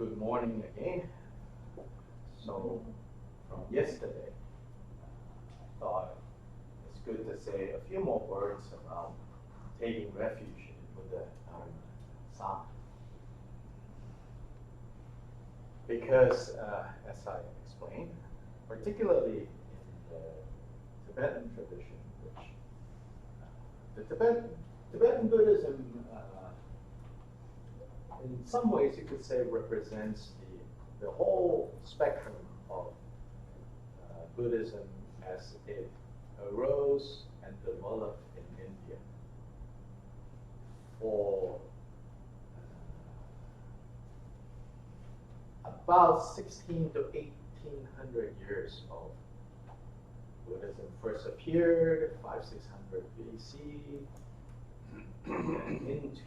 Good morning again. So, from yesterday, I thought it's good to say a few more words about taking refuge in Buddha Dharma Sangha. Because, as I explained, particularly in the Tibetan tradition, which the Tibetan Buddhism, in some ways you could say represents the whole spectrum of Buddhism as it arose and developed in India for about 16 to 1800 years of Buddhism first appeared, 500–600 BC, and into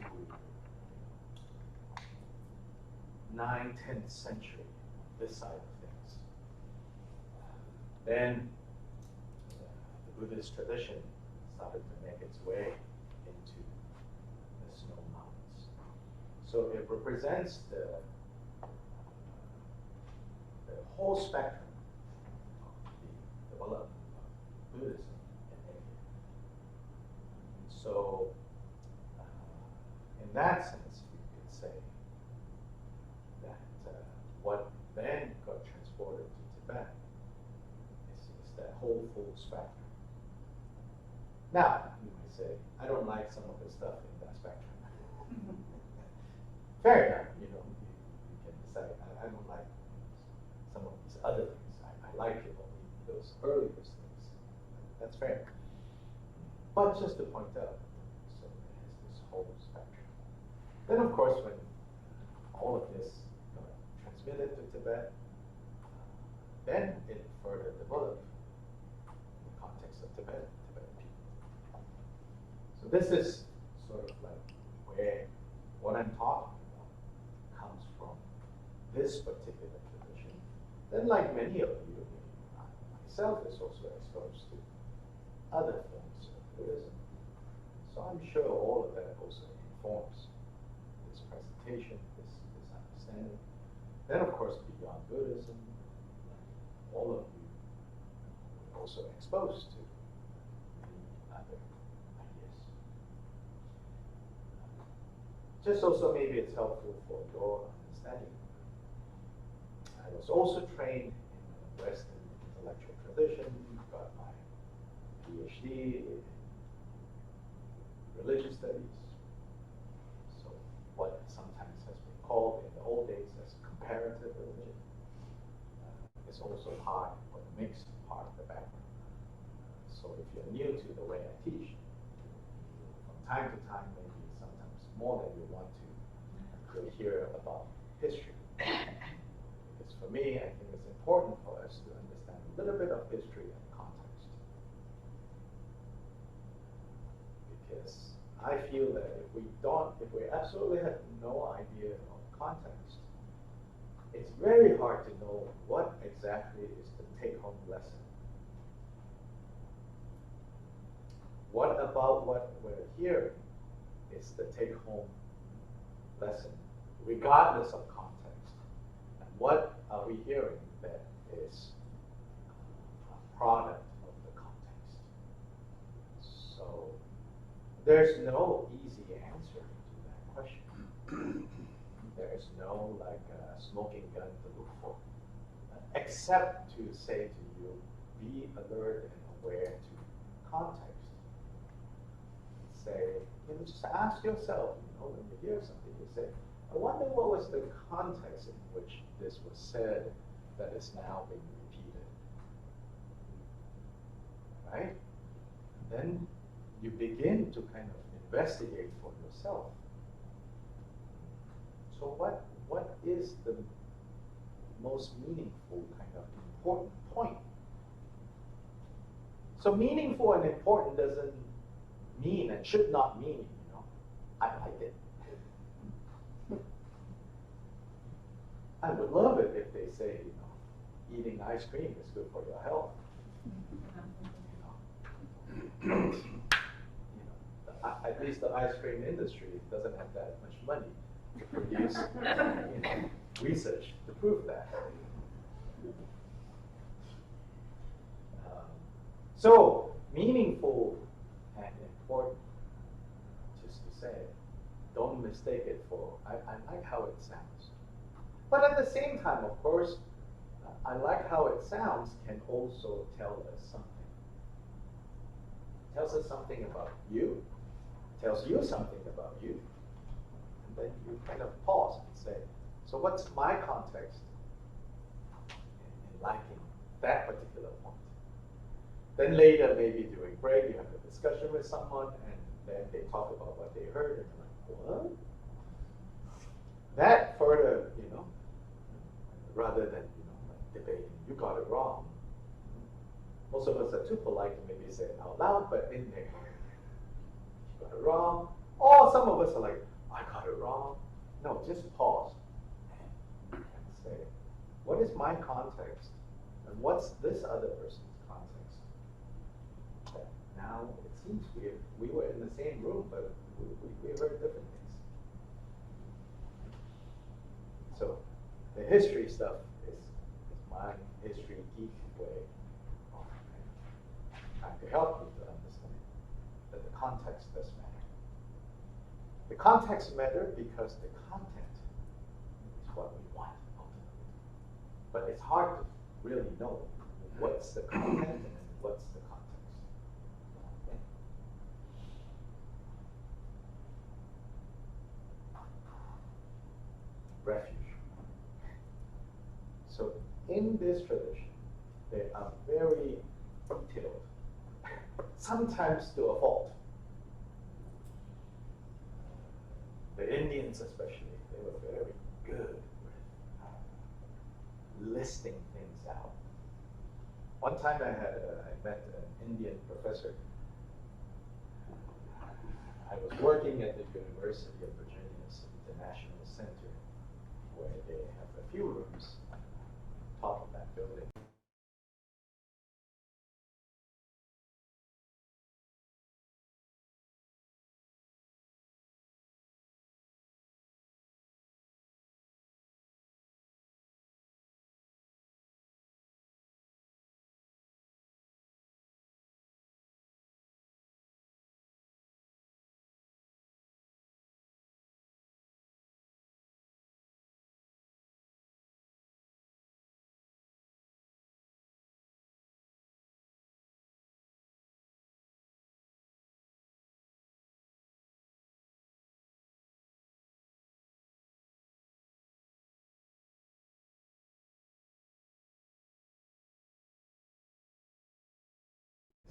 9th, 10th century, this side of things. Then the Buddhist tradition started to make its way into the snow mountains. So it represents the whole spectrum of the development of Buddhism in India. So in that sense, you could say what then got transported to Tibet is that whole full spectrum. Now, you might say, I don't like some of the stuff in that spectrum. Fair enough, you can decide, I don't like some of these other things. I like those earlier things. That's fair. But just to point out, so it has this whole spectrum. Then, of course, when all of this transmitted to Tibet, then it further developed in the context of Tibetan people. So this is sort of like where what I'm talking about comes from this particular tradition. Then, like many of you, myself is also exposed to other forms of Buddhism. So I'm sure all of that also informs this presentation, this understanding. Then, of course, beyond Buddhism, all of you are also exposed to many other ideas. Just also maybe it's helpful for your understanding. I was also trained in the Western intellectual tradition, got my PhD in religious studies. So what sometimes has been called in the old days as comparative religion is also part or the mixed part of the background. So if you're new to the way I teach, from time to time, maybe sometimes more than you want to hear about history. Because for me, I think it's important for us to understand a little bit of history and context. Because I feel that if we absolutely have no idea of context, it's very hard to know what exactly is the take-home lesson. What about what we're hearing is the take-home lesson, regardless of context? And what are we hearing that is a product of the context? So there's no easy answer to that question. There is no smoking gun to look for, except to say to you, be alert and aware to context. Say, just ask yourself, when you hear something, you say, I wonder what was the context in which this was said that is now being repeated. Right? Then you begin to kind of investigate for yourself. So what is the most meaningful kind of important point? So meaningful and important doesn't mean and should not mean, I like it. I would love it if they say, eating ice cream is good for your health. At least the ice cream industry doesn't have that much money to produce research to prove that. So, meaningful and important, just to say, don't mistake it for, I like how it sounds. But at the same time, of course, I like how it sounds can also tell us something. It tells us something about you, tells you something about you, and then you kind of pause and say, so what's my context in liking that particular point? Then later, maybe during break, you have a discussion with someone, and then they talk about what they heard, and you're like, what? That further, rather than, like debating, you got it wrong. Most of us are too polite to maybe say it out loud, but in there, you got it wrong. Or some of us are like, I got it wrong. No, just pause and say, what is my context? And what's this other person's context? Now, it seems we were in the same room, but we heard different things. So, the history stuff is my history geek way of trying to help you to understand that the context does matter. The context matters because the content is what we want ultimately. But it's hard to really know what's the content and what's the context. Refuge. So in this tradition, they are very detailed, sometimes to a fault. The Indians especially, they were very good with listing things out. One time I met an Indian professor. I was working at the University of Virginia's International Center, where they have a few rooms on top of that building.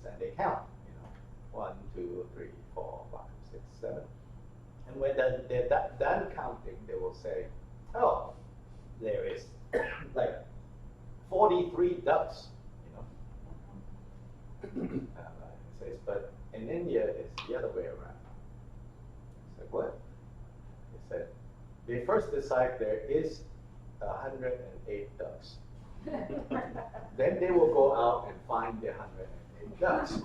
And they count, 1, 2, 3, 4, 5, 6, 7. And when they're done counting, they will say, oh, there is like 43 ducks, it says, but in India, it's the other way around. I said, what? They said, they first decide there is 108 ducks. Then they will go out and find the 108 ducks.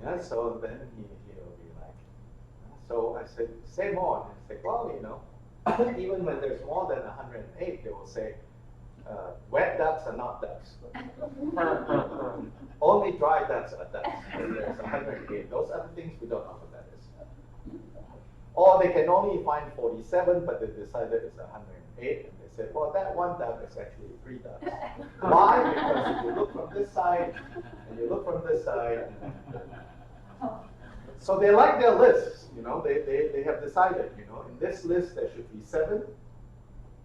Yeah, so then he'll be like, so I said, say more. And I said, well, even when there's more than 108, they will say, wet ducks are not ducks. Only dry ducks are ducks. And there's 108. Those other things, we don't know what that is. Or they can only find 47, but they decided it's 108, and they said, well, that one duck is actually 3 ducks. Why? Because if you look from this side, and you look from this side, so they like their lists, they have decided, in this list there should be 7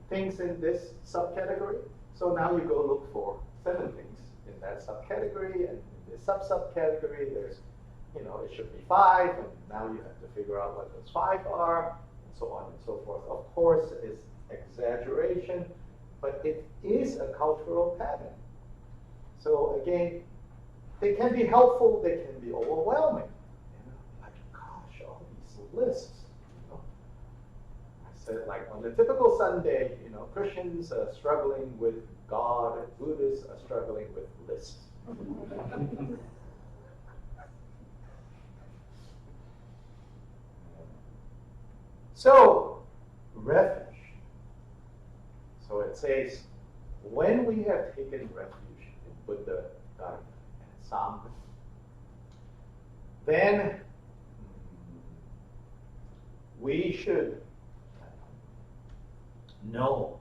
things in this subcategory. So now you go look for 7 things in that subcategory, and in this sub-subcategory there's, it should be 5, and now you have to figure out what those 5 are, and so on and so forth. Of course, it's exaggeration, but it is a cultural pattern. So again, they can be helpful, they can be overwhelming. Like, gosh, all these lists. I said, like on a typical Sunday, Christians are struggling with God, and Buddhists are struggling with lists. So says, when we have taken refuge in Buddha, Dharma, and Sangha, then we should know,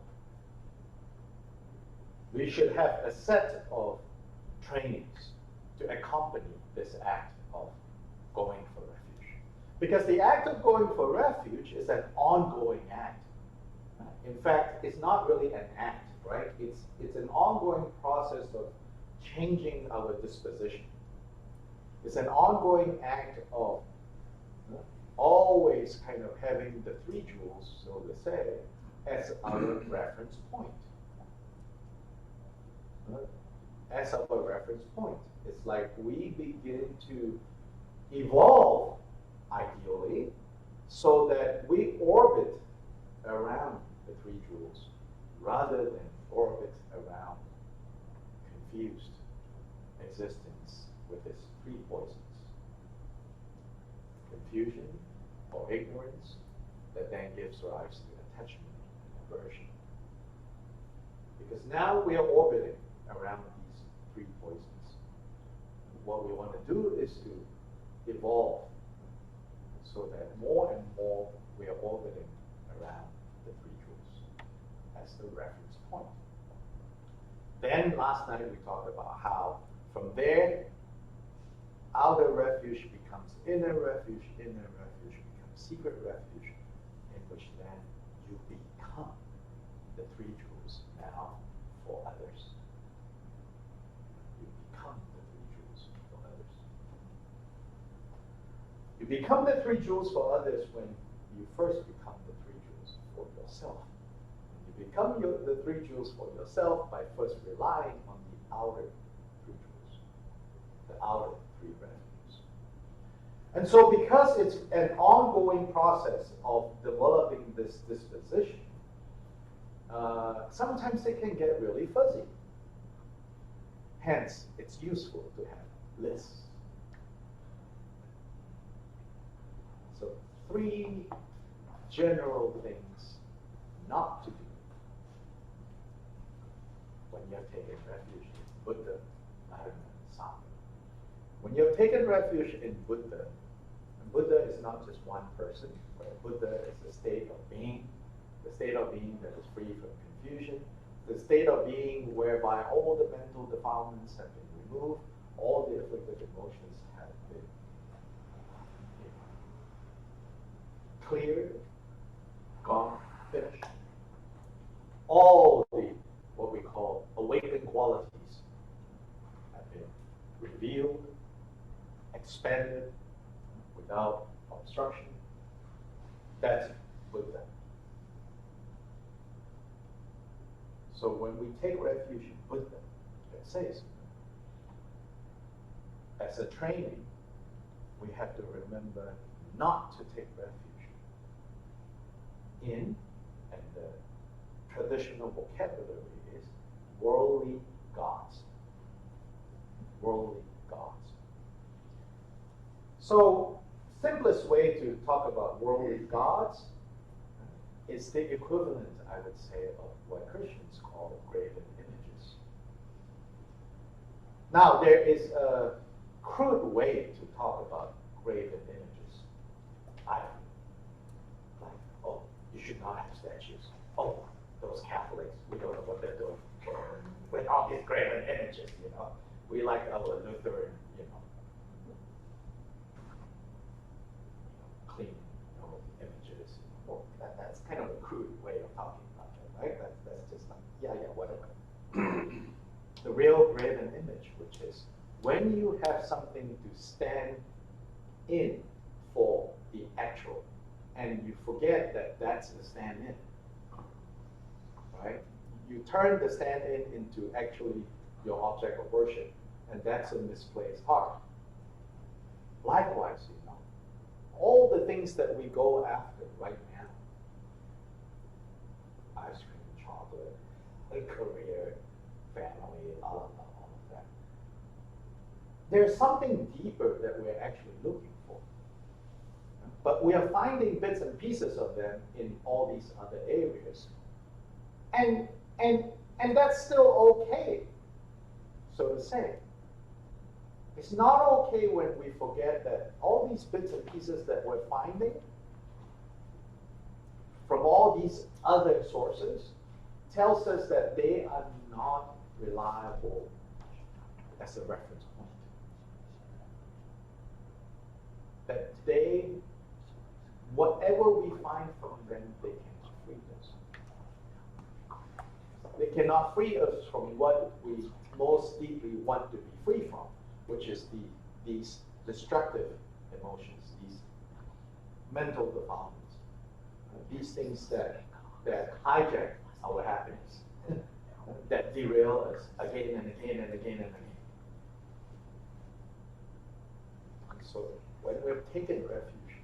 we should have a set of trainings to accompany this act of going for refuge. Because the act of going for refuge is an ongoing act. In fact, it's not really an act, right? It's an ongoing process of changing our disposition. It's an ongoing act of always kind of having the three jewels, so to say, as our reference point. As our reference point. It's like we begin to evolve, ideally, so that we orbit around the three jewels rather than orbit around confused existence with its three poisons. Confusion or ignorance that then gives rise to attachment and aversion. Because now we are orbiting around these three poisons. What we want to do is to evolve so that more and more we are orbiting around the three jewels as the reference point. Then last night we talked about how from there, outer refuge becomes inner refuge becomes secret refuge, in which then you become the three jewels now for others. You become the three jewels for others. You become the three jewels for others when you first become the three jewels for yourself. You become the three jewels for yourself by first relying on the outer three jewels, the outer three refuges. And so because it's an ongoing process of developing this disposition, sometimes it can get really fuzzy. Hence, it's useful to have lists. So 3 general things not to do when you have taken refuge in Buddha, Dharma, and Sangha. When you have taken refuge in Buddha, and Buddha is not just one person, right? Buddha is a state of being, the state of being that is free from confusion, the state of being whereby all the mental defilements have been removed, all the afflictive emotions have been cleared, gone, finished. All the, what we call, awakened qualities have been revealed, expanded, without obstruction. That's Buddha. So when we take refuge in Buddha, it says, as a training, we have to remember not to take refuge in, and the traditional vocabulary is worldly gods. Worldly gods. So, simplest way to talk about worldly gods is the equivalent, I would say, of what Christians call graven images. Now, there is a crude way to talk about graven images. Like, oh, you should not have statues. Oh, those Catholics, we don't know what they're doing with all these graven images, you know. We like our Lutheran, you know, clean, images. Well, that's kind of a crude way of talking about it, right? That's just like, yeah, whatever. The real graven image, which is when you have something to stand in for the actual, and you forget that that's the stand-in, right? You turn the stand-in into actually your object of worship, and that's a misplaced heart. Likewise, all the things that we go after right now, ice cream, chocolate, a career, family, all of that. There's something deeper that we're actually looking for. But we are finding bits and pieces of them in all these other areas. And And that's still okay, so to say. It's not okay when we forget that all these bits and pieces that we're finding from all these other sources tells us that they are not reliable as a reference point. That they, whatever we find from them, they cannot free us. They cannot free us from what we most deeply want to be free from, which is these destructive emotions, these mental defilements, these things that hijack our happiness, that derail us again and again and again and again. And so when we've taken refuge,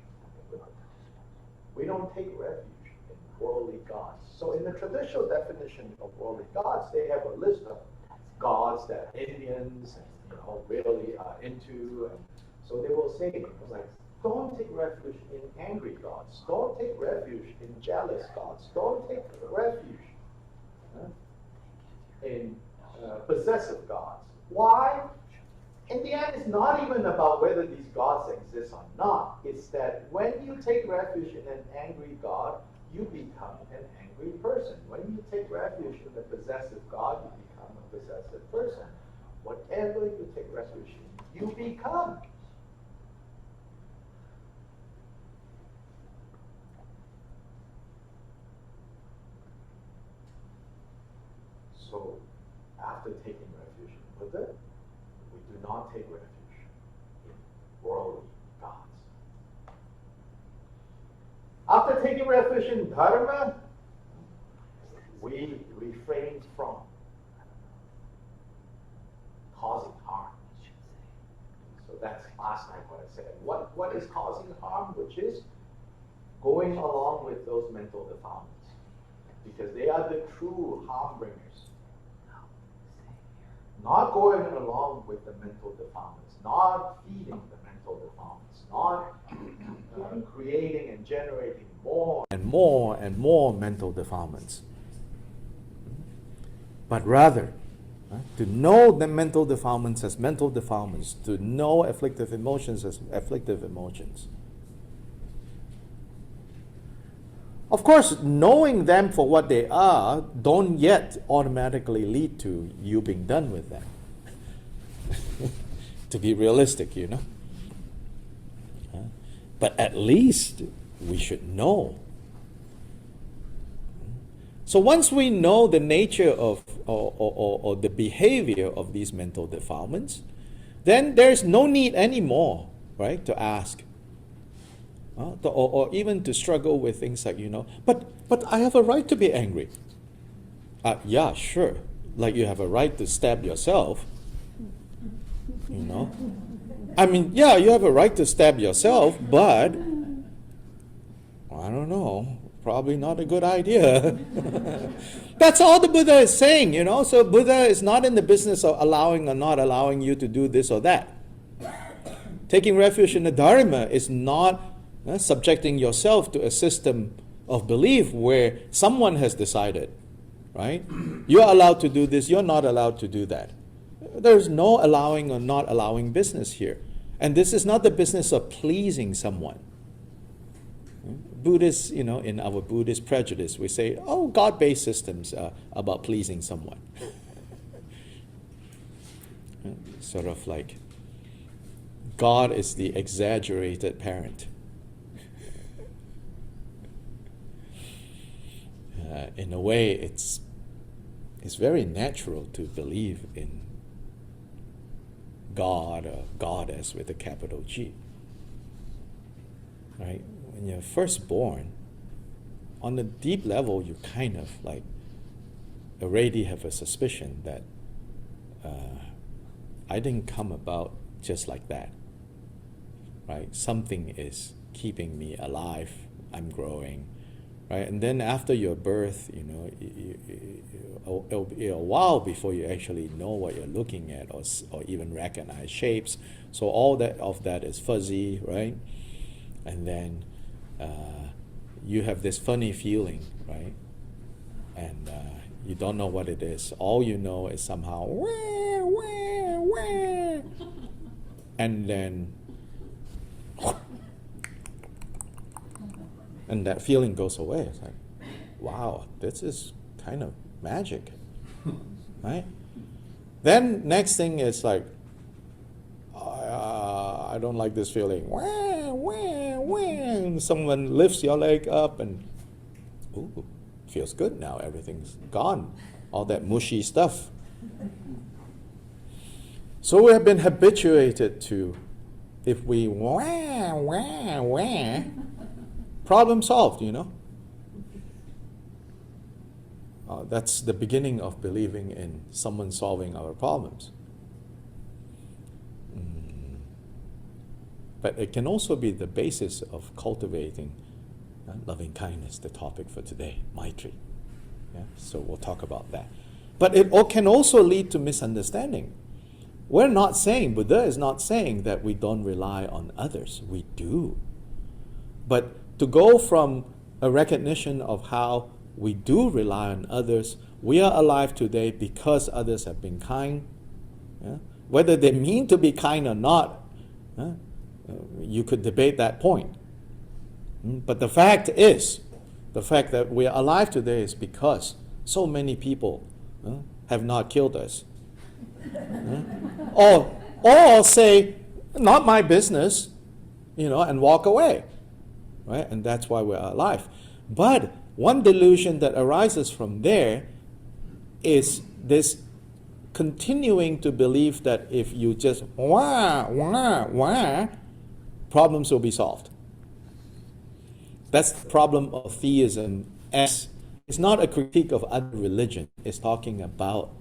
we don't take refuge in worldly gods. So in the traditional definition of worldly gods, they have a list of gods that Indians really are into. And so they will say, like, don't take refuge in angry gods. Don't take refuge in jealous gods. Don't take refuge in possessive gods. Why? In the end, it's not even about whether these gods exist or not. It's that when you take refuge in an angry god, you become an angry person. When you take refuge in a possessive god, you become a possessive person. Whatever you take refuge in, you become. So, after taking refuge in Buddha, we do not take refuge in worldly gods. After taking refuge in Dharma, we refrain from causing harm. So that's last night what I said. What is causing harm? Which is going along with those mental defilements. Because they are the true harm bringers. Not going along with the mental defilements, not feeding the mental defilements, not creating and generating more and more and more mental defilements. But rather, to know the mental defilements as mental defilements, to know afflictive emotions as afflictive emotions. Of course, knowing them for what they are don't yet automatically lead to you being done with them. To be realistic, But at least we should know. So once we know the nature of or the behavior of these mental defilements, then there's no need anymore, right, to ask. Or even to struggle with things like, but I have a right to be angry. Yeah, sure. Like you have a right to stab yourself. I mean, yeah, you have a right to stab yourself, but I don't know, probably not a good idea. That's all the Buddha is saying, So Buddha is not in the business of allowing or not allowing you to do this or that. Taking refuge in the Dharma is not subjecting yourself to a system of belief where someone has decided, right? You're allowed to do this, you're not allowed to do that. There's no allowing or not allowing business here. And this is not the business of pleasing someone. Buddhists, in our Buddhist prejudice, we say, God-based systems are about pleasing someone. Sort of like God is the exaggerated parent. In a way, it's very natural to believe in God or goddess with a capital G. Right? When you're first born, on a deep level, you kind of like already have a suspicion that I didn't come about just like that. Right? Something is keeping me alive. I'm growing. Right? And then after your birth, it'll be a while before you actually know what you're looking at or even recognize shapes. So all of that is fuzzy, right? And then you have this funny feeling, right? And You don't know what it is. All you know is somehow, wah, wah, wah. And then, and that feeling goes away. It's like, wow, this is kind of magic, right? Then next thing is like, I don't like this feeling. Wah, wah, wah. And someone lifts your leg up and, ooh, feels good now. Everything's gone. All that mushy stuff. So we have been habituated to, if we wah, wah, wah, problem solved, That's the beginning of believing in someone solving our problems. But it can also be the basis of cultivating loving kindness, the topic for today, Maitri. Yeah? So we'll talk about that. But it can also lead to misunderstanding. We're not saying, Buddha is not saying that we don't rely on others. We do. But to go from a recognition of how we do rely on others, we are alive today because others have been kind. Yeah? Whether they mean to be kind or not, you could debate that point. But the fact that we are alive today is because so many people have not killed us. Or say, not my business, and walk away. Right? And that's why we're alive. But one delusion that arises from there is this continuing to believe that if you just wah, wah, wah, problems will be solved. That's the problem of theism. It's not a critique of other religion. It's talking about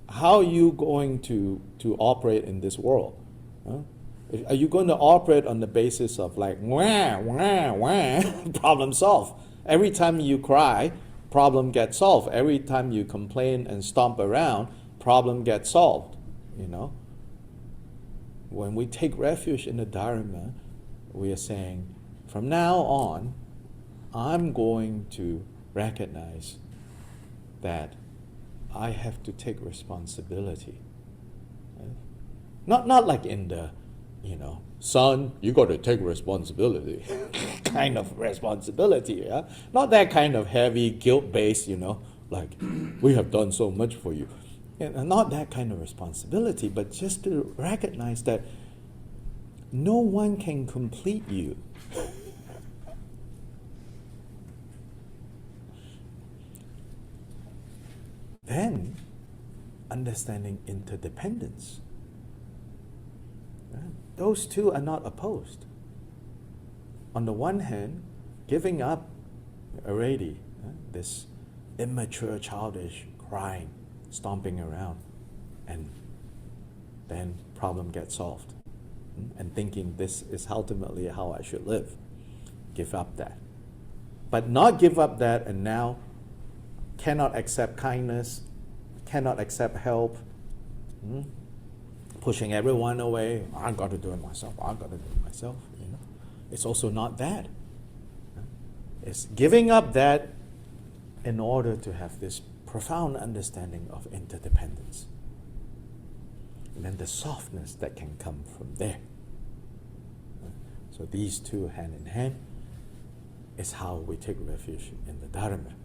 how are you going to operate in this world. Are you going to operate on the basis of like, wah, wah, wah, problem solved? Every time you cry, problem gets solved. Every time you complain and stomp around, problem gets solved. When we take refuge in the Dharma, we are saying, from now on, I'm going to recognize that I have to take responsibility. Not like in the, son, you got to take responsibility kind of responsibility. Yeah? Not that kind of heavy guilt-based, like we have done so much for you. Not that kind of responsibility, but just to recognize that no one can complete you. Then, understanding interdependence. Those two are not opposed. On the one hand, giving up already, this immature, childish crying, stomping around, and then problem gets solved. And thinking this is ultimately how I should live. Give up that. But not give up that and now cannot accept kindness, cannot accept help, pushing everyone away. I've got to do it myself. It's also not that. It's giving up that in order to have this profound understanding of interdependence. And then the softness that can come from there. So these two hand in hand is how we take refuge in the Dharma.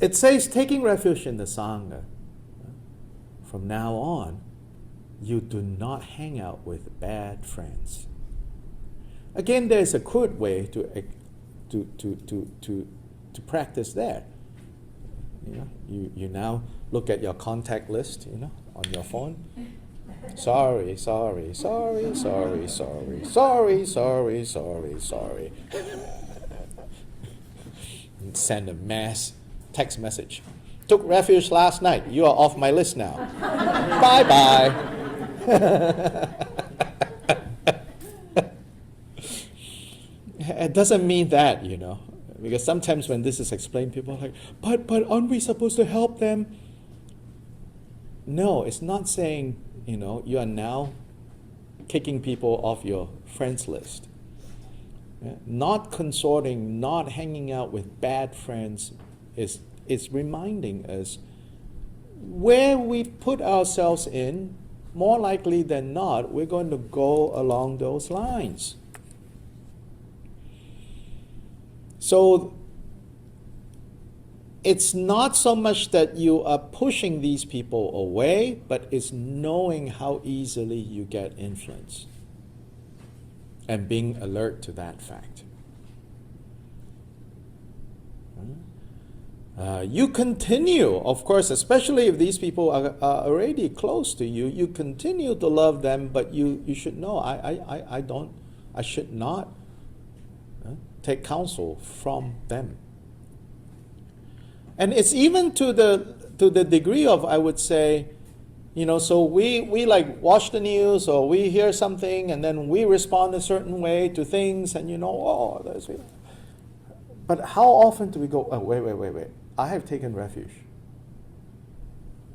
It says taking refuge in the Sangha, from now on, you do not hang out with bad friends. Again, there's a crude way to practice that. You now look at your contact list, on your phone. Sorry. And send a mass text message. Took refuge last night. You are off my list now. Bye-bye. It doesn't mean that, because sometimes when this is explained, people are like, but aren't we supposed to help them? No, it's not saying, you are now kicking people off your friends list. Yeah? Not consorting, not hanging out with bad friends is reminding us where we put ourselves in, more likely than not, we're going to go along those lines. So it's not so much that you are pushing these people away, but it's knowing how easily you get influenced and being alert to that fact. You continue, of course, especially if these people are already close to you, you continue to love them, but you should know, I should not take counsel from them. And it's even to the degree of, I would say, so we like watch the news or we hear something and then we respond a certain way to things and that's it. But how often do we go, oh, wait, I have taken refuge.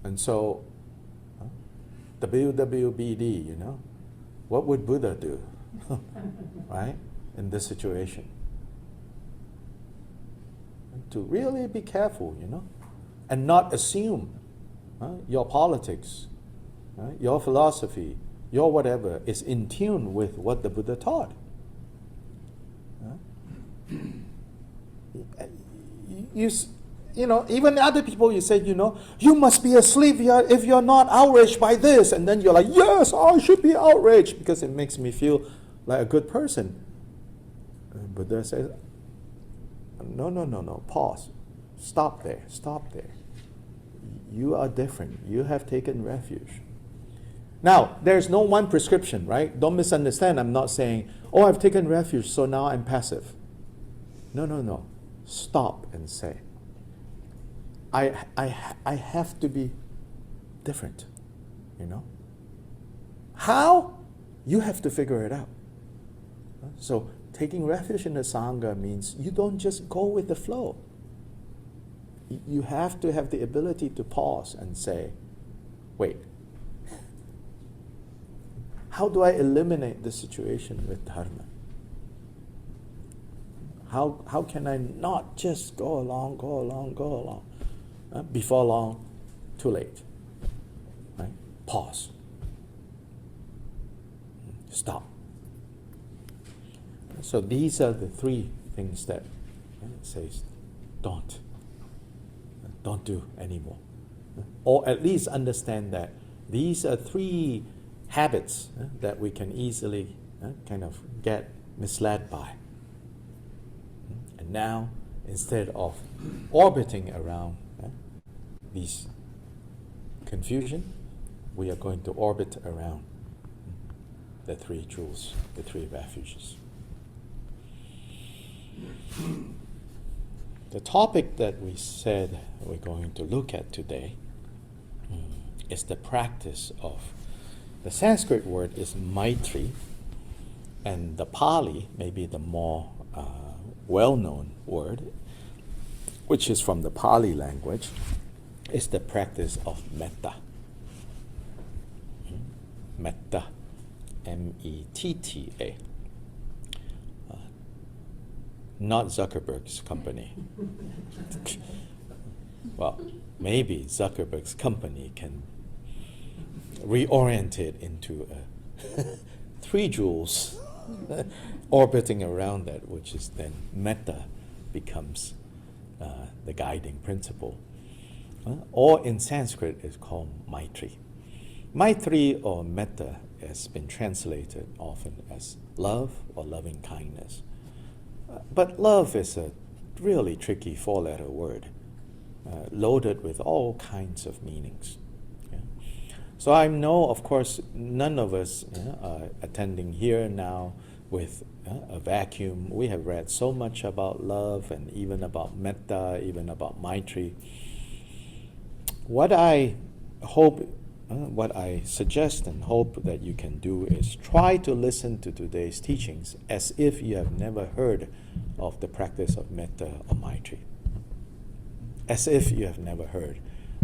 And so, WWBD, what would Buddha do, right, in this situation? To really be careful, and not assume your politics, your philosophy, your whatever is in tune with what the Buddha taught. Even other people, you say, you must be asleep if you're not outraged by this, and then you're like, yes, I should be outraged because it makes me feel like a good person. And Buddha says, no, pause. Stop there. You are different. You have taken refuge. Now, there's no one prescription, right? Don't misunderstand. I'm not saying, I've taken refuge, so now I'm passive. No. Stop and say, I have to be different, How? You have to figure it out. So, taking refuge in the Sangha means you don't just go with the flow. You have to have the ability to pause and say, wait, how do I eliminate the situation with Dharma? How can I not just go along? Before long, too late. Right? Pause. Stop. So these are the three things that it says, don't do anymore. Or at least understand that these are three habits that we can easily kind of get misled by. And now, instead of orbiting around these confusion, we are going to orbit around the three jewels, the three refuges. The topic that we said we're going to look at today is the practice of, the Sanskrit word is Maitri, and the Pali, maybe the more well-known word, which is from the Pali language, is the practice of metta. Metta, M-E-T-T-A. Not Zuckerberg's company. Well, maybe Zuckerberg's company can reorient it into 3 jewels orbiting around that, which is then metta becomes the guiding principle. Or in Sanskrit, it's called Maitri. Maitri or metta has been translated often as love or loving kindness. But love is a really tricky 4-letter word, loaded with all kinds of meanings. Yeah. So I know, of course, none of us are attending here now with a vacuum. We have read so much about love and even about metta, even about Maitri. What I suggest and hope that you can do is try to listen to today's teachings as if you have never heard of the practice of metta or Maitri. As if you have never heard.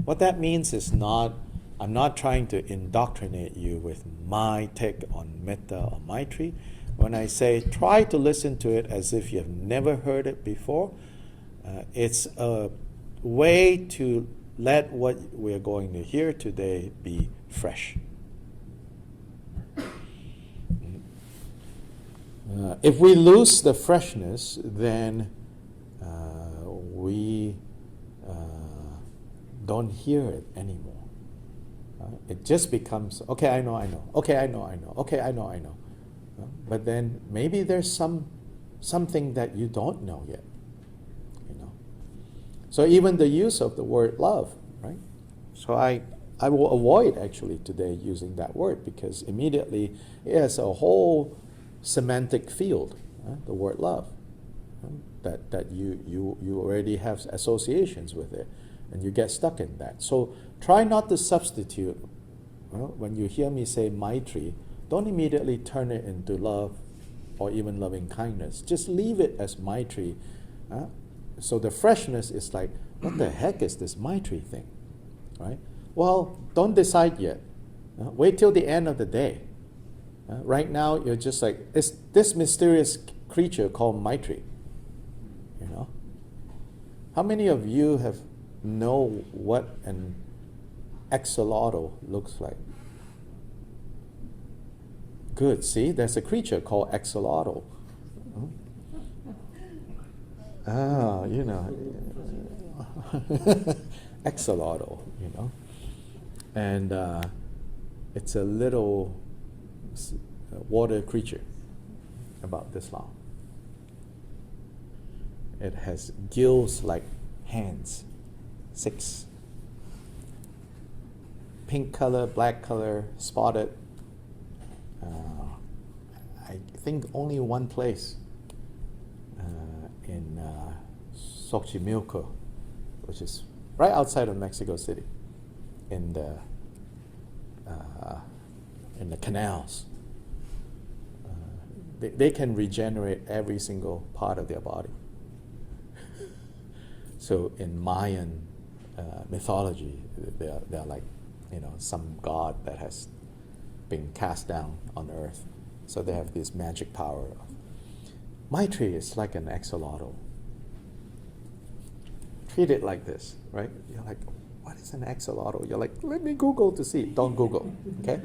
What that means is I'm not trying to indoctrinate you with my take on metta or Maitri, when I say try to listen to it as if you've never heard it before, it's a way to let what we're going to hear today be fresh. If we lose the freshness, then we don't hear it anymore. It just becomes, okay, I know. Okay, I know. Okay, I know. But then maybe there's something that you don't know yet. So even the use of the word love, right? So I will avoid actually today using that word because immediately it has a whole semantic field, the word love, that you already have associations with it, and you get stuck in that. So try not to substitute. When you hear me say Maitri, don't immediately turn it into love or even loving kindness. Just leave it as Maitri. So the freshness is like, what the heck is this Maitri thing, right? Well, don't decide yet. Wait till the end of the day. Right now, you're just like, it's this mysterious creature called Maitri. How many of you know what an axolotl looks like? Good. See, there's a creature called axolotl. Axolotl, and it's a little water creature about this long. It has gills like hands, 6. Pink color, black color, spotted. I think only one place in Xochimilco, which is right outside of Mexico City, in the canals. They can regenerate every single part of their body. So in Mayan mythology, they're like, some god that has been cast down on earth. So they have this magic power. Maitri is like an axolotl. Treat it like this, right? You're like, what is an axolotl? You're like, let me Google to see. Don't Google, okay?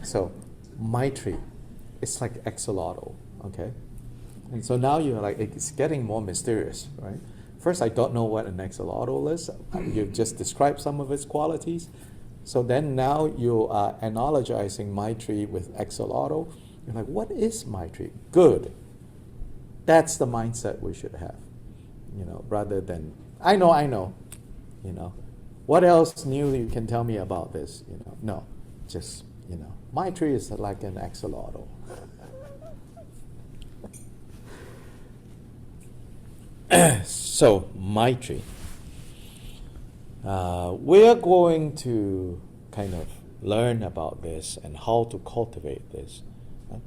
So Maitri, it's like axolotl, okay? And so now you're like, it's getting more mysterious, right? First, I don't know what an axolotl is. You've just described some of its qualities. So then now you are analogizing Maitri with axolotl. You're like, what is Maitri? Good. That's the mindset we should have, rather than, I know, what else new you can tell me about this? No, just, Maitri is like an axolotl. So, Maitri. We're going to kind of learn about this and how to cultivate this,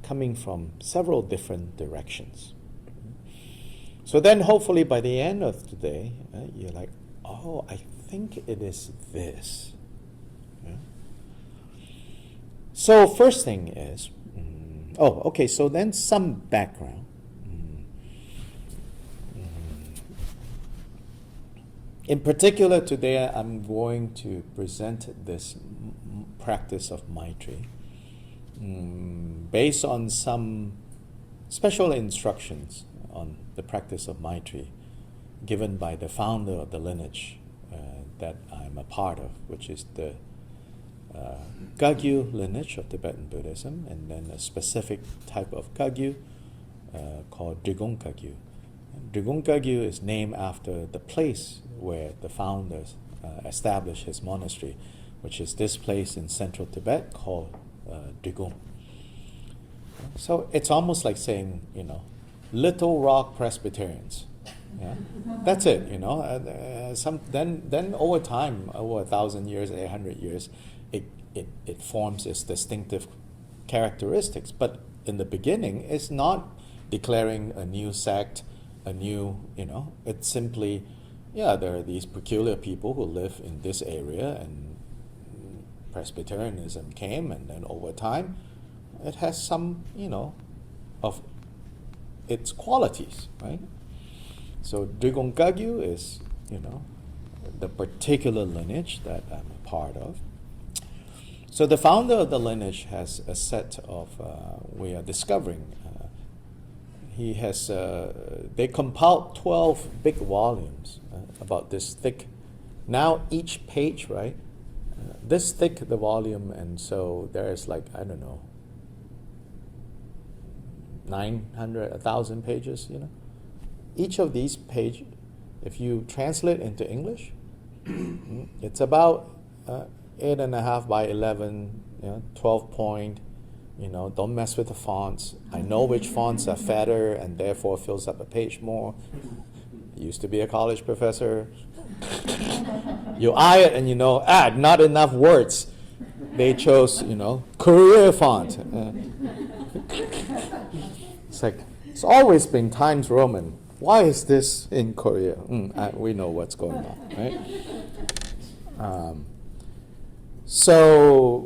coming from several different directions. So then hopefully by the end of today, you're like, oh, I think it is this. So first thing is, so then some background. In particular, today I'm going to present this practice of Maitri based on some special instructions on the practice of Maitri given by the founder of the lineage that I'm a part of, which is the Kagyu lineage of Tibetan Buddhism, and then a specific type of Kagyu called Drigong Kagyu. Drigong Kagyu is named after the place where the founders established his monastery, which is this place in central Tibet called Drigong. So it's almost like saying, Little Rock Presbyterians. Yeah? That's it, Then over time, over 1,000 years, 800 years, it forms its distinctive characteristics. But in the beginning, it's not declaring a new sect, it's simply, there are these peculiar people who live in this area, and Presbyterianism came, and then over time, it has some, of its qualities, right? So Drigong Kagyu is, the particular lineage that I'm a part of. So the founder of the lineage has a set of, we are discovering, he has, they compiled 12 big volumes about this thick. Now each page, right, this thick the volume, and so there is like, I don't know, 900, 1,000 pages, Each of these pages, if you translate into English, it's about 8.5 by 11, 12 point, don't mess with the fonts. I know which fonts are fatter and therefore fills up a page more. Used to be a college professor. You eye it and not enough words. They chose, Korea font. It's like, it's always been Times Roman. Why is this in Korea? We know what's going on, right? So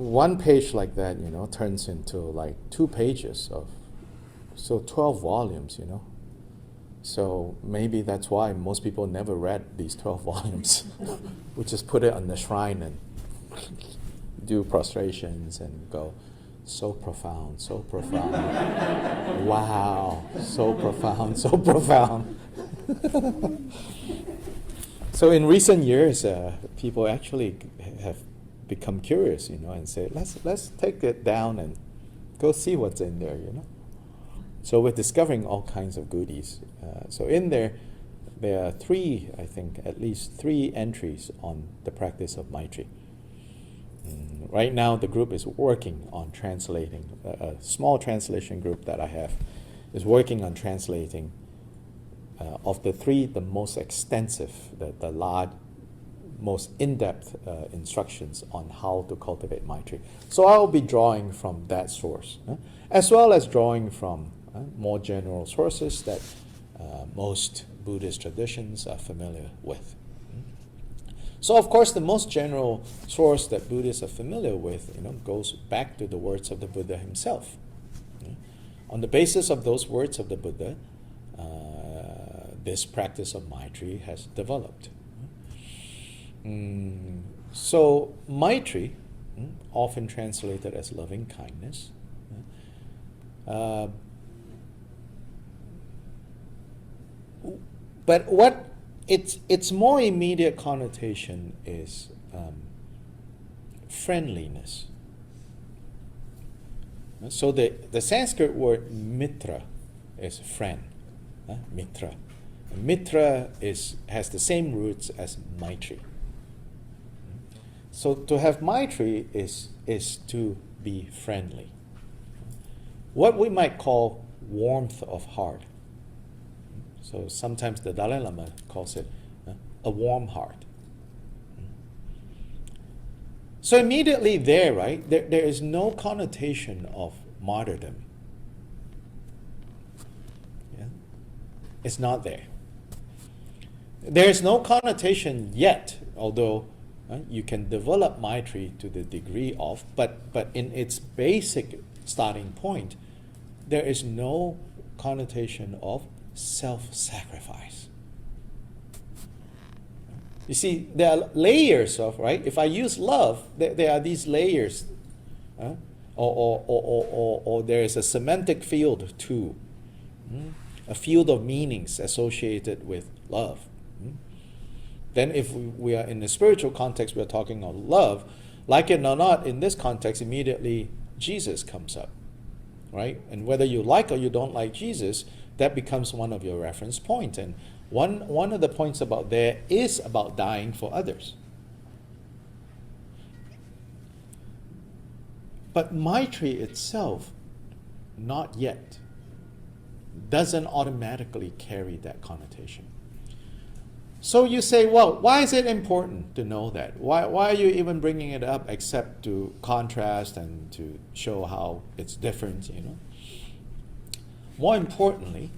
one page like that, turns into like 2 pages of, so 12 volumes, So maybe that's why most people never read these 12 volumes. We just put it on the shrine and do prostrations and go, so profound, so profound. Wow, so profound, so profound. So in recent years, people actually have become curious, and say, let's take it down and go see what's in there, So we're discovering all kinds of goodies. So in there are at least three entries on the practice of Maitri. Right now, the group is working on translating, a small translation group that I have is working on translating of the three, the most extensive, the large, most in-depth instructions on how to cultivate Maitri. So I will be drawing from that source, as well as drawing from more general sources that most Buddhist traditions are familiar with. So of course, the most general source that Buddhists are familiar with, goes back to the words of the Buddha himself. On the basis of those words of the Buddha, this practice of Maitri has developed. So Maitri, often translated as loving kindness, but what its more immediate connotation is friendliness. So the Sanskrit word mitra is friend, mitra. And mitra has the same roots as Maitri. So to have Maitri is to be friendly. What we might call warmth of heart. So sometimes the Dalai Lama calls it a warm heart. So immediately there, right, there is no connotation of martyrdom. Yeah? It's not there. There is no connotation yet, although you can develop Maitri to the degree of, but in its basic starting point, there is no connotation of self-sacrifice. You see, there are layers of, right? If I use love, there are these layers, or there is a semantic field too, a field of meanings associated with love. Then if we are in the spiritual context, we are talking about love, like it or not, in this context, immediately Jesus comes up, right? And whether you like or you don't like Jesus, that becomes one of your reference points. And one of the points about there is about dying for others. But Maitri itself, not yet, doesn't automatically carry that connotation. So you say, well, why is it important to know that? Why are you even bringing it up except to contrast and to show how it's different, More importantly,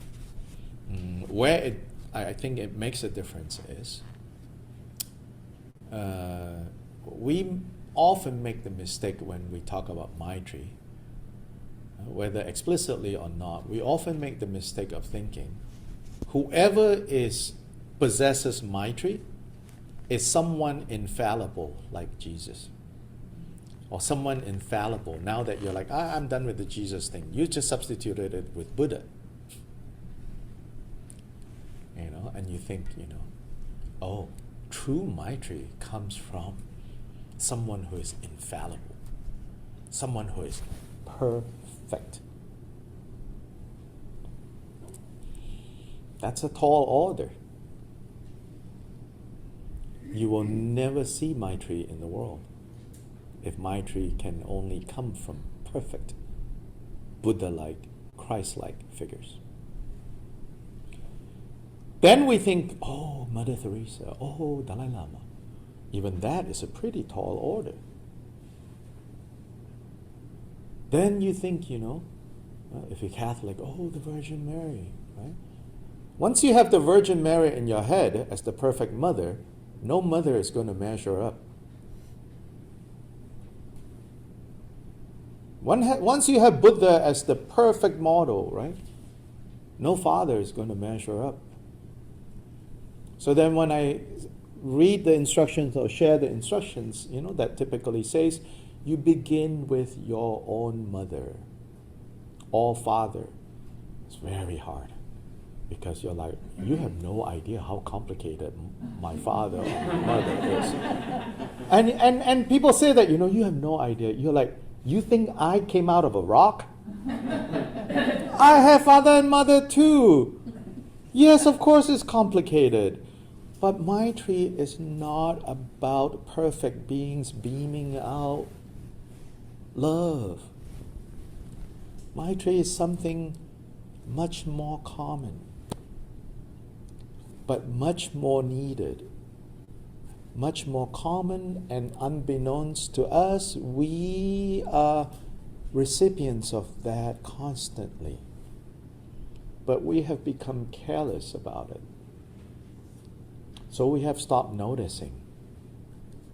where I think it makes a difference is we often make the mistake when we talk about Maitri whether explicitly or not, we often make the mistake of thinking whoever possesses Maitri is someone infallible like Jesus. Or someone infallible. Now that you're like, I'm done with the Jesus thing. You just substituted it with Buddha. And you think, oh, true Maitri comes from someone who is infallible. Someone who is perfect. That's a tall order. You will never see Maitri in the world if Maitri can only come from perfect, Buddha-like, Christ-like figures. Then we think, oh, Mother Teresa, oh, Dalai Lama. Even that is a pretty tall order. Then you think, if you're Catholic, oh, the Virgin Mary, right? Once you have the Virgin Mary in your head as the perfect mother, no mother is going to measure up. Once you have Buddha as the perfect model, right? No father is going to measure up. So then when I read the instructions or share the instructions, that typically says, you begin with your own mother or father. It's very hard because you're like, you have no idea how complicated my father or my mother is. And people say that, you have no idea. You're like, you think I came out of a rock? I have father and mother too. Yes, of course it's complicated. But Maitri is not about perfect beings beaming out love. Maitri is something much more common, but much more needed. Much more common, and unbeknownst to us, we are recipients of that constantly. But we have become careless about it. So we have stopped noticing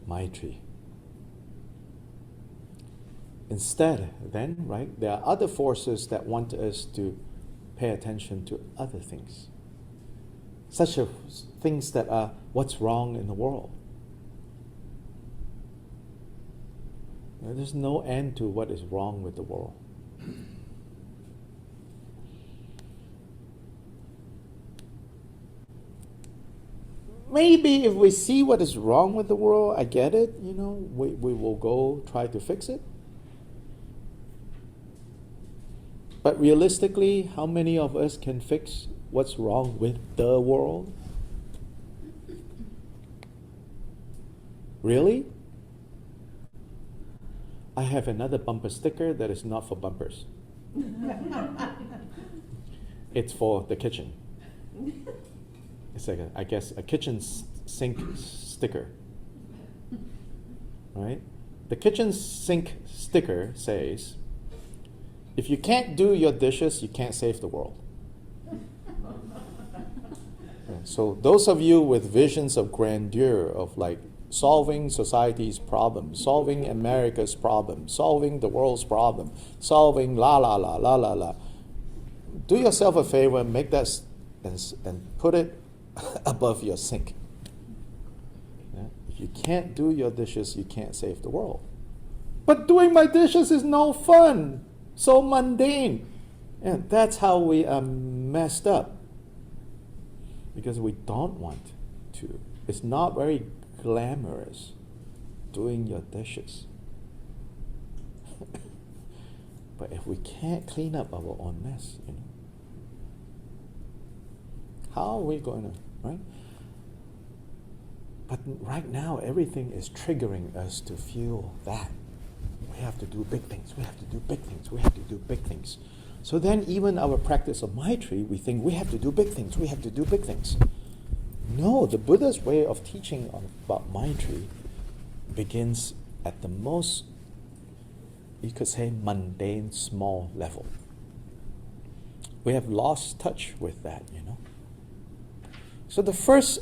Maitri. Instead, then, right, there are other forces that want us to pay attention to other things. Such as things that are what's wrong in the world. There's no end to what is wrong with the world. Maybe if we see what is wrong with the world, I get it, we will go try to fix it. But realistically, how many of us can fix what's wrong with the world? Really? I have another bumper sticker that is not for bumpers. It's for the kitchen. It's like, I guess, a kitchen sink sticker. Right? The kitchen sink sticker says, if you can't do your dishes, you can't save the world. So those of you with visions of grandeur, of like solving society's problem, solving America's problem, solving the world's problem, solving la la la la la la, do yourself a favor and make that and put it above your sink. Yeah? If you can't do your dishes, you can't save the world. But doing my dishes is no fun, so mundane. And that's how we are messed up. Because we don't want to. It's not very glamorous doing your dishes. But if we can't clean up our own mess, how are we going to, right? But right now, everything is triggering us to feel that. We have to do big things, we have to do big things, we have to do big things. So then even our practice of Maitri, we think we have to do big things, we have to do big things. No, the Buddha's way of teaching about Maitri begins at the most, you could say, mundane, small level. We have lost touch with that, So the first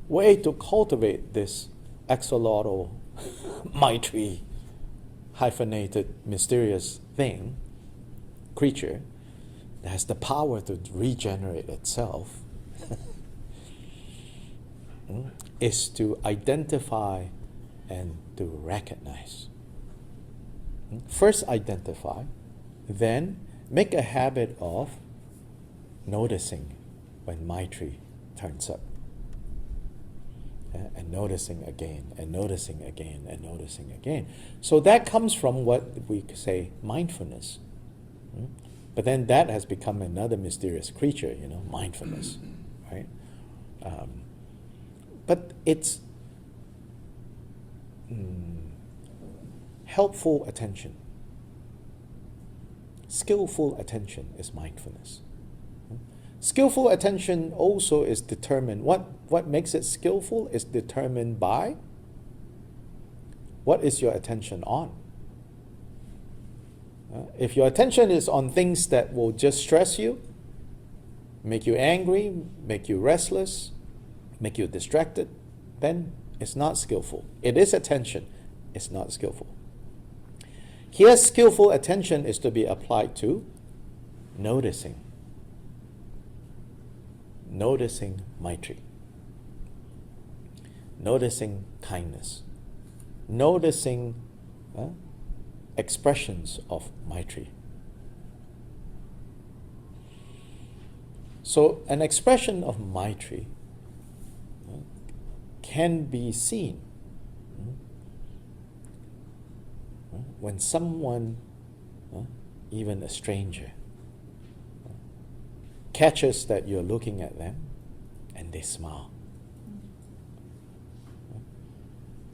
way to cultivate this axolotl Maitri hyphenated mysterious thing creature that has the power to regenerate itself is to identify and to recognize. First identify, then make a habit of noticing when Maitri turns up. And noticing again, and noticing again, and noticing again. So that comes from what we say mindfulness. But then that has become another mysterious creature, mindfulness, right? But it's helpful attention. Skillful attention is mindfulness. Skillful attention also is determined. What makes it skillful is determined by what is your attention on. If your attention is on things that will just stress you, make you angry, make you restless, make you distracted, then it's not skillful. It is attention, it's not skillful. Here, skillful attention is to be applied to noticing. Noticing Maitri. Noticing kindness. Noticing expressions of Maitri. So an expression of Maitri can be seen when someone, even a stranger, catches that you're looking at them and they smile.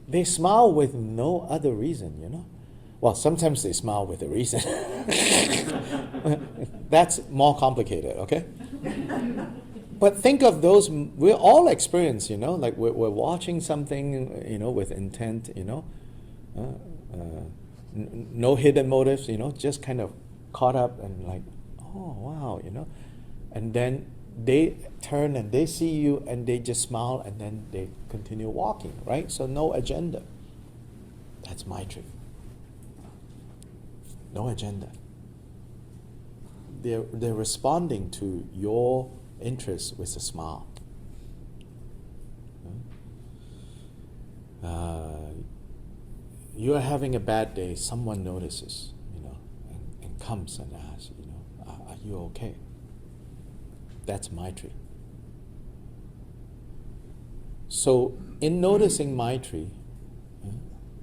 They smile with no other reason, Well, sometimes they smile with a reason. That's more complicated, okay? But think of those, we all experience, like we're watching something, with intent, no hidden motives, just kind of caught up and like, oh, wow, And then they turn and they see you and they just smile and then they continue walking, right? So no agenda. That's Maitri. No agenda. They're responding to your interest with a smile. You are having a bad day, someone notices, and comes and asks, are you okay? That's Maitri. So in noticing Maitri,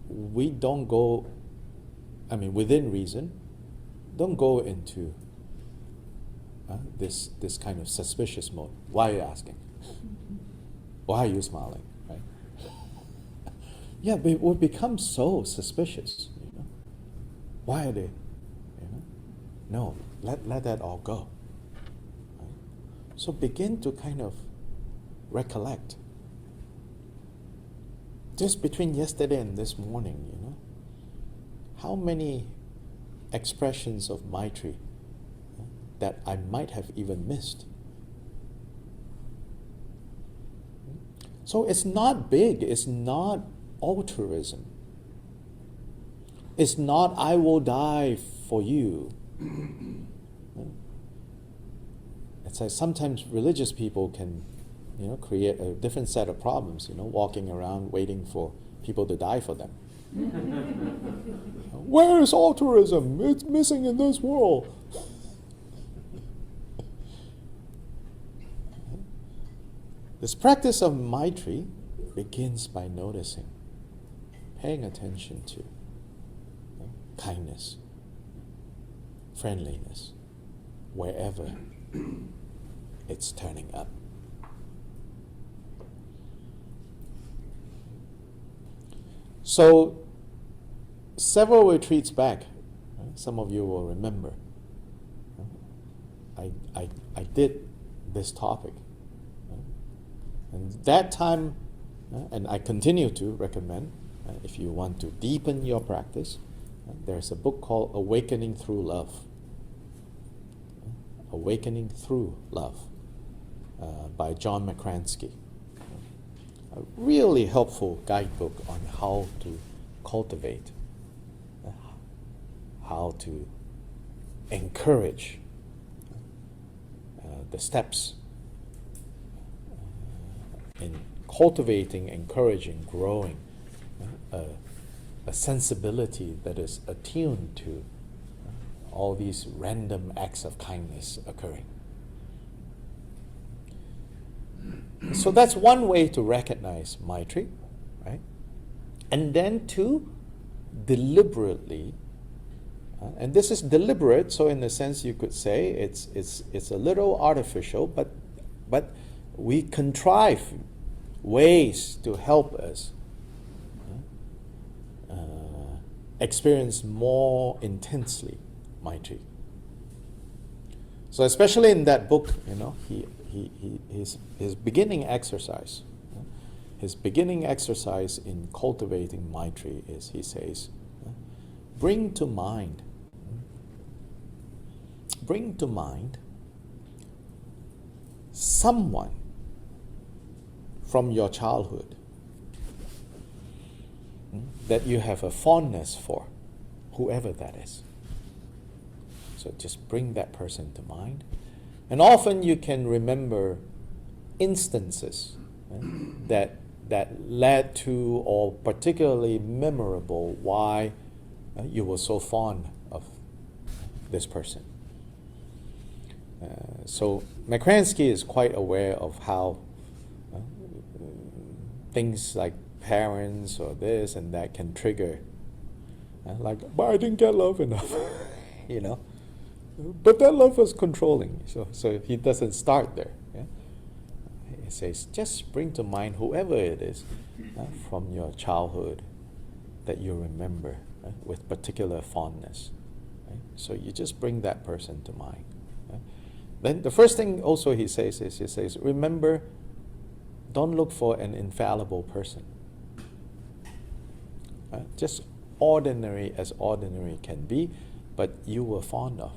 we don't go, within reason, don't go into this kind of suspicious mode. Why are you asking? Why are you smiling? Right? Yeah, but we become so suspicious. Why are they? No, let that all go. Right? So begin to kind of recollect. Just between yesterday and this morning, how many expressions of Maitri that I might have even missed. So it's not big, it's not altruism. It's not, I will die for you. It's like sometimes religious people can, create a different set of problems, walking around waiting for people to die for them. Where is altruism? It's missing in this world. This practice of Maitri begins by noticing, paying attention to kindness, friendliness, wherever it's turning up. So, several retreats back, some of you will remember, I did this topic. And that time, and I continue to recommend, if you want to deepen your practice, there's a book called Awakening Through Love. Awakening Through Love by John McCransky. A really helpful guidebook on how to cultivate, how to encourage the steps in cultivating, encouraging, growing a sensibility that is attuned to all these random acts of kindness occurring. So that's one way to recognize Maitri, right? And then to deliberately, and this is deliberate, so in a sense you could say it's a little artificial, but we contrive ways to help us experience more intensely Maitri. So especially in that book, his beginning exercise, his beginning exercise in cultivating Maitri is, he says, bring to mind someone from your childhood that you have a fondness for, whoever that is. So just bring that person to mind. And often you can remember instances that led to, or particularly memorable, why you were so fond of this person. So McCransky is quite aware of how things like parents or this and that can trigger, like, but I didn't get love enough, But that love was controlling, so he doesn't start there. Yeah? He says, just bring to mind whoever it is from your childhood that you remember with particular fondness. Right? So you just bring that person to mind. Right? Then the first thing also he says, remember, don't look for an infallible person. Just ordinary as ordinary can be, but you were fond of.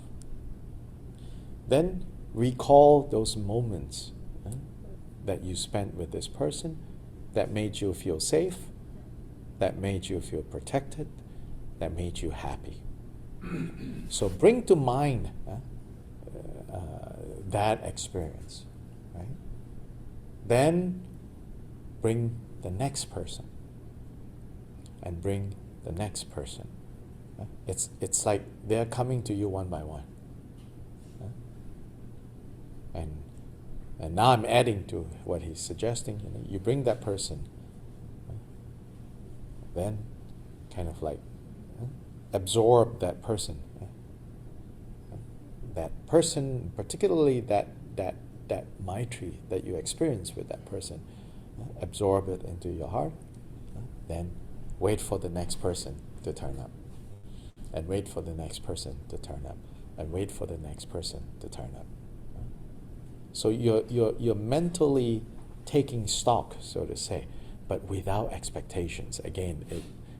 Then recall those moments that you spent with this person that made you feel safe, that made you feel protected, that made you happy. So bring to mind that experience. Right? Then bring the next person, and bring the next person. It's like they're coming to you one by one. And now I'm adding to what he's suggesting. You bring that person, then kind of like absorb that person. That person, particularly that Maitri that you experience with that person, absorb it into your heart. Then wait for the next person to turn up, and wait for the next person to turn up, and wait for the next person to turn up. So you're mentally taking stock, so to say, but without expectations. Again,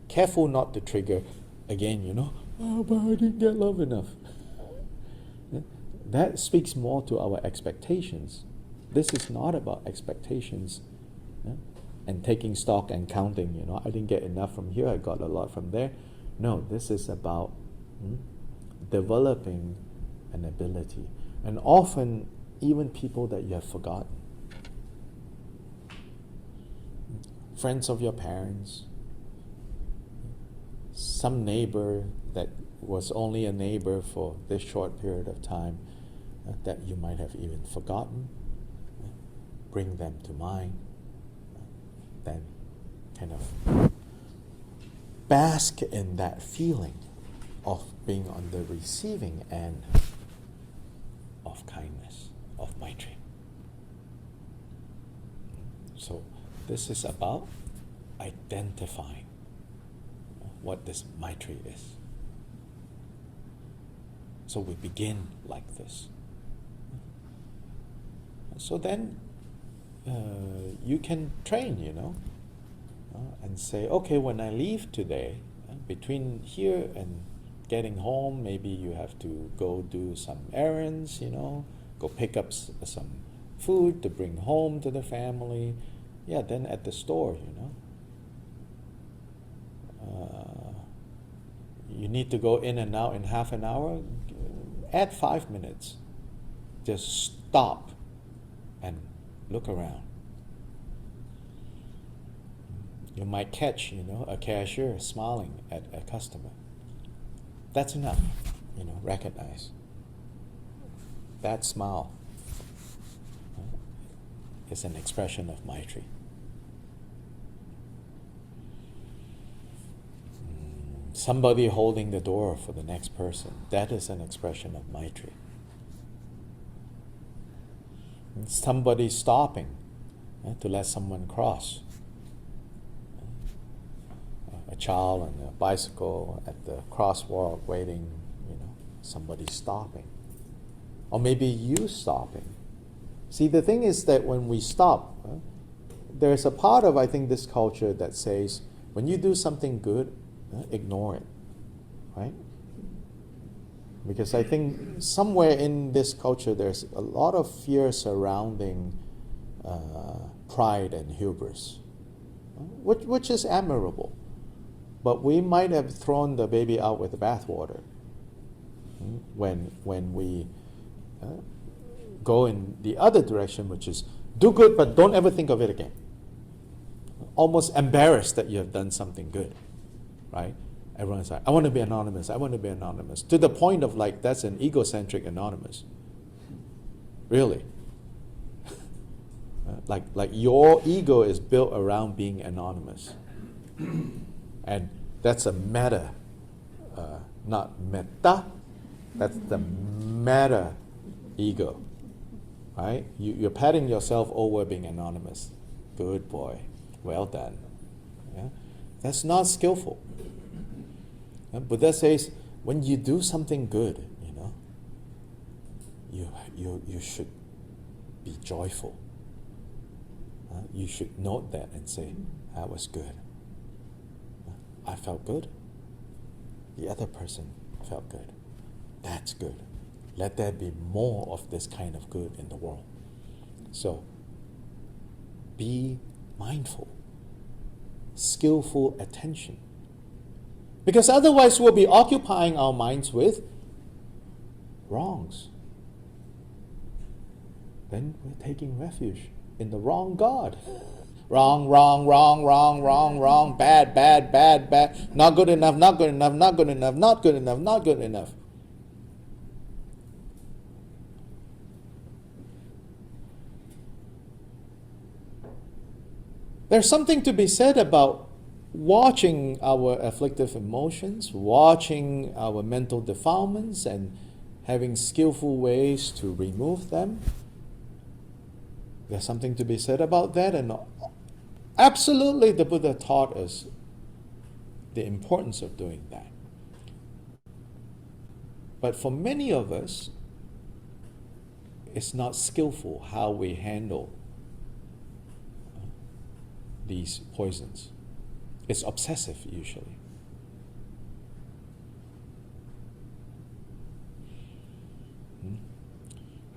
careful not to trigger, again, oh, but I didn't get love enough. That speaks more to our expectations. This is not about expectations and taking stock and counting, I didn't get enough from here, I got a lot from there. No, this is about developing an ability. And often, even people that you have forgotten. Friends of your parents, some neighbor that was only a neighbor for this short period of time that you might have even forgotten. Bring them to mind. Then kind of bask in that feeling of being on the receiving end of kindness, of Maitri. So this is about identifying what this Maitri is. So we begin like this. So then you can train, and say, okay, when I leave today, between here and getting home, maybe you have to go do some errands, go pick up some food to bring home to the family. Yeah, then at the store, you need to go in and out in half an hour. add 5 minutes. Just stop and look around. You might catch, a cashier smiling at a customer. That's enough, recognize. That smile is an expression of Maitri. Somebody holding the door for the next person, that is an expression of Maitri. Somebody stopping to let someone cross. A child on a bicycle at the crosswalk waiting, somebody stopping. Or maybe you stopping. See, the thing is that when we stop, there's a part of, I think, this culture that says, when you do something good, ignore it, right? Because I think somewhere in this culture there's a lot of fear surrounding pride and hubris, which is admirable. But we might have thrown the baby out with the bathwater when we go in the other direction, which is do good but don't ever think of it again. Almost embarrassed that you have done something good, right? Everyone's like, I want to be anonymous, I want to be anonymous. To the point of like, that's an egocentric anonymous. Really. like your ego is built around being anonymous. And that's a meta, not meta, that's the meta ego, right? You're patting yourself over being anonymous. Good boy, well done. Yeah? That's not skillful. Buddha says, when you do something good, you should be joyful. You should note that and say, that was good. I felt good. The other person felt good. That's good. Let there be more of this kind of good in the world. So, be mindful, skillful attention. Because otherwise we'll be occupying our minds with wrongs. Then we're taking refuge in the wrong God. Wrong, wrong, wrong, wrong, wrong, wrong, bad, bad, bad, bad, not good enough, not good enough, not good enough, not good enough, not good enough. There's something to be said about watching our afflictive emotions, watching our mental defilements, and having skillful ways to remove them. There's something to be said about that, and absolutely the Buddha taught us the importance of doing that. But for many of us, it's not skillful how we handle these poisons. It's obsessive usually.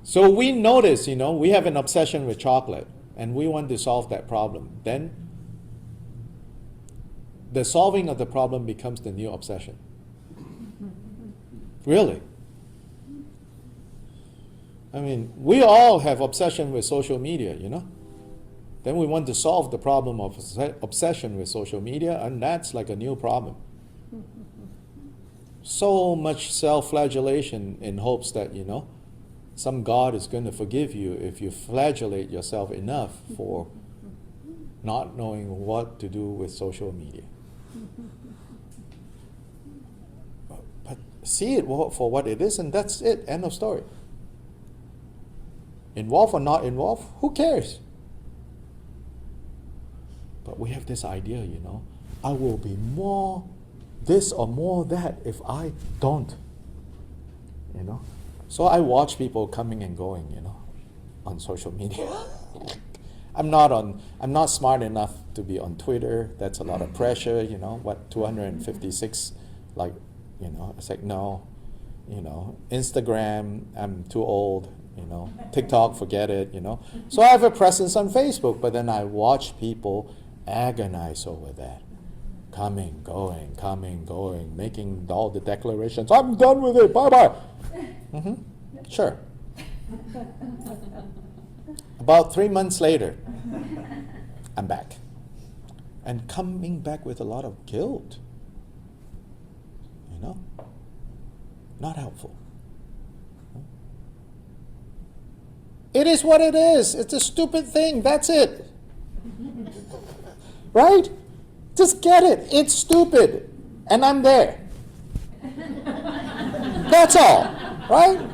So we notice, we have an obsession with chocolate and we want to solve that problem. Then the solving of the problem becomes the new obsession. Really. I mean, we all have obsession with social media, Then we want to solve the problem of obsession with social media, and that's like a new problem. So much self-flagellation in hopes that, some God is going to forgive you if you flagellate yourself enough for not knowing what to do with social media. But see it for what it is, and that's it. End of story. Involved or not involved, who cares? But we have this idea, I will be more this or more that if I don't, So I watch people coming and going, on social media. I'm not smart enough to be on Twitter. That's a lot of pressure, 256, it's like, no, Instagram, I'm too old, TikTok, forget it, So I have a presence on Facebook, but then I watch people agonize over that. Coming, going, making all the declarations. I'm done with it, bye-bye. Mm-hmm. Sure. About 3 months later, I'm back. And coming back with a lot of guilt. You know? Not helpful. It is what it is. It's a stupid thing. That's it. Right? Just get it. It's stupid. And I'm there. That's all. Right?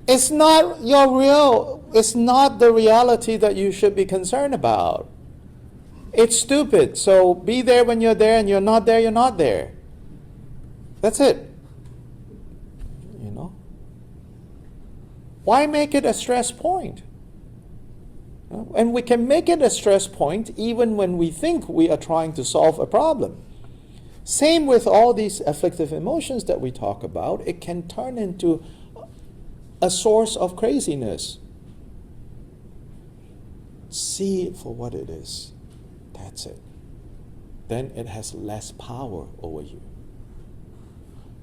It's not it's not the reality that you should be concerned about. It's stupid. So be there when you're there, and you're not there, you're not there. That's it. You know? Why make it a stress point? And we can make it a stress point even when we think we are trying to solve a problem. Same with all these afflictive emotions that we talk about. It can turn into a source of craziness. See it for what it is. That's it. Then it has less power over you.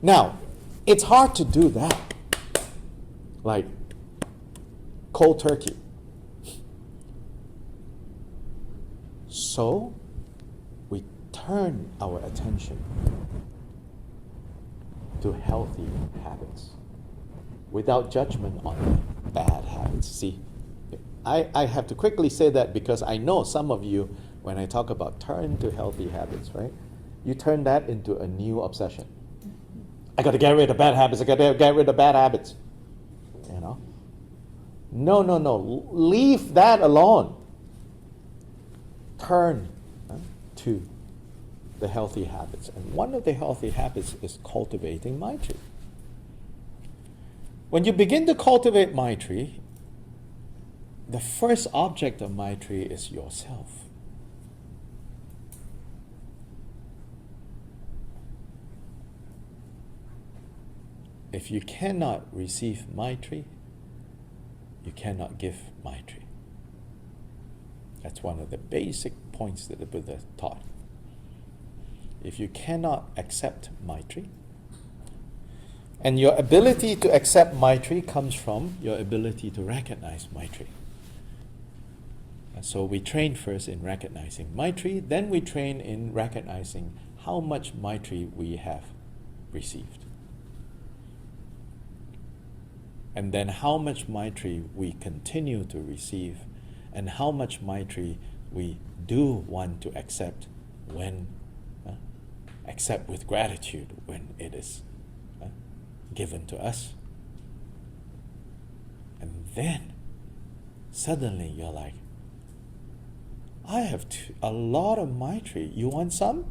Now, it's hard to do that. Like cold turkey. So, we turn our attention to healthy habits without judgment on the bad habits. See, I have to quickly say that because I know some of you, when I talk about turn to healthy habits, right? You turn that into a new obsession. I got to get rid of bad habits. I got to get rid of bad habits. You know? No. Leave that alone. Turn to the healthy habits. And one of the healthy habits is cultivating Maitri. When you begin to cultivate Maitri, the first object of Maitri is yourself. If you cannot receive Maitri, you cannot give Maitri. That's one of the basic points that the Buddha taught. If you cannot accept Maitri, and your ability to accept Maitri comes from your ability to recognize Maitri. And so we train first in recognizing Maitri, then we train in recognizing how much Maitri we have received. And then how much Maitri we continue to receive, and how much Maitri we do want to accept accept with gratitude when it is given to us. And then suddenly you're like, I have a lot of Maitri. You want some?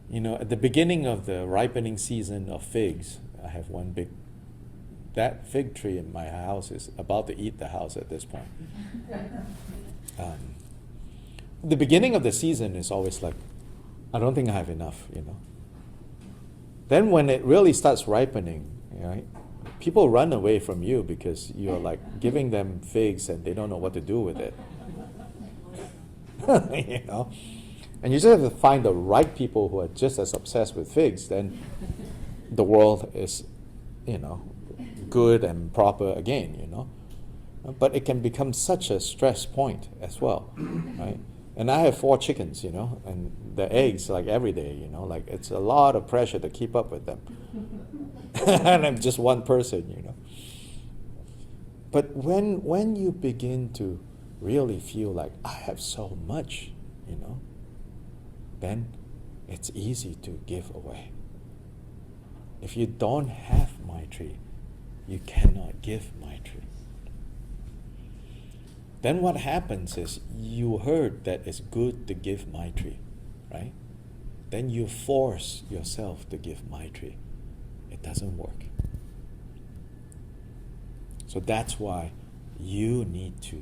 You know, at the beginning of the ripening season of figs, I have one big, that fig tree in my house is about to eat the house at this point. The beginning of the season is always like, I don't think I have enough, you know. Then when it really starts ripening, right, people run away from you because you're like giving them figs and they don't know what to do with it. You know? And you just have to find the right people who are just as obsessed with figs, then the world is, you know, good and proper again, you know. But it can become such a stress point as well, right? And I have 4 chickens, you know, and the eggs like every day, you know, like it's a lot of pressure to keep up with them. And I'm just one person, you know. But when you begin to really feel like I have so much, you know, then it's easy to give away. If you don't have Maitri, you cannot give Maitri. Then what happens is you heard that it's good to give Maitri, right? Then you force yourself to give Maitri. It doesn't work. So that's why you need to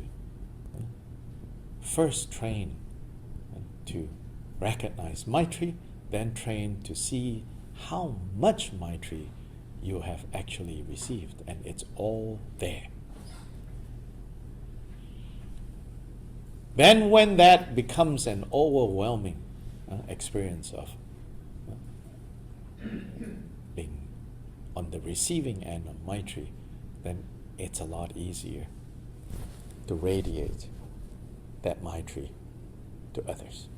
first train to recognize Maitri, then train to see how much Maitri you have actually received, and it's all there. Then when that becomes an overwhelming experience of being on the receiving end of Maitri, then it's a lot easier to radiate that Maitri to others.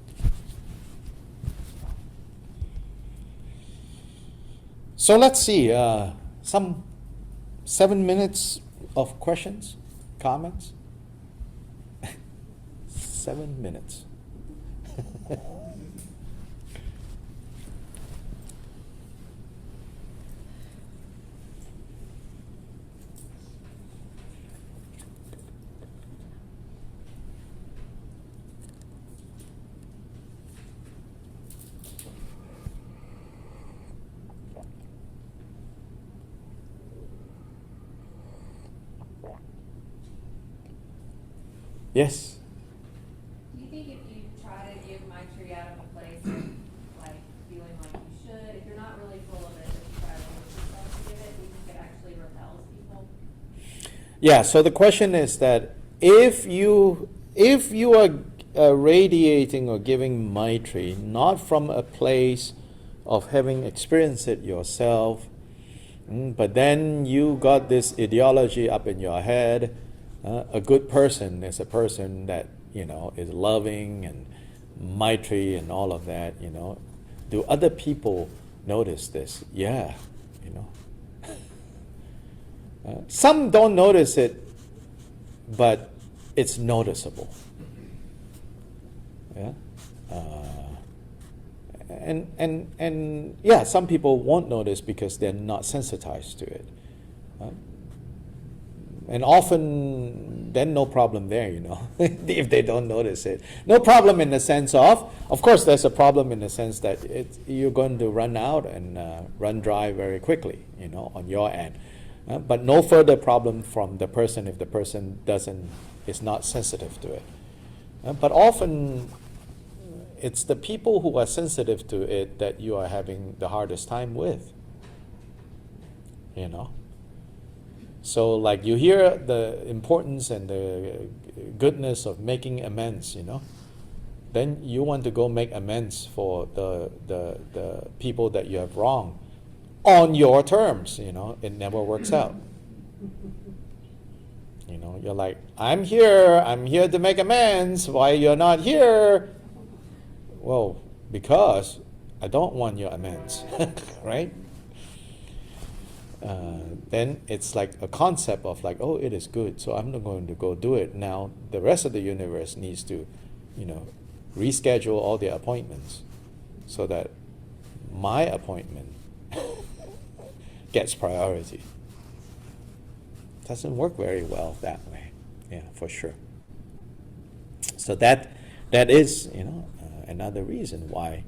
So let's see, some 7 minutes of questions, comments. 7 minutes. Yes. Do you think if you try to give Maitri out of a place of like feeling like you should, if you're not really full of it, but you try to limit yourself to give it, do you think it actually repels people? Yeah, so the question is that if you are radiating or giving Maitri not from a place of having experienced it yourself, but then you got this ideology up in your head, a good person is a person that, is loving and Maitri and all of that, Do other people notice this? Yeah, some don't notice it, but it's noticeable. Yeah, and yeah, some people won't notice because they're not sensitized to it. And often, then no problem there, if they don't notice it. No problem in the sense of course, there's a problem in the sense that you're going to run out and run dry very quickly, on your end. But no further problem from the person if the person is not sensitive to it. But often, it's the people who are sensitive to it that you are having the hardest time with, So like you hear the importance and the goodness of making amends, then you want to go make amends for the people that you have wronged on your terms, it never works out. You're like, I'm here to make amends. Why you're not here? Well, because I don't want your amends, right? Then it's like a concept of like, oh, it is good, so I'm not going to go do it. Now the rest of the universe needs to, reschedule all their appointments so that my appointment gets priority. Doesn't work very well that way, yeah, for sure. So that is, another reason why,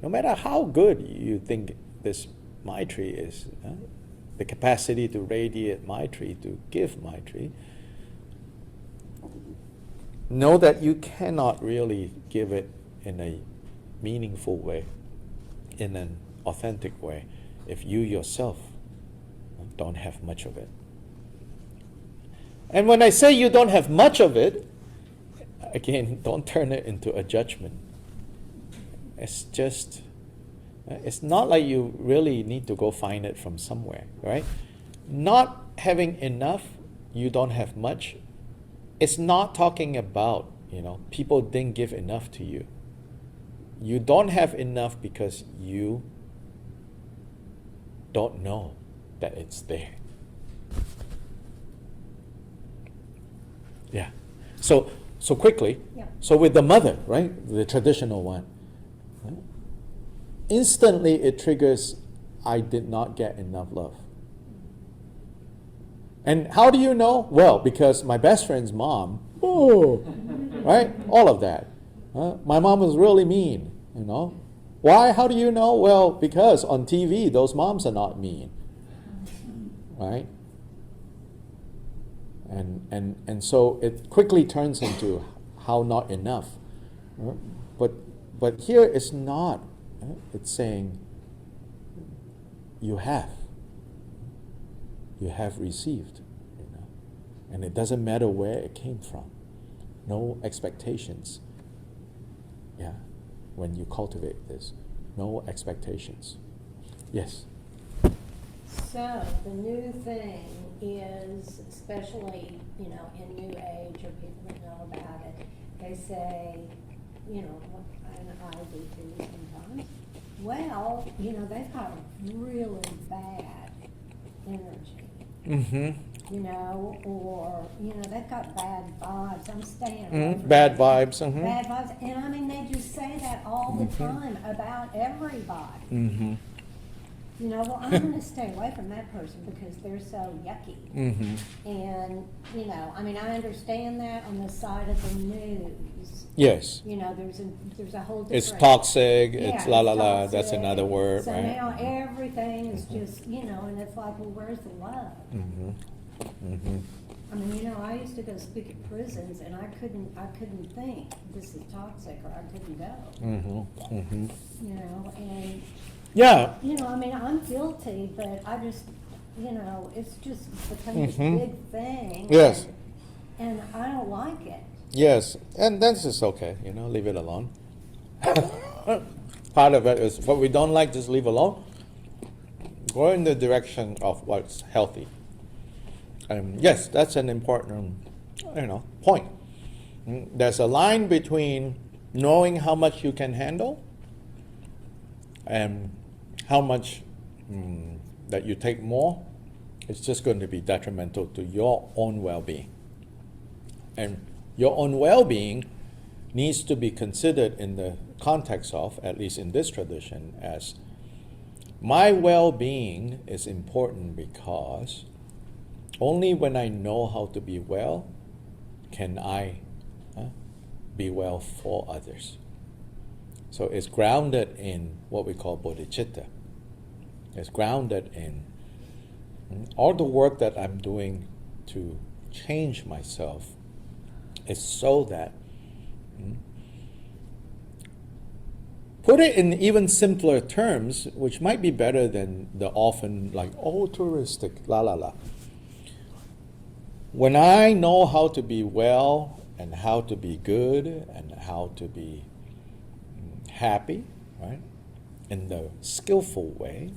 no matter how good you think this Maitri is, the capacity to radiate Maitri, to give Maitri, know that you cannot really give it in a meaningful way, in an authentic way, if you yourself don't have much of it. And when I say you don't have much of it, again, don't turn it into a judgment. It's not like you really need to go find it from somewhere, right? Not having enough, you don't have much. It's not talking about, people didn't give enough to you. You don't have enough because you don't know that it's there. Yeah. So quickly, Yeah. So with the mother, right, the traditional one, instantly it triggers, I did not get enough love. And how do you know? Well, because my best friend's mom, right? All of that. My mom was really mean, Why? How do you know? Well, because on TV, those moms are not mean, right? And so it quickly turns into how not enough. But here it's not. It's saying you have received, and it doesn't matter where it came from. No expectations. Yeah, when you cultivate this, no expectations. Yes. So the new thing is, especially, you know, in New Age or people that know about it, they say, you know, and I do too sometimes, well, you know, they've got really bad energy. Mm-hmm. You know, or, you know, they've got bad vibes. I'm staying away from Bad that. vibes. Mm-hmm. Bad vibes. And I mean, they just say that all the time about everybody. Mm-hmm. You know, well, I'm going to stay away from that person because they're so yucky. Mm-hmm. And, you know, I mean, I understand that on the side of the news. Yes. You know, there's a whole different... It's toxic, Yeah, it's la la la, toxic. that's another word, So right? now everything is just, you know, and it's like, well, where's the love? Mm-hmm. Mm-hmm. I mean, you know, I used to go speak at prisons, and I couldn't think this is toxic, or I couldn't go. Mm-hmm. Mm-hmm. You know, and Yeah. you know, I mean, I'm guilty, but I just, you know, it's just become this Mhm. big thing. Yes. And I don't like it. Yes, and that's just okay, you know, leave it alone. Part of it is what we don't like, just leave alone. Go in the direction of what's healthy. Yes, that's an important, you know, point. There's a line between knowing how much you can handle and how much that you take more. It's just going to be detrimental to your own well-being. And your own well-being needs to be considered in the context of, at least in this tradition, as my well-being is important because only when I know how to be well can I be well for others. So it's grounded in what we call bodhicitta. It's grounded in all the work that I'm doing to change myself is so that, put it in even simpler terms, which might be better than the often like altruistic, la la la. When I know how to be well and how to be good and how to be happy, right, in the skillful way,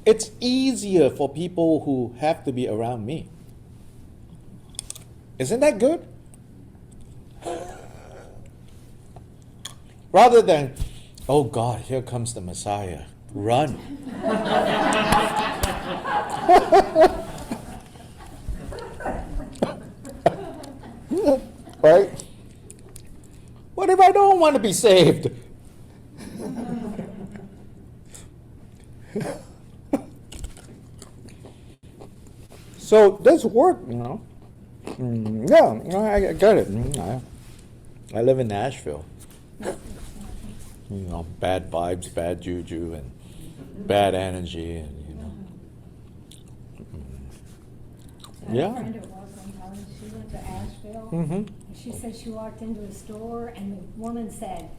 it's easier for people who have to be around me. Isn't that good? Rather than, oh God, here comes the Messiah. Run. Right? What if I don't want to be saved? So this work, you know. Yeah, you know, I get it. I live in Nashville. You know, bad vibes, bad juju, and bad energy, and you know. I had Yeah. a friend at work one time, she went to Asheville, Mm-hmm. and she said she walked into a store, and the woman said,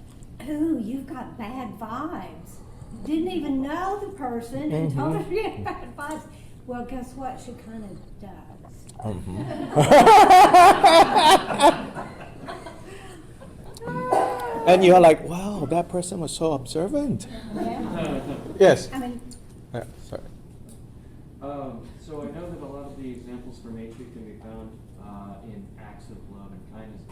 "Ooh, you've got bad vibes." Didn't even know the person, and told her she had bad vibes. Well, guess what? She kind of does. And you're like, wow, that person was so observant. Yeah. Yes. I mean, Yeah, sorry. So I know that a lot of the examples for Maitri can be found in acts of love and kindness.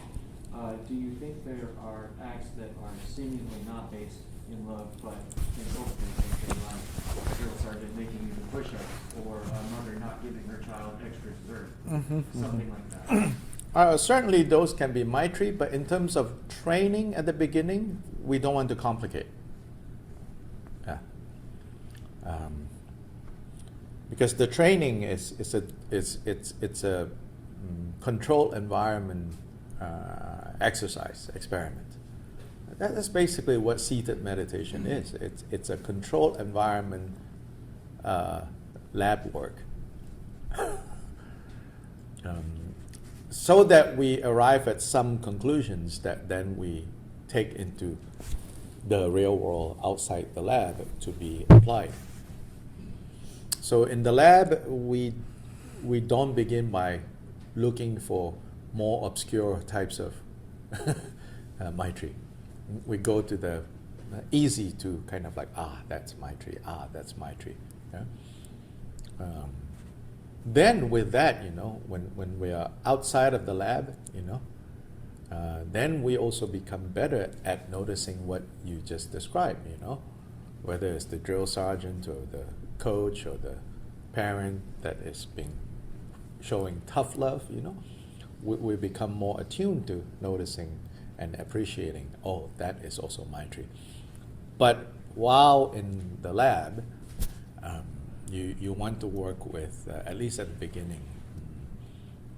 Do you think there are acts that are seemingly not based in love, but in cultivating, like a drill sergeant making you do push-ups, or a mother not giving her child extra dessert, something like that? Certainly those can be Maitri, but in terms of training at the beginning, we don't want to complicate. Yeah. Because the training is a controlled environment exercise experiment. That's basically what seated meditation is. It's a controlled environment lab work. So that we arrive at some conclusions that then we take into the real world outside the lab to be applied. So in the lab, we we don't begin by looking for more obscure types of Maitri. We go to the easy to kind of like, that's Maitri, that's Maitri. Yeah? Then with that, when we are outside of the lab, then we also become better at noticing what you just described, whether it's the drill sergeant or the coach or the parent that is showing tough love, we become more attuned to noticing and appreciating, that is also Maitri. But while in the lab, you want to work with, at least at the beginning,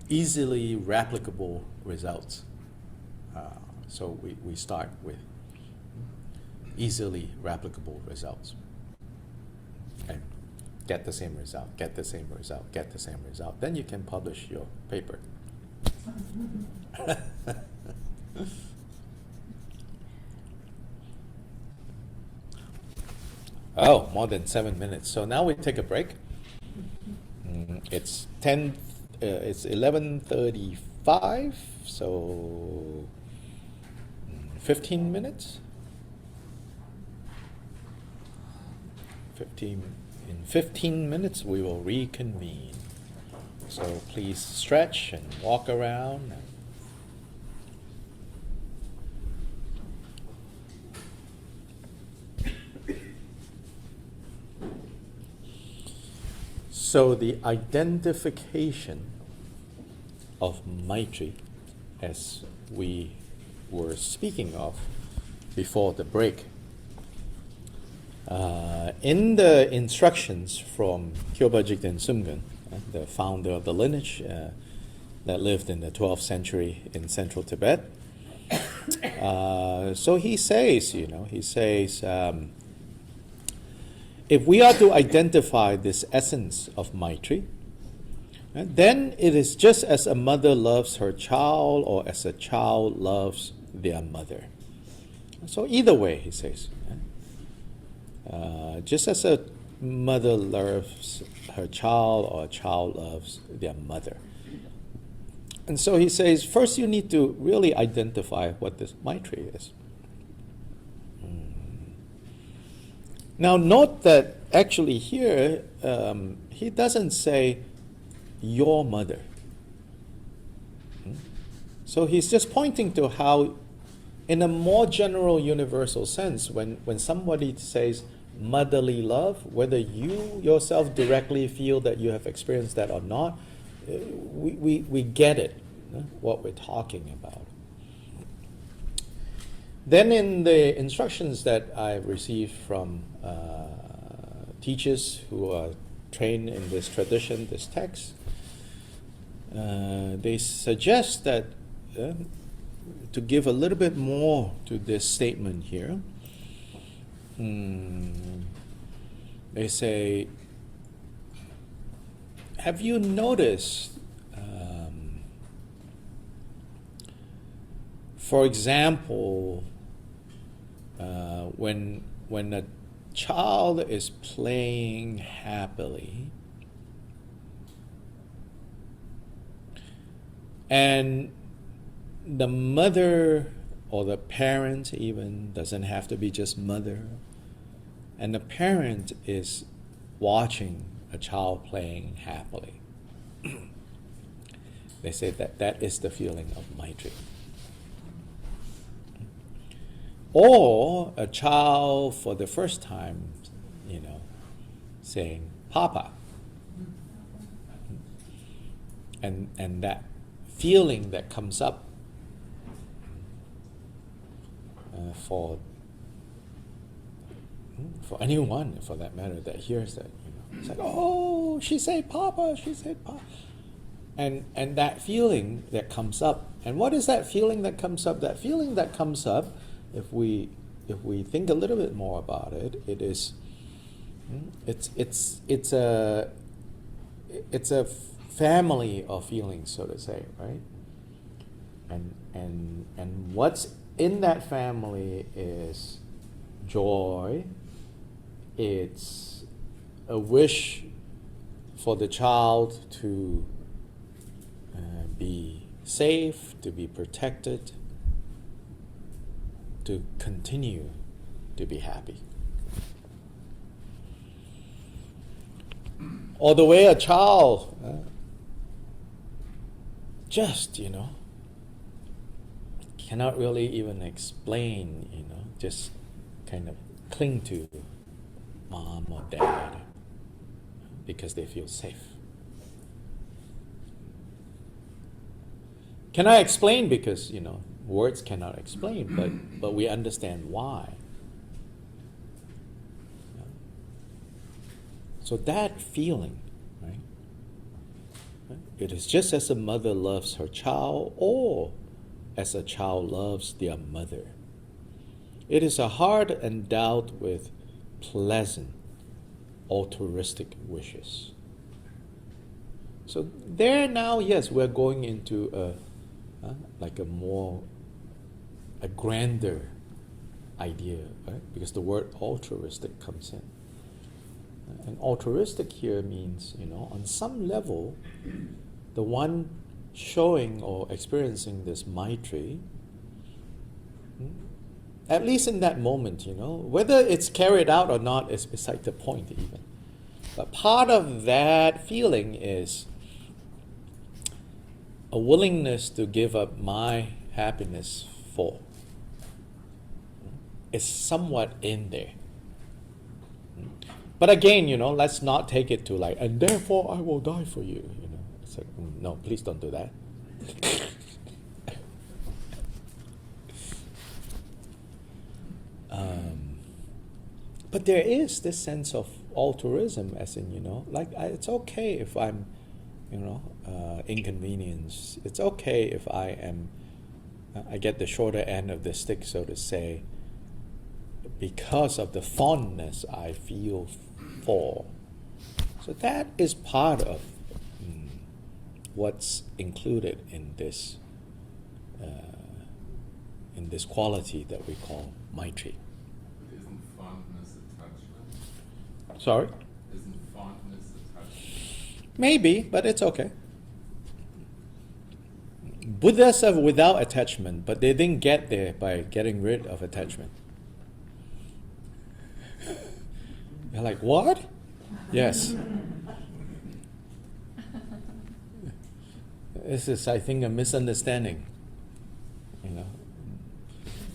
easily replicable results. So we start with easily replicable results. And get the same result, get the same result, get the same result. Then you can publish your paper. Oh, more than 7 minutes. So now we take a break. It's 11:35, so 15 minutes. In 15 minutes we will reconvene. So please stretch and walk around. So the identification of Maitri, as we were speaking of before the break, in the instructions from Kyoba Jigten Sumgun, the founder of the lineage that lived in the 12th century in central Tibet, so he says, if we are to identify this essence of Maitri, then it is just as a mother loves her child or as a child loves their mother. So either way, he says, just as a mother loves her child or a child loves their mother. And so he says, first you need to really identify what this Maitri is. Now note that actually here, he doesn't say your mother. So he's just pointing to how, in a more general universal sense, when somebody says motherly love, whether you yourself directly feel that you have experienced that or not, we get it, what we're talking about. Then in the instructions that I received from teachers who are trained in this tradition, this text, they suggest that to give a little bit more to this statement here, they say, have you noticed, for example, when a child is playing happily and the mother or the parent even, doesn't have to be just mother, and the parent is watching a child playing happily, they say that is the feeling of Maitri. Or a child for the first time, saying Papa. And that feeling that comes up for anyone, for that matter, that hears that, it's like, oh, she said Papa, she said Papa. And that feeling that comes up, and what is that feeling that comes up? That feeling that comes up, if we think a little bit more about it, it's a family of feelings, so to say, right? And what's in that family is joy. It's a wish for the child to be safe, to be protected, to continue to be happy. Or the way a child just, cannot really even explain, just kind of cling to mom or dad because they feel safe. Can I explain? Because, words cannot explain, but we understand why. So that feeling, right? It is just as a mother loves her child or as a child loves their mother. It is a heart endowed with pleasant, altruistic wishes. So there now, yes, we're going into a grander idea, right? Because the word altruistic comes in. And altruistic here means, on some level, the one showing or experiencing this Maitri, at least in that moment, whether it's carried out or not is beside the point even. But part of that feeling is a willingness to give up my happiness for. It's somewhat in there. But again, let's not take it to like, and therefore I will die for you. It's like, no, please don't do that. But there is this sense of altruism, as in, it's okay if I'm, inconvenienced. It's okay if I get the shorter end of the stick, so to say, because of the fondness I feel for. So that is part of what's included in this quality that we call Maitri. Isn't fondness attachment? Sorry? Isn't fondness attachment? Maybe, but it's okay. Buddhas are without attachment, but they didn't get there by getting rid of attachment. You're like, what? Yes. This is, I think, a misunderstanding.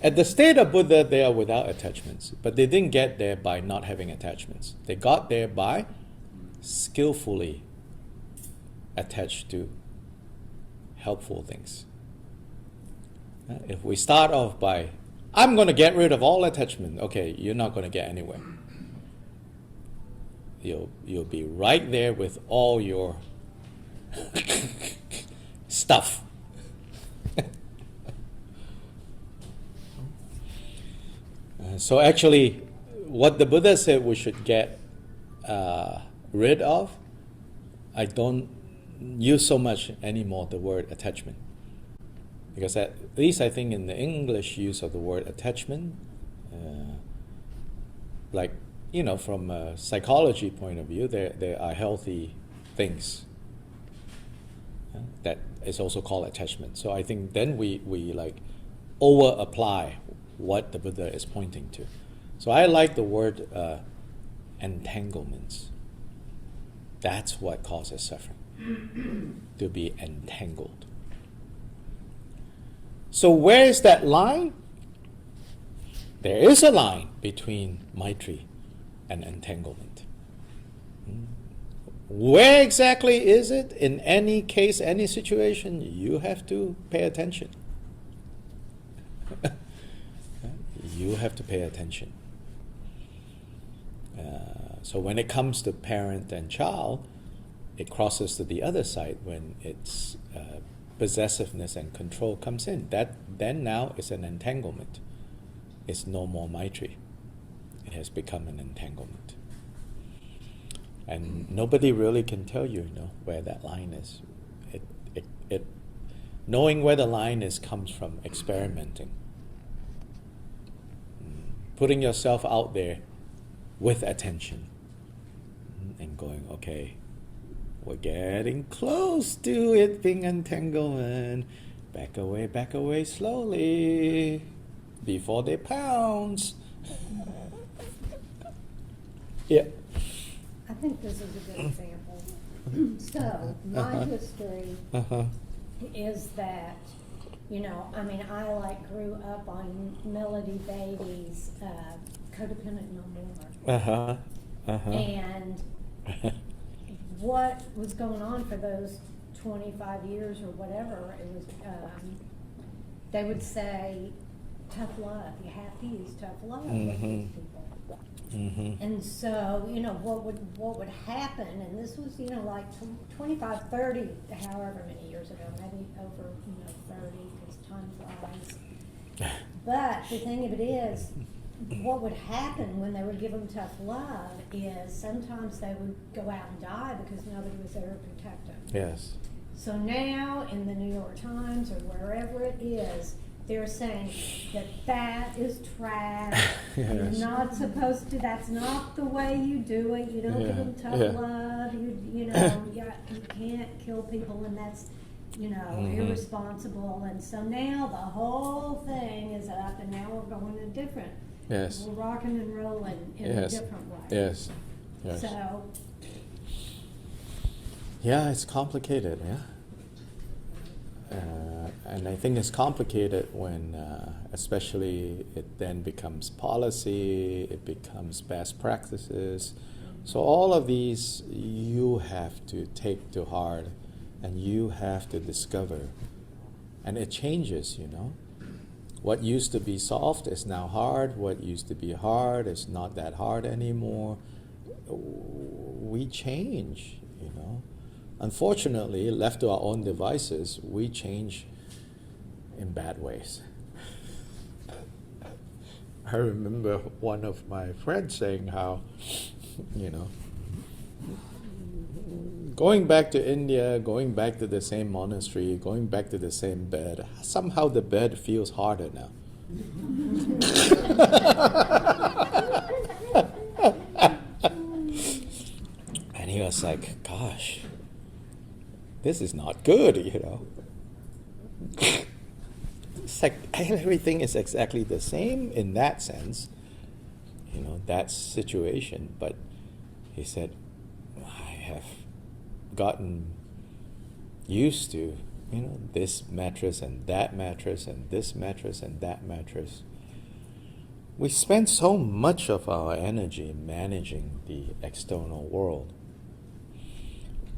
At the state of Buddha, they are without attachments, but they didn't get there by not having attachments. They got there by skillfully attached to helpful things. If we start off by, I'm going to get rid of all attachment, okay, you're not going to get anywhere. You'll be right there with all your stuff. So actually, what the Buddha said we should get rid of, I don't use so much anymore the word attachment. Because at least I think in the English use of the word attachment, from a psychology point of view, there are healthy things that is also called attachment. So I think then we over apply what the Buddha is pointing to. So I like the word entanglements. That's what causes suffering, to be entangled. So where is that line? There is a line between Maitri and entanglement. Where exactly is it? In any case, any situation, you have to pay attention. You have to pay attention. So when it comes to parent and child, it crosses to the other side when it's possessiveness and control comes in. That then now is an entanglement. It's no more Maitri. It has become an entanglement. And nobody really can tell you, where that line is. It knowing where the line is comes from experimenting. Putting yourself out there with attention and going, okay, we're getting close to it being entanglement. Back away slowly before they pounce. Yeah. I think this is a good example. So, my history Uh-huh. is that, I mean, I like grew up on Melody Beatty's Codependent No More. Uh-huh. Uh-huh. And what was going on for those 25 years or whatever, it was, they would say, tough love, you have to use tough love with these Mhm. people. Mm-hmm. And so, what would happen, and this was, like 25, 30, however many years ago, maybe over, 30, because time flies. But the thing of it is, what would happen when they would give them tough love is sometimes they would go out and die because nobody was there to protect them. Yes. So now in the New York Times or wherever it is, they're saying that is trash. Yes. You're not supposed to, that's not the way you do it. You don't give them tough Yeah. love. You can't kill people, and that's, Mhm. irresponsible. And so now the whole thing is up, and now we're going a different. Yes. We're rocking and rolling in Yes. a different way. Yes. Yes. So, Yeah, it's complicated, yeah. And I think it's complicated when, especially, it then becomes policy, it becomes best practices. So all of these you have to take to heart, and you have to discover. And it changes, What used to be soft is now hard. What used to be hard is not that hard anymore. We change, Unfortunately, left to our own devices, we change in bad ways. I remember one of my friends saying how, going back to India, going back to the same monastery, going back to the same bed, somehow the bed feels harder now. And he was like, gosh, this is not good, It's like everything is exactly the same in that sense, that situation. But he said, I have gotten used to, this mattress and that mattress and this mattress and that mattress. We spend so much of our energy managing the external world.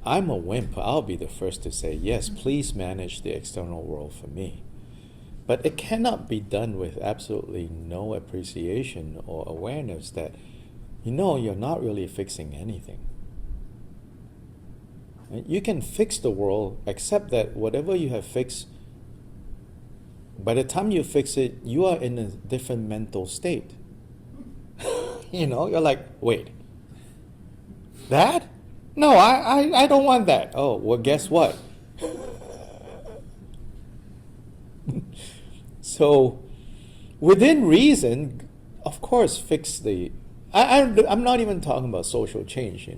I'm a wimp. I'll be the first to say, yes, please manage the external world for me. But it cannot be done with absolutely no appreciation or awareness that, you're not really fixing anything. You can fix the world, except that whatever you have fixed, by the time you fix it, you are in a different mental state. You're like, wait, that? No, I don't want that. Oh, well, guess what? So, within reason, of course, fix the... I'm not even talking about social change,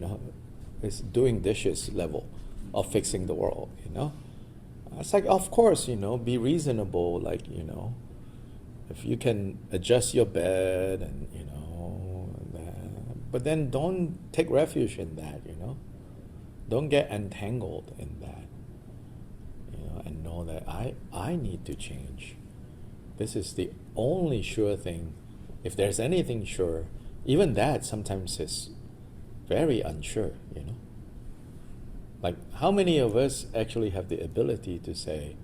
It's doing dishes level of fixing the world, It's like, of course, be reasonable, like, if you can adjust your bed and, but then don't take refuge in that, Don't get entangled in that, and know that I need to change. This is the only sure thing. If there's anything sure, even that sometimes is very unsure, Like, how many of us actually have the ability to say,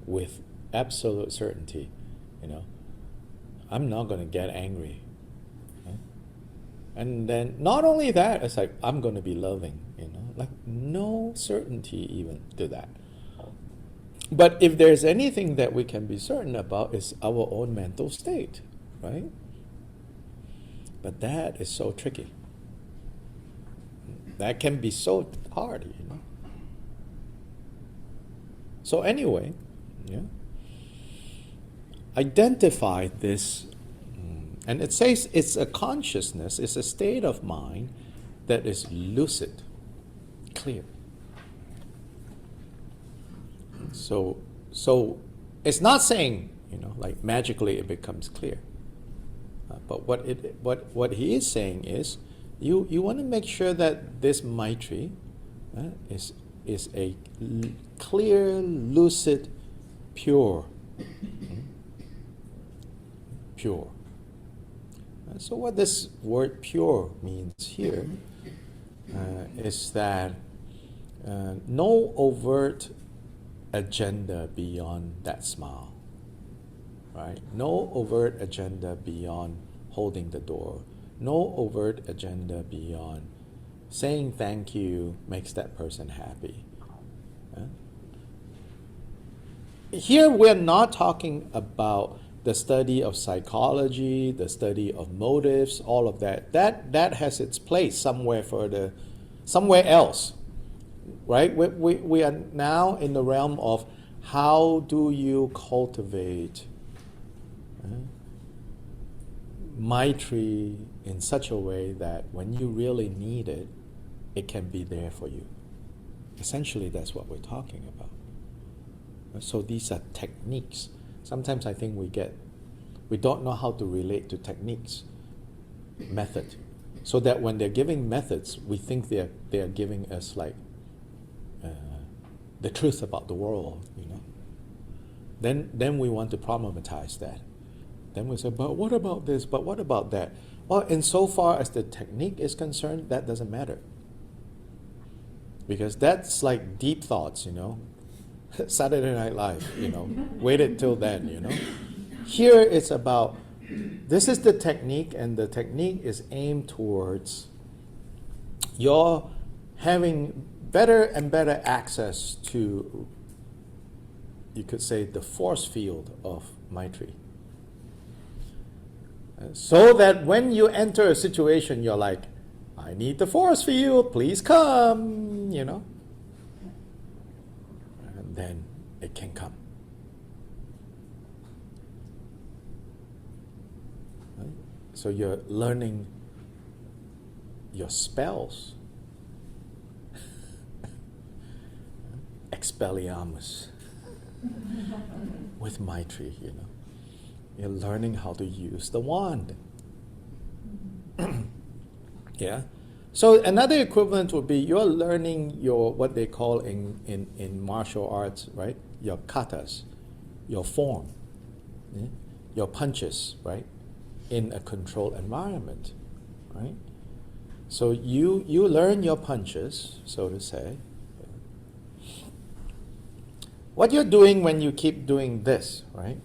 with absolute certainty, I'm not going to get angry. And then, not only that, it's like, I'm going to be loving, Like, no certainty even to that. But if there's anything that we can be certain about, is our own mental state, right? But that is so tricky. That can be so hard, So anyway, identify this, and it says it's a consciousness, it's a state of mind that is lucid. clear. So it's not saying, like magically it becomes clear. But what he is saying is, you want to make sure that this Maitri is a clear, lucid, pure. Pure. So what this word pure means here is that no overt agenda beyond that smile. Right? No overt agenda beyond holding the door. No overt agenda beyond saying thank you makes that person happy. Here we're not talking about the study of psychology, the study of motives, all of that. That has its place somewhere else. Right? We are now in the realm of how do you cultivate Maitri in such a way that when you really need it, it can be there for you. Essentially, that's what we're talking about. So these are techniques. Sometimes I think we don't know how to relate to techniques, method, so that when they're giving methods, we think they're giving us like the truth about the world, Then we want to problematize that. Then we say, but what about this? But what about that? Well, insofar as the technique is concerned, that doesn't matter. Because that's like deep thoughts, Saturday Night Live, waited till then, Here it's about, this is the technique, and the technique is aimed towards your having better and better access to, you could say, the force field of Maitri. So that when you enter a situation, you're like, I need the force field, please come, And then it can come. Right? So you're learning your spells. Expelliarmus. With Maitri, You're learning how to use the wand. Yeah. So another equivalent would be you're learning your, what they call in martial arts, right? Your katas, your form, your punches, right? In a controlled environment, right? So you learn your punches, so to say. What you're doing when you keep doing this, right?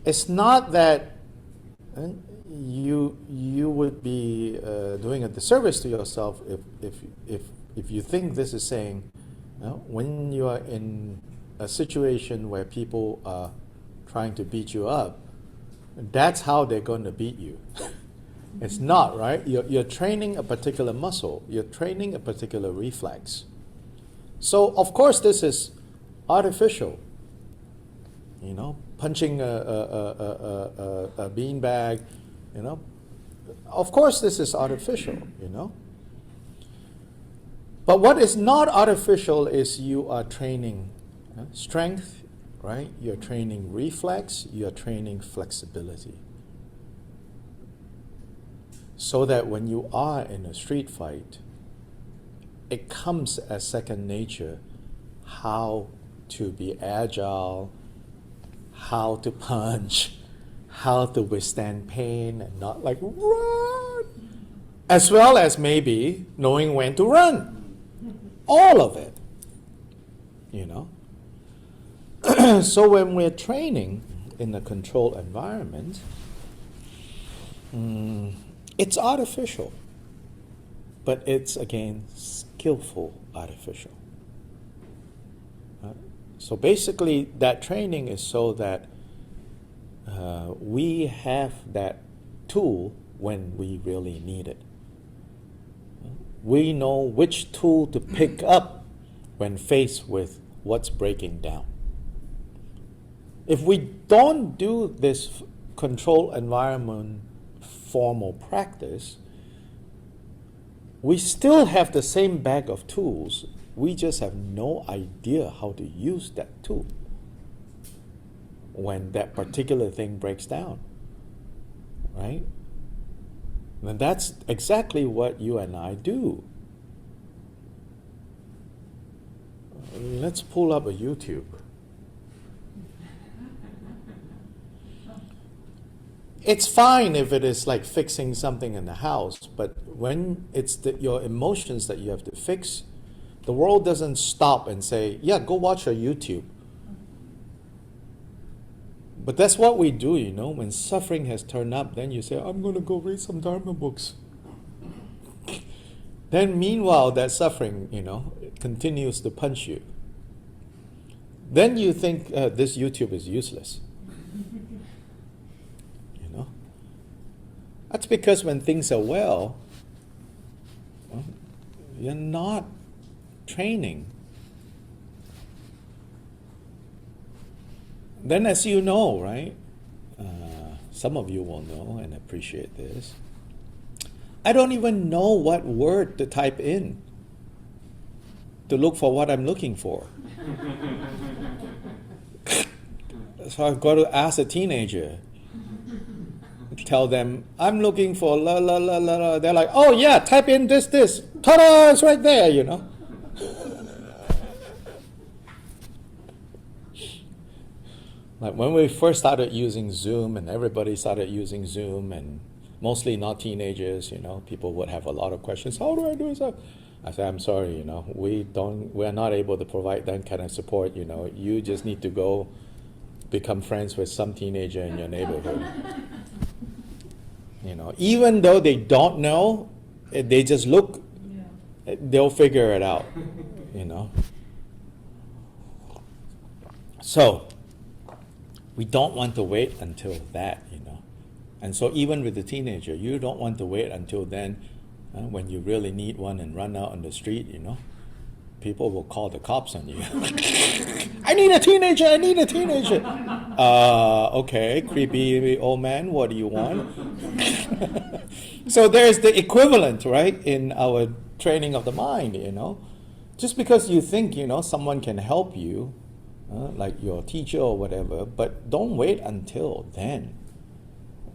It's not that you would be doing a disservice to yourself if you think this is saying, when you are in a situation where people are trying to beat you up, that's how they're going to beat you. It's not, right? You're training a particular muscle. You're training a particular reflex. So, of course, this is artificial. Punching a beanbag, Of course, this is artificial, But what is not artificial is you are training strength, right? You're training reflex. You're training flexibility. So that when you are in a street fight, it comes as second nature how to be agile, how to punch, how to withstand pain and not like run, as well as maybe knowing when to run. All of it, So when we're training in a controlled environment, it's artificial, but it's again skillful artificial. So basically, that training is so that we have that tool when we really need it. We know which tool to pick up when faced with what's breaking down. If we don't do this controlled environment formal practice, we still have the same bag of tools. We just have no idea how to use that tool when that particular thing breaks down, right? And that's exactly what you and I do. Let's pull up a YouTube. It's fine if it is like fixing something in the house, but when it's your emotions that you have to fix, the world doesn't stop and say, yeah, go watch a YouTube. But that's what we do, you know. When suffering has turned up, then you say, I'm going to go read some Dharma books. Then meanwhile, that suffering, you know, it continues to punch you. Then you think this YouTube is useless. You know? That's because when things are well, you're not training. Then as you know, right, some of you will know and appreciate this, I don't even know what word to type in to look for what I'm looking for. So I've got to ask a teenager, tell them, I'm looking for la la la la la. They're like, oh yeah, type in this. Ta-da, it's right there, you know. Like when we first started using Zoom and everybody started using Zoom and mostly not teenagers, you know, people would have a lot of questions. How do I do this? I said, I'm sorry, you know, we're not able to provide that kind of support, you know. You just need to go become friends with some teenager in your neighborhood. You know, even though they don't know, they just look, they'll figure it out, you know. So, we don't want to wait until that, you know. And so even with the teenager, you don't want to wait until then when you really need one and run out on the street, you know. People will call the cops on you. I need a teenager. Okay, creepy old man, what do you want? So there's the equivalent, right, in our training of the mind, you know. Just because you think, you know, someone can help you, like your teacher or whatever, but don't wait until then.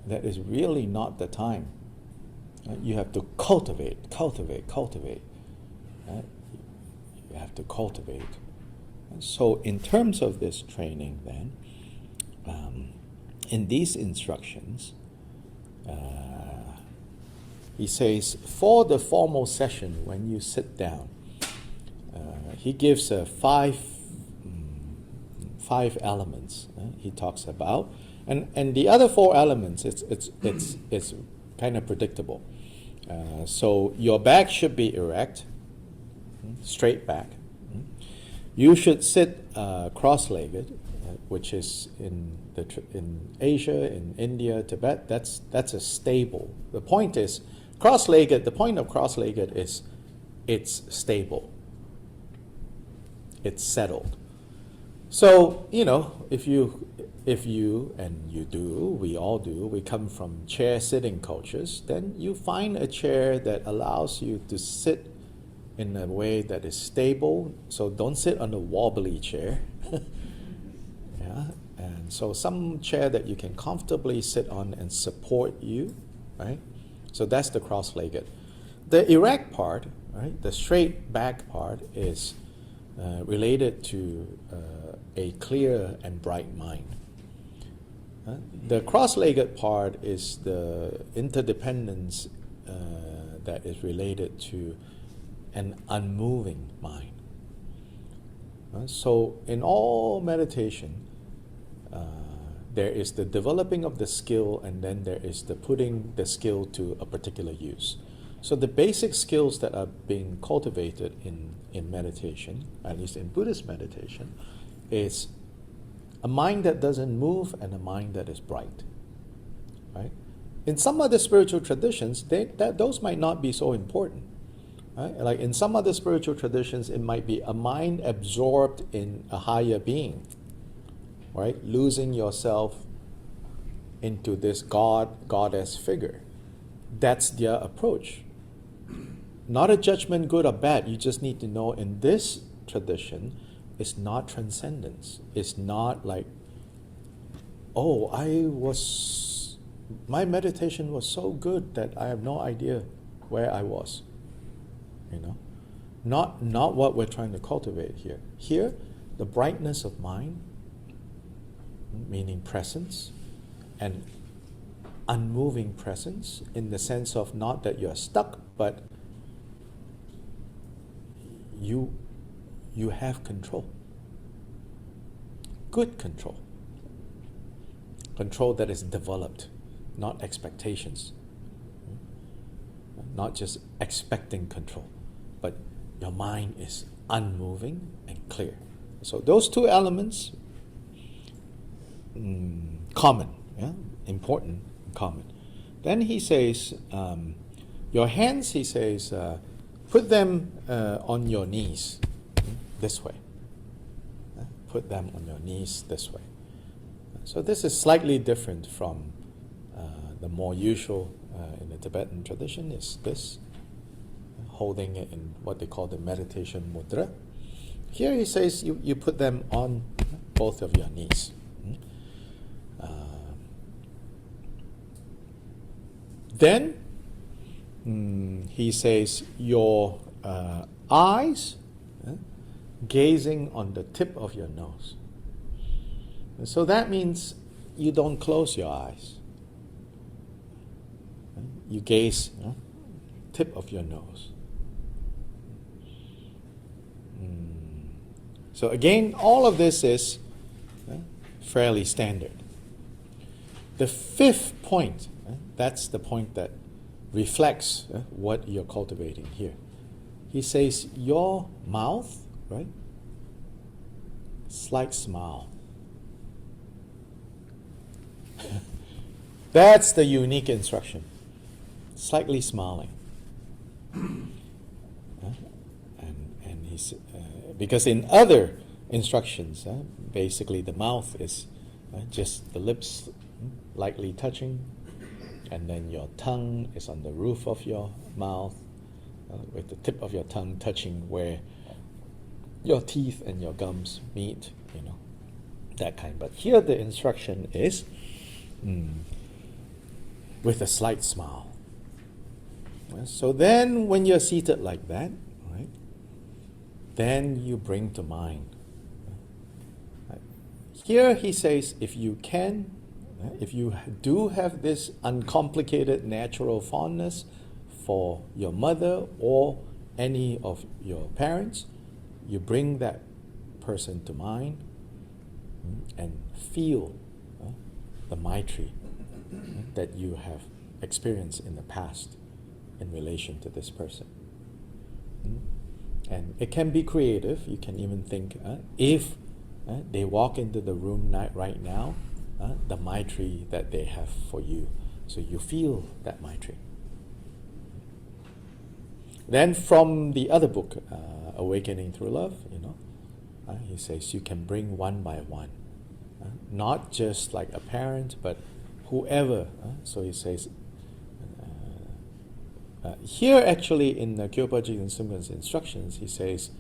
That is really not the time. You have to cultivate. You have to cultivate. And so in terms of this training then, in these instructions, he says, for the formal session when you sit down, he gives five elements he talks about, and the other 4 elements it's kind of predictable. So your back should be erect, straight back. You should sit cross-legged, which is in Asia, in India, Tibet. That's a stable. The point is cross-legged. The point of cross-legged is it's stable. It's settled. So, you know, if you and you do, we all do, we come from chair-sitting cultures, then you find a chair that allows you to sit in a way that is stable. So don't sit on a wobbly chair. Yeah, and so some chair that you can comfortably sit on and support you, right? So that's the cross-legged. The erect part, right, the straight back part is related to a clear and bright mind. The cross-legged part is the interdependence that is related to an unmoving mind. So in all meditation, there is the developing of the skill, and then there is the putting the skill to a particular use. So the basic skills that are being cultivated in meditation, at least in Buddhist meditation, is a mind that doesn't move and a mind that is bright. Right? In some other spiritual traditions, those might not be so important. Right? Like in some other spiritual traditions, it might be a mind absorbed in a higher being, right? Losing yourself into this God, goddess figure. That's their approach. Not a judgment, good or bad. You just need to know in this tradition, it's not transcendence. It's not like, oh, my meditation was so good that I have no idea where I was. You know? Not what we're trying to cultivate here. Here, the brightness of mind, meaning presence, and unmoving presence in the sense of not that you're stuck, but you have control. Good control. Control that is developed, not expectations. Not just expecting control, but your mind is unmoving and clear. So those two elements, common, yeah, important, common. Then he says, your hands, he says, put them on your knees, this way. Put them on your knees this way. So this is slightly different from the more usual in the Tibetan tradition is this, holding it in what they call the meditation mudra. Here he says you put them on both of your knees. Then he says your eyes gazing on the tip of your nose. So that means you don't close your eyes. You gaze tip of your nose. So again, all of this is fairly standard. The fifth point, that's the point that reflects what you're cultivating here. He says your mouth, right? Slight smile. That's the unique instruction. Slightly smiling. And he's because in other instructions, basically the mouth is just the lips lightly touching, and then your tongue is on the roof of your mouth, with the tip of your tongue touching where your teeth and your gums meet, that kind. But here the instruction is with a slight smile. So then when you're seated like that, right, then you bring to mind. Here he says, if you can, if you do have this uncomplicated natural fondness for your mother or any of your parents, you bring that person to mind and feel the Maitri that you have experienced in the past in relation to this person. And it can be creative. You can even think, if they walk into the room right now, the Maitri that they have for you. So you feel that Maitri. Then from the other book, Awakening Through Love, he says you can bring one by one. Not just like a parent, but whoever. So he says, here actually in the Kyopa Jigten Sumgön's instructions, he says,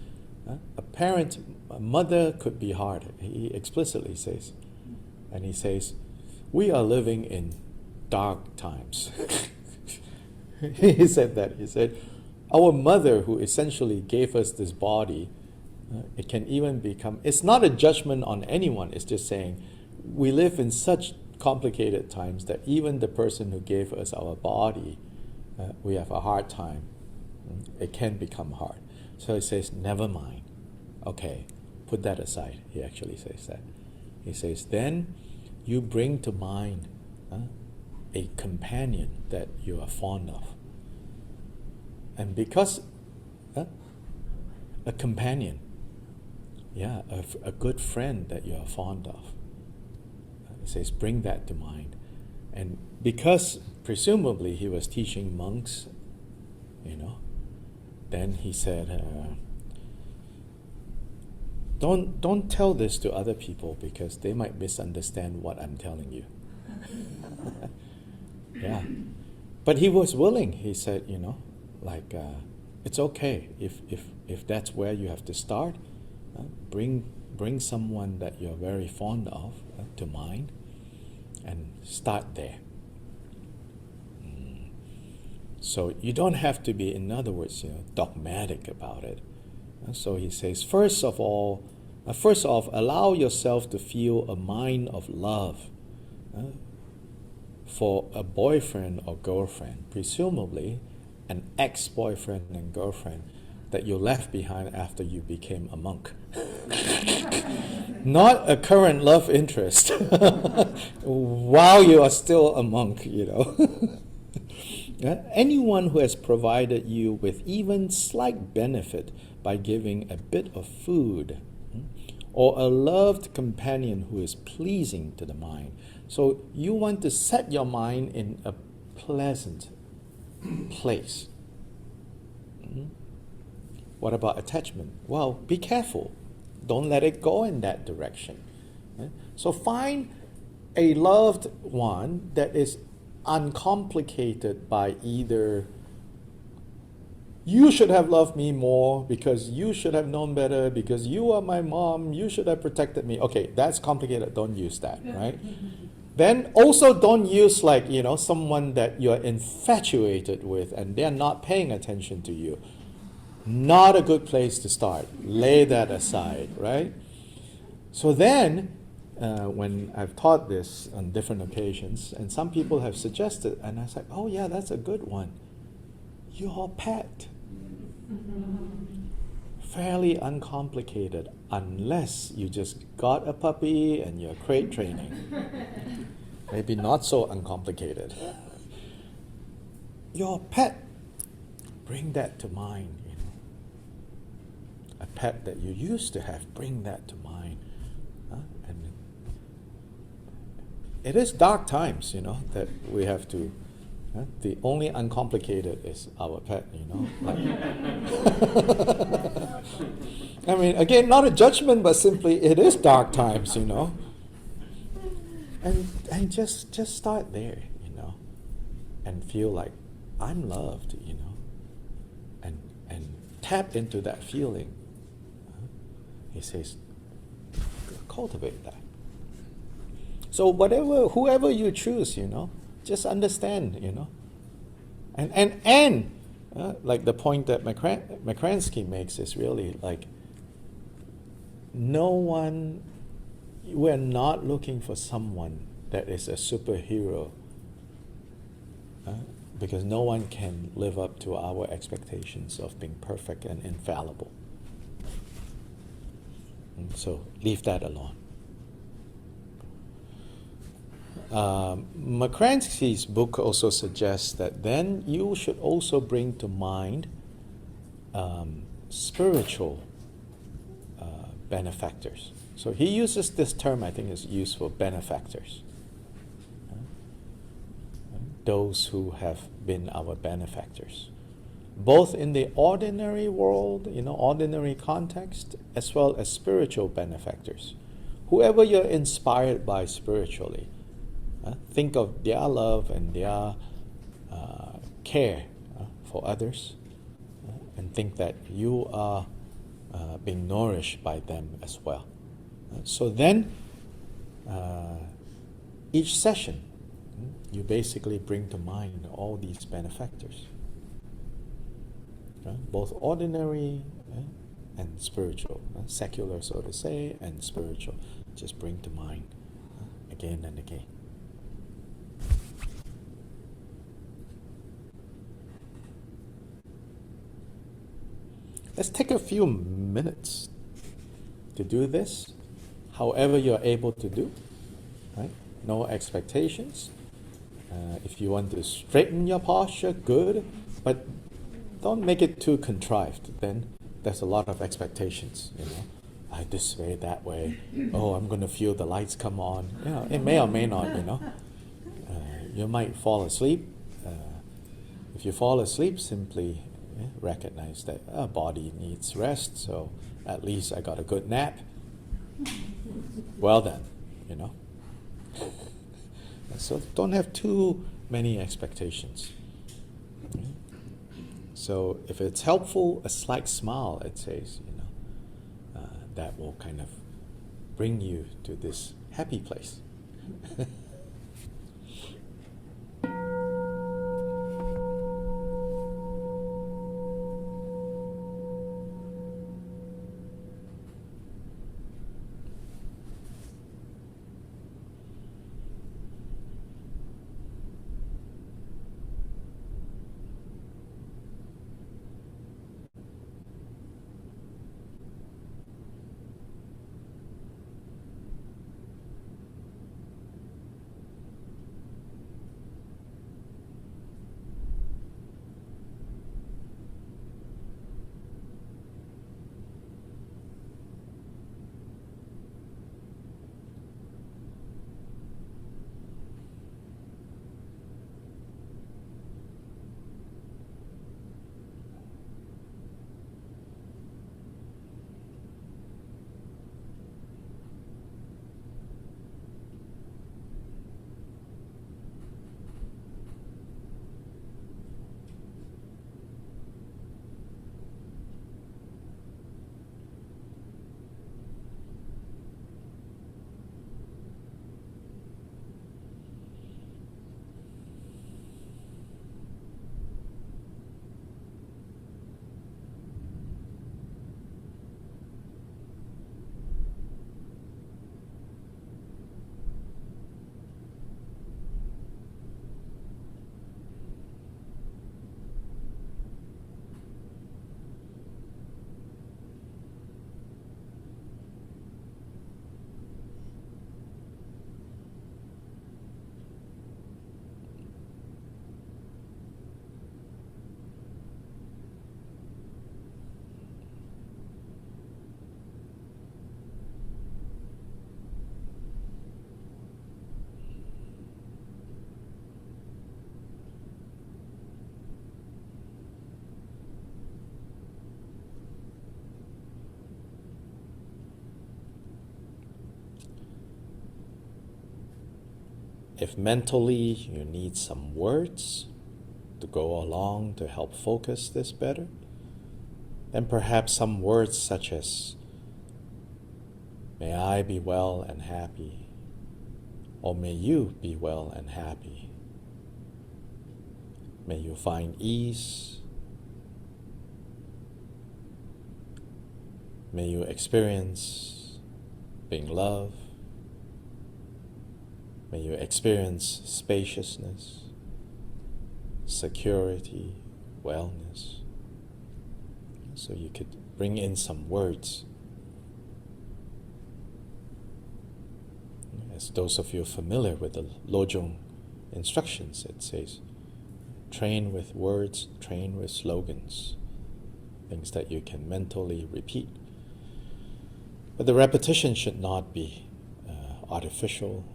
a mother could be hard. He explicitly says. And he says, we are living in dark times. He said that. He said, our mother who essentially gave us this body, it can even become, it's not a judgment on anyone, it's just saying, we live in such complicated times that even the person who gave us our body, we have a hard time. It can become hard. So he says, never mind. Okay, put that aside. He actually says that. He says, then you bring to mind a companion that you are fond of. And because a companion, a good friend that you are fond of, he says, bring that to mind. And because presumably he was teaching monks, then he said, don't tell this to other people because they might misunderstand what I'm telling you. Yeah. But he was willing. He said, it's okay if that's where you have to start. Bring someone that you're very fond of to mind, and start there. So you don't have to be, in other words, dogmatic about it. So he says, first off, allow yourself to feel a mind of love for a boyfriend or girlfriend, presumably an ex-boyfriend and girlfriend that you left behind after you became a monk. Not a current love interest while you are still a monk, Anyone who has provided you with even slight benefit by giving a bit of food, or a loved companion who is pleasing to the mind. So you want to set your mind in a pleasant place. What about attachment? Well, be careful. Don't let it go in that direction. So find a loved one that is uncomplicated by either you should have loved me more because you should have known better, because you are my mom, you should have protected me. Okay, that's complicated. Don't use that, right? Then also don't use someone that you're infatuated with and they're not paying attention to you. Not a good place to start. Lay that aside, right? So then, when I've taught this on different occasions, and some people have suggested, and I said, oh yeah, that's a good one. Your pet. Fairly uncomplicated, unless you just got a puppy and you're crate training. Maybe not so uncomplicated. Your pet, bring that to mind. A pet that you used to have, bring that to mind. And it is dark times, that we have to. The only uncomplicated is our pet, I mean, again, not a judgment, but simply it is dark times, And just start there, and feel like I'm loved, and tap into that feeling. He says, cultivate that. So whoever you choose, just understand, and like the point that Makransky makes is really like, we're not looking for someone that is a superhero, because no one can live up to our expectations of being perfect and infallible. And so leave that alone. Makransky's book also suggests that then you should also bring to mind spiritual benefactors. So he uses this term, I think is used for benefactors. Those who have been our benefactors. Both in the ordinary world, ordinary context, as well as spiritual benefactors. Whoever you're inspired by spiritually, think of their love and their care for others, and think that you are being nourished by them as well. So then, each session, you basically bring to mind all these benefactors, both ordinary and spiritual, secular, so to say, and spiritual. Just bring to mind again and again. Let's take a few minutes to do this, however you're able to do, right? No expectations. If you want to straighten your posture, good, but don't make it too contrived. Then there's a lot of expectations, this way, that way. Oh, I'm going to feel the lights come on. It may or may not, You might fall asleep. If you fall asleep, simply recognize that our body needs rest, so at least I got a good nap. Well done, So don't have too many expectations. So if it's helpful, a slight smile, it says, that will kind of bring you to this happy place. If mentally you need some words to go along to help focus this better, then perhaps some words such as, "May I be well and happy," or "May you be well and happy." May you find ease. May you experience being loved. May you experience spaciousness, security, wellness. So you could bring in some words. As those of you familiar with the Lojong instructions, it says, train with words, train with slogans, things that you can mentally repeat. But the repetition should not be artificial,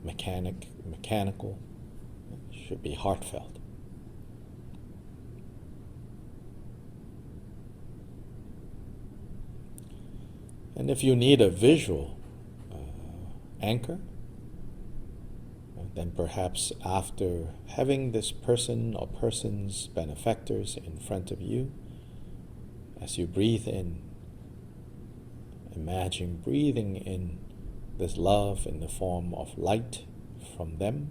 mechanical. It should be heartfelt. And if you need a visual anchor, then perhaps after having this person or persons, benefactors in front of you, as you breathe in, imagine breathing in this love in the form of light from them,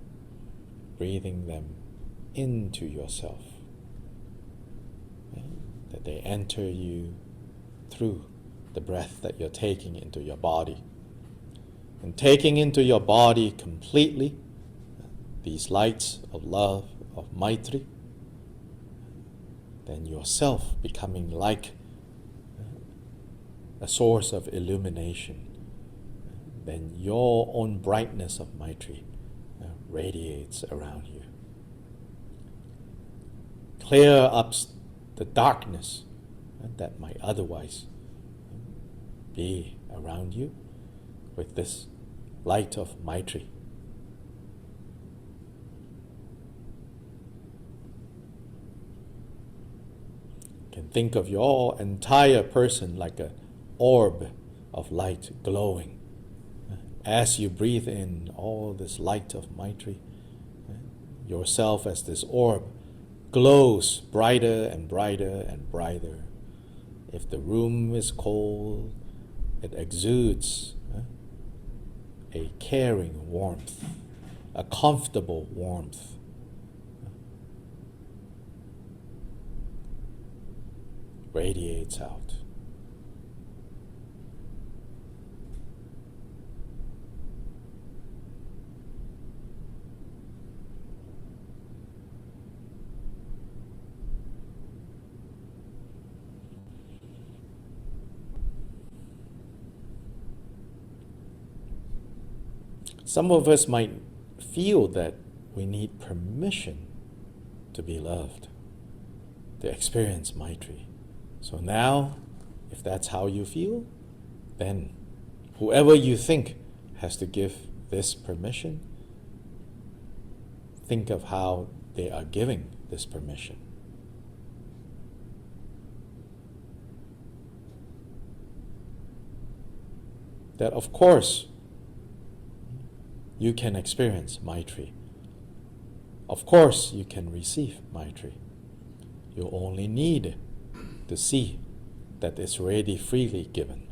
breathing them into yourself. That they enter you through the breath that you're taking into your body. And taking into your body completely these lights of love, of Maitri, then yourself becoming like a source of illumination. Then your own brightness of Maitri radiates around you. Clear up the darkness that might otherwise be around you with this light of Maitri. You can think of your entire person like an orb of light glowing. As you breathe in all this light of Maitri, yourself as this orb glows brighter and brighter and brighter. If the room is cold, it exudes a caring warmth, a comfortable warmth. Radiates out. Some of us might feel that we need permission to be loved, to experience Maitri. So now, if that's how you feel, then whoever you think has to give this permission, think of how they are giving this permission. That of course, you can experience Maitri. Of course, you can receive Maitri. You only need to see that it's already freely given.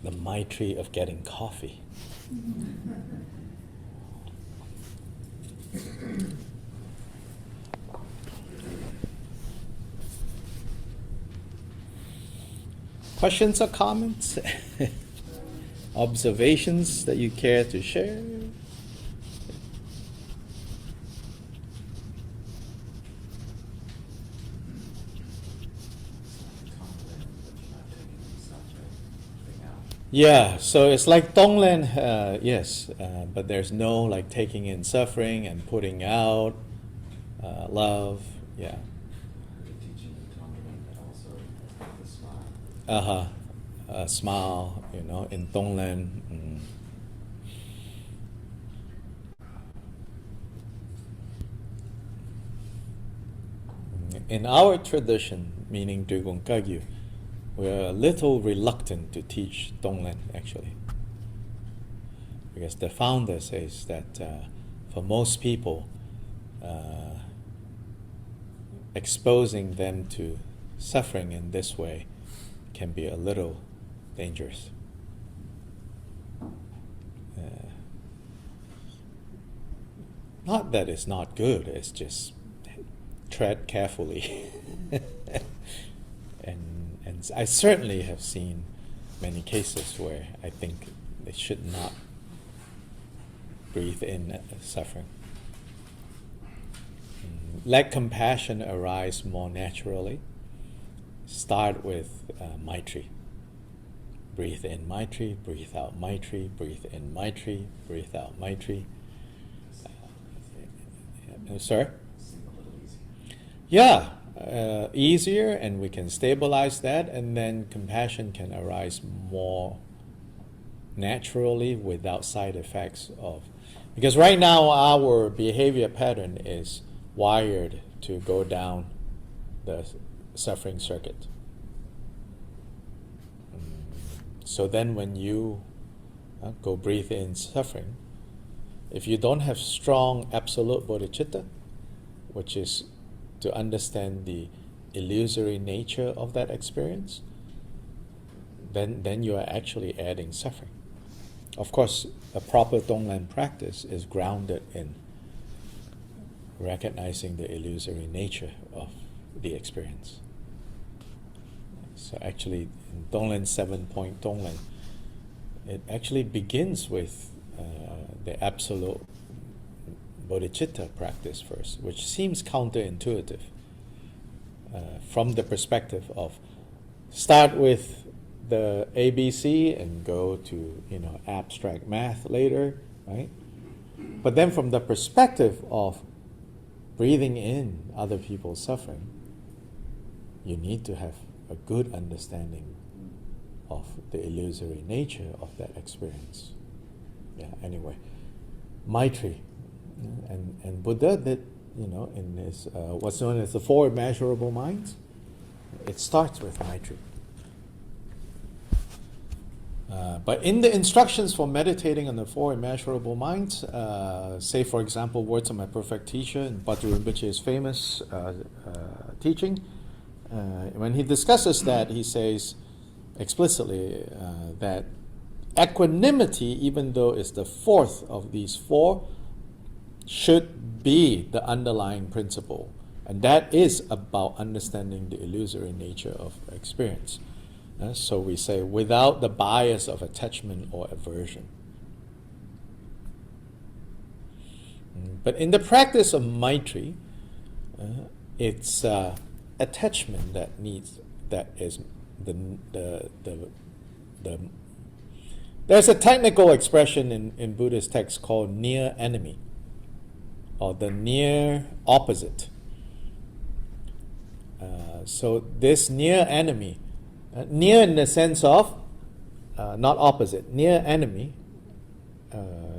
The Maitri of getting coffee. Questions or comments? observations that you care to share? Yeah, so it's like Donglen, yes, but there's no like taking in suffering and putting out love, yeah. The teaching of Tonglen that also the smile. Smile, you know, in Donglen. In our tradition, meaning Dugong Kagyu, we're a little reluctant to teach Donglen actually. Because the founder says that for most people, exposing them to suffering in this way can be a little dangerous. Not that it's not good, it's just tread carefully. And I certainly have seen many cases where I think they should not breathe in suffering. Let compassion arise more naturally. Start with Maitri. Breathe in Maitri, breathe out Maitri, breathe in Maitri, breathe out Maitri. Sir? Seem a little easier. Yeah, easier, and we can stabilize that, and then compassion can arise more naturally without side effects of. Because right now our behavior pattern is wired to go down the suffering circuit. So then when you go breathe in suffering, if you don't have strong absolute bodhicitta, which is to understand the illusory nature of that experience, then you are actually adding suffering. Of course, a proper Donglen practice is grounded in recognizing the illusory nature of the experience. So actually, in Donglen 7-point Donglen, it actually begins with the absolute bodhicitta practice first, which seems counterintuitive from the perspective of start with the ABC and go to abstract math later, right? But then from the perspective of breathing in other people's suffering, you need to have a good understanding of the illusory nature of that experience. Yeah, anyway. Maitri. And Buddha did, in his, what's known as the Four Immeasurable Minds, it starts with Maitri. But in the instructions for meditating on the Four Immeasurable Minds, say for example, Words of My Perfect Teacher in Bhattu Rinpoche's famous teaching, when he discusses that, he says explicitly that equanimity, even though it's the fourth of these four, should be the underlying principle. And that is about understanding the illusory nature of experience. So we say, without the bias of attachment or aversion. But in the practice of Maitri, it's attachment that is the there's a technical expression in Buddhist texts called near enemy, or the near opposite. So this near enemy, near in the sense of not opposite, near enemy.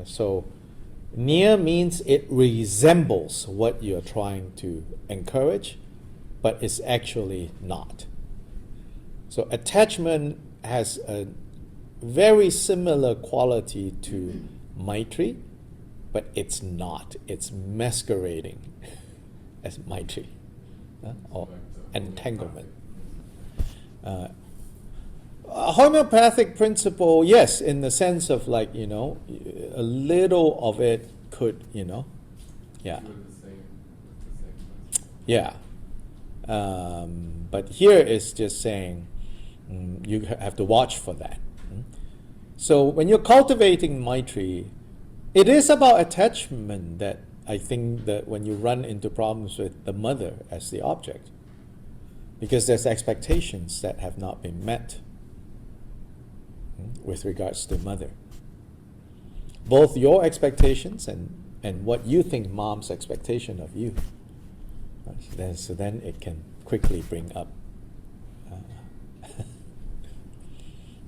So near means it resembles what you're trying to encourage, but it's actually not. So attachment has a very similar quality to Maitri, but it's not. It's masquerading as Maitri, or entanglement. A homeopathic principle, yes, in the sense of a little of it could, yeah. With the same person. Yeah. But here it's just saying you have to watch for that. So when you're cultivating Maitri, it is about attachment that I think that when you run into problems with the mother as the object, because there's expectations that have not been met with regards to mother. Both your expectations and what you think mom's expectation of you. So then it can quickly bring up.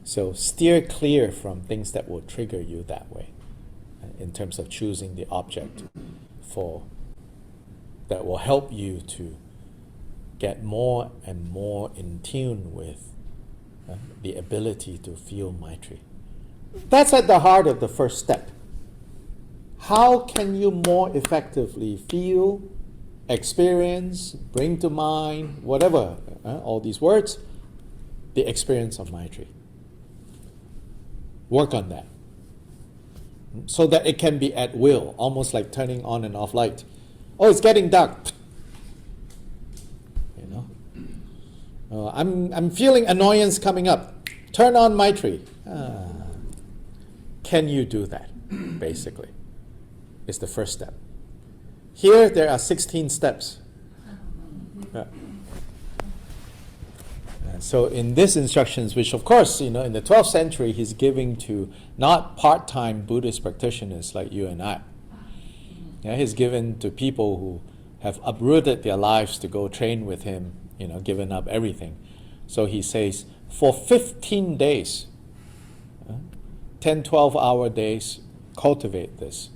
So steer clear from things that will trigger you that way, in terms of choosing the object that will help you to get more and more in tune with the ability to feel Maitri. That's at the heart of the first step. How can you more effectively feel, experience, bring to mind, whatever, all these words, the experience of Maitri? Work on that, so that it can be at will, almost like turning on and off light. Oh, it's getting dark. You know, I'm feeling annoyance coming up. Turn on Maitri. Can you do that? Basically, is the first step. Here there are 16 steps. So in these instructions, which of course, in the 12th century, he's giving to not part-time Buddhist practitioners like you and I. Yeah, he's given to people who have uprooted their lives to go train with him, given up everything. So he says, for 15 days, 10, 12-hour days, cultivate this.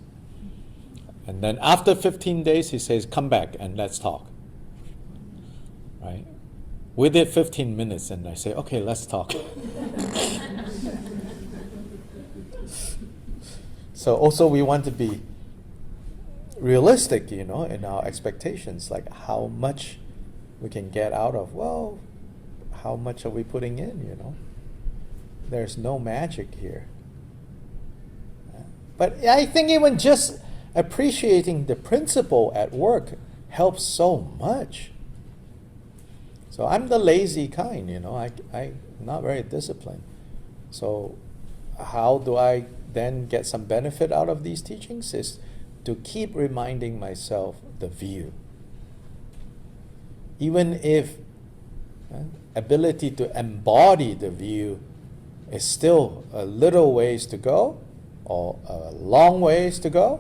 And then after 15 days, he says, come back and let's talk. Right? We did 15 minutes and I say, okay, let's talk. So also we want to be realistic, in our expectations, like how much we can get out of, how much are we putting in, There's no magic here. But I think even just appreciating the principle at work helps so much. So I'm the lazy kind, I'm not very disciplined. So how do I then get some benefit out of these teachings? Is to keep reminding myself the view. Even if ability to embody the view is still a little ways to go, or a long ways to go,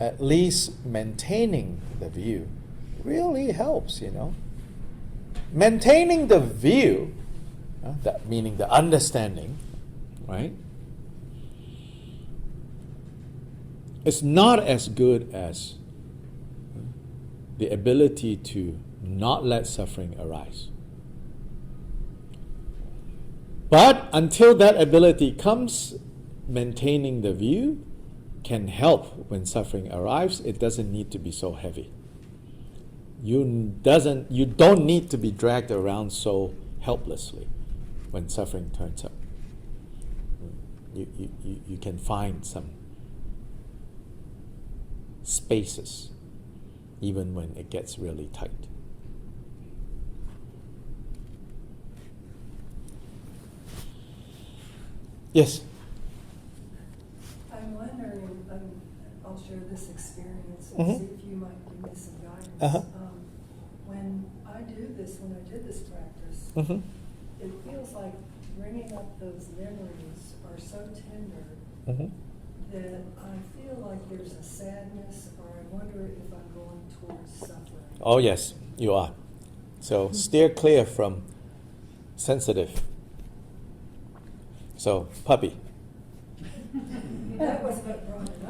at least maintaining the view really helps, Maintaining the view, that meaning the understanding, right, is not as good as the ability to not let suffering arise. But until that ability comes, maintaining the view can help when suffering arrives. It doesn't need to be so heavy. You don't need to be dragged around so helplessly when suffering turns up. You can find some spaces even when it gets really tight. Yes? I'm wondering, I'll share this experience and see if you might give me some guidance. When I did this practice, it feels like bringing up those memories are so tender that I feel like there's a sadness, or I wonder if I'm going towards suffering. Oh yes, you are. So steer clear from sensitive. So puppy. That was what brought it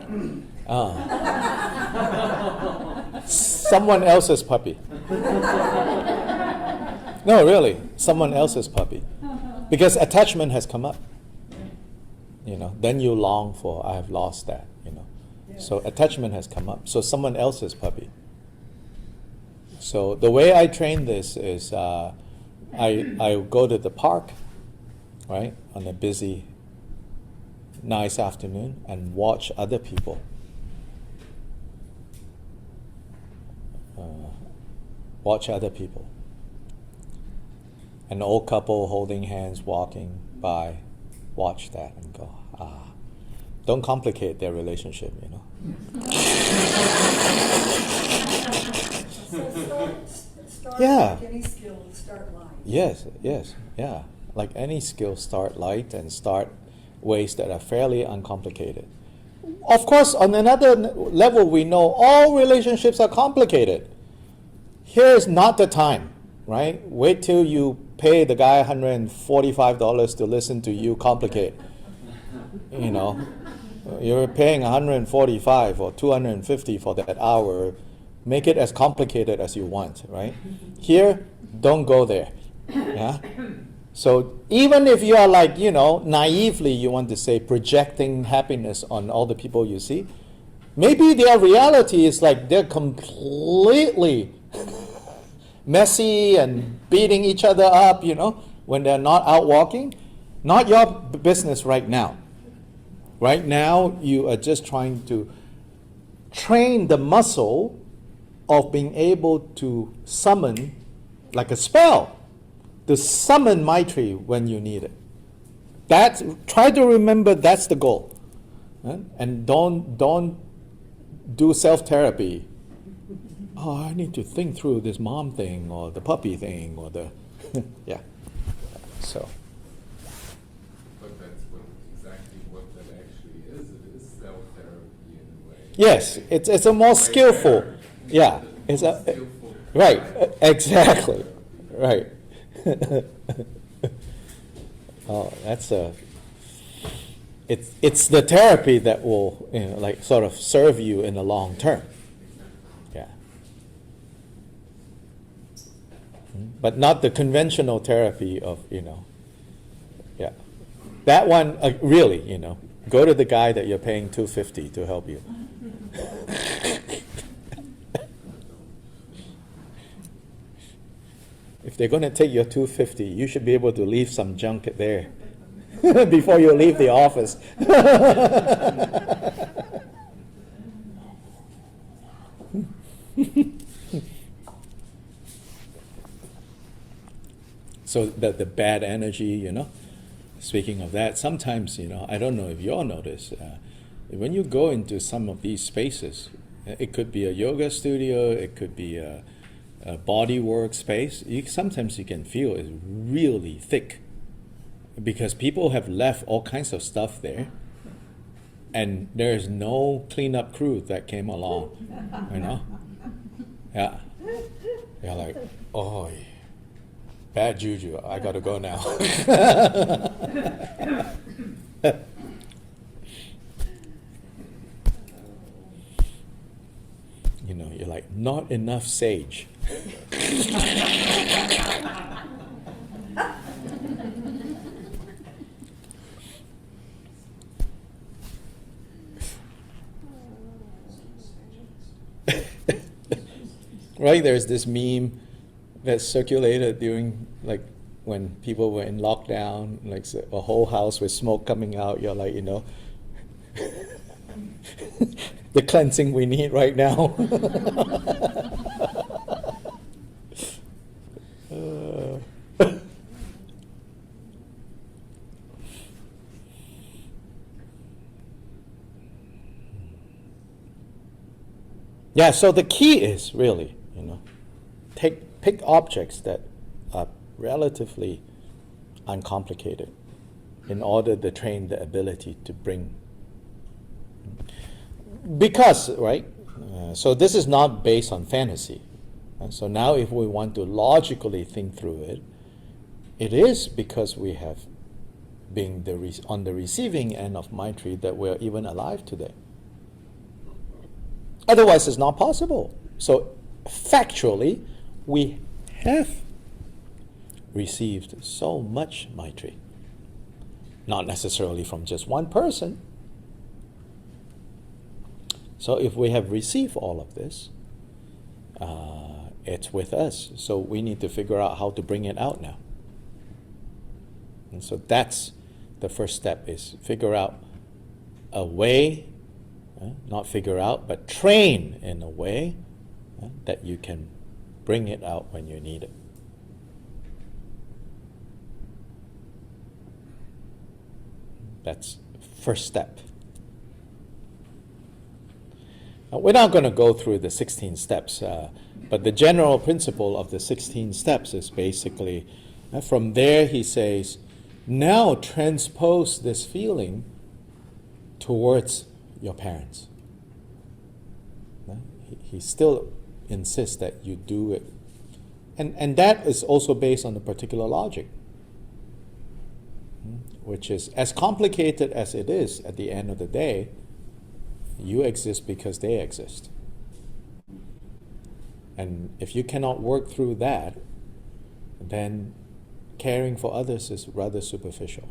up. Someone else's puppy. No, really, someone else's puppy. Because attachment has come up. Then you long for, I have lost that, Yes. So attachment has come up. So someone else's puppy. So the way I train this is I go to the park, right, on a busy, nice afternoon and watch other people. Watch other people. An old couple holding hands walking by, watch that and go, don't complicate their relationship, you know. So start Yeah. like any skill, start light. Yes, yeah. Like any skill, start light and start ways that are fairly uncomplicated. Of course, on another level, we know all relationships are complicated. Here is not the time, right? Wait till you pay the guy $145 to listen to you complicate. You know, you're paying $145 or $250 for that hour. Make it as complicated as you want, right? Here, don't go there. Yeah. So even if you are like, you know, naively, you want to say projecting happiness on all the people you see, maybe their reality is like they're completely messy and beating each other up, you know, when they're not out walking. Not your business right now. Right now, you are just trying to train the muscle of being able to summon, like a spell, to summon Maitri when you need it. Try to remember that's the goal. And don't do self-therapy. Oh, I need to think through this mom thing or the puppy thing or the yeah. So But that's exactly what that actually is. It is self-therapy in a way. yes, it's a more skillful. Yeah, it's a Skillful. right. Exactly. Right. Oh, that's a. It's the therapy that will, you know, like sort of serve you in the long term. Yeah. But not the conventional therapy of, you know. Yeah. That one really, you know, go to the guy that you're paying $250 to help you. If they're going to take your $250, you should be able to leave some junk there before you leave the office. So the bad energy, you know. Speaking of that, sometimes, you know, I don't know if you all notice, when you go into some of these spaces, it could be a yoga studio, it could be a body work space, sometimes you can feel it's really thick because people have left all kinds of stuff there and there's no cleanup crew that came along, you know? Yeah. You're like, oh, bad juju, I gotta go now. You know, you're like, not enough sage. Right, there's this meme that circulated during, like, when people were in lockdown, like a whole house with smoke coming out. You're like, you know, the cleansing we need right now. Yeah, so the key is really, you know, pick objects that are relatively uncomplicated in order to train the ability to bring. Because, right, so this is not based on fantasy. So now if we want to logically think through it, it is because we have been on the receiving end of Maitri that we're even alive today. Otherwise, it's not possible. So, factually, we have received so much Maitri. Not necessarily from just one person. So, if we have received all of this, it's with us. So, we need to figure out how to bring it out now. And so, that's the first step, is figure out a way. Not figure out, but train in a way that you can bring it out when you need it. That's first step. Now, we're not going to go through the 16 steps, but the general principle of the 16 steps is basically, from there he says, now transpose this feeling towards your parents. He still insists that you do it. And that is also based on a particular logic, which is, as complicated as it is at the end of the day, you exist because they exist. And if you cannot work through that, then caring for others is rather superficial.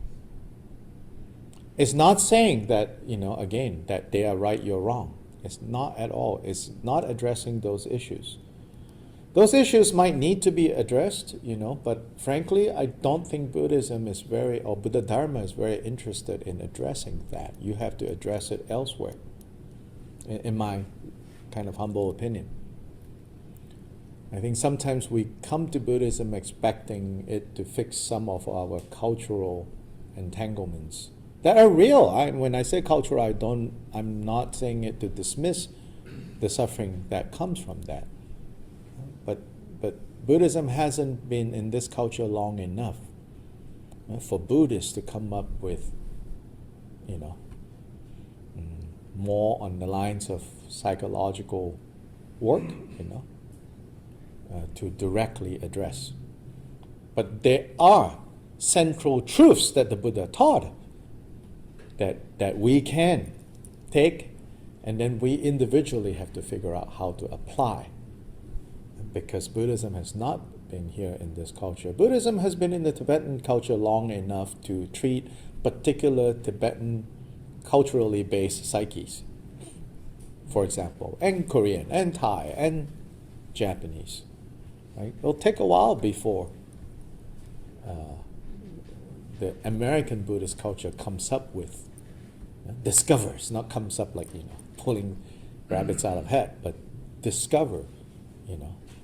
It's not saying that, again, that they are right, you're wrong. It's not at all. It's not addressing those issues. Those issues might need to be addressed, but frankly, I don't think Buddhism is or Buddha Dharma is very interested in addressing that. You have to address it elsewhere, in my kind of humble opinion. I think sometimes we come to Buddhism expecting it to fix some of our cultural entanglements that are real. When I say cultural, I'm not saying it to dismiss the suffering that comes from that. But Buddhism hasn't been in this culture long enough for Buddhists to come up with, more on the lines of psychological work, to directly address. But there are central truths that the Buddha taught that we can take, and then we individually have to figure out how to apply. Because Buddhism has not been here in this culture. Buddhism has been in the Tibetan culture long enough to treat particular Tibetan culturally based psyches, for example, and Korean, and Thai, and Japanese. Right? It'll take a while before the American Buddhist culture comes up with, discovers, not comes up like, pulling rabbits out of hat, but discover,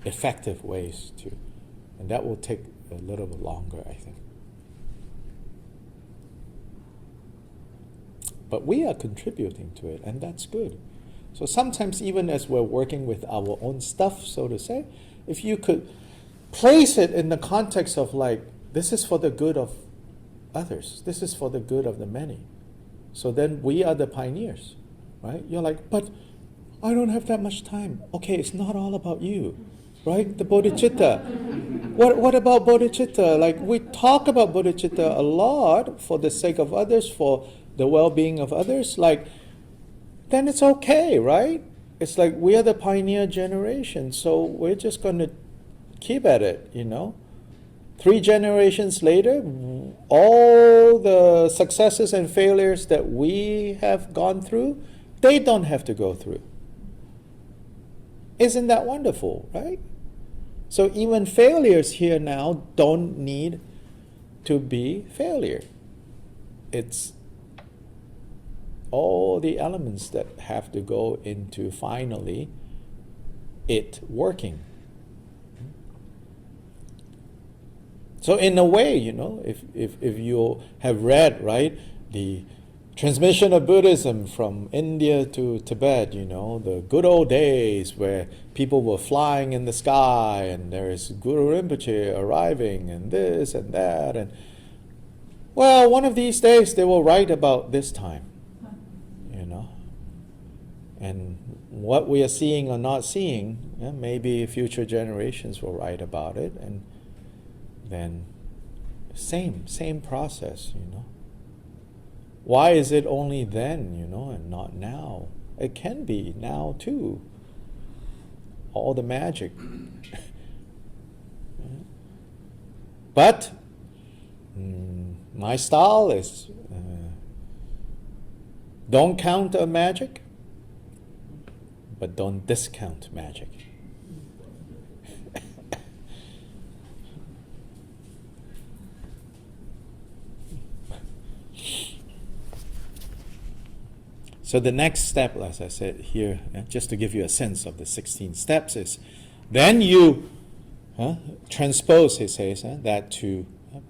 effective ways to, and that will take a little bit longer, I think. But we are contributing to it, and that's good. So sometimes even as we're working with our own stuff, so to say, if you could place it in the context of this is for the good of others, this is for the good of the many. So then we are the pioneers, right? You're like, but I don't have that much time. Okay, it's not all about you, right? The bodhicitta. What about bodhicitta? We talk about bodhicitta a lot for the sake of others, for the well-being of others. Then it's okay, right? It's we are the pioneer generation, so we're just going to keep at it, 3 generations later, all the successes and failures that we have gone through, they don't have to go through. Isn't that wonderful, right? So even failures here now don't need to be failure. It's all the elements that have to go into finally it working. So in a way, if you have read, right, the transmission of Buddhism from India to Tibet, the good old days where people were flying in the sky and there is Guru Rinpoche arriving and this and that. And well, one of these days they will write about this time, And what we are seeing or not seeing, maybe future generations will write about it. And then same process, Why is it only then, and not now? It can be now too. All the magic. But my style is don't count on magic, but don't discount magic. So the next step, as I said here, just to give you a sense of the 16 steps, is then you transpose, he says, that to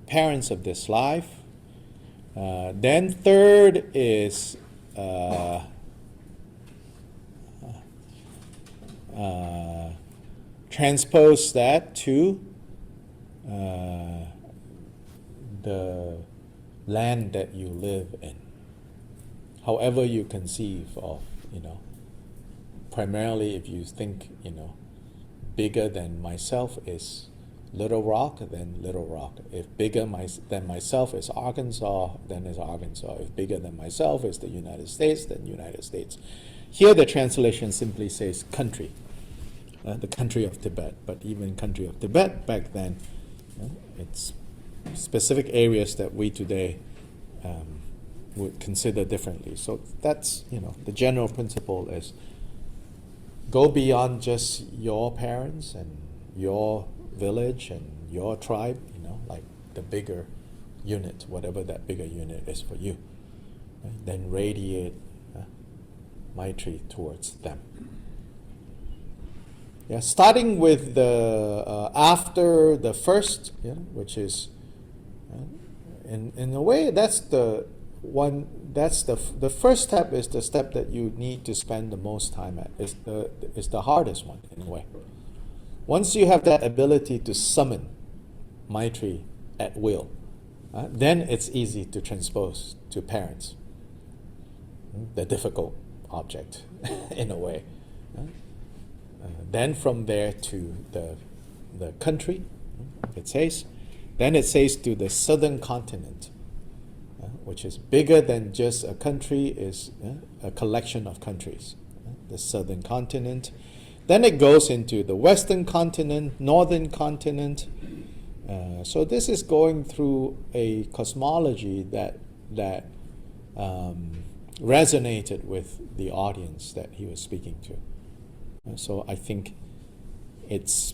parents of this life, Then third is transpose that to the land that you live in. However you conceive of, primarily if you think, bigger than myself is Little Rock, then Little Rock. If bigger than myself is Arkansas, then is Arkansas. If bigger than myself is the United States, then United States. Here the translation simply says country, the country of Tibet. But even country of Tibet back then, it's specific areas that we today would consider differently. So that's, the general principle is go beyond just your parents and your village and your tribe, like the bigger unit, whatever that bigger unit is for you. Right? Then radiate Maitri towards them. Yeah, starting with the after the first, which is in a way that's the one. That's the first step is the step that you need to spend the most time at. It's the hardest one in a way. Once you have that ability to summon Maitri at will, then it's easy to transpose to parents, the difficult object in a way. Then from there to the country, it says. Then it says to the southern continent, which is bigger than just a country, is a collection of countries, the southern continent. Then it goes into the western continent, northern continent. So this is going through a cosmology that resonated with the audience that he was speaking to. So I think it's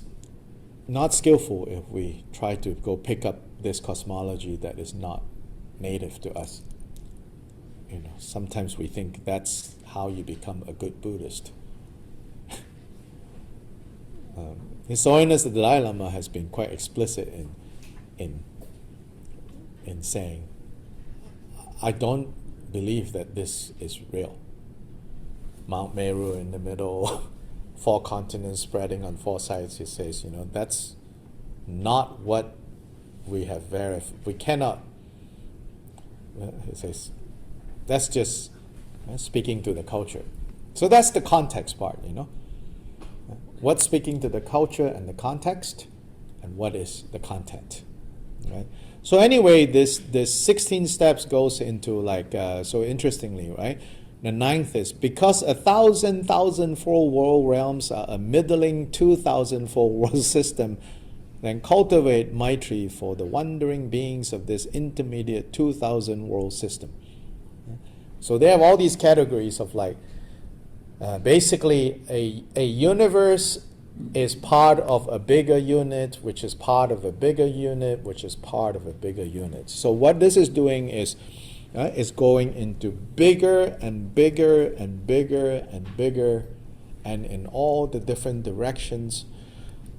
not skillful if we try to go pick up this cosmology that is not native to us. Sometimes we think that's how you become a good Buddhist. His Holiness the Dalai Lama has been quite explicit in saying, I don't believe that this is real. Mount Meru in the middle, 4 continents spreading on 4 sides, he says, that's not what we have verified. We cannot, he says, that's just speaking to the culture. So that's the context part, What's speaking to the culture and the context, and what is the content, right? So anyway, this 16 steps goes into so interestingly, right? The 9th is, because 1,000,000-fold world realms are a middling 2,000-fold world system, then cultivate Maitri for the wandering beings of this intermediate 2,000 world system. So they have all these categories of basically a universe is part of a bigger unit, which is part of a bigger unit, which is part of a bigger unit. So what this is doing is going into bigger and bigger and bigger and bigger, and in all the different directions.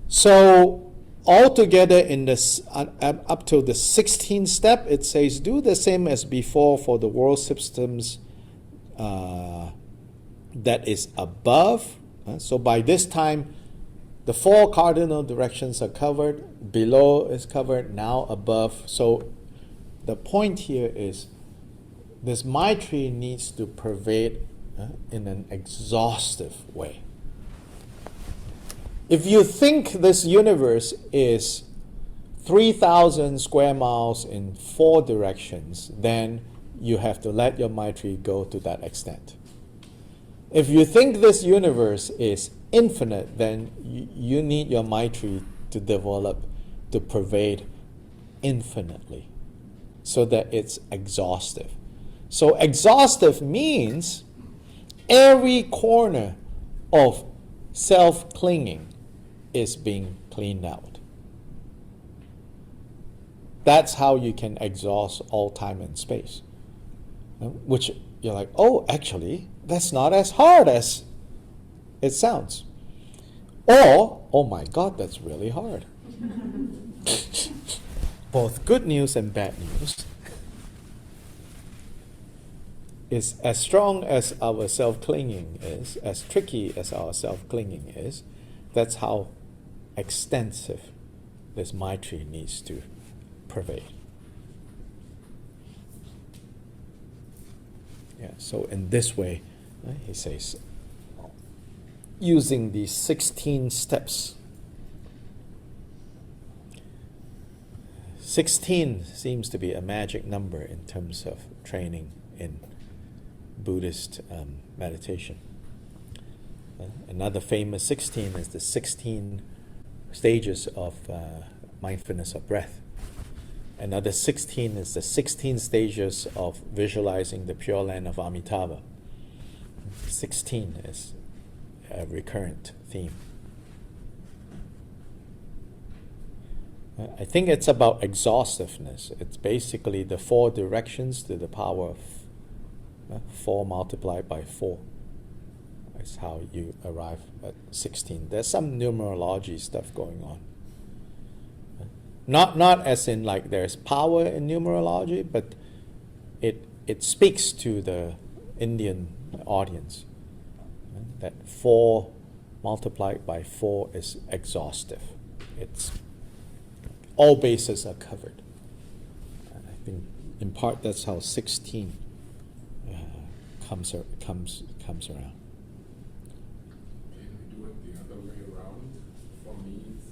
So altogether in this up to the 16th step, it says do the same as before for the world systems that is above. So by this time, the 4 cardinal directions are covered, below is covered, now above. So the point here is this Maitri needs to pervade in an exhaustive way. If you think this universe is 3,000 square miles in 4 directions, then you have to let your Maitri go to that extent. If you think this universe is infinite, then you need your Maitri to develop, to pervade infinitely, so that it's exhaustive. So exhaustive means every corner of self-clinging is being cleaned out. That's how you can exhaust all time and space. Which you're like, oh, actually, that's not as hard as it sounds. Or, oh my God, that's really hard. Both good news and bad news. is as strong as our self-clinging is, as tricky as our self-clinging is. That's how extensive this Maitri needs to pervade. Yeah, so in this way, he says, using these 16 steps. 16 seems to be a magic number in terms of training in Buddhist meditation. Another famous 16 is the 16 stages of mindfulness of breath. Another 16 is the 16 stages of visualizing the Pure Land of Amitabha. 16 is a recurrent theme. I think it's about exhaustiveness. It's basically the 4 directions to the power of 4 multiplied by 4. That's how you arrive at 16. There's some numerology stuff going on. Not as in like there's power in numerology, but it speaks to the Indian audience. That 4 multiplied by 4 is exhaustive. It's all bases are covered. And I think in part that's how 16 comes around. Can we do it the other way around? For me, it's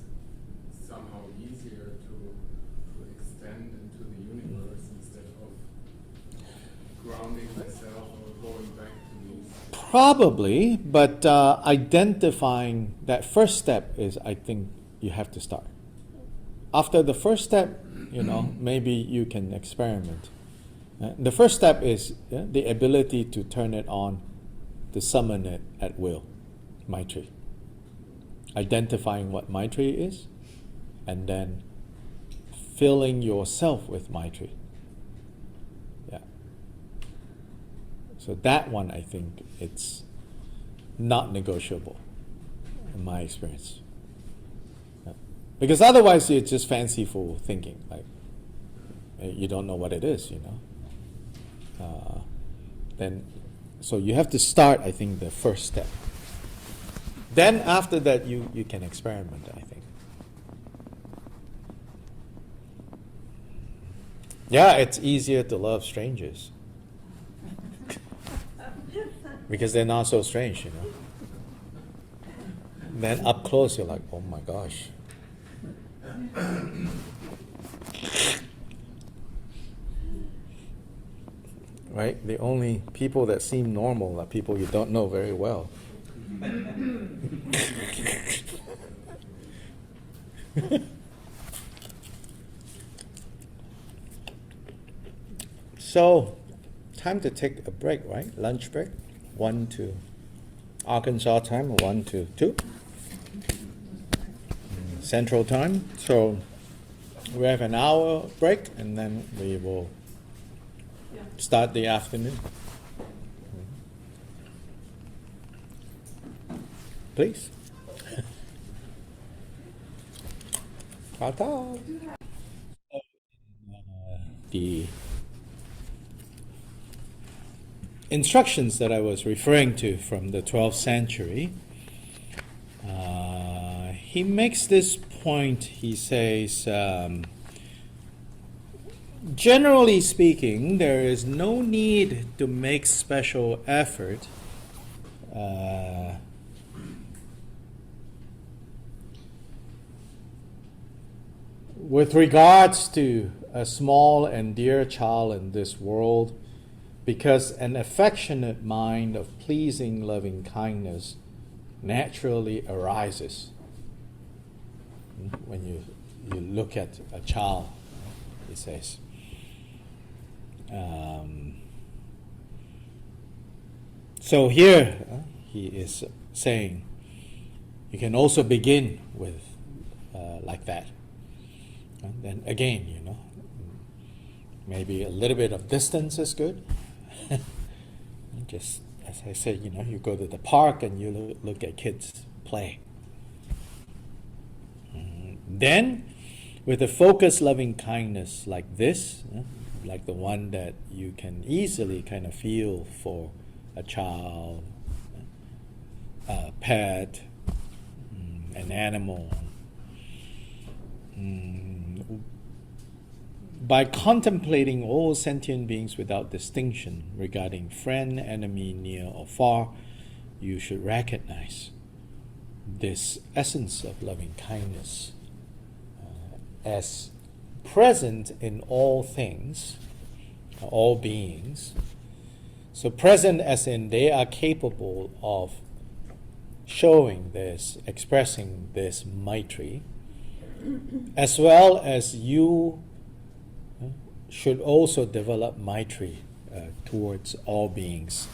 somehow easier to extend into the universe instead of grounding myself or going back to these. Probably, but identifying that first step is, I think, you have to start. After the first step, maybe you can experiment. The first step is the ability to turn it on, to summon it at will, Maitri. Identifying what Maitri is, and then filling yourself with Maitri. Yeah. So that one, I think, it's not negotiable, in my experience. Yeah. Because otherwise, it's just fanciful thinking. Like you don't know what it is, So you have to start, I think, the first step. Then after that, you can experiment, I think. Yeah, it's easier to love strangers. Because they're not so strange, Then up close, you're like, oh my gosh. Right? The only people that seem normal are people you don't know very well. So, time to take a break, right? Lunch break. 1 to Arkansas time, 1 to 2. Central time. So, we have an hour break and then we will start the afternoon. Please. Ta-ta. The instructions that I was referring to from the 12th century, he makes this point. He says, generally speaking, there is no need to make special effort with regards to a small and dear child in this world, because an affectionate mind of pleasing loving kindness naturally arises. When you look at a child, he says. So here he is saying you can also begin with like that. And then again, maybe a little bit of distance is good. Just as I said, you go to the park and you look at kids play. Then, with a focused loving kindness like this, like the one that you can easily kind of feel for a child, a pet, an animal. By contemplating all sentient beings without distinction regarding friend, enemy, near or far, you should recognize this essence of loving kindness as present in all things, all beings. So present as in they are capable of showing this, expressing this Maitri, as well as you should also develop Maitri towards all beings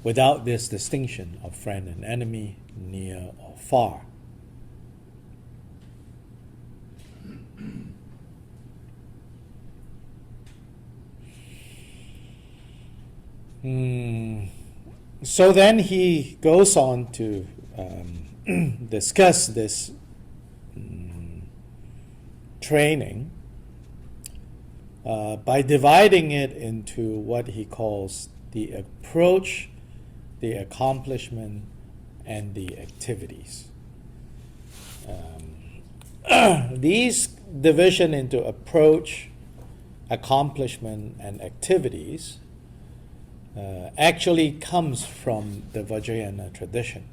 without this distinction of friend and enemy, near or far. So then he goes on to discuss this training by dividing it into what he calls the approach, the accomplishment, and the activities. These division into approach, accomplishment, and activities actually comes from the Vajrayana tradition.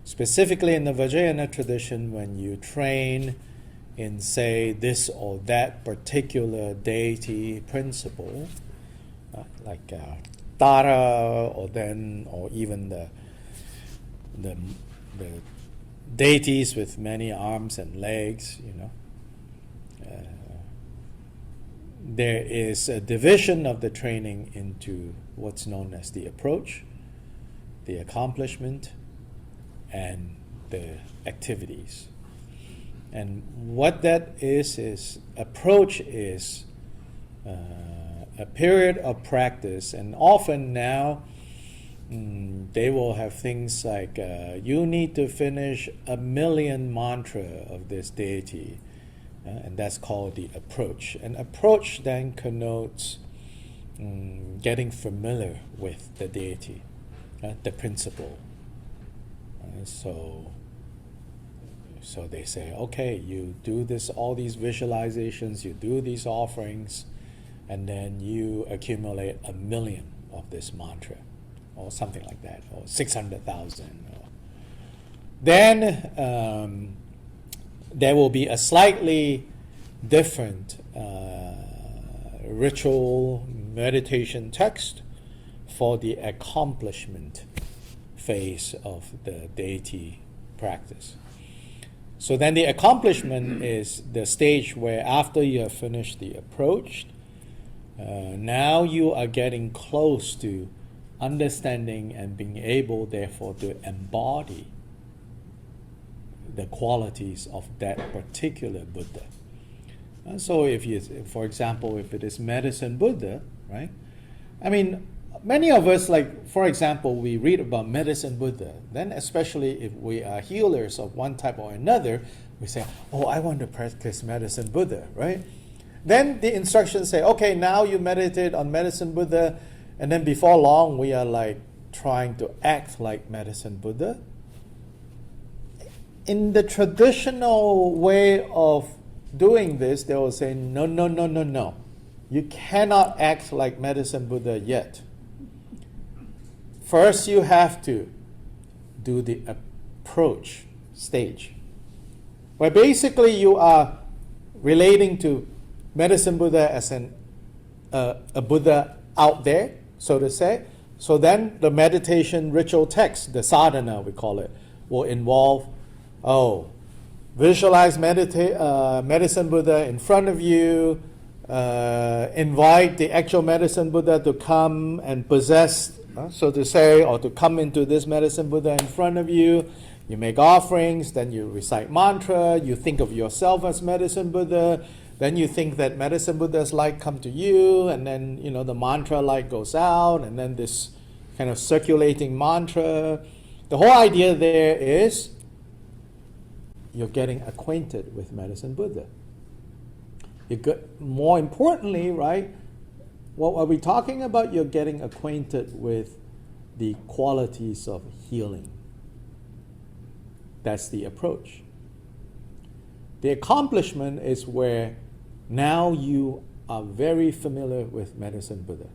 Specifically in the Vajrayana tradition, when you train in, say, this or that particular deity principle, like Tara, or even the deities with many arms and legs, there is a division of the training into what's known as the approach, the accomplishment, and the activities. And what that is approach is a period of practice, and often now they will have things like you need to finish 1,000,000 mantra of this deity, and that's called the approach. And approach then connotes getting familiar with the deity, the principle. So they say, okay, you do this, all these visualizations, you do these offerings, and then you accumulate 1,000,000 of this mantra, or something like that, or 600,000. Then there will be a slightly different ritual meditation text for the accomplishment phase of the deity practice. So then the accomplishment is the stage where after you have finished the approach, now you are getting close to understanding and being able, therefore, to embody the qualities of that particular Buddha. So if you, for example, if it is medicine Buddha, right? I mean, many of us, like, for example, we read about medicine Buddha, then especially if we are healers of one type or another, we say, oh, I want to practice medicine Buddha, right? Then the instructions say, okay, now you meditate on medicine Buddha, and then before long we are like trying to act like medicine Buddha. In the traditional way of doing this, they will say, no, no, no, no, no. You cannot act like medicine Buddha yet. First, you have to do the approach stage, where basically you are relating to medicine Buddha as a Buddha out there, so to say. So then the meditation ritual text, the sadhana we call it, will involve, visualize medicine Buddha in front of you, invite the actual medicine Buddha to come and possess, so to say, or to come into this medicine Buddha in front of you. You make offerings, then you recite mantra, you think of yourself as medicine Buddha, then you think that medicine Buddha's light come to you, and then the mantra light goes out, and then this kind of circulating mantra. The whole idea there is you're getting acquainted with medicine Buddha. More importantly, right, what are we talking about? You're getting acquainted with the qualities of healing. That's the approach. The accomplishment is where now you are very familiar with Medicine Buddha.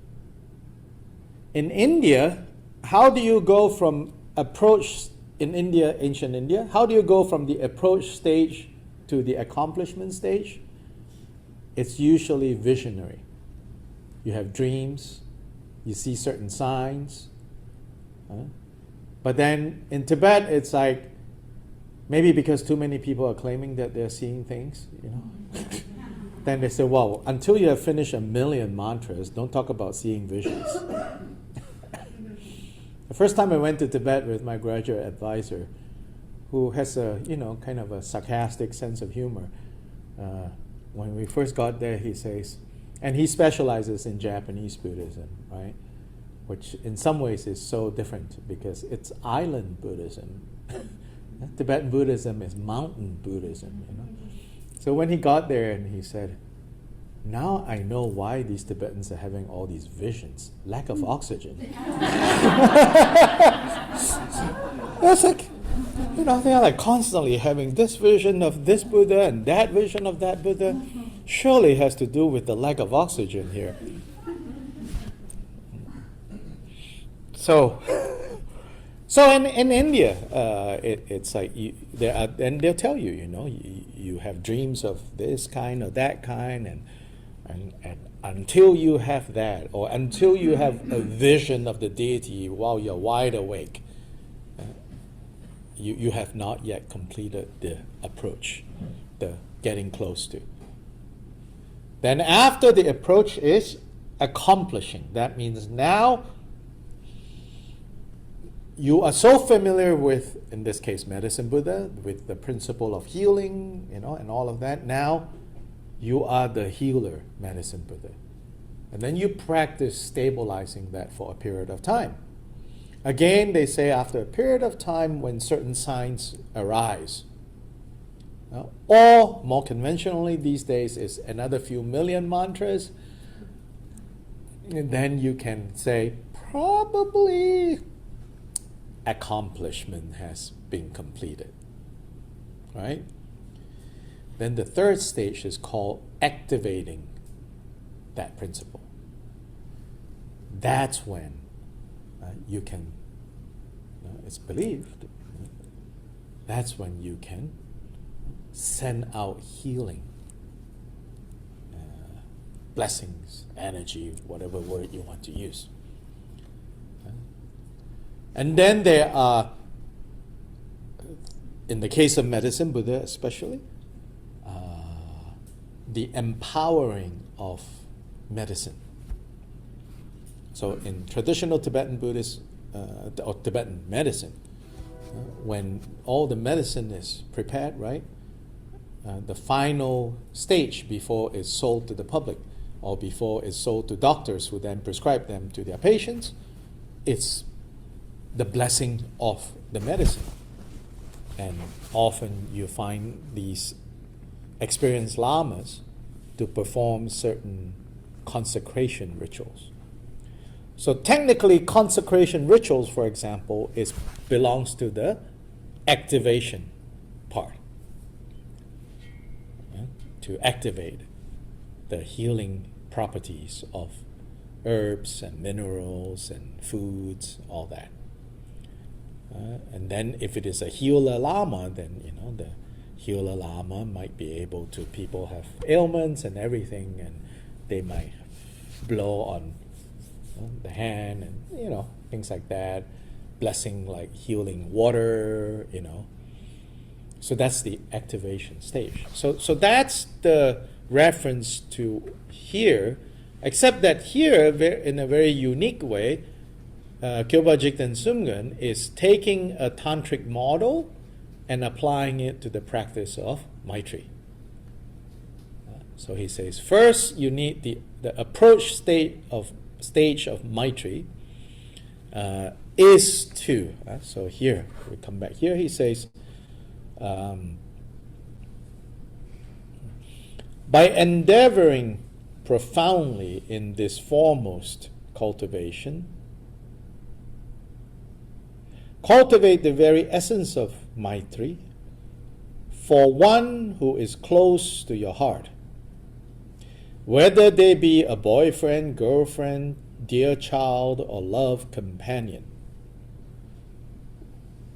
In India, how do you go from approach in India, ancient India? How do you go from the approach stage to the accomplishment stage? It's usually visionary. You have dreams, you see certain signs. But then in Tibet, it's like, maybe because too many people are claiming that they're seeing things, then they say, well, until you have finished 1 million mantras, don't talk about seeing visions. The first time I went to Tibet with my graduate advisor, who has a, kind of a sarcastic sense of humor, when we first got there, he says, and he specializes in Japanese Buddhism, right? Which in some ways is so different because it's island Buddhism. Tibetan Buddhism is mountain Buddhism, So when he got there and he said, now I know why these Tibetans are having all these visions. Lack of oxygen. It's like, they are like constantly having this vision of this Buddha and that vision of that Buddha. Surely it has to do with the lack of oxygen here. So in India, it's like and they'll tell you, you have dreams of this kind or that kind, and until you have that, or until you have a vision of the deity while you're wide awake, you have not yet completed the approach, the getting close to. Then after the approach is accomplishing. That means now you are so familiar with, in this case, Medicine Buddha, with the principle of healing, and all of that. Now you are the healer, Medicine Buddha. And then you practice stabilizing that for a period of time. Again, they say after a period of time when certain signs arise, or more conventionally these days is another few million mantras, and then you can say probably accomplishment has been completed, right? Then the third stage is called activating that principle. That's when you can, it's believed, that's when you can send out healing, blessings, energy, whatever word you want to use. And then there are, in the case of Medicine Buddha especially, the empowering of medicine. So in traditional Tibetan Buddhist or Tibetan medicine, when all the medicine is prepared, right, the final stage before it's sold to the public or before it's sold to doctors who then prescribe them to their patients, it's the blessing of the medicine. And often you find these experienced lamas to perform certain consecration rituals. So technically, consecration rituals, for example, belongs to the activation part. To activate the healing properties of herbs and minerals and foods, all that. And then if it is a healer lama, then the healer lama might be able to, people have ailments and everything, and they might blow on the hand and things like that, blessing like healing water, So that's the activation stage. So that's the reference to here, except that here, in a very unique way, Kyoba Jigten Sumgun is taking a tantric model and applying it to the practice of Maitri. So he says, first you need the approach stage of Maitri is to. So here, we come back here, he says, By endeavoring profoundly in this foremost cultivation, cultivate the very essence of Maitri for one who is close to your heart, whether they be a boyfriend, girlfriend, dear child, or love companion.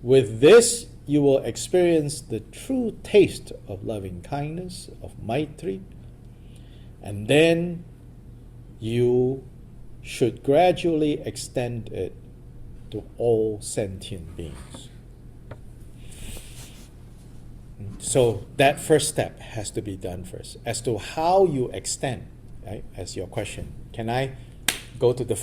With this, you will experience the true taste of loving kindness, of Maitri, and then you should gradually extend it to all sentient beings. So that first step has to be done first. As to how you extend, right, as your question. Can I go to the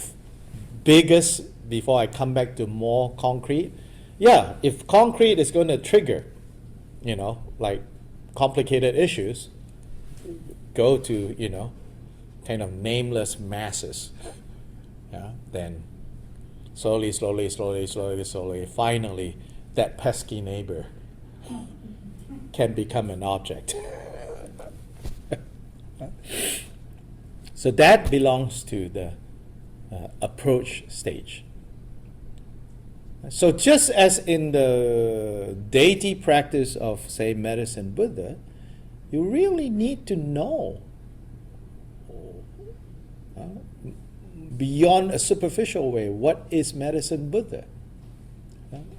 biggest before I come back to more concrete? Yeah, if concrete is going to trigger, like complicated issues, go to, kind of nameless masses. Yeah, then slowly, finally, that pesky neighbor can become an object. So that belongs to the approach stage. So just as in the deity practice of, say, Medicine Buddha, you really need to know beyond a superficial way what is Medicine Buddha,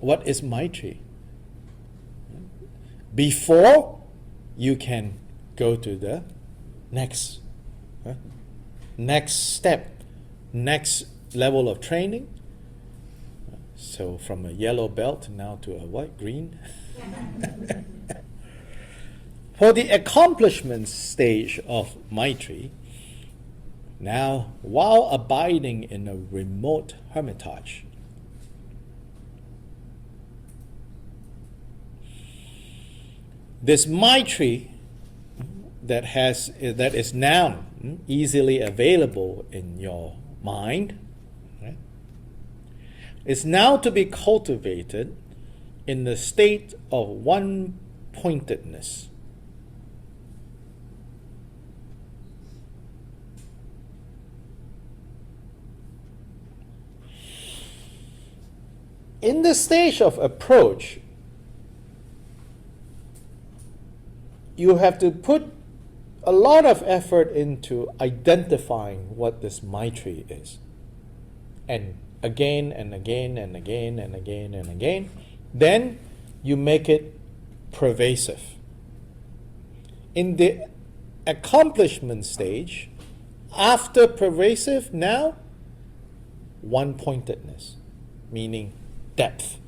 what is Maitri, before you can go to the next step, next level of training. So from a yellow belt now to a what, green? For the accomplishment stage of Maitri, now while abiding in a remote hermitage, this Maitri that is now easily available in your mind, right, is now to be cultivated in the state of one-pointedness. In the stage of approach, you have to put a lot of effort into identifying what this Maitri is. And again and again and again and again and again, then you make it pervasive. In the accomplishment stage, after pervasive, now one-pointedness, meaning depth.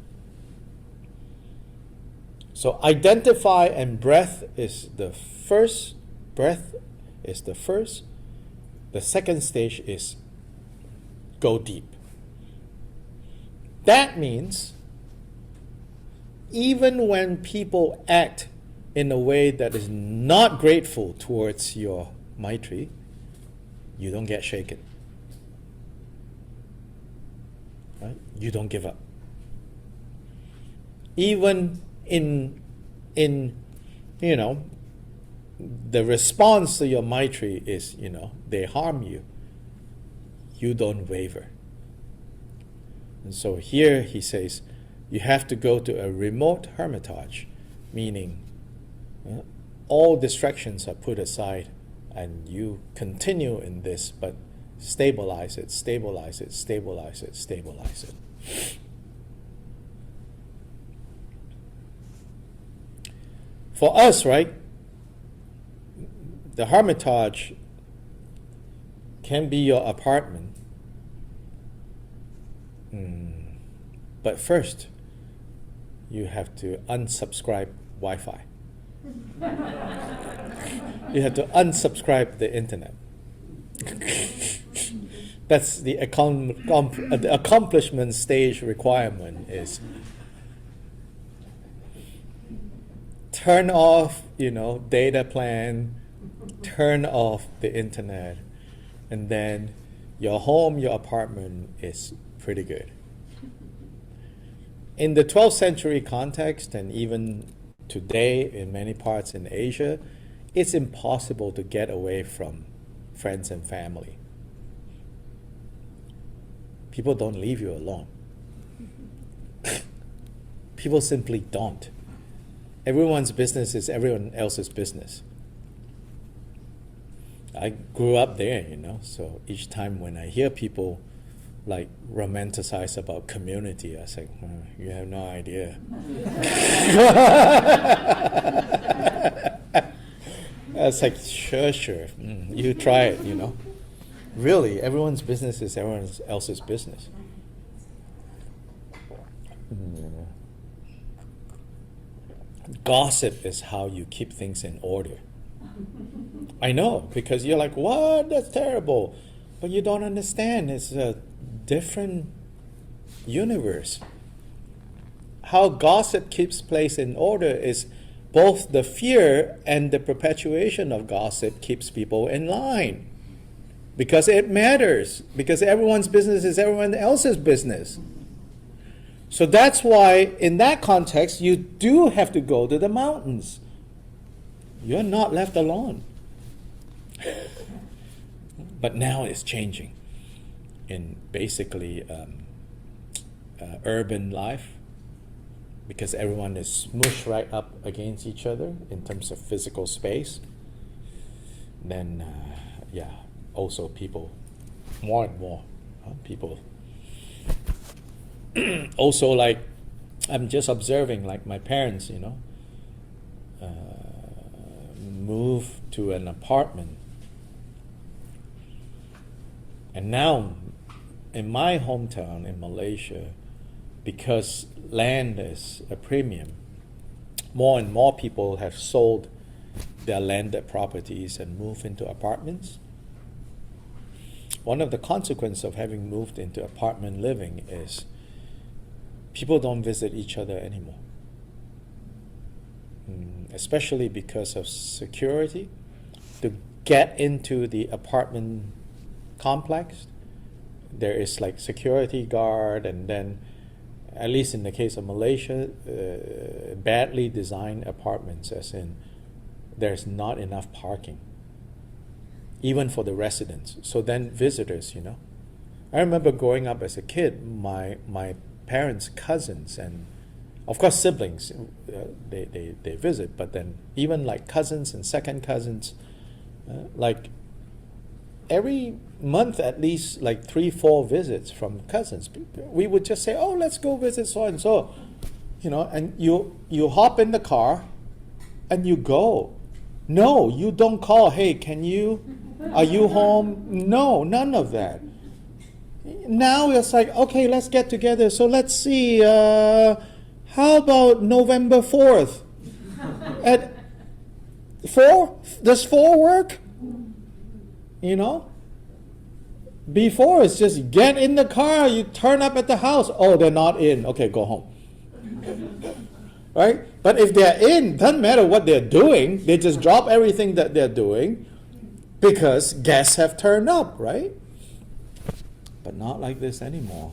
So identify and breath is the first. Breath is the first. The second stage is go deep. That means even when people act in a way that is not grateful towards your Maitri, you don't get shaken. Right? You don't give up. Even in the response to your Maitri is, they harm you, you don't waver. And so here he says, you have to go to a remote hermitage, meaning all distractions are put aside and you continue in this, but stabilize it, stabilize it, stabilize it, stabilize it. For us, right, the hermitage can be your apartment. But first, you have to unsubscribe Wi-Fi. You have to unsubscribe the internet. That's the accomplishment stage requirement is turn off, data plan, turn off the internet, and then your home, your apartment is pretty good. In the 12th century context, and even today in many parts in Asia, it's impossible to get away from friends and family. People don't leave you alone. People simply don't. Everyone's business is everyone else's business. I grew up there, so each time when I hear people like romanticize about community, I say, you have no idea. I was like, sure, you try it, Really, everyone's business is everyone else's business. Gossip is how you keep things in order. I know, because you're like, what? That's terrible. But you don't understand. It's a different universe. How gossip keeps place in order is both the fear and the perpetuation of gossip keeps people in line. Because it matters. Because everyone's business is everyone else's business. So that's why, in that context, you do have to go to the mountains. You're not left alone. But now it's changing in basically urban life, because everyone is smooshed right up against each other in terms of physical space. Then, also people, more and more people. Also, like, I'm just observing, like my parents, move to an apartment. And now, in my hometown in Malaysia, because land is a premium, more and more people have sold their landed properties and moved into apartments. One of the consequences of having moved into apartment living is people don't visit each other anymore. Especially because of security. To get into the apartment complex, there is like security guard, and then, at least in the case of Malaysia, badly designed apartments, as in there's not enough parking, even for the residents. So then visitors, I remember growing up as a kid, my parents' cousins, and of course siblings, they visit, but then even like cousins and second cousins, like every month at least like 3-4 visits from cousins. We would just say, oh, let's go visit so and so, and you hop in the car and you go. No, you don't call, hey, are you home? No, none of that. Now it's like, okay, let's get together. So let's see, how about November 4th? At 4? Does 4 work? Before, it's just get in the car, you turn up at the house. Oh, they're not in. Okay, go home. Right? But if they're in, doesn't matter what they're doing. They just drop everything that they're doing because guests have turned up, right? But not like this anymore.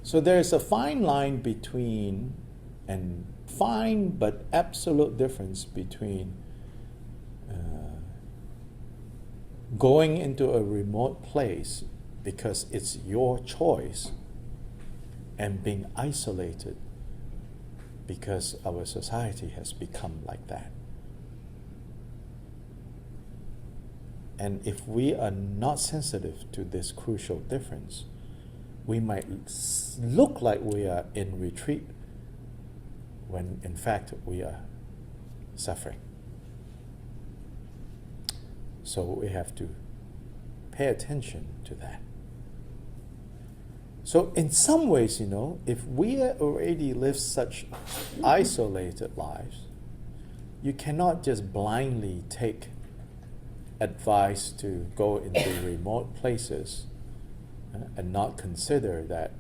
So there's a fine line between, and fine but absolute difference between going into a remote place because it's your choice and being isolated because our society has become like that. And if we are not sensitive to this crucial difference, we might look like we are in retreat when in fact we are suffering. So we have to pay attention to that. So in some ways, if we already live such isolated lives, you cannot just blindly take advice to go into remote places and not consider that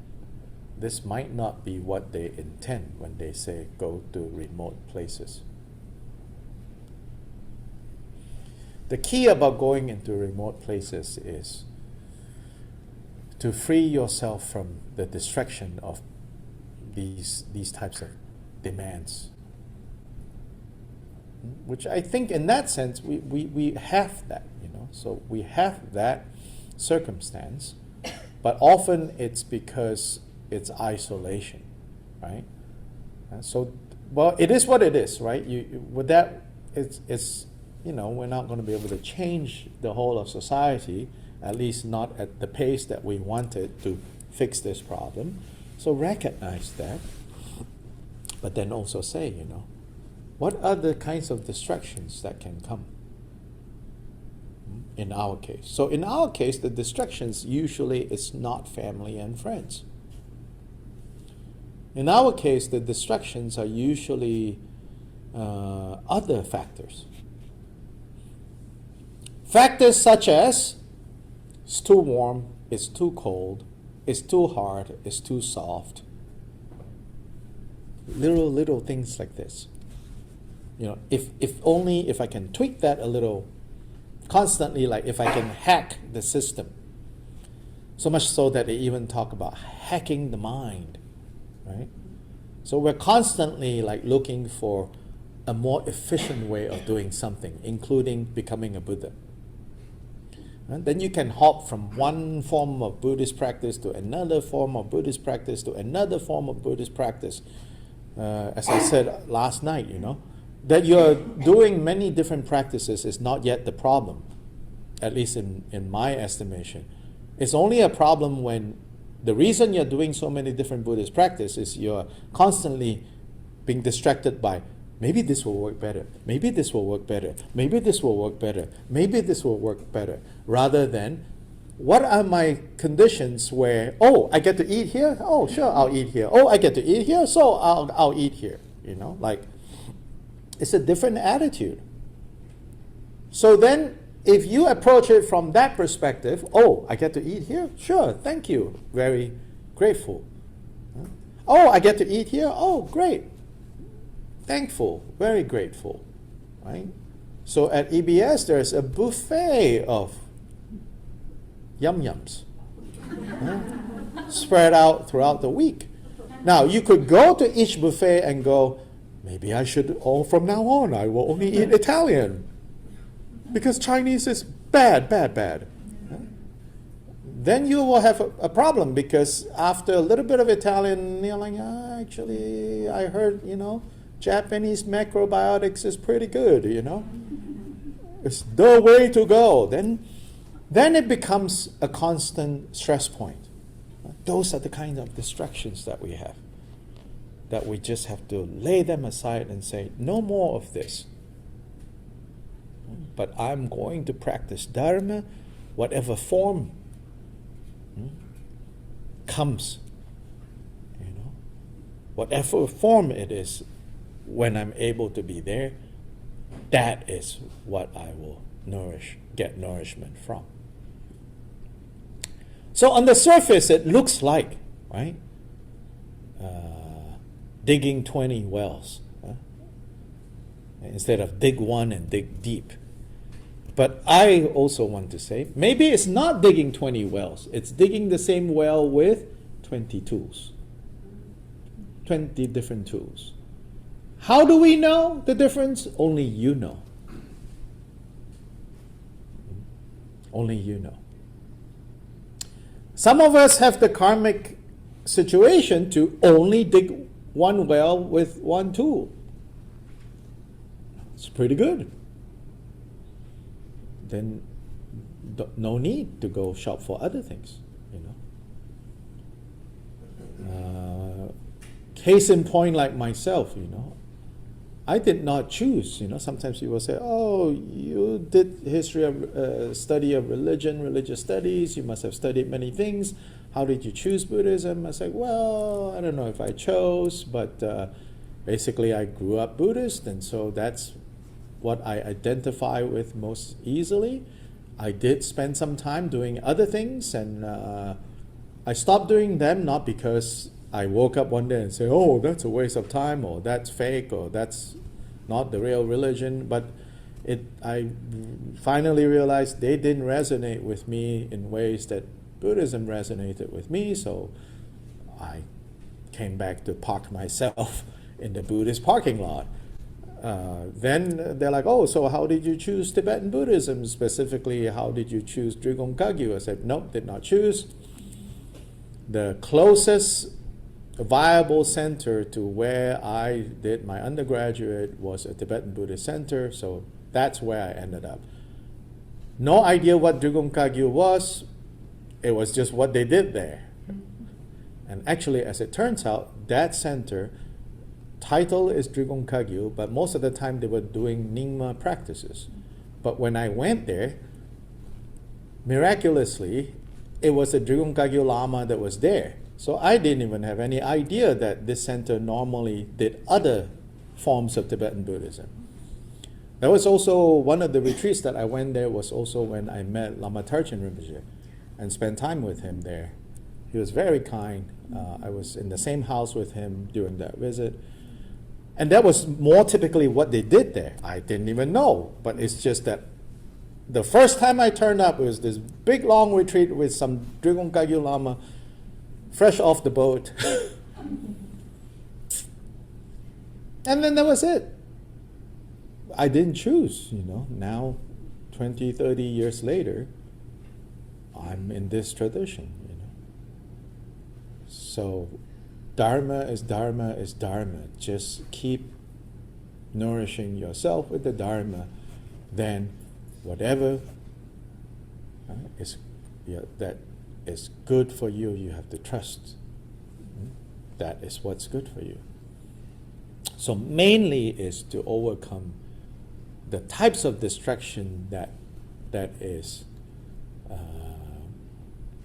this might not be what they intend when they say go to remote places. The key about going into remote places is to free yourself from the distraction of these types of demands. Which I think in that sense we have that, so we have that circumstance, but often it's because it's isolation, right? So, well, it is what it is, right? With that, it's we're not going to be able to change the whole of society, at least not at the pace that we wanted to fix this problem. So recognize that, but then also say, what are the kinds of distractions that can come in our case? So in our case, the distractions usually is not family and friends. In our case, the distractions are usually other factors. Factors such as it's too warm, it's too cold, it's too hard, it's too soft. Little things like this. If I can tweak that a little constantly, like if I can hack the system, so much so that they even talk about hacking the mind, right? So we're constantly like looking for a more efficient way of doing something, including becoming a Buddha. And then you can hop from one form of Buddhist practice to another form of Buddhist practice to another form of Buddhist practice. As I said last night, that you're doing many different practices is not yet the problem, at least in my estimation. It's only a problem when the reason you're doing so many different Buddhist practices is you're constantly being distracted by maybe this will work better, maybe this will work better, maybe this will work better, maybe this will work better, rather than what are my conditions where, I get to eat here? Oh, sure, I'll eat here. Oh, I get to eat here? So I'll eat here. It's a different attitude. So then, if you approach it from that perspective, I get to eat here? Sure, thank you. Very grateful. I get to eat here? Oh, great. Thankful, very grateful. Right? So at EBS, there's a buffet of yum-yums spread out throughout the week. Now, you could go to each buffet and go, maybe I should, from now on, I will only eat Italian. Because Chinese is bad. Then you will have a problem, because after a little bit of Italian, you're like, actually, I heard, Japanese macrobiotics is pretty good, It's the way to go. Then it becomes a constant stress point. Those are the kind of distractions that we have, that we just have to lay them aside and say, no more of this. But I'm going to practice Dharma, whatever form comes. Whatever form it is, when I'm able to be there, that is what I will get nourishment from. So on the surface, it looks like, right, digging 20 wells, instead of dig one and dig deep. But I also want to say, maybe it's not digging 20 wells. It's digging the same well with 20 tools. 20 different tools. How do we know the difference? Only you know. Only you know. Some of us have the karmic situation to only dig one well with one tool. It's pretty good. Then no need to go shop for other things, Case in point, like myself, I did not choose. Sometimes people say, you did study of religion, religious studies, you must have studied many things. How did you choose Buddhism? I say, I don't know if I chose, but basically I grew up Buddhist, and so that's what I identify with most easily. I did spend some time doing other things, and I stopped doing them not because I woke up one day and say, that's a waste of time, or that's fake, or that's not the real religion. But I finally realized they didn't resonate with me in ways that Buddhism resonated with me, so I came back to park myself in the Buddhist parking lot. Then they're like, oh, so how did you choose Tibetan Buddhism? Specifically, how did you choose Drigong Kagyu? I said, nope, did not choose. The closest viable center to where I did my undergraduate was a Tibetan Buddhist center, so that's where I ended up. No idea what Drigong Kagyu was. It was just what they did there. And actually, as it turns out, that center title is Drigong Kagyu, but most of the time they were doing Nyingma practices. But when I went there, miraculously, it was a Drigong Kagyu Lama that was there. So I didn't even have any idea that this center normally did other forms of Tibetan Buddhism. That was also one of the retreats that I went there, was also when I met Lama Tarchen Rinpoche and spent time with him there. He was very kind. I was in the same house with him during that visit. And that was more typically what they did there. I didn't even know, but it's just that the first time I turned up, it was this big long retreat with some Drigong Kagyu Lama, fresh off the boat. And then that was it. I didn't choose, Now, 20, 30 years later, I'm in this tradition, So, Dharma is Dharma is Dharma. Just keep nourishing yourself with the Dharma. Then, whatever that is good for you, you have to trust. That is what's good for you. So, mainly is to overcome the types of distraction that is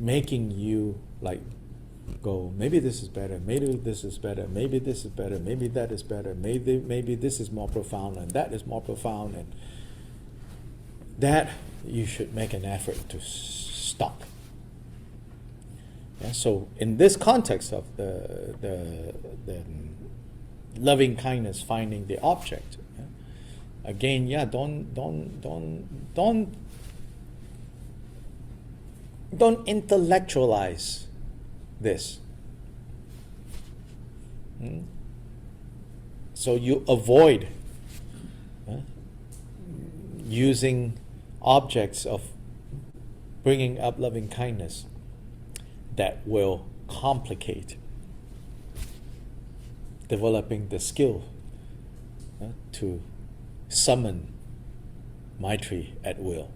making you go, maybe this is better, maybe this is better, maybe this is better, maybe that is better, maybe this is more profound and that is more profound, and that you should make an effort to stop. Yeah, so in this context of the loving kindness finding the object, again, don't intellectualize this. So you avoid using objects of bringing up loving kindness that will complicate developing the skill to summon Maitri at will.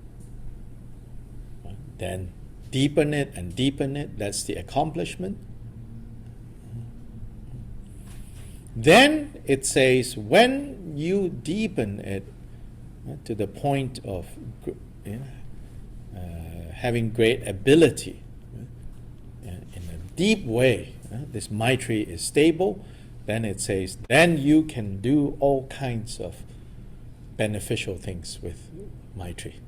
Then deepen it and deepen it. That's the accomplishment. Then it says, when you deepen it to the point of having great ability in a deep way, this Maitri is stable, then it says, then you can do all kinds of beneficial things with Maitri.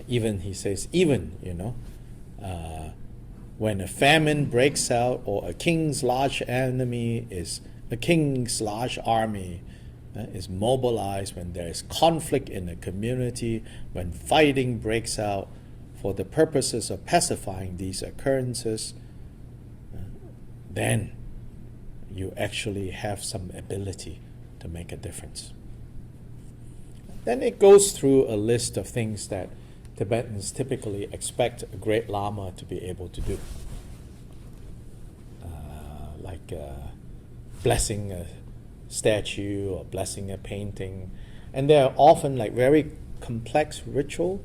Even, he says, when a famine breaks out or a king's large army is mobilized, when there is conflict in a community, when fighting breaks out for the purposes of pacifying these occurrences, then you actually have some ability to make a difference. Then it goes through a list of things that Tibetans typically expect a great Lama to be able to do. Like blessing a statue or blessing a painting. And there are often very complex ritual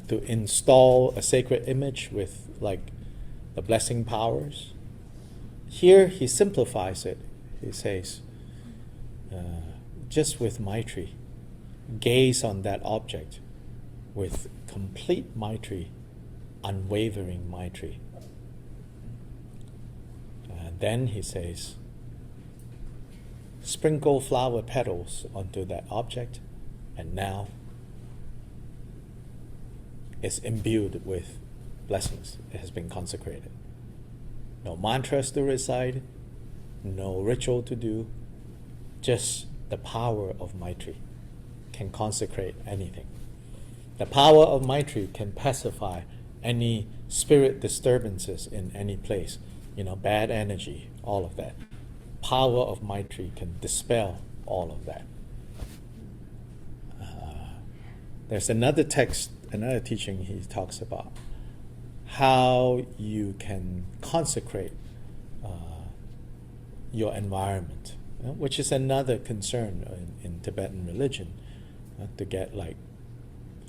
to install a sacred image with the blessing powers. Here he simplifies it. He says, just with Maitri, gaze on that object with complete Maitri, unwavering Maitri. Then he says, sprinkle flower petals onto that object, and now it's imbued with blessings. It has been consecrated. No mantras to recite, no ritual to do, just the power of Maitri can consecrate anything. The power of Maitri can pacify any spirit disturbances in any place, bad energy, all of that. power of Maitri can dispel all of that. There's another text, another teaching he talks about how you can consecrate your environment, which is another concern in Tibetan religion, to get like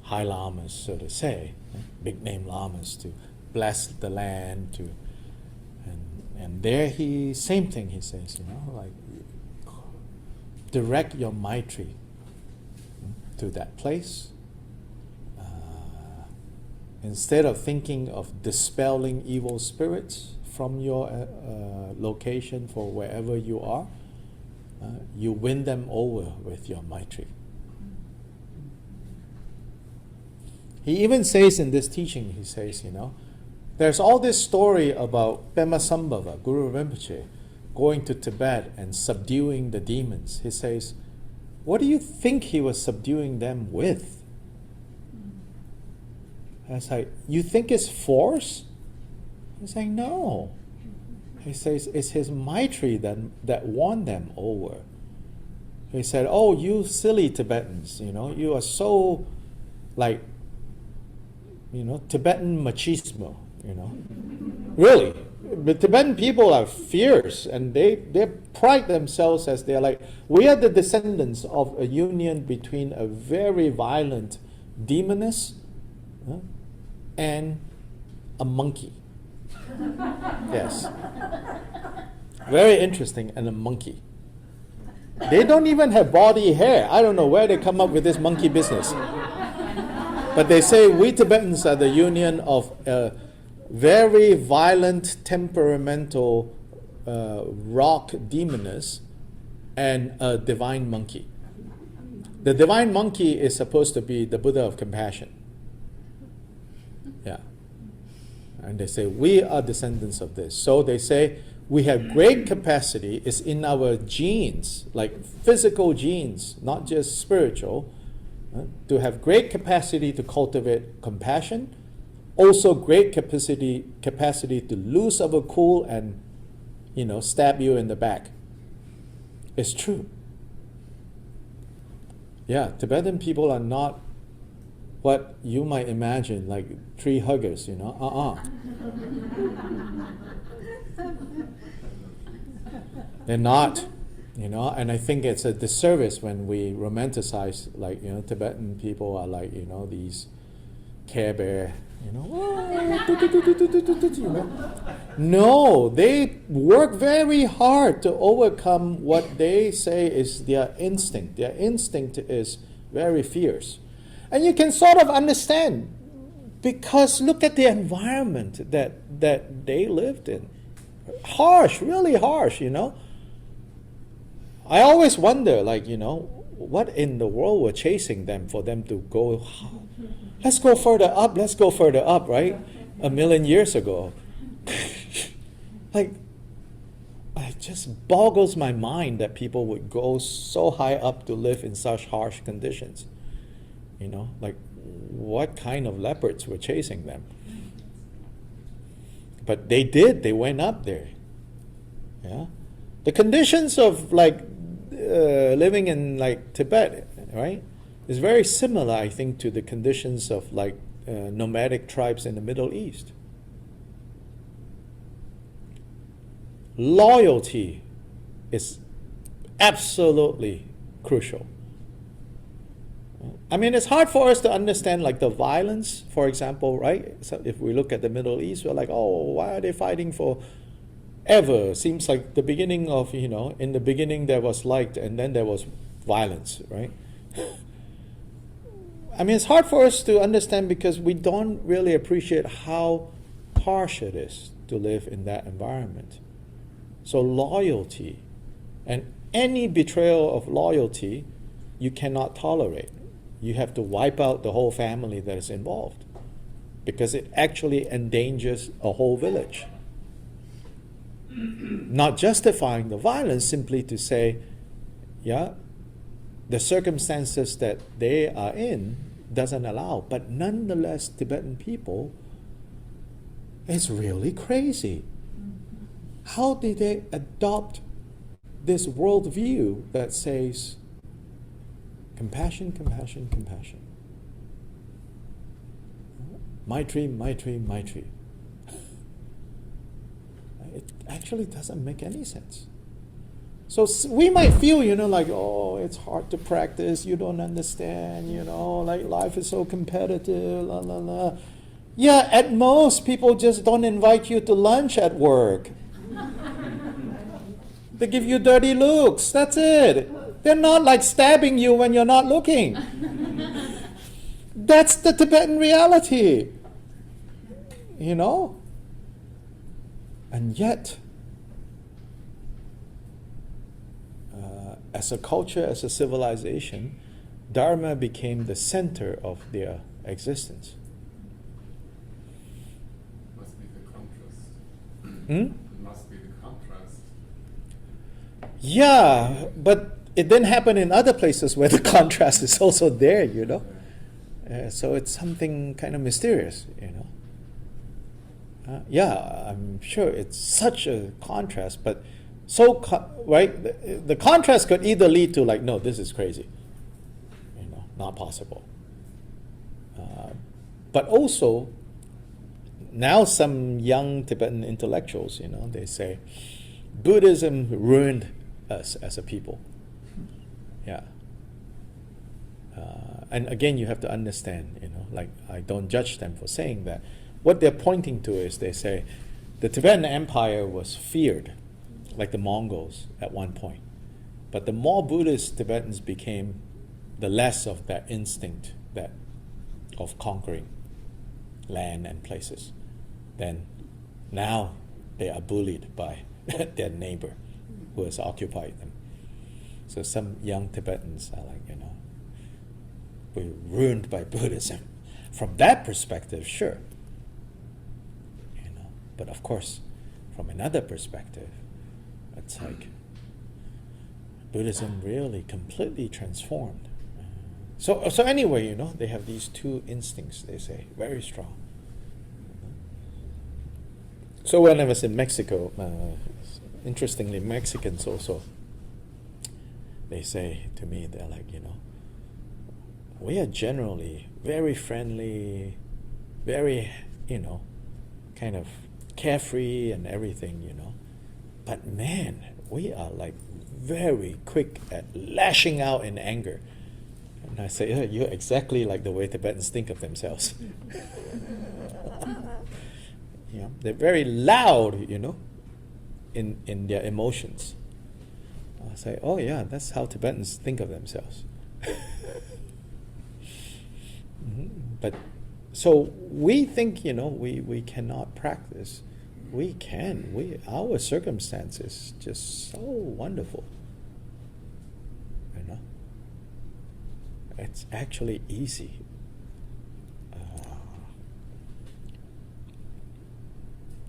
high lamas, so to say, big name lamas to bless the land, and there same thing he says, like direct your Maitri to that place. Instead of thinking of dispelling evil spirits from your location for wherever you are, you win them over with your Maitri. He even says in this teaching, he says, there's all this story about Pema Sambhava, Guru Rinpoche, going to Tibet and subduing the demons. He says, what do you think he was subduing them with? I was like, you think it's force? He's like, no. He says, it's his Maitri that won them over. He said, oh, you silly Tibetans, you are so like, Tibetan machismo, Really. The Tibetan people are fierce, and they pride themselves as they're like, we are the descendants of a union between a very violent demoness and a monkey. Yes. Very interesting, and a monkey. They don't even have body hair. I don't know where they come up with this monkey business. But they say we Tibetans are the union of a very violent, temperamental rock demoness and a divine monkey. The divine monkey is supposed to be the Buddha of compassion. Yeah. And they say, we are descendants of this. So they say, we have great capacity. It's in our genes, like physical genes, not just spiritual, to have great capacity to cultivate compassion, also great capacity to lose our cool and, stab you in the back. It's true. Yeah, Tibetan people are not what you might imagine, like tree huggers, They're not, and I think it's a disservice when we romanticize, like, Tibetan people are like, these Care Bear, No, they work very hard to overcome what they say is their instinct. Their instinct is very fierce. And you can sort of understand, because look at the environment that they lived in. Harsh, really harsh, I always wonder, like, what in the world were chasing them for them to go, let's go further up, right? 1,000,000 years ago. Like, it just boggles my mind that people would go so high up to live in such harsh conditions. Like, what kind of leopards were chasing them? But they did, they went up there. Yeah. The conditions of, like, living in, like, Tibet, right, is very similar, I think, to the conditions of, like, nomadic tribes in the Middle East. Loyalty is absolutely crucial. I mean, it's hard for us to understand, like, the violence, for example, right? So if we look at the Middle East, we're like, oh, why are they fighting for ever? Seems like the beginning of, in the beginning there was light and then there was violence, right? I mean, it's hard for us to understand because we don't really appreciate how harsh it is to live in that environment. So loyalty, and any betrayal of loyalty, you cannot tolerate. You have to wipe out the whole family that is involved because it actually endangers a whole village. Not justifying the violence, simply to say, yeah, the circumstances that they are in doesn't allow. But nonetheless, Tibetan people, it's really crazy. How did they adopt this worldview that says compassion, compassion, compassion. Maitri, Maitri, Maitri. It actually doesn't make any sense. So we might feel, like, oh, it's hard to practice, you don't understand, like life is so competitive, la la la. Yeah, at most, people just don't invite you to lunch at work. They give you dirty looks, that's it. They're not like stabbing you when you're not looking. That's the Tibetan reality. And yet, as a culture, as a civilization, Dharma became the center of their existence. Must be the contrast. Hmm? It must be the contrast. Yeah, but it didn't happen in other places where the contrast is also there, so it's something kind of mysterious, Yeah, I'm sure it's such a contrast, but right? The contrast could either lead to like, no, this is crazy, not possible. But also, now some young Tibetan intellectuals, they say, Buddhism ruined us as a people. Yeah. And again, you have to understand, like I don't judge them for saying that. What they're pointing to is they say the Tibetan Empire was feared, like the Mongols at one point. But the more Buddhist Tibetans became, the less of that instinct of conquering land and places. Then now they are bullied by their neighbor who has occupied them. So some young Tibetans are like, we're ruined by Buddhism. From that perspective, sure. But of course, from another perspective, it's like Buddhism really completely transformed. So anyway, they have these two instincts, they say, very strong. So when I was in Mexico, interestingly, Mexicans also, they say to me, they're like, we are generally very friendly, very, kind of carefree and everything, But man, we are like very quick at lashing out in anger. And I say, you're exactly like the way Tibetans think of themselves. They're very loud, in their emotions. I say, oh yeah, that's how Tibetans think of themselves. But so we think, we cannot practice. We can. Our circumstance is just so wonderful. It's actually easy.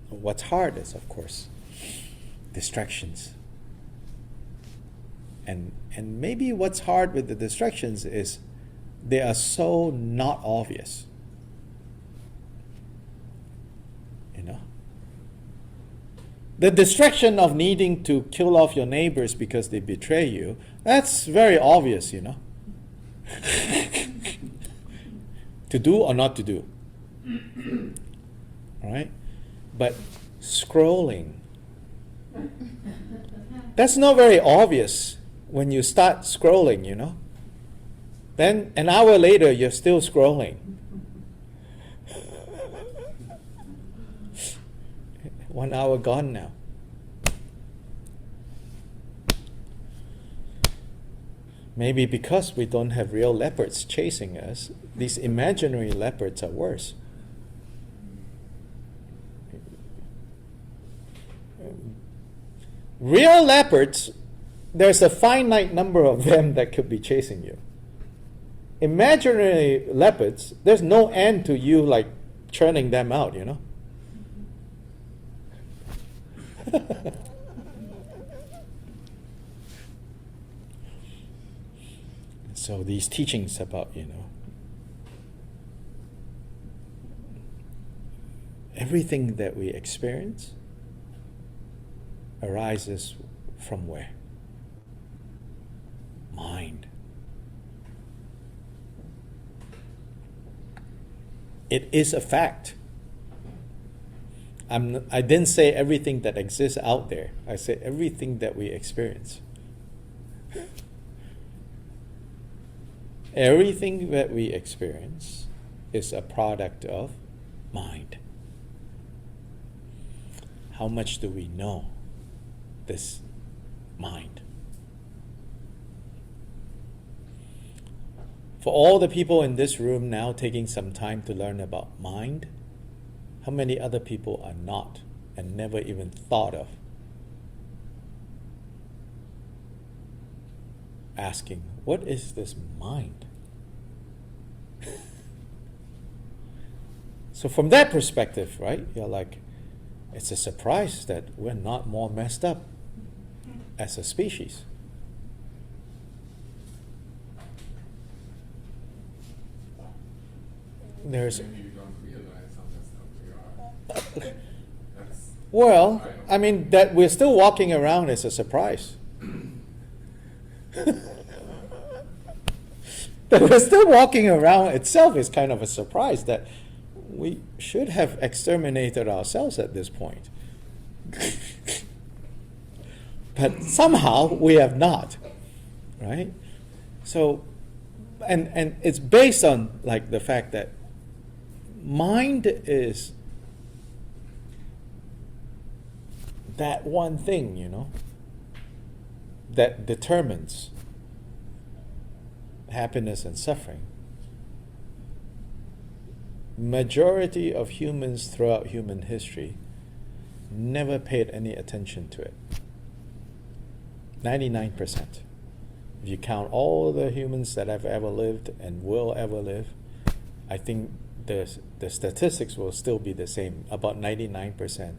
What's hard is, of course, distractions. And maybe what's hard with the distractions is they are so not obvious. The distraction of needing to kill off your neighbors because they betray you, that's very obvious, To do or not to do. All right? But scrolling, that's not very obvious when you start scrolling, Then an hour later, you're still scrolling. 1 hour gone now. Maybe because we don't have real leopards chasing us, these imaginary leopards are worse. Real leopards, there's a finite number of them that could be chasing you. Imaginary leopards, there's no end to you like churning them out, So these teachings about, everything that we experience arises from where? It is a fact. I didn't say everything that exists out there. I said everything that we experience. Everything that we experience is a product of mind. How much do we know this mind? For all the people in this room now taking some time to learn about mind, how many other people are not and never even thought of asking, what is this mind? So from that perspective, right, you're like, it's a surprise that we're not more messed up as a species. There's Maybe you don't realize how messed up we are. That's, well, I mean that we're still walking around is a surprise. That we're still walking around itself is kind of a surprise that we should have exterminated ourselves at this point. But somehow we have not, right? So, and it's based on like the fact that mind is that one thing, you know, that determines happiness and suffering. Majority of humans throughout human history never paid any attention to it. 99%. If you count all the humans that have ever lived and will ever live, I think the statistics will still be the same. About 99%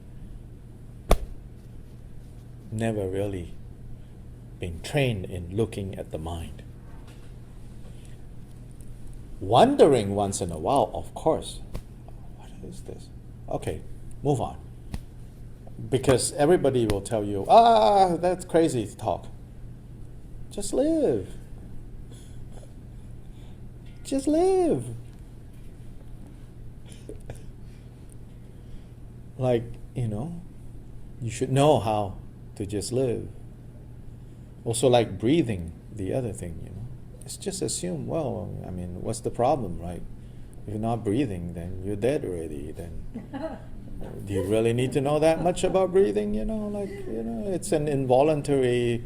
never really been trained in looking at the mind. Wondering once in a while, of course. What is this? Okay, move on. Because everybody will tell you, that's crazy talk. Just live. Just live. Like, you know, you should know how to just live. Also like breathing, the other thing, you know. It's just assume, well, I mean, what's the problem, right? If you're not breathing, then you're dead already. Then do you really need to know that much about breathing? You know, like, you know, it's an involuntary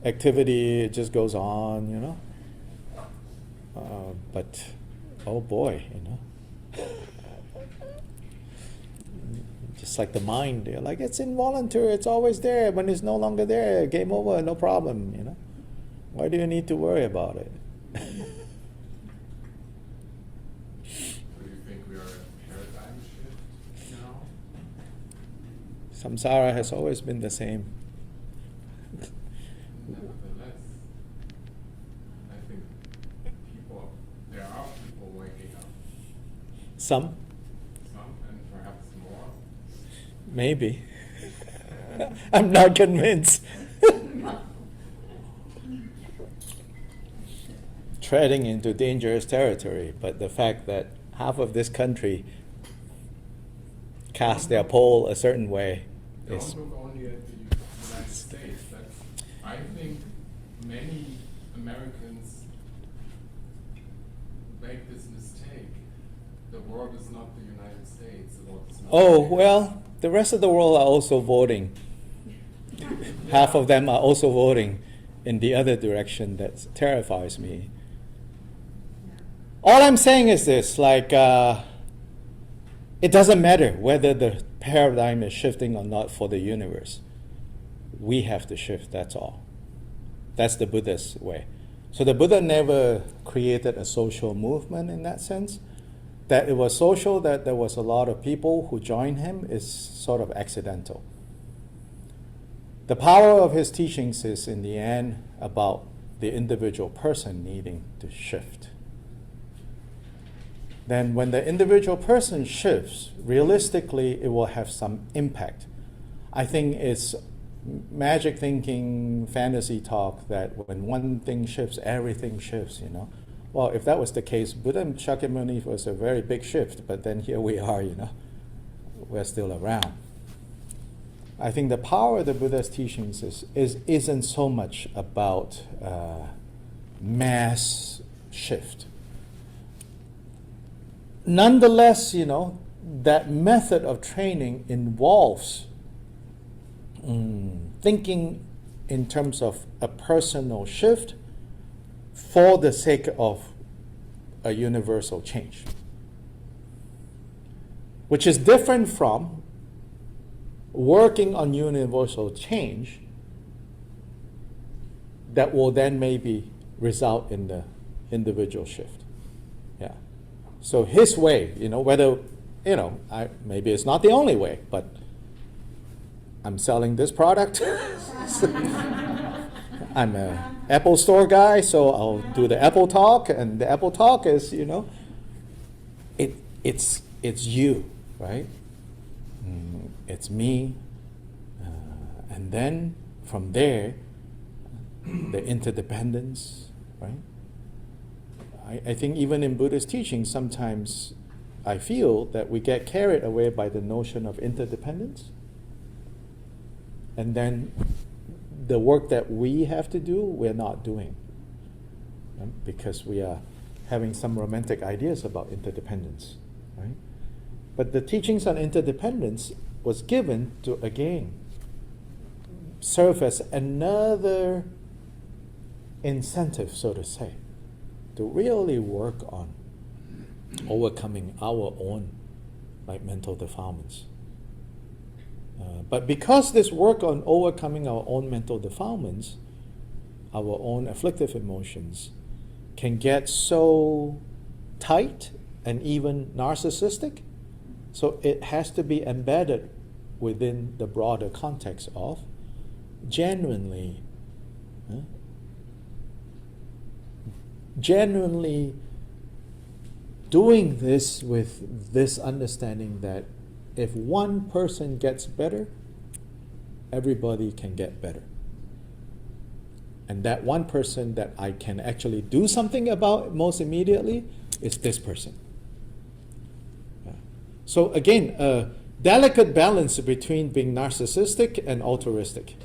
activity. It just goes on, you know. But, oh boy, you know. Just like the mind, you're like, it's involuntary. It's always there. When it's no longer there, game over, no problem, you know. Why do you need to worry about it? do you think we are a paradigm shift now? Samsara has always been the same. Nevertheless, I think there are people waking up. Some, And perhaps more. maybe. I'm not convinced. Treading into dangerous territory, but the fact that half of this country cast their poll a certain way is... Don't look only at the United States. I think many Americans make this mistake. The world is not the United States. The world is not Oh, America. well, the rest of the world are also voting. Half of them are also voting in the other direction that terrifies me. All I'm saying is this, like, it doesn't matter whether the paradigm is shifting or not for the universe. We have to shift, that's all. That's the Buddha's way. So the Buddha never created a social movement in that sense. That it was social, that there was a lot of people who joined him is sort of accidental. The power of his teachings is in the end about the individual person needing to shift. Then when the individual person shifts, realistically it will have some impact. I think it's magic thinking, fantasy talk that when one thing shifts, everything shifts, you know. Well, if that was the case, Buddha and Shakyamuni was a very big shift, but then here we are, we're still around. I think the power of the Buddha's teachings isn't so much about mass shift. Nonetheless, that method of training involves thinking in terms of a personal shift for the sake of a universal change, which is different from working on universal change that will then maybe result in the individual shift. Yeah. So his way, whether, maybe it's not the only way, but I'm selling this product. I'm a Apple store guy, so I'll do the Apple talk, and the Apple talk is, it's you, right? It's me, and then from there, the interdependence, right? I think even in Buddhist teaching, sometimes I feel that we get carried away by the notion of interdependence, and then the work that we have to do, we're not doing, right? Because we are having some romantic ideas about interdependence, right? But the teachings on interdependence was given to, again, serve as another incentive, so to say, to really work on overcoming our own mental defilements. But because this work on overcoming our own mental defilements, our own afflictive emotions, can get so tight and even narcissistic, so it has to be embedded within the broader context of genuinely doing this with this understanding that if one person gets better, everybody can get better. And that one person that I can actually do something about most immediately is this person. So again, a delicate balance between being narcissistic and altruistic.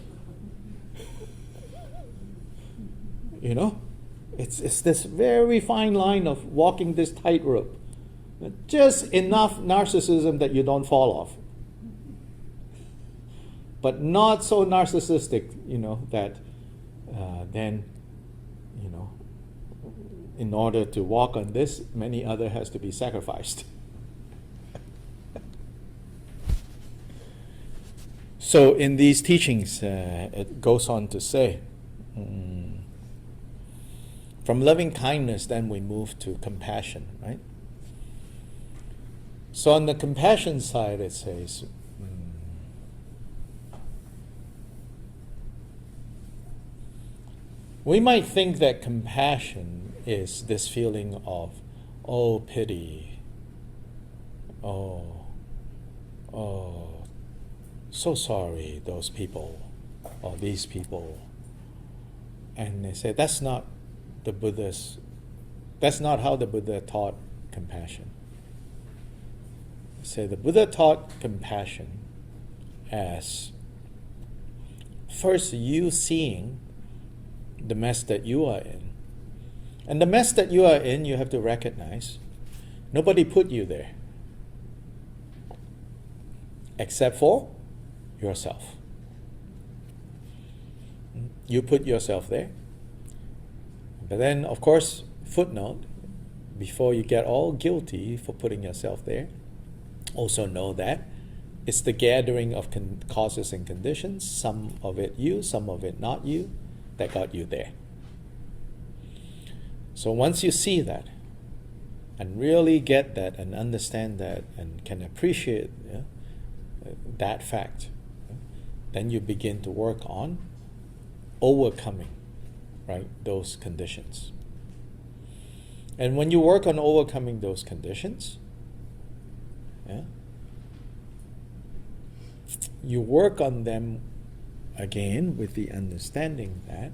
It's this very fine line of walking this tightrope. Just enough narcissism that you don't fall off. But not so narcissistic, that then, in order to walk on this, many other has to be sacrificed. So in these teachings, it goes on to say, from loving kindness, then we move to compassion, right? So on the compassion side, it says, we might think that compassion is this feeling of, oh, pity, oh, so sorry, those people, or these people. And they say that's not how the Buddha taught compassion. They say the Buddha taught compassion as first you seeing the mess that you are in. And the mess that you are in, you have to recognize nobody put you there except for yourself. You put yourself there. But then, of course, footnote, before you get all guilty for putting yourself there, also know that it's the gathering of causes and conditions, some of it you, some of it not you, that got you there. So once you see that, and really get that and understand that and can appreciate that fact, then you begin to work on overcoming, right, those conditions. And when you work on overcoming those conditions, you work on them again with the understanding that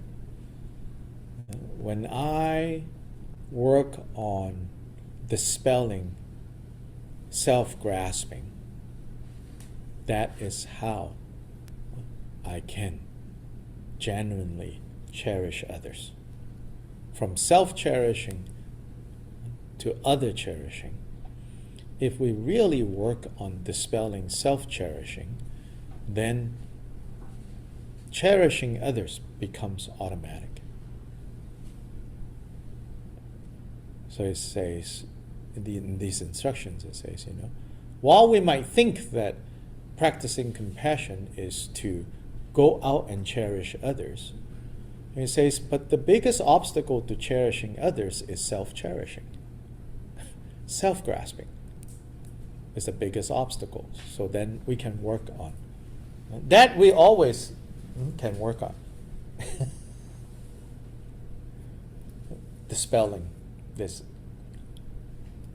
when I work on dispelling self-grasping, that is how I can genuinely cherish others. From self-cherishing to other-cherishing, if we really work on dispelling self-cherishing, then cherishing others becomes automatic. So it says, in these instructions, it says, while we might think that practicing compassion is to go out and cherish others, it says, but the biggest obstacle to cherishing others is self-cherishing. Self-grasping is the biggest obstacle. So then we can work on. That we always can work on. Dispelling this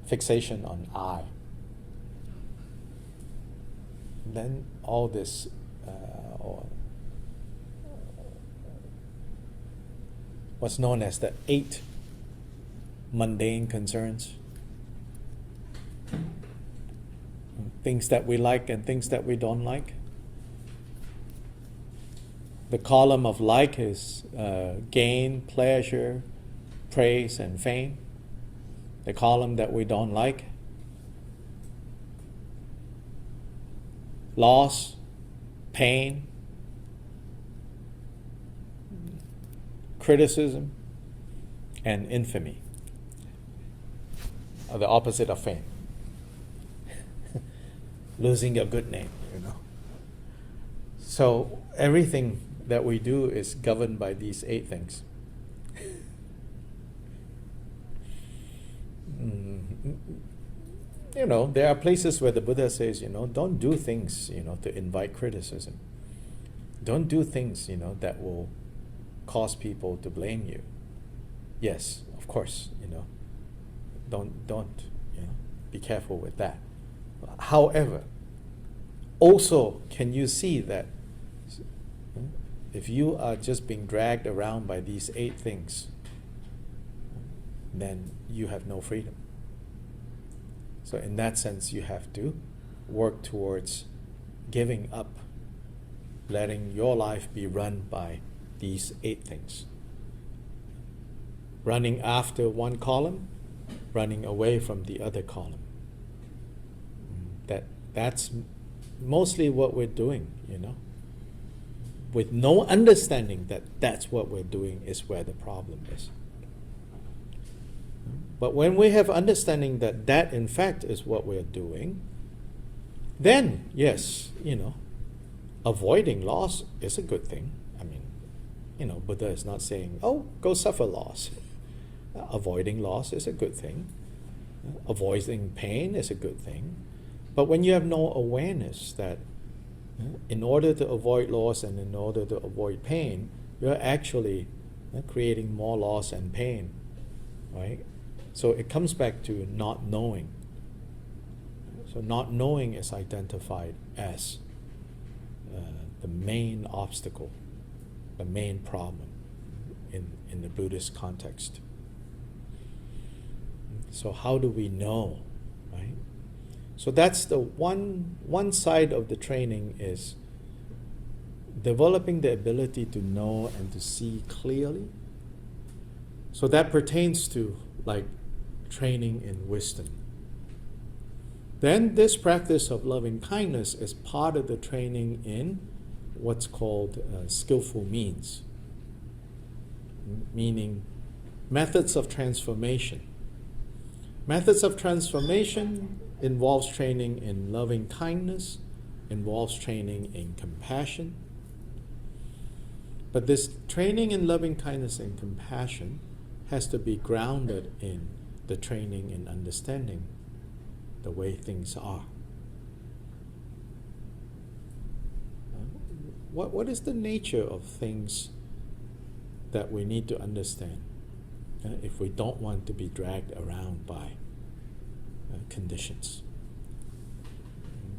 fixation on I. Then all this what's known as the 8 mundane concerns. Things that we like and things that we don't like. The column of like is gain, pleasure, praise, and fame. The column that we don't like, loss, pain, criticism, and infamy are the opposite of fame. Losing your good name, So everything that we do is governed by these 8 things. There are places where the Buddha says, don't do things, to invite criticism. Don't do things, that will cause people to blame you. Yes, of course, don't, be careful with that. However, also, can you see that if you are just being dragged around by these 8 things, then you have no freedom. So in that sense, you have to work towards giving up, letting your life be run by these 8 things. Running after one column, running away from the other column. That's mostly what we're doing, with no understanding that that's what we're doing is where the problem is. But when we have understanding that that in fact is what we're doing, then yes, avoiding loss is a good thing. I mean, Buddha is not saying, oh, go suffer loss. Avoiding loss is a good thing. Avoiding pain is a good thing. But when you have no awareness that in order to avoid loss and in order to avoid pain, you're actually creating more loss and pain, right? So it comes back to not knowing. So not knowing is identified as the main obstacle, the main problem in the Buddhist context. So how do we know, right? So that's the one side of the training is developing the ability to know and to see clearly. So that pertains to like training in wisdom. Then this practice of loving kindness is part of the training in what's called skillful means, meaning methods of transformation. Methods of transformation involves training in loving kindness, involves training in compassion. But this training in loving kindness and compassion has to be grounded in the training in understanding the way things are. What is the nature of things that we need to understand if we don't want to be dragged around by conditions,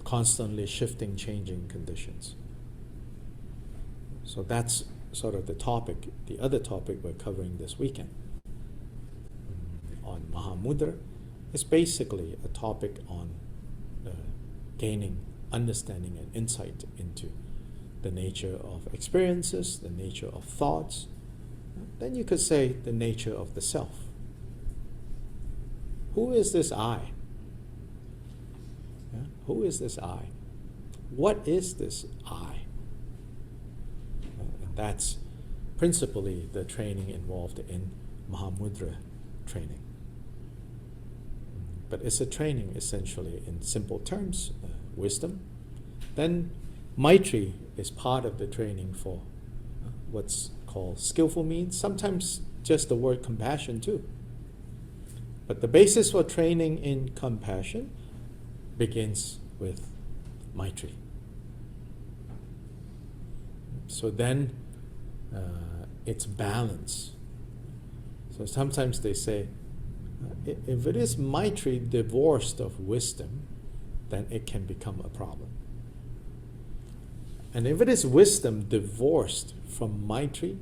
constantly shifting, changing conditions? So that's sort of the topic, the other topic we're covering this weekend. on Mahamudra is basically a topic on gaining understanding and insight into the nature of experiences, the nature of thoughts. Then you could say the nature of the self. Who is this I? Yeah? Who is this I? What is this I? And that's principally the training involved in Mahamudra training. But it's a training essentially in simple terms, wisdom. Then Maitri is part of the training for what's called skillful means, sometimes just the word compassion too. But the basis for training in compassion begins with Maitri. So then it's balance. So sometimes they say, if it is Maitri divorced of wisdom, then it can become a problem. And if it is wisdom divorced from Maitri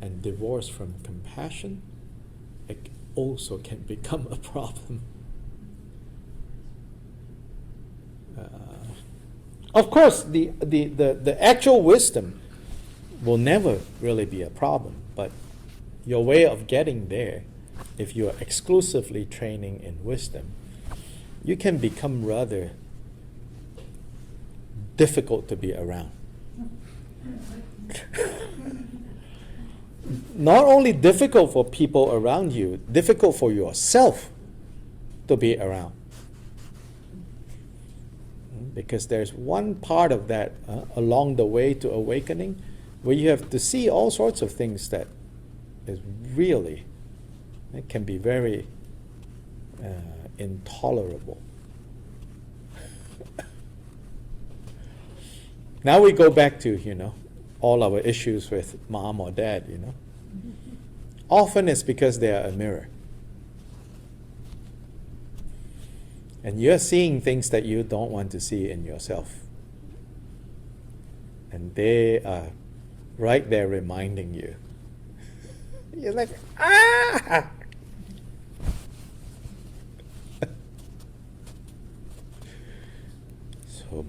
and divorced from compassion, it also can become a problem. Of course, the actual wisdom will never really be a problem, but your way of getting there, if you are exclusively training in wisdom, you can become rather difficult to be around. Not only difficult for people around you, difficult for yourself to be around. Because there's one part of that along the way to awakening where you have to see all sorts of things that is really, it can be very intolerable. Now we go back to, all our issues with mom or dad, Often it's because they are a mirror. And you're seeing things that you don't want to see in yourself. And they are right there reminding you. You're like, ah! So,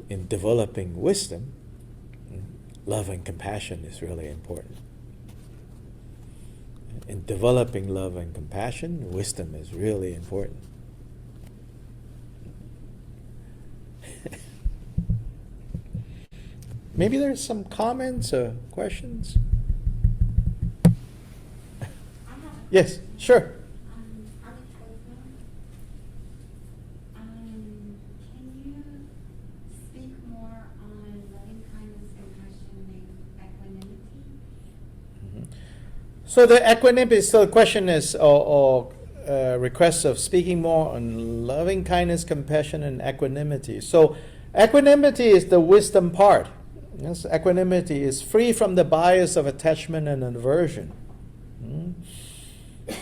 in developing wisdom, love and compassion is really important. In developing love and compassion, wisdom is really important. Maybe there's some comments or questions? Yes, sure. Can you speak more on loving kindness, compassion, and equanimity? So the equanimity, so the question is, or request of speaking more on loving kindness, compassion, and equanimity. So equanimity is the wisdom part. Yes, equanimity is free from the bias of attachment and aversion.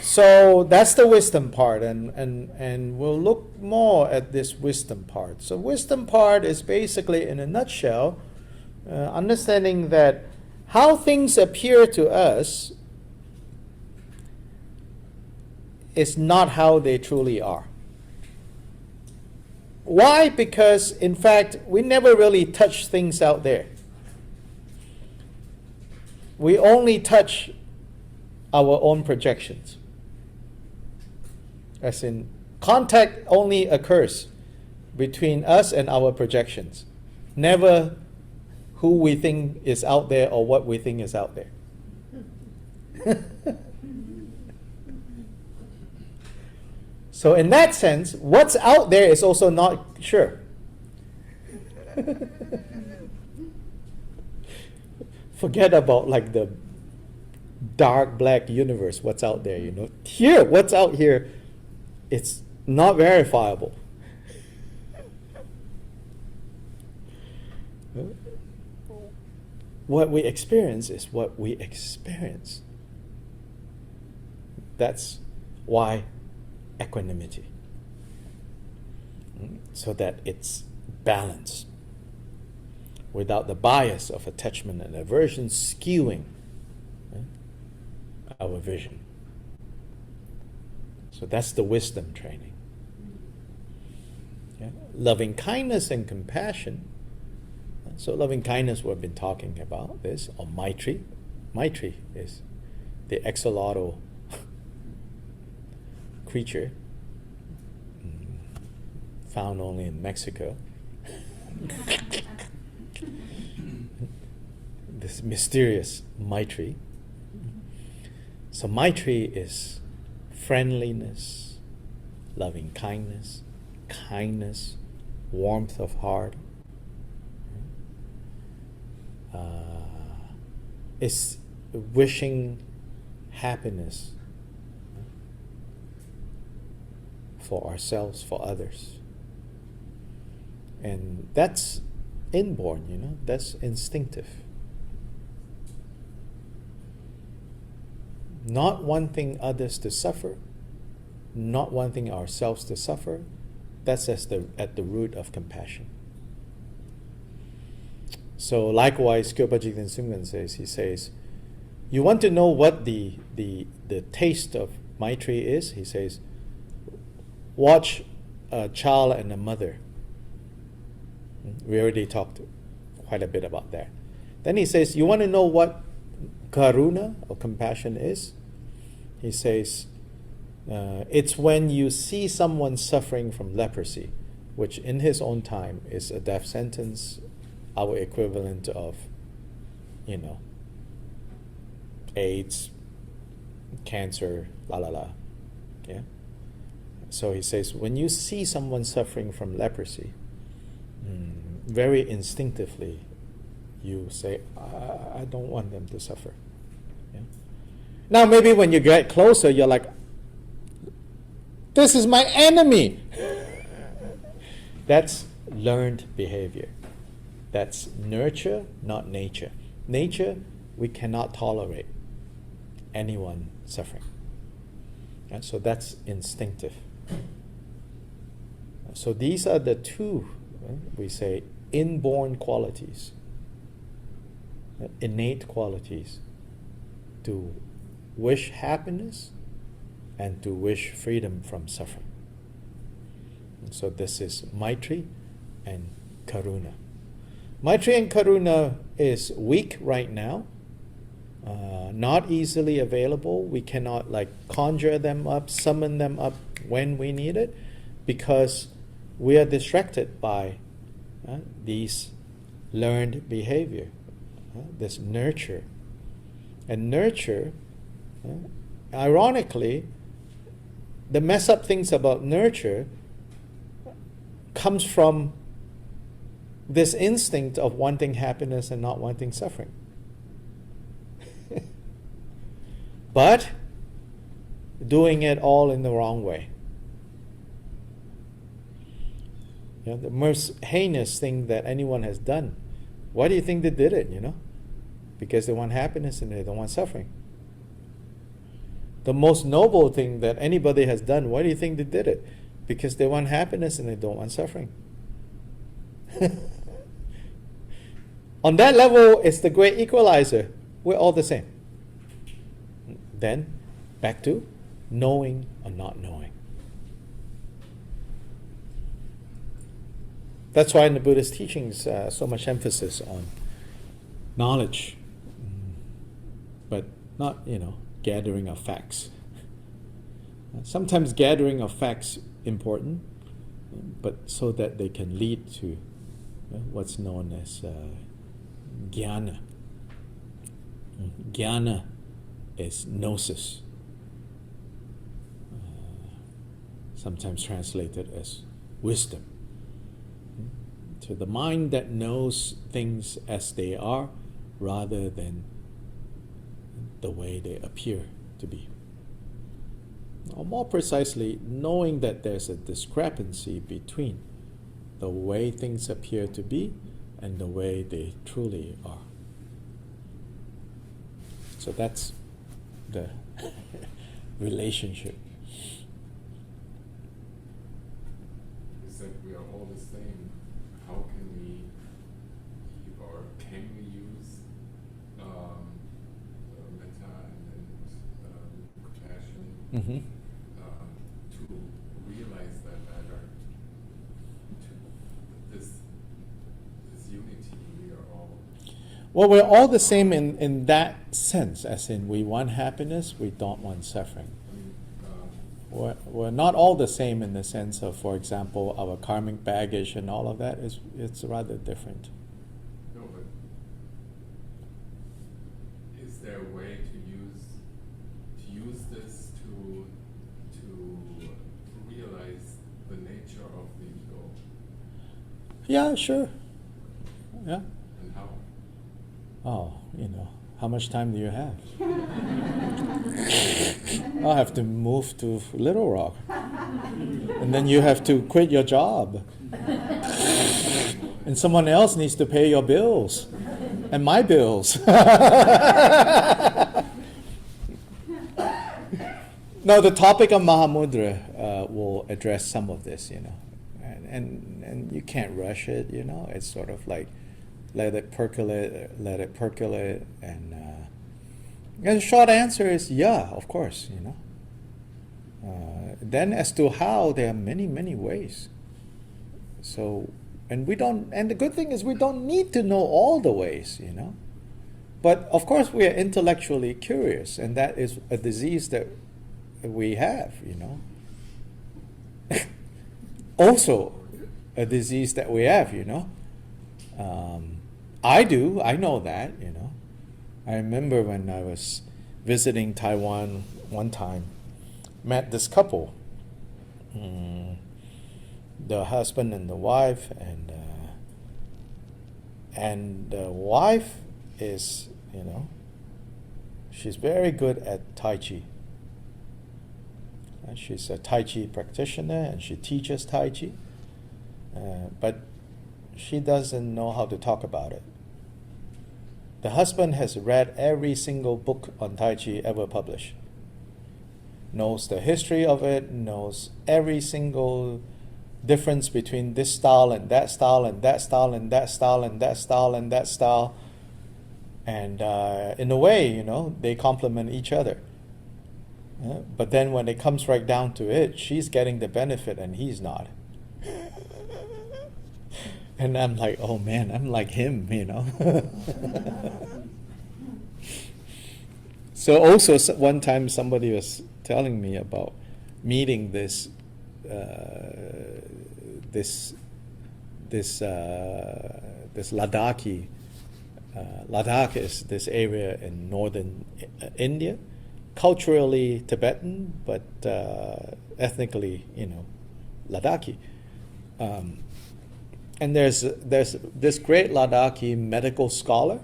So that's the wisdom part, and we'll look more at this wisdom part. So wisdom part is basically, in a nutshell, understanding that how things appear to us is not how they truly are. Why? Because, in fact, we never really touch things out there. We only touch our own projections. As in, contact only occurs between us and our projections. Never who we think is out there or what we think is out there. So in that sense, what's out there is also not sure. Forget about like the dark black universe, what's out there, Here, what's out here, it's not verifiable. What we experience is what we experience. That's why equanimity. So that it's balanced, without the bias of attachment and aversion skewing our vision. So that's the wisdom training. Yeah? Loving kindness and compassion. So loving kindness, we've been talking about this, or Maitri. Maitri is the axolotl creature found only in Mexico. This mysterious Maitri. So Maitri is friendliness, loving kindness, kindness, warmth of heart. Is wishing happiness for ourselves, for others. And that's inborn, that's instinctive. Not wanting others to suffer, not wanting ourselves to suffer, that's at the root of compassion. So likewise, Kyopa Jigten Sumgön says, he says, you want to know what the taste of Maitri is? He says, watch a child and a mother. We already talked quite a bit about that. Then he says, you want to know what karuna or compassion is? He says, it's when you see someone suffering from leprosy, which in his own time is a death sentence, our equivalent of, AIDS, cancer, yeah. So he says, when you see someone suffering from leprosy, very instinctively, you say, I don't want them to suffer. Yeah? Now, maybe when you get closer, you're like, this is my enemy. That's learned behavior. That's nurture, not nature. Nature, we cannot tolerate anyone suffering. And so that's instinctive. So these are the two, we say, inborn qualities, innate qualities, to wish happiness and to wish freedom from suffering. And so this is Maitri and Karuna. Maitri and Karuna is weak right now, not easily available. We cannot conjure them up, summon them up when we need it, because we are distracted by these learned behavior, this nurture. And nurture, ironically, the mess up things about nurture comes from this instinct of wanting happiness and not wanting suffering. But doing it all in the wrong way. The most heinous thing that anyone has done, why do you think they did it, Because they want happiness and they don't want suffering. The most noble thing that anybody has done, why do you think they did it? Because they want happiness and they don't want suffering. On that level, it's the great equalizer. We're all the same. Then, back to knowing or not knowing. That's why in the Buddhist teachings, so much emphasis on knowledge, but not, gathering of facts. Sometimes gathering of facts important, but so that they can lead to what's known as jnana. Jnana is gnosis, sometimes translated as wisdom. So the mind that knows things as they are rather than the way they appear to be. Or more precisely, knowing that there's a discrepancy between the way things appear to be and the way they truly are. So that's the relationship. You said we are all the same. How can we, or can we use metta and compassion Well, we're all the same in that sense, as in we want happiness, we don't want suffering. We're not all the same in the sense of, for example, our karmic baggage and all of that it's rather different. No, but is there a way to use this to realize the nature of the ego? Yeah, sure. Yeah. And how? Oh, how much time do you have? I'll have to move to Little Rock. And then you have to quit your job. And someone else needs to pay your bills. And my bills. No, the topic of Mahamudra will address some of this, and you can't rush it, It's sort of like let it percolate, and the short answer is yeah, of course, Then as to how, there are many, many ways. So, and the good thing is we don't need to know all the ways, But of course we are intellectually curious, and that is a disease that we have, Also a disease that we have, I know that, I remember when I was visiting Taiwan one time, met this couple, the husband and the wife, and the wife is, she's very good at Tai Chi. And she's a Tai Chi practitioner, and she teaches Tai Chi, but she doesn't know how to talk about it. The husband has read every single book on Tai Chi ever published, knows the history of it, knows every single difference between this style and that style and that style and that style and that style and that style. And in a way, they complement each other. But then when it comes right down to it, she's getting the benefit and he's not. And I'm like, oh man, I'm like him, So also one time somebody was telling me about meeting this Ladakhi. Ladakh is this area in northern India, culturally Tibetan, but ethnically, Ladakhi. And there's this great Ladakhi medical scholar.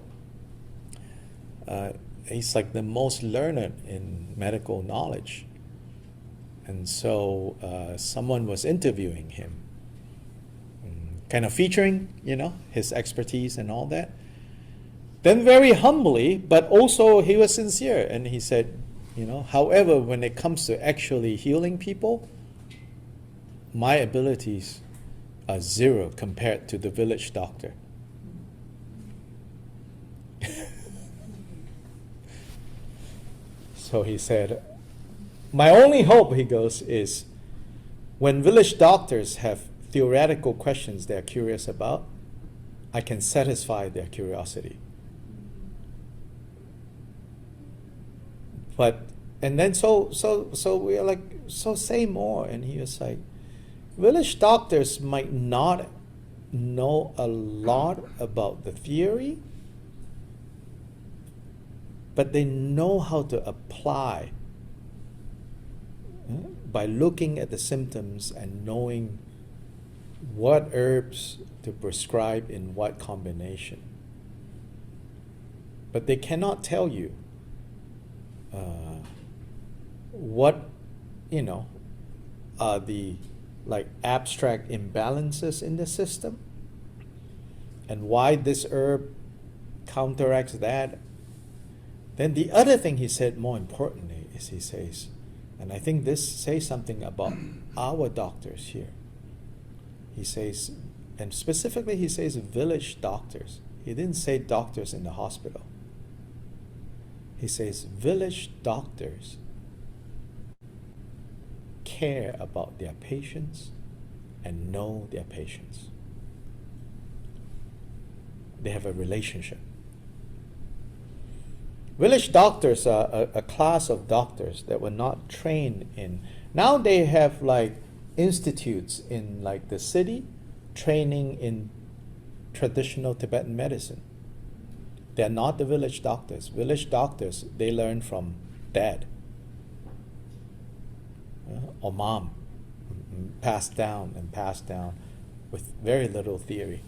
He's like the most learned in medical knowledge. And so someone was interviewing him, kind of featuring, his expertise and all that. Then very humbly, but also he was sincere, and he said, however, when it comes to actually healing people, my abilities are zero compared to the village doctor. So he said, my only hope, he goes, is when village doctors have theoretical questions they're curious about, I can satisfy their curiosity. And then so we are like, so say more. And he was like, village doctors might not know a lot about the theory, but they know how to apply by looking at the symptoms and knowing what herbs to prescribe in what combination. But they cannot tell you what are the abstract imbalances in the system and why this herb counteracts that. Then the other thing he said, more importantly, is he says, and I think this says something about our doctors here. He says, and specifically he says village doctors. He didn't say doctors in the hospital. He says village doctors care about their patients and know their patients. They have a relationship. Village doctors are a class of doctors that were not trained in. Now they have like institutes in like the city, training in traditional Tibetan medicine. They're not the village doctors. Village doctors, they learn from dad or mom, passed down and passed down with very little theory.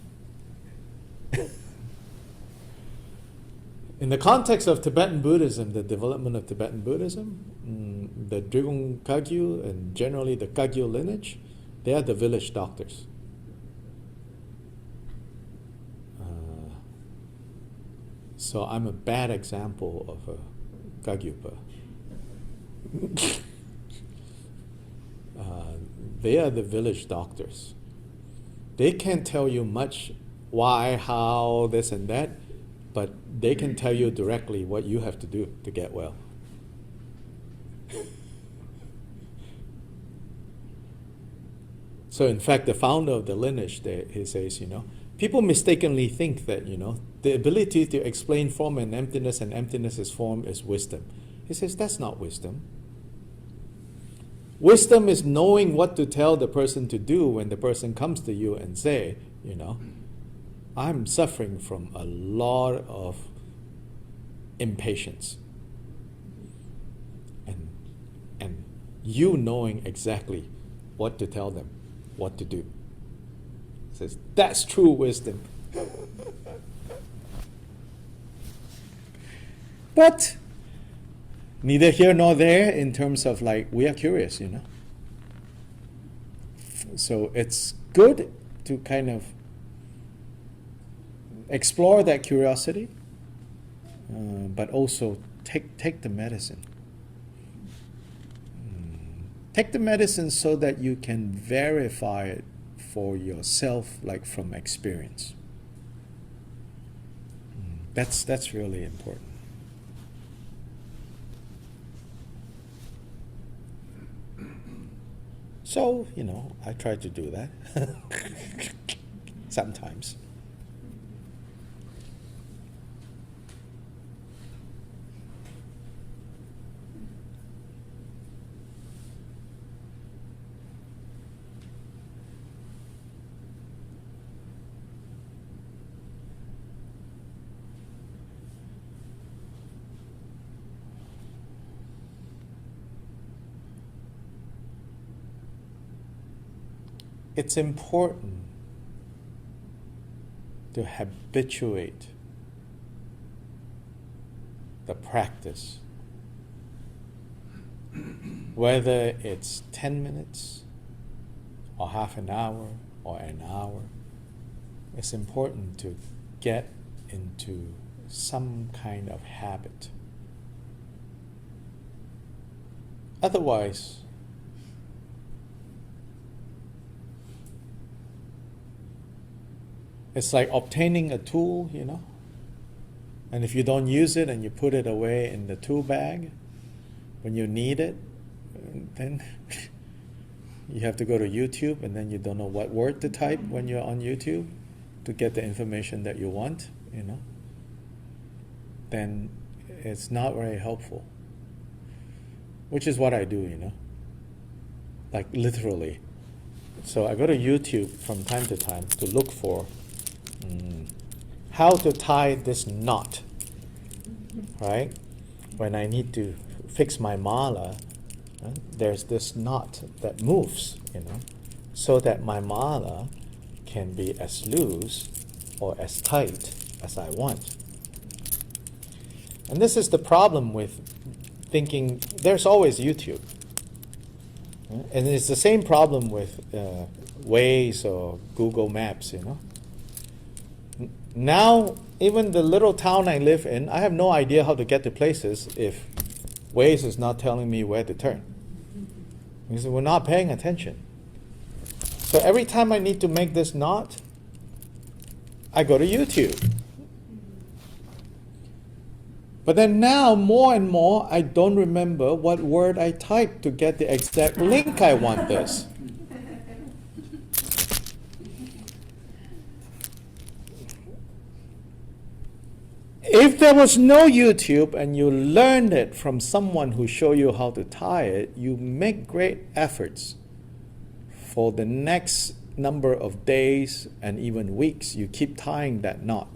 In the context of Tibetan Buddhism, the development of Tibetan Buddhism, the Drigong Kagyu and generally the Kagyu lineage, they are the village doctors. So I'm a bad example of a Kagyupa. They are the village doctors. They can't tell you much why, how, this and that, but they can tell you directly what you have to do to get well. So in fact, the founder of the lineage, he says, people mistakenly think that, the ability to explain form and emptiness as form is wisdom. He says, that's not wisdom. Wisdom is knowing what to tell the person to do when the person comes to you and say, I'm suffering from a lot of impatience. And you knowing exactly what to tell them, what to do. He says, that's true wisdom. But neither here nor there in terms of like, we are curious, So it's good to kind of explore that curiosity, but also take the medicine. Take the medicine so that you can verify it for yourself, like from experience. That's really important. So, I try to do that sometimes. It's important to habituate the practice, whether it's 10 minutes or half an hour or an hour. It's important to get into some kind of habit. Otherwise, it's like obtaining a tool, and if you don't use it and you put it away in the tool bag, when you need it, then you have to go to YouTube, and then you don't know what word to type when you're on YouTube to get the information that you want, then it's not very helpful. Which is what I do, like literally. So I go to YouTube from time to time to look for how to tie this knot, right? When I need to fix my mala, there's this knot that moves, so that my mala can be as loose or as tight as I want. And this is the problem with thinking there's always YouTube. And it's the same problem with Waze or Google Maps, Now, even the little town I live in, I have no idea how to get to places if Waze is not telling me where to turn. Because we're not paying attention. So every time I need to make this knot, I go to YouTube. But then now, more and more, I don't remember what word I typed to get the exact link I want this. If there was no YouTube and you learned it from someone who showed you how to tie it, you make great efforts for the next number of days and even weeks. You keep tying that knot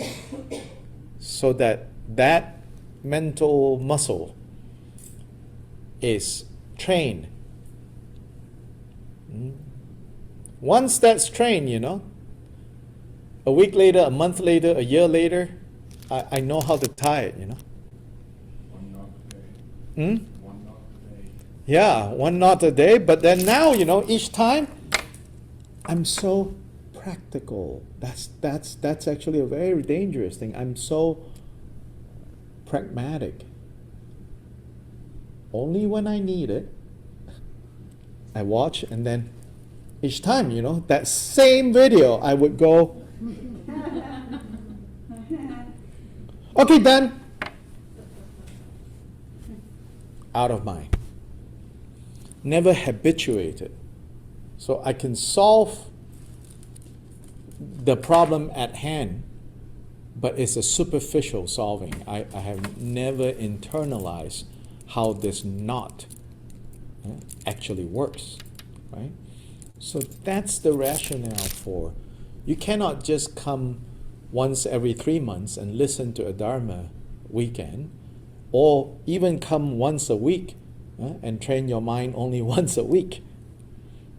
so that that mental muscle is trained. Once that's trained, a week later, a month later, a year later, I know how to tie it, One knot a day. Hmm? One knot a day. Yeah, one knot a day, but then now, each time, I'm so practical. That's actually a very dangerous thing. I'm so pragmatic. Only when I need it, I watch, and then each time, that same video, I would go, okay, done. Out of mind. Never habituated. So I can solve the problem at hand, but it's a superficial solving. I have never internalized how this knot actually works, right? So that's the rationale for, you cannot just come once every 3 months and listen to a Dharma weekend, or even come once a week and train your mind only once a week.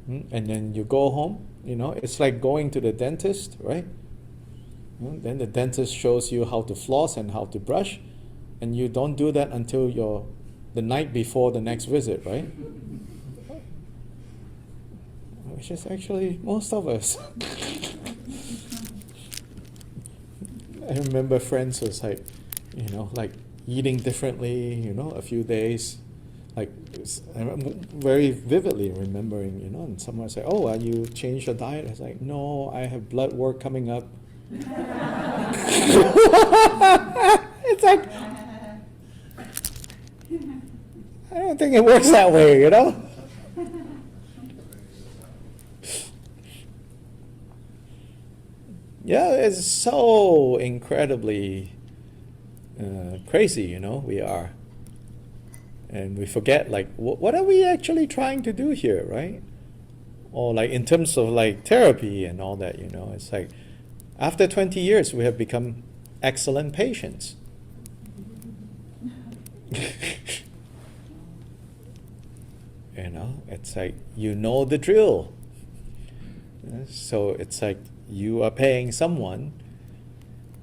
And then you go home, it's like going to the dentist, right? Then the dentist shows you how to floss and how to brush, and you don't do that until the night before the next visit, right? Which is actually most of us. I remember friends was like, like eating differently, a few days. Like, I'm very vividly remembering, and someone said, "Oh, you changed your diet?" I was like, "No, I have blood work coming up." It's like, I don't think it works that way, Yeah, it's so incredibly crazy, we are. And we forget, like, what are we actually trying to do here, right? Or like in terms of like therapy and all that, it's like after 20 years we have become excellent patients. It's like the drill. So it's like you are paying someone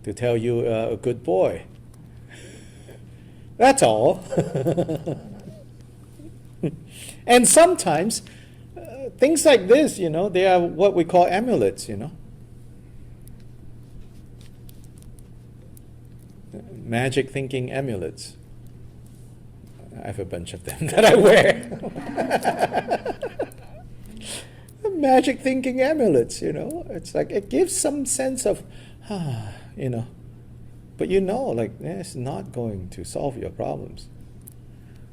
to tell you a good boy. That's all. And sometimes things like this, they are what we call amulets, Magic thinking amulets. I have a bunch of them that I wear. Magic thinking amulets, It's like it gives some sense of, but like it's not going to solve your problems.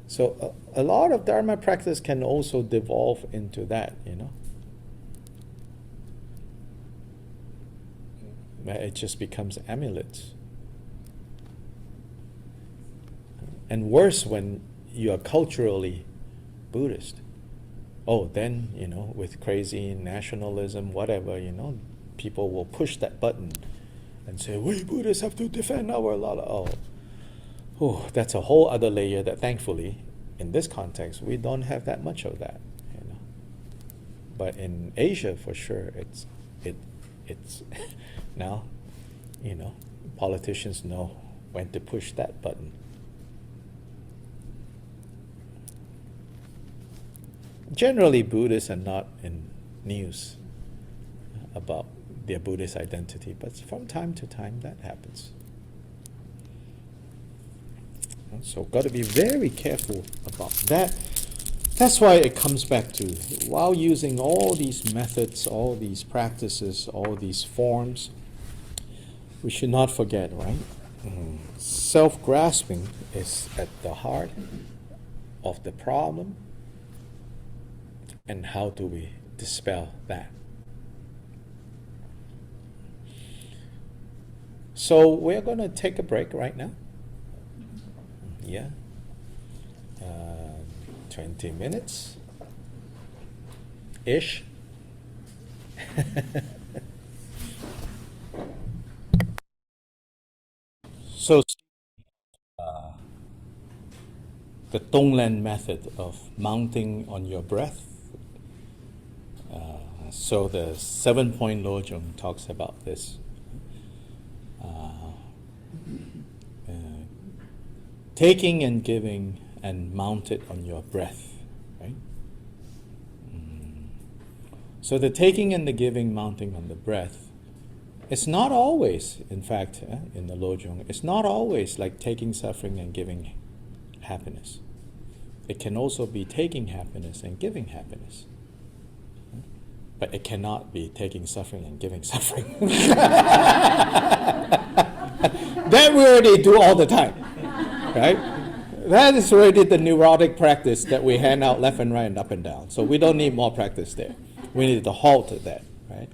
So a lot of Dharma practice can also devolve into that, Where it just becomes amulets. And worse when you are culturally Buddhist. Oh, then, with crazy nationalism, whatever, people will push that button and say, we Buddhists have to defend our lala. Oh, that's a whole other layer that thankfully, in this context, we don't have that much of that. But in Asia, for sure, it's now, politicians know when to push that button. Generally, Buddhists are not in news about their Buddhist identity, but from time to time that happens. So got to be very careful about that. That's why it comes back to, while using all these methods, all these practices, all these forms, we should not forget, right? Self-grasping is at the heart of the problem. And how do we dispel that? So we're going to take a break right now. Yeah. 20 minutes ish. So the Tonglen method of mounting on your breath. So the 7-point Lojong talks about this. Taking and giving and mount it on your breath, right? So the taking and the giving mounting on the breath, it's not always, in fact, in the Lojong, it's not always like taking suffering and giving happiness. It can also be taking happiness and giving happiness. But it cannot be taking suffering and giving suffering. That we already do all the time, right? That is already the neurotic practice that we hand out left and right and up and down. So we don't need more practice there. We need to halt that, right?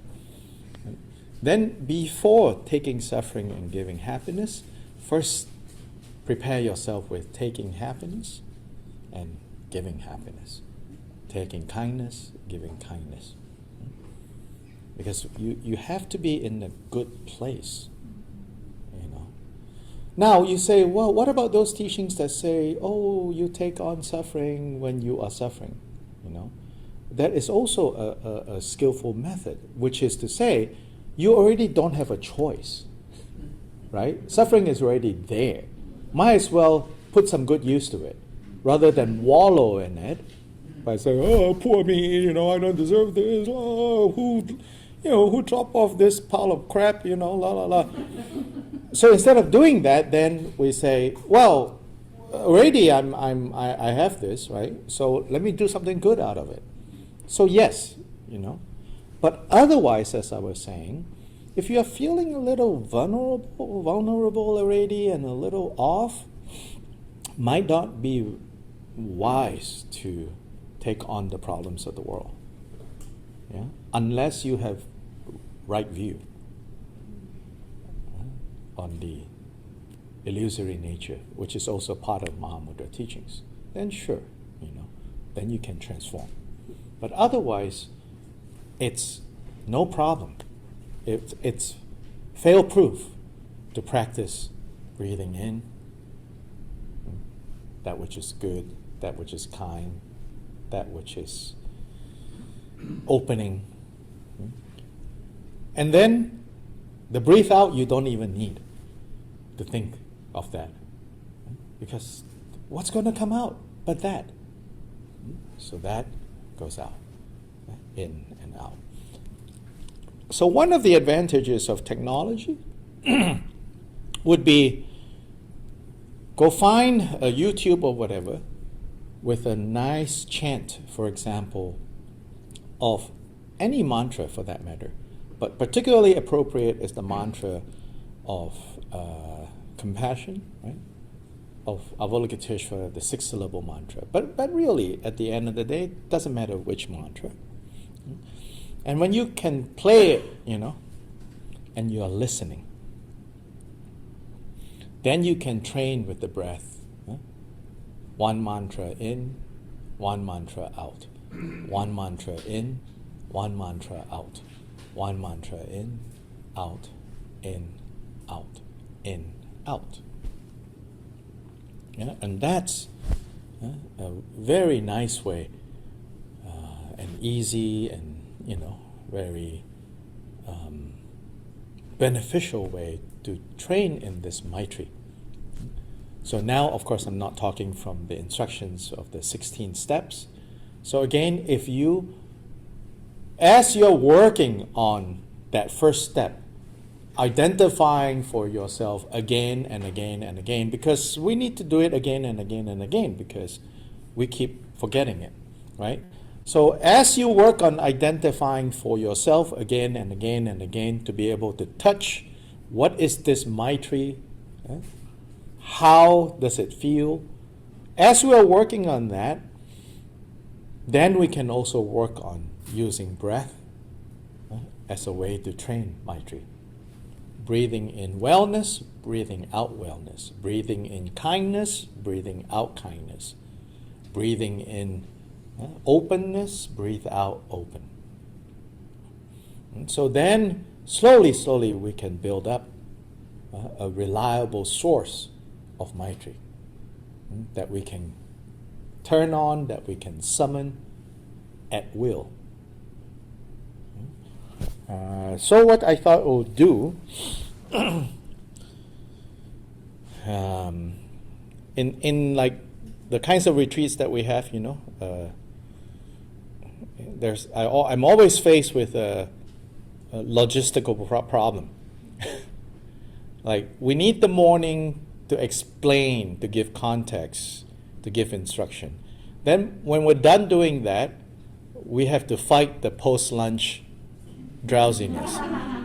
Then before taking suffering and giving happiness, first prepare yourself with taking happiness and giving happiness. Taking kindness, giving kindness. Because you have to be in a good place, you know. Now you say, well, what about those teachings that say, oh, you take on suffering when you are suffering, you know? That is also a skillful method, which is to say, you already don't have a choice, right? Suffering is already there. Might as well put some good use to it, rather than wallow in it by saying, oh, poor me, you know, I don't deserve this, oh, who dropped off this pile of crap, you know, la la la. So instead of doing that, then we say, well, already I have this, right? So let me do something good out of it. So yes, you know. But otherwise, as I was saying, if you are feeling a little vulnerable already and a little off, might not be wise to take on the problems of the world. Yeah? Unless you have right view on the illusory nature, which is also part of Mahamudra teachings, then sure, you know, then you can transform. But otherwise, it's no problem. It's fail-proof to practice breathing in, that which is good, that which is kind, that which is opening. And then the breathe out, you don't even need to think of that. Because what's going to come out but that? So that goes out, in and out. So one of the advantages of technology would be go find a YouTube or whatever with a nice chant, for example, of any mantra for that matter. But particularly appropriate is the mantra of compassion, right? Of Avalokiteshvara, the 6-syllable mantra. But really, at the end of the day, it doesn't matter which mantra. And when you can play it, you know, and you are listening, then you can train with the breath. One mantra in, one mantra out. One mantra in, one mantra out. One mantra in, out, in, out, in, out. Yeah? And that's a very nice way, and easy and, you know, very beneficial way to train in this Maitri. So now, of course, I'm not talking from the instructions of the 16 steps. So again, if you, as you're working on that first step, identifying for yourself again and again and again, because we need to do it again and again and again because we keep forgetting it, right? So as you work on identifying for yourself again and again and again to be able to touch what is this Maitri, how does it feel? As we are working on that, then we can also work on using breath as a way to train Maitri. breathing in wellness, breathing out wellness, breathing in kindness, breathing out kindness, breathing in openness, breathe out open. And so then, slowly, we can build up a reliable source of Maitri that we can turn on, that we can summon at will. So what I thought we'll do, in like the kinds of retreats that we have, I'm always faced with a logistical problem. Like, we need the morning to explain, to give context, to give instruction. Then when we're done doing that, we have to fight the post-lunch drowsiness.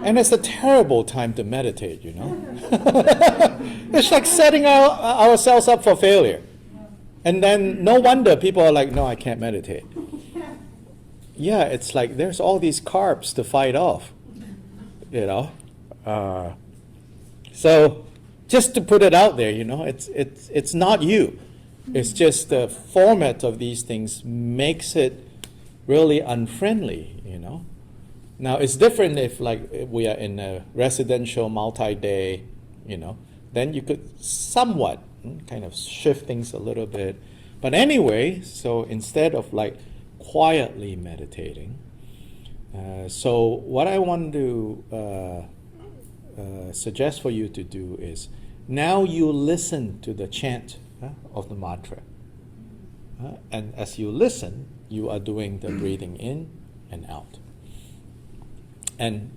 And it's a terrible time to meditate, It's like setting ourselves up for failure. And then no wonder people are like, no, I can't meditate. Yeah, it's like there's all these carbs to fight off, So just to put it out there, it's not you. It's just the format of these things makes it really unfriendly, Now, it's different if we are in a residential multi-day, then you could somewhat kind of shift things a little bit. But anyway, so instead of quietly meditating, so what I want to suggest for you to do is, now you listen to the chant of the mantra. And as you listen, you are doing the breathing in and out. And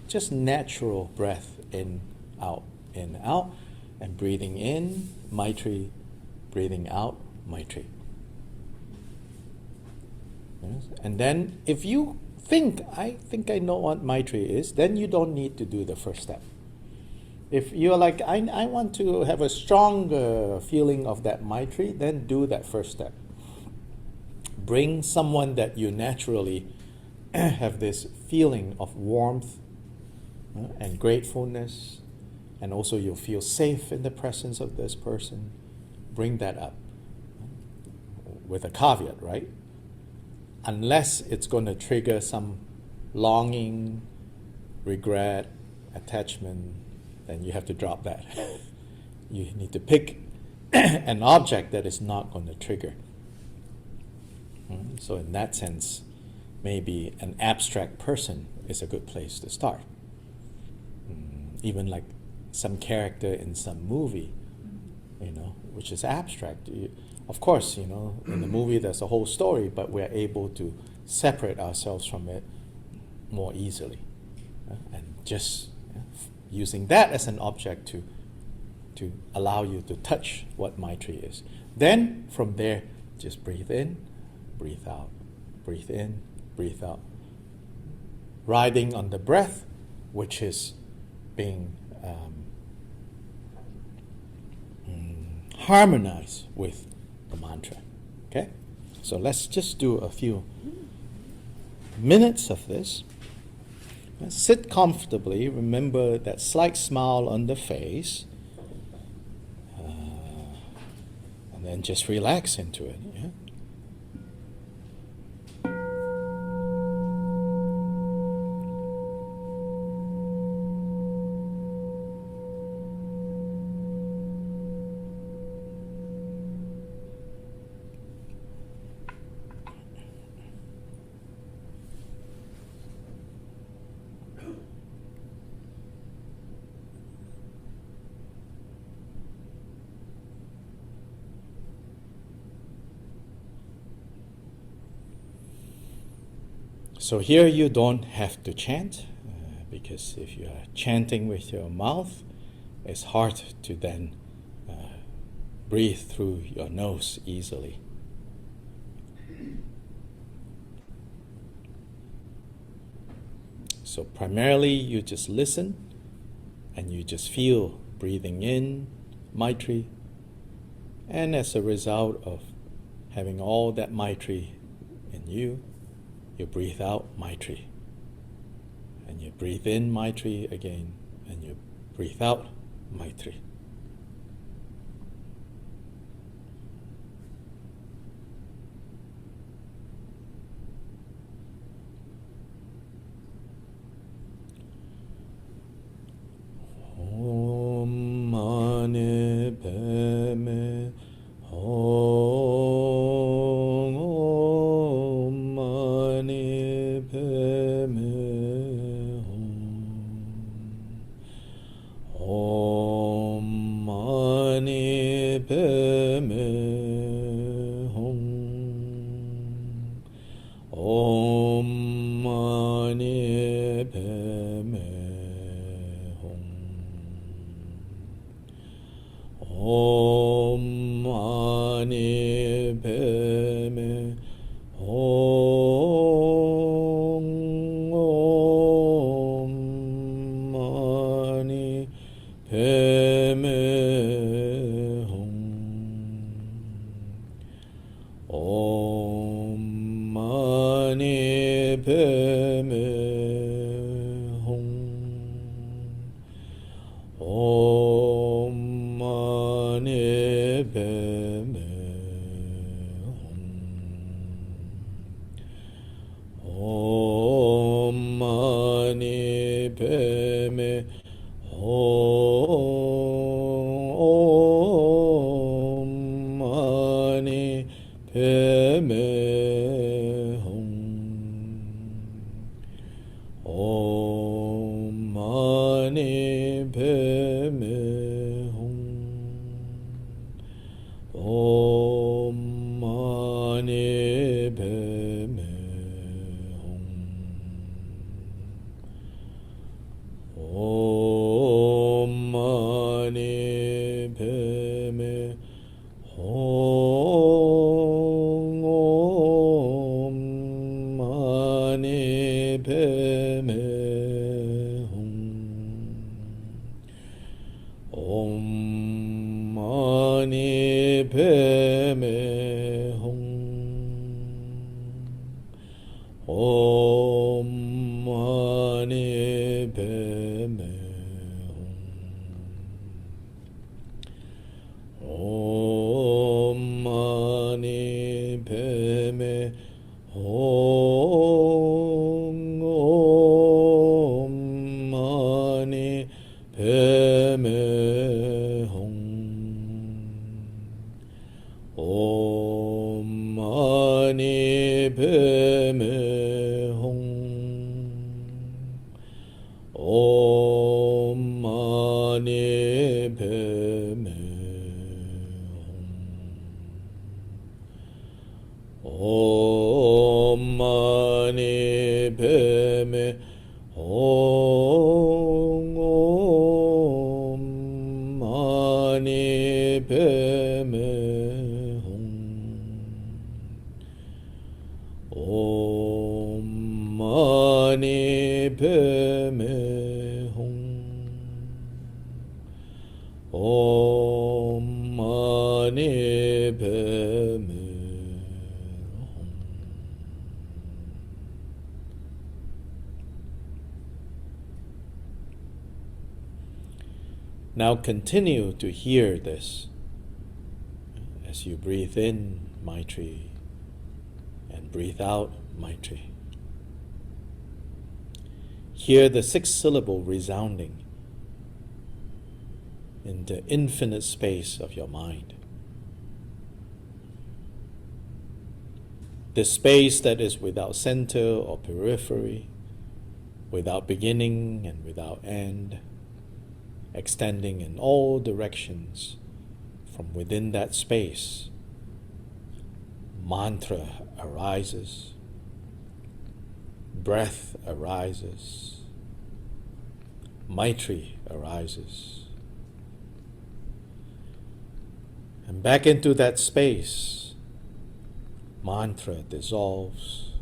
just natural breath in, out, and breathing in, Maitri, breathing out, Maitri. Yes? And then if you I think I know what Maitri is, then you don't need to do the first step. If you're like, I want to have a stronger feeling of that Maitri, then do that first step. Bring someone that you naturally have this feeling of warmth and gratefulness, and also you'll feel safe in the presence of this person. Bring that up with a caveat, right? Unless it's going to trigger some longing, regret, attachment, then you have to drop that. You need to pick an object that is not going to trigger. So in that sense, maybe an abstract person is a good place to start. Even like some character in some movie, which is abstract. Of course, in the movie there's a whole story, but we're able to separate ourselves from it more easily. And just using that as an object to allow you to touch what Maitri is. Then, from there, just breathe in, breathe out, breathe in, breathe out. Riding on the breath, which is being harmonized with the mantra. Okay? So let's just do a few minutes of this. Sit comfortably. Remember that slight smile on the face. And then just relax into it. Yeah? So here you don't have to chant, because if you are chanting with your mouth, it's hard to then breathe through your nose easily. So primarily you just listen and you just feel breathing in, Maitri, and as a result of having all that Maitri in you, you breathe out Maitri. And you breathe in Maitri again, And you breathe out, Maitri. Om Mani Padme Hum. Om Mani Padme Hum. Om Mani Padme Hum. Om Mani Padme Hum. Om Mani Padme Hum. Om Mani Padme Hum. Om Mani Padme Hum. Om Mani Padme Hum. Om Mani Padme Om Mani Padme Hum. Om Mani Padme Hum. Om Mani Padme Hum. Om Mani Padme Hum. Om Mani Padme Hum. Om Mani Padme Hum. Om Mani Padme Hum. Om Mani Padme Hum. Om Mani Padme Hum. Om Mani Padme Hum. Om Mani Padme Hum. Om Mani Padme Hum. Om Mani Padme Hum. Om Mani Padme Hum. Om Mani Padme Hum. Now continue to hear this as you breathe in Maitri and breathe out Maitri. Hear the sixth syllable resounding in the infinite space of your mind. The space that is without center or periphery, without beginning and without end, extending in all directions. From within that space, mantra arises, breath arises, Maitri arises. And back into that space, mantra dissolves,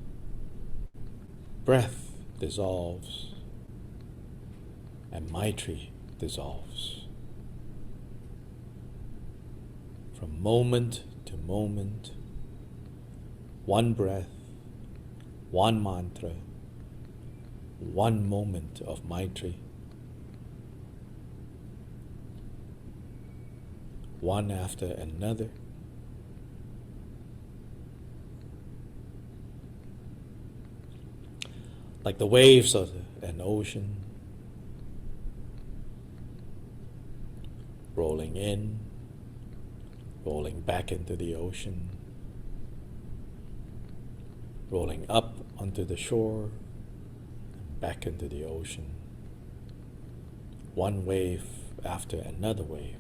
breath dissolves, and Maitri dissolves. From moment to moment, one breath, one mantra, one moment of Maitri, one after another. Like the waves of an ocean, rolling in, rolling back into the ocean, rolling up onto the shore, and back into the ocean. One wave after another wave.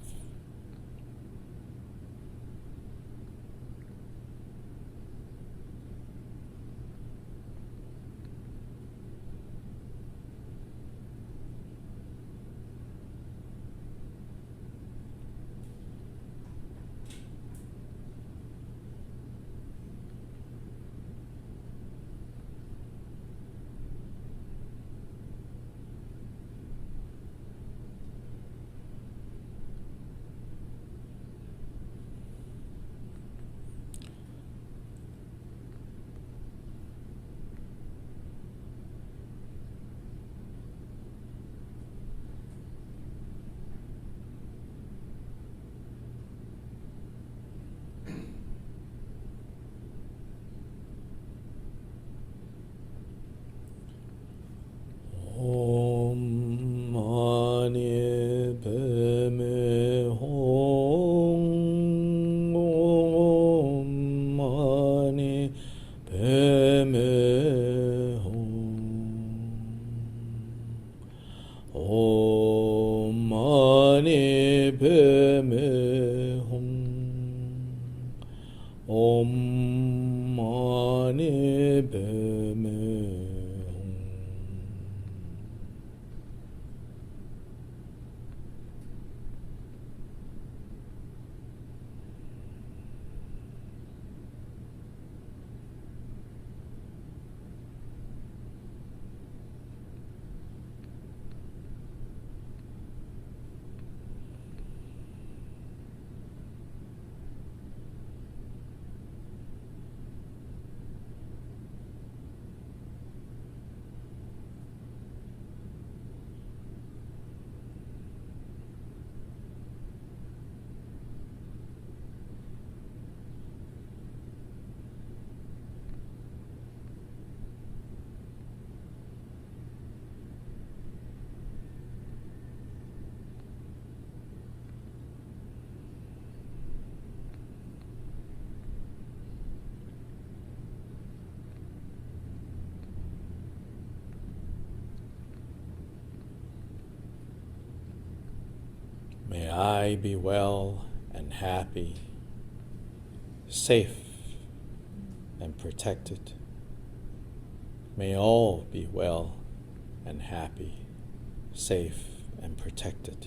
Om Mani Padme Hum. Om Mani Padme Hum. Om Mani Padme Hum. Om Mani Padme Hum. May I be well and happy, safe and protected. May all be well and happy, safe and protected.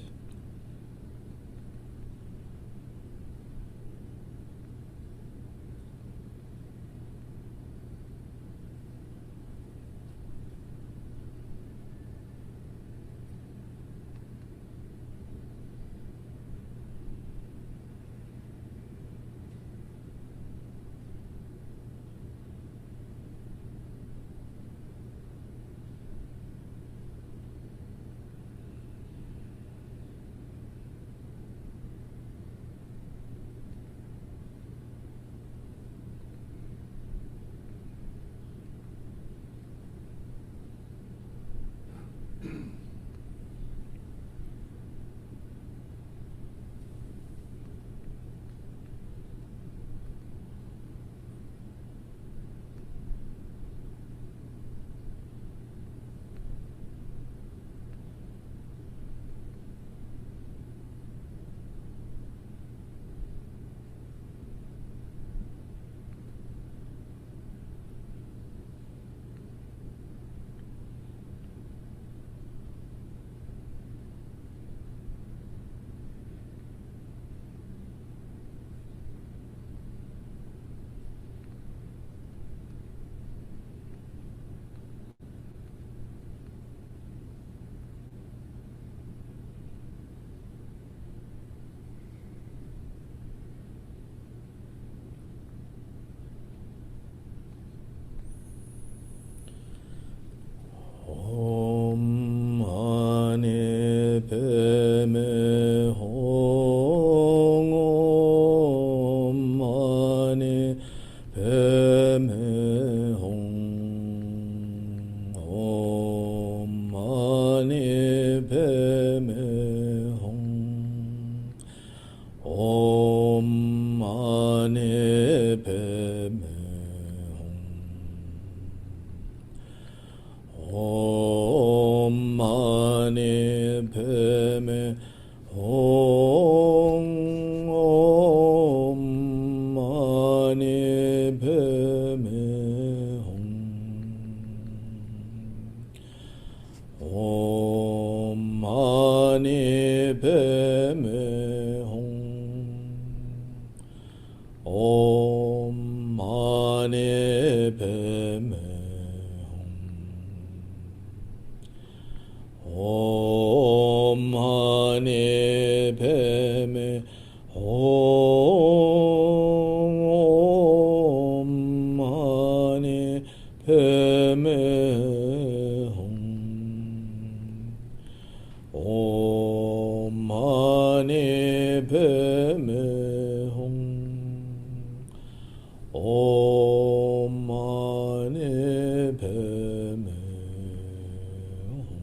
Om Mani Padme Hum. Om Mani Padme Hum. Om Mani Padme Hum. Om Mani Padme Hum. Om Mani Padme Hum. Om Mani Padme Hum.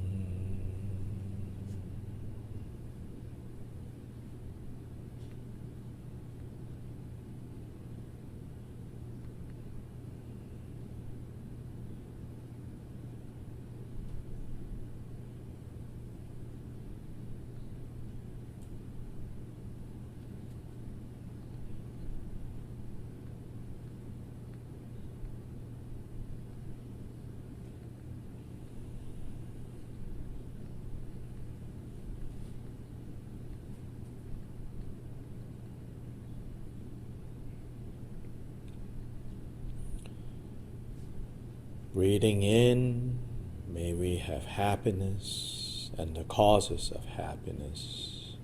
Breathing in, may we have happiness and the causes of happiness.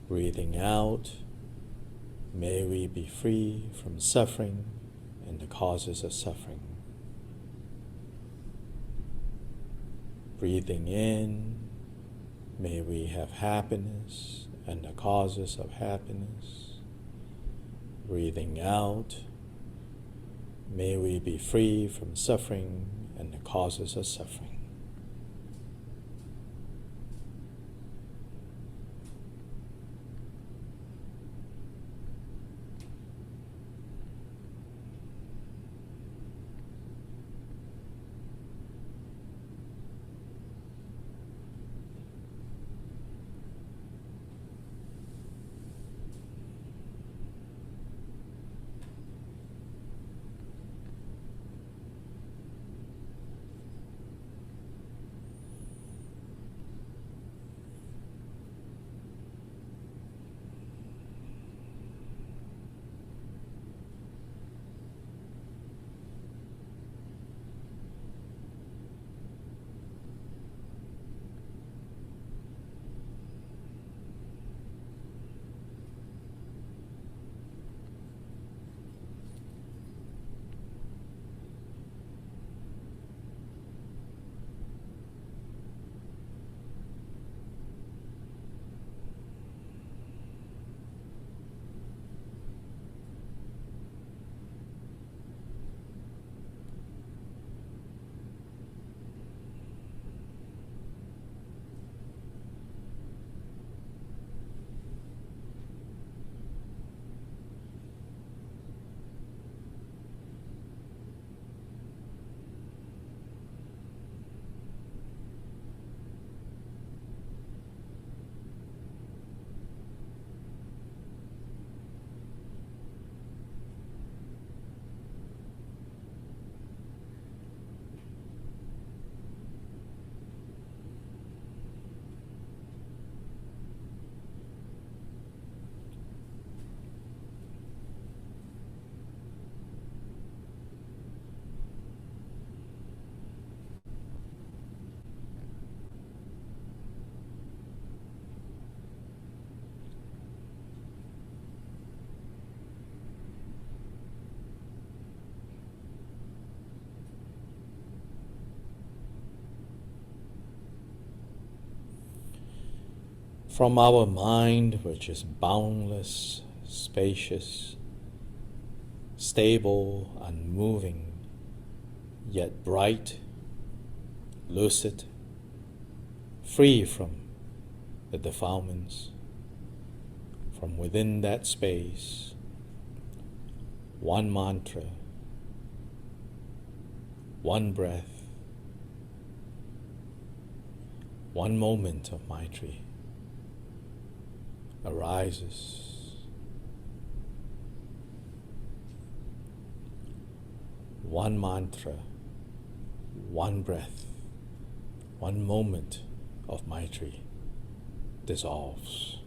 Breathing out, may we be free from suffering and the causes of suffering. Breathing in, may we have happiness and the causes of happiness. Breathing out, may we be free from suffering and the causes of suffering. From our mind, which is boundless, spacious, stable, unmoving, yet bright, lucid, free from the defilements, from within that space, one mantra, one breath, one moment of Maitri arises. One mantra, one breath, one moment of Maitri dissolves.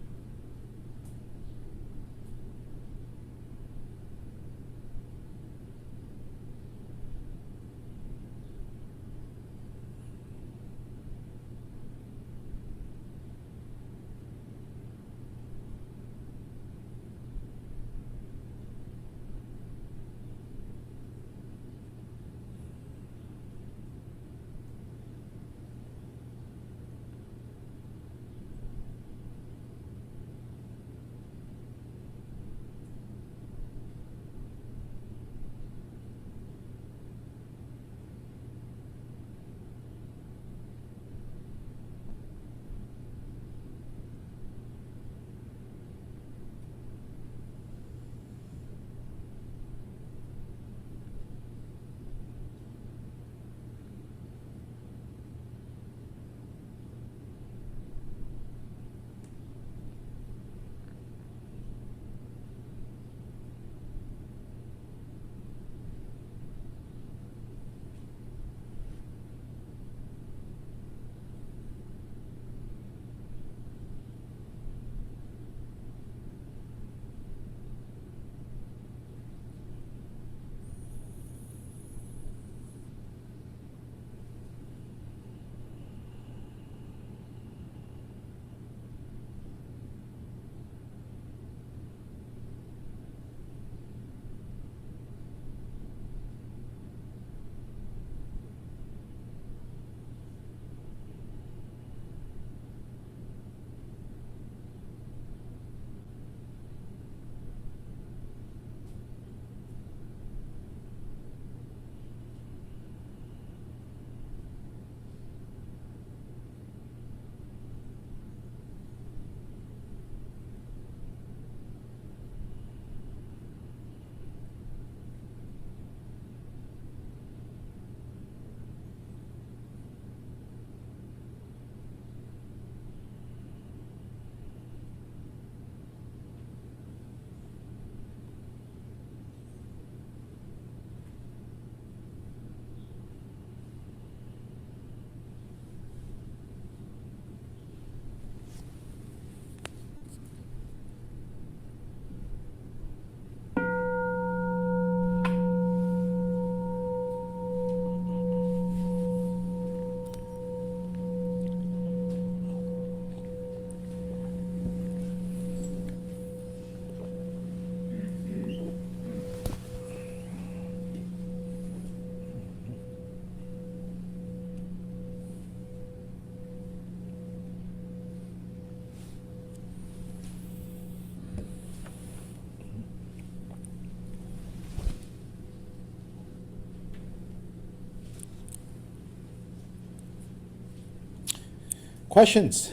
Questions?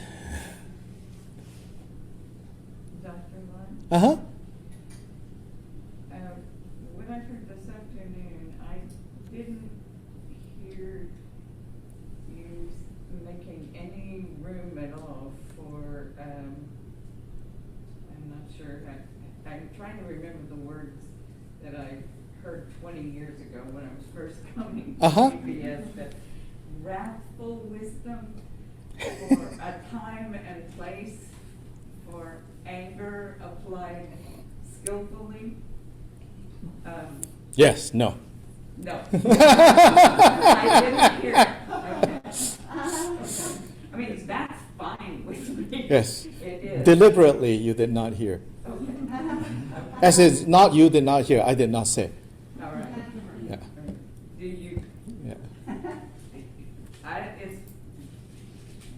Dr. Lye? Uh-huh. What I heard this afternoon, I didn't hear you making any room at all for, I'm not sure, I'm trying to remember the words that I heard 20 years ago when I was first coming to Uh-huh. PBS, that wrathful wisdom for a time and place for anger applied skillfully. Yes, no. No. I didn't hear it. Okay. I mean, that's fine with me. Yes. It is. Deliberately, you did not hear. Okay. As it's not you did not hear, I did not say. All right. Yeah. Do you, Yeah. it's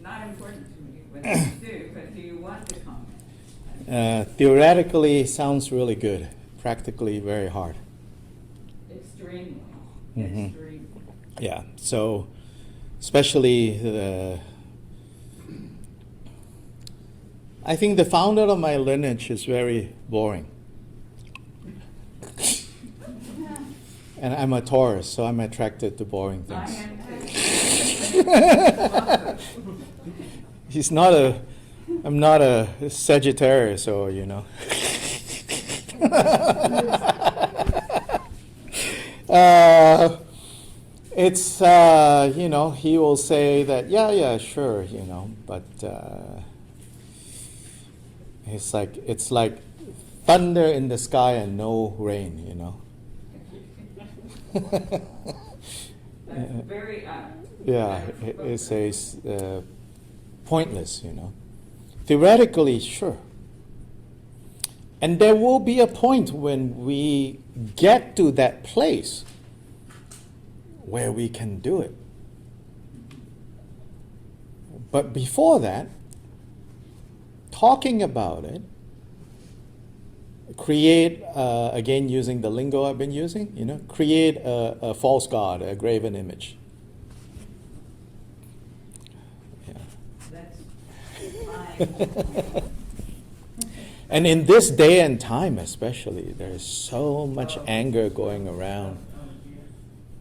not important to me whether you do, but do you want to comment? Theoretically, sounds really good. Practically, very hard. Extremely. Mhm. Extremely. Yeah. So, especially I think the founder of my lineage is very boring. And I'm a Taurus, so I'm attracted to boring I things. am too. I'm not a Sagittarius, or you know. It's, he will say that, yeah, sure, but it's like thunder in the sky and no rain, That's very Yeah, it says pointless, Theoretically, sure. And there will be a point when we get to that place where we can do it. But before that, talking about it, create, again using the lingo I've been using, create a false god, a graven image. That's fine. And in this day and time especially, there is so much anger going around.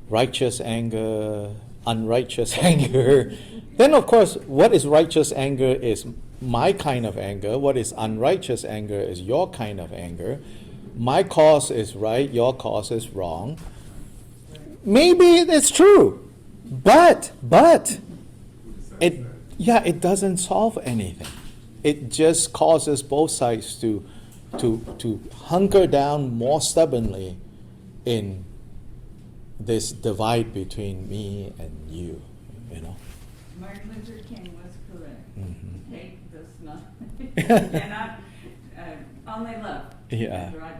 Righteous anger, unrighteous anger. Then of course, what is righteous anger is my kind of anger. What is unrighteous anger is your kind of anger. My cause is right, your cause is wrong. Maybe it's true, but it doesn't solve anything. It just causes both sides to hunker down more stubbornly in this divide between me and you, Martin Luther King was correct. Mm-hmm. Hate does not, cannot, only love. Yeah, That's the right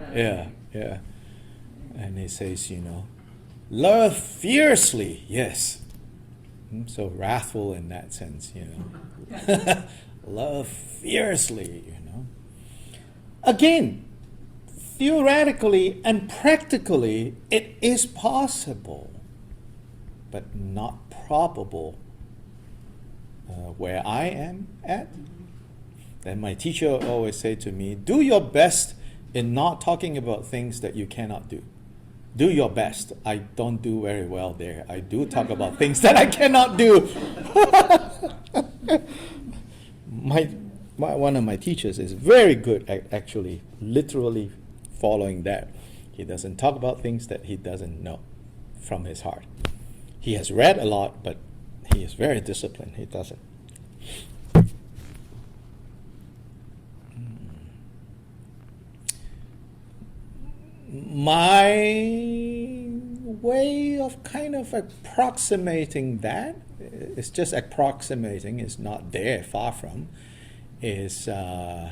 yeah. And he says, love fiercely, yes. So wrathful in that sense, Love fiercely, Again, theoretically and practically, it is possible, but not probable where I am at. Then my teacher always say to me, do your best in not talking about things that you cannot do. Do your best. I don't do very well there. I do talk about things that I cannot do. One of my teachers is very good at actually literally following that. He doesn't talk about things that he doesn't know from his heart. He has read a lot, but he is very disciplined. He doesn't. My way of kind of approximating that, it's just approximating, it's not there, far from, is, and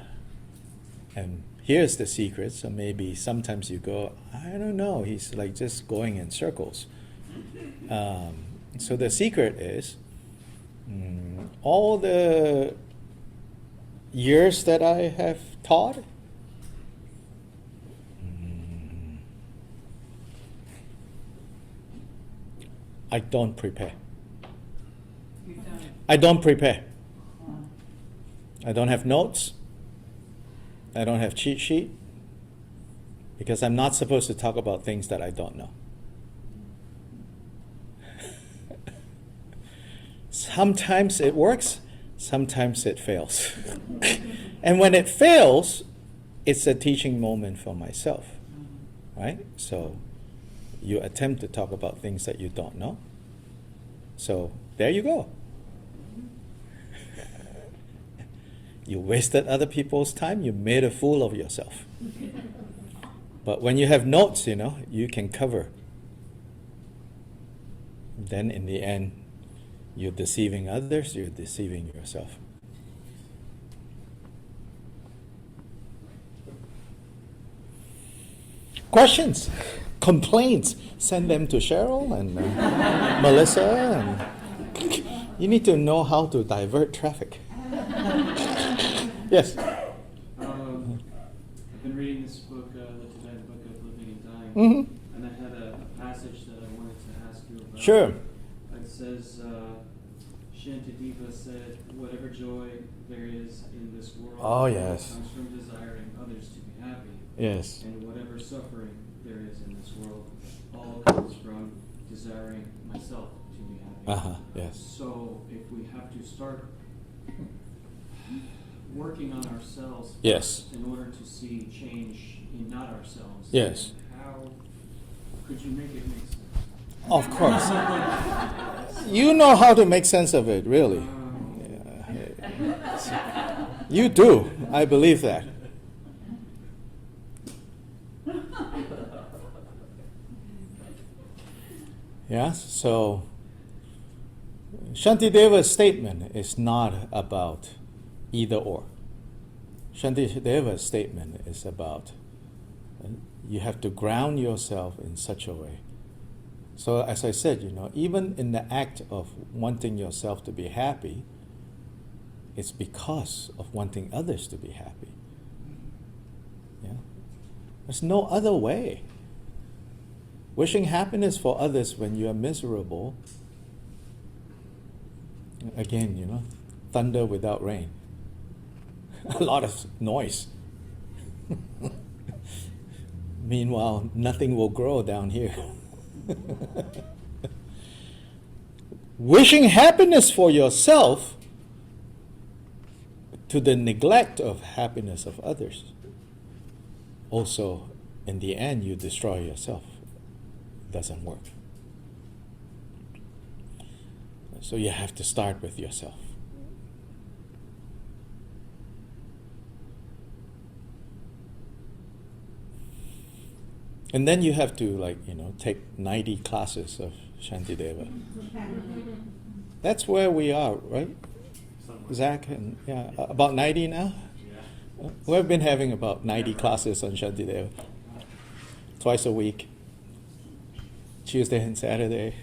here's the secret, so maybe sometimes you go, I don't know, he's like just going in circles. So the secret is, all the years that I have taught, I don't prepare. You don't. I don't prepare. I don't have notes. I don't have cheat sheet. Because I'm not supposed to talk about things that I don't know. Sometimes it works, sometimes it fails. And when it fails, it's a teaching moment for myself. Right? So you attempt to talk about things that you don't know. So there you go. You wasted other people's time, you made a fool of yourself. But when you have notes, you can cover. Then in the end, you're deceiving others, you're deceiving yourself. Questions? Complaints? Send them to Cheryl and Melissa. And you need to know how to divert traffic. Yes? I've been reading this book, the Tibetan Book of Living and Dying, Mm-hmm. and I had a passage that I wanted to ask you about. Sure. It says, Shantideva said, whatever joy there is in this world yes. comes from desiring others to be happy. Yes. And whatever suffering there is in this world, all comes from desiring myself to be happy. Yes. So if we have to start working on ourselves Yes. first in order to see change in not ourselves, Yes. how could you make it make sense? Of course. You know how to make sense of it, really. Yeah. You do. I believe that. Yeah, so Shantideva's statement is not about either or. Shantideva's statement is about you have to ground yourself in such a way. So as I said, even in the act of wanting yourself to be happy, it's because of wanting others to be happy. Yeah? There's no other way. Wishing happiness for others when you are miserable, again, thunder without rain. A lot of noise. Meanwhile, nothing will grow down here. Wishing happiness for yourself to the neglect of happiness of others. Also, in the end, you destroy yourself. It doesn't work. So you have to start with yourself. And then you have to take 90 classes of Shantideva. That's where we are, right? Zach, and about 90 now? Yeah. We've been having about 90 classes on Shantideva. Twice a week. Tuesday and Saturday.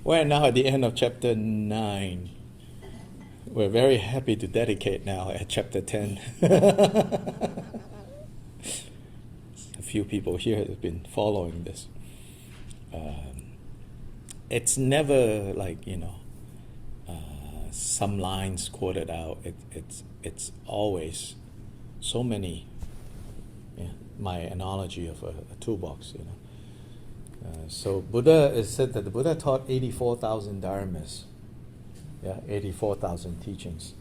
We're now at the end of chapter 9. We're very happy to dedicate now at chapter 10. A few people here have been following this. It's never some lines quoted out. It's always so many. Yeah, my analogy of a toolbox. So Buddha is said that the Buddha taught 84,000 dharmas. Yeah, 84,000 teachings.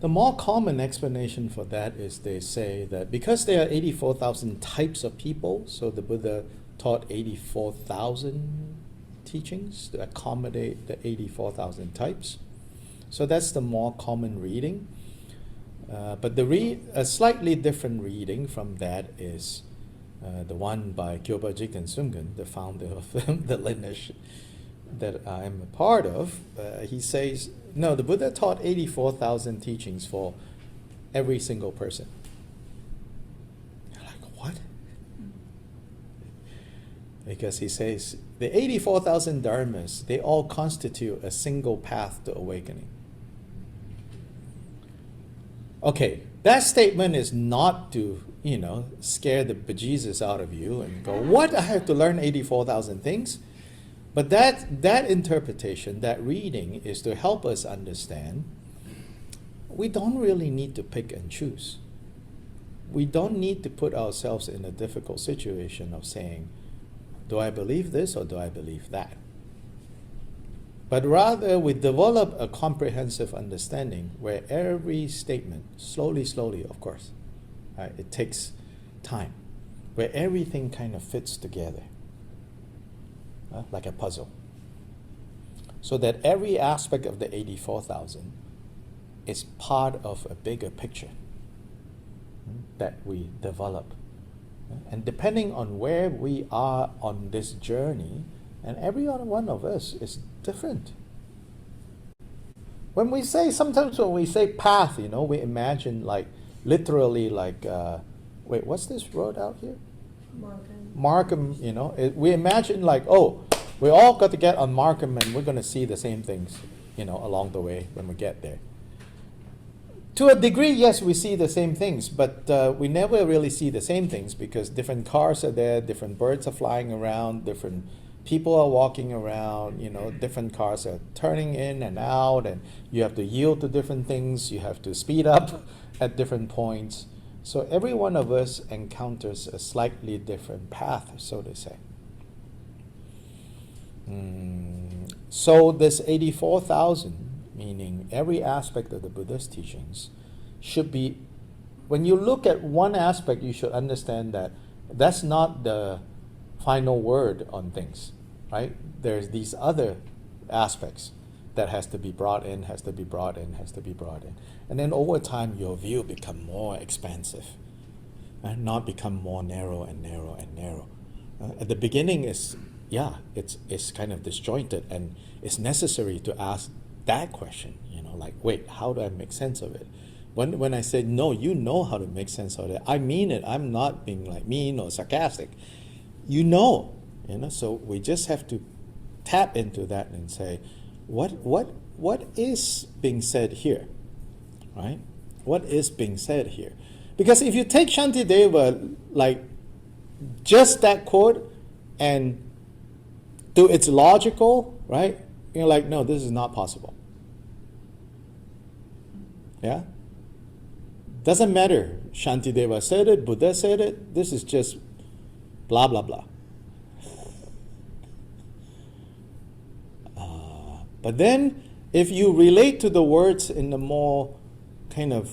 The more common explanation for that is they say that because there are 84,000 types of people, so the Buddha taught 84,000 teachings to accommodate the 84,000 types. So that's the more common reading. But a slightly different reading from that is the one by Kyopa Jigten Sumgun, the founder of the lineage that I am a part of. He says, no, the Buddha taught 84,000 teachings for every single person. You're like, what? Because he says, the 84,000 dharmas, they all constitute a single path to awakening. Okay, that statement is not to, scare the bejesus out of you and go, what? I have to learn 84,000 things? But that interpretation, that reading, is to help us understand we don't really need to pick and choose. We don't need to put ourselves in a difficult situation of saying, do I believe this or do I believe that? But rather, we develop a comprehensive understanding where every statement, slowly, of course, it takes time, where everything kind of fits together. Like a puzzle. So that every aspect of the 84,000 is part of a bigger picture that we develop. And depending on where we are on this journey, and every one of us is different. Sometimes when we say path, we imagine literally wait, what's this road out here? Markham, we imagine we all got to get on Markham and we're going to see the same things, along the way when we get there. To a degree, yes, we see the same things, but we never really see the same things because different cars are there, different birds are flying around, different people are walking around, different cars are turning in and out, and you have to yield to different things, you have to speed up at different points. So every one of us encounters a slightly different path, so to say. So this 84,000, meaning every aspect of the Buddha's teachings, should be, when you look at one aspect, you should understand that that's not the final word on things, right? There's these other aspects that has to be brought in, has to be brought in, has to be brought in. And then over time, your view become more expansive, and not become more narrow and narrow and narrow. At the beginning, it's kind of disjointed, and it's necessary to ask that question, like, wait, how do I make sense of it? When I say, no, you know how to make sense of it, I mean it. I'm not being like mean or sarcastic. You know, so we just have to tap into that and say, what is being said here, right? What is being said here? Because if you take Shantideva, like just that quote, and do its logical, right? You're like, no, this is not possible. Yeah? Doesn't matter. Shantideva said it, Buddha said it, this is just blah, blah, blah. But then, if you relate to the words in a more kind of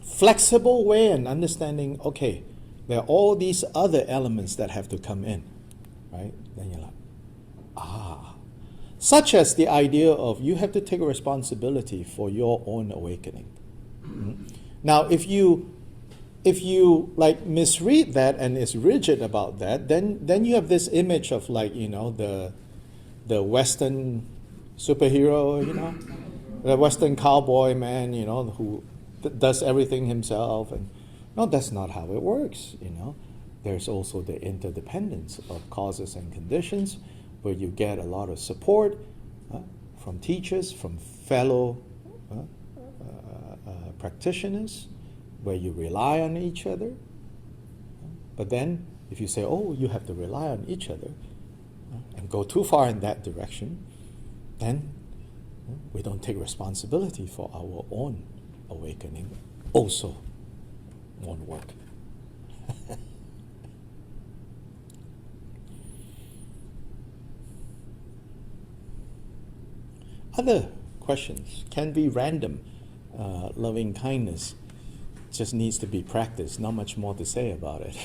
flexible way and understanding, okay, there are all these other elements that have to come in, right? Then you're like, such as the idea of you have to take responsibility for your own awakening. Mm-hmm. Now, if you like misread that and is rigid about that, then you have this image of like, the Western superhero, the Western cowboy man, who does everything himself. And no, that's not how it works, There's also the interdependence of causes and conditions, where you get a lot of support from teachers, from fellow practitioners, where you rely on each other. But then, if you say, oh, you have to rely on each other, and go too far in that direction, then we don't take responsibility for our own awakening, also won't work. Other questions can be random. Loving kindness just needs to be practiced. Not much more to say about it.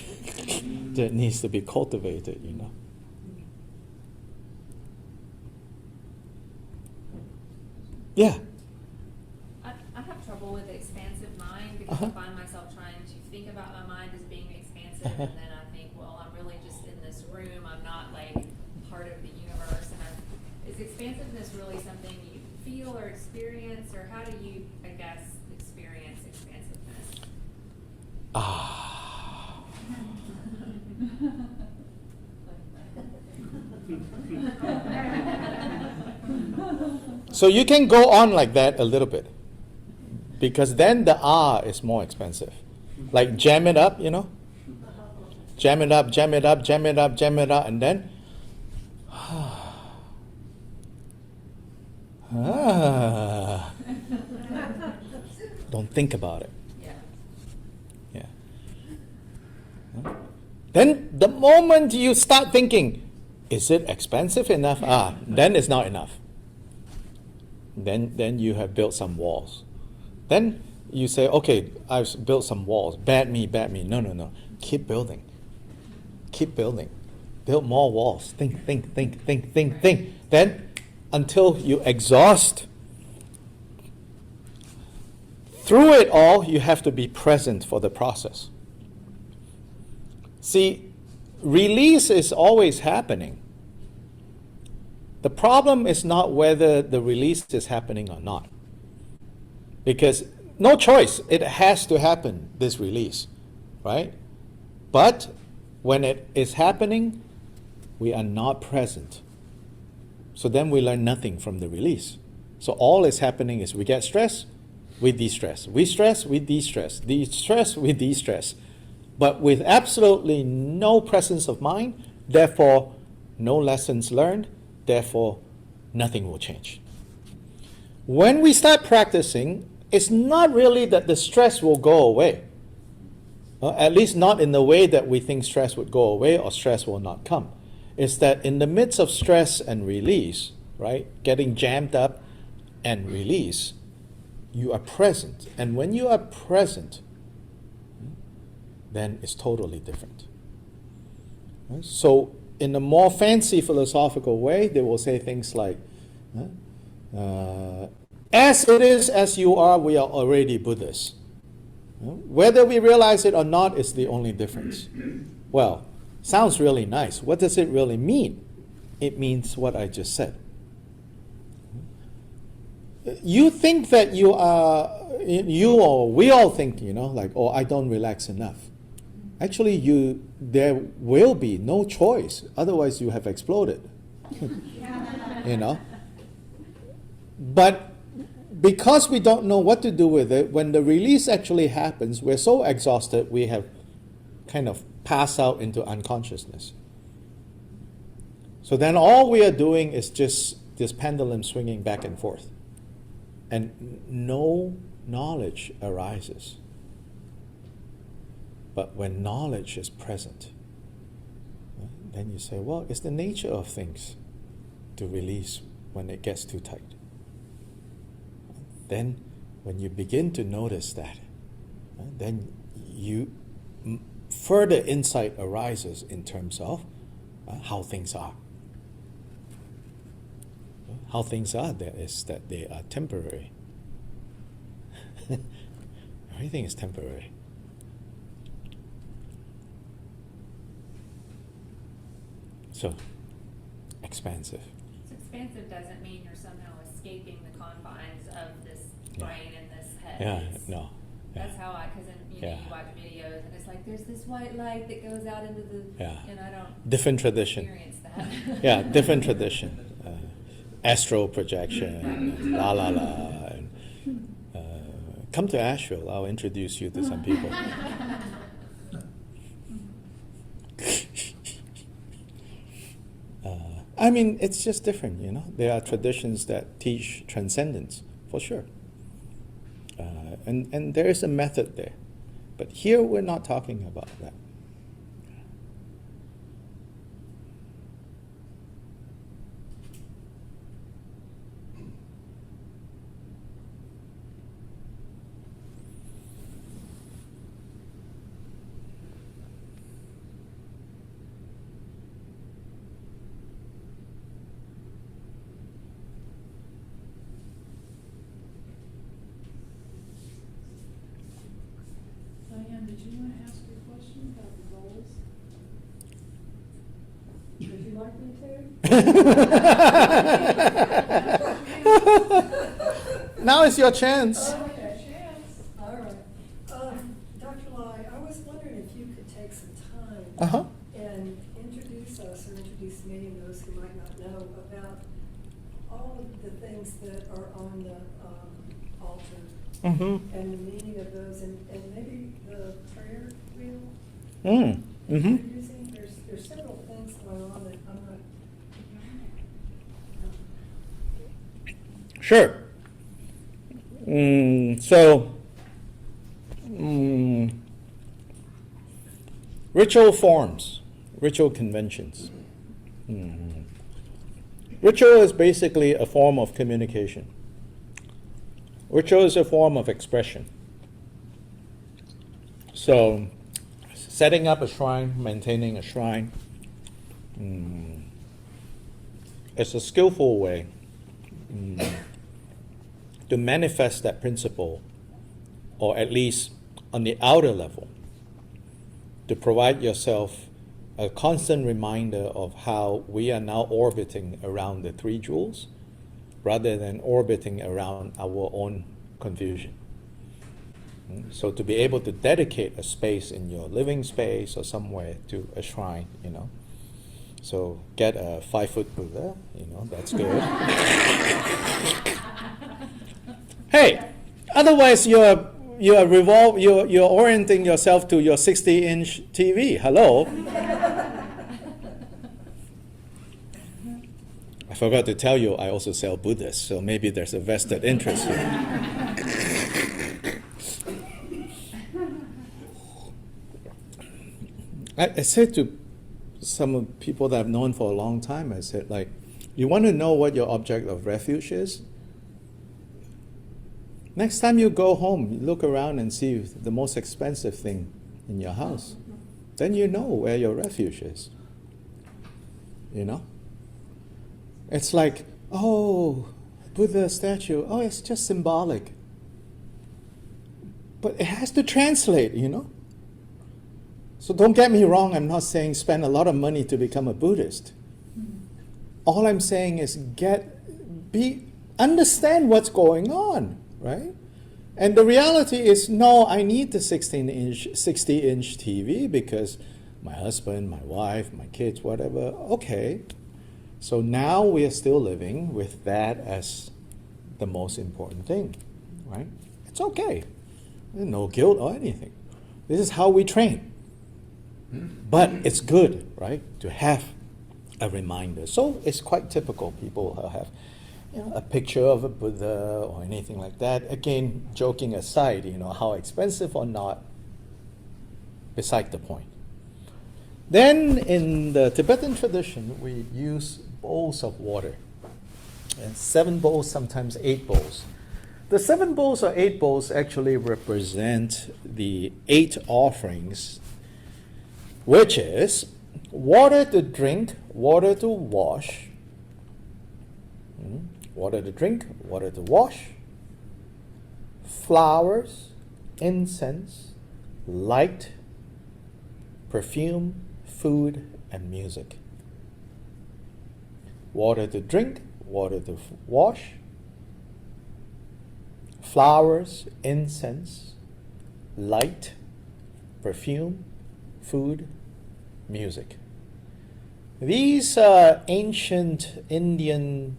It needs to be cultivated, Yeah. I have trouble with the expansive mind because I find myself trying to think about my mind as being expansive, and then I think, well, I'm really just in this room. I'm not like part of the universe. And is expansiveness really something you feel or experience, or how do you, I guess, experience expansiveness? So you can go on like that a little bit, because then the is more expensive. Like jam it up, Jam it up, jam it up, jam it up, jam it up, and then don't think about it. Yeah. Then the moment you start thinking, is it expensive enough? Then it's not enough. Then you have built some walls. Then you say, okay, I've built some walls. Bad me. No. Keep building. Build more walls. Think. Then until you exhaust. Through it all, you have to be present for the process. See, release is always happening. The problem is not whether the release is happening or not. Because no choice, it has to happen, this release, right? But when it is happening, we are not present. So then we learn nothing from the release. So all is happening is we get stress, we de-stress. We stress, we de-stress. De-stress, we de-stress. But with absolutely no presence of mind, therefore no lessons learned, therefore nothing will change. When we start practicing, it's not really that the stress will go away. At least not in the way that we think stress would go away or stress will not come. It's that in the midst of stress and release, right, getting jammed up and release, you are present. And when you are present, then it's totally different. Right? So in a more fancy philosophical way, they will say things like, as it is, as you are, we are already Buddhists. Whether we realize it or not is the only difference. Well, sounds really nice. What does it really mean? It means what I just said. You think that you or we all think, like, oh, I don't relax enough. Actually, there will be no choice. Otherwise, you have exploded. But because we don't know what to do with it, when the release actually happens, we're so exhausted, we have kind of passed out into unconsciousness. So then all we are doing is just this pendulum swinging back and forth. And no knowledge arises. But when knowledge is present, then you say, well, it's the nature of things to release when it gets too tight. Then when you begin to notice that, then further insight arises in terms of how things are. How things are, that is that they are temporary. Everything is temporary. So, expansive. So expansive doesn't mean you're somehow escaping the confines of this brain and this head. Yeah, It's- no. That's how because you watch videos and it's like there's this white light that goes out into the and I don't Different tradition. experience that. Yeah, different tradition. Astral projection, la la la. And, come to Asheville, I'll introduce you to some people. I mean, it's just different, There are traditions that teach transcendence, for sure. And there is a method there. But here we're not talking about that. Diane, did you want to ask your question about the goals? Would you like me to? Now is your chance. Okay. All right. Dr. Lye, I was wondering if you could take some time Uh-huh. and introduce us, or introduce me and those who might not know, about all of the things that are on the altar Mm-hmm. and the meaning of those, and maybe the prayer wheel Mm. you're Mm-hmm. using. There's several things going on that I'm not. Sure. Ritual forms, ritual conventions. Ritual is basically a form of communication. Ritual is a form of expression. So, setting up a shrine, maintaining a shrine, it's a skillful way to manifest that principle, or at least on the outer level, to provide yourself a constant reminder of how we are now orbiting around the three jewels, rather than orbiting around our own confusion. So to be able to dedicate a space in your living space or somewhere to a shrine, So get a 5-foot Buddha, that's good. Hey, otherwise you're orienting yourself to your 60-inch TV. Hello. I forgot to tell you, I also sell Buddhas, so maybe there's a vested interest here. I said to some people that I've known for a long time, I said, you want to know what your object of refuge is? Next time you go home, you look around and see the most expensive thing in your house. Then you know where your refuge is. you know? It's like, oh, Buddha statue, oh, it's just symbolic. But it has to translate, you know? So don't get me wrong, I'm not saying spend a lot of money to become a Buddhist. All I'm saying is understand what's going on, right? And the reality is, no, I need the 60-inch TV because my husband, my wife, my kids, whatever, okay. So now we are still living with that as the most important thing, right? It's okay. There's no guilt or anything. This is how we train. But it's good, right, to have a reminder. So it's quite typical. People have a picture of a Buddha or anything like that. Again, joking aside, how expensive or not, beside the point. Then in the Tibetan tradition, we use bowls of water. And 7 bowls, sometimes 8 bowls. The 7 bowls or 8 bowls actually represent the 8 offerings, which is water to drink, water to wash, water to drink, water to wash, flowers, incense, light, perfume, food, and music. Water to drink, water to wash, flowers, incense, light, perfume, food, music. These are ancient Indian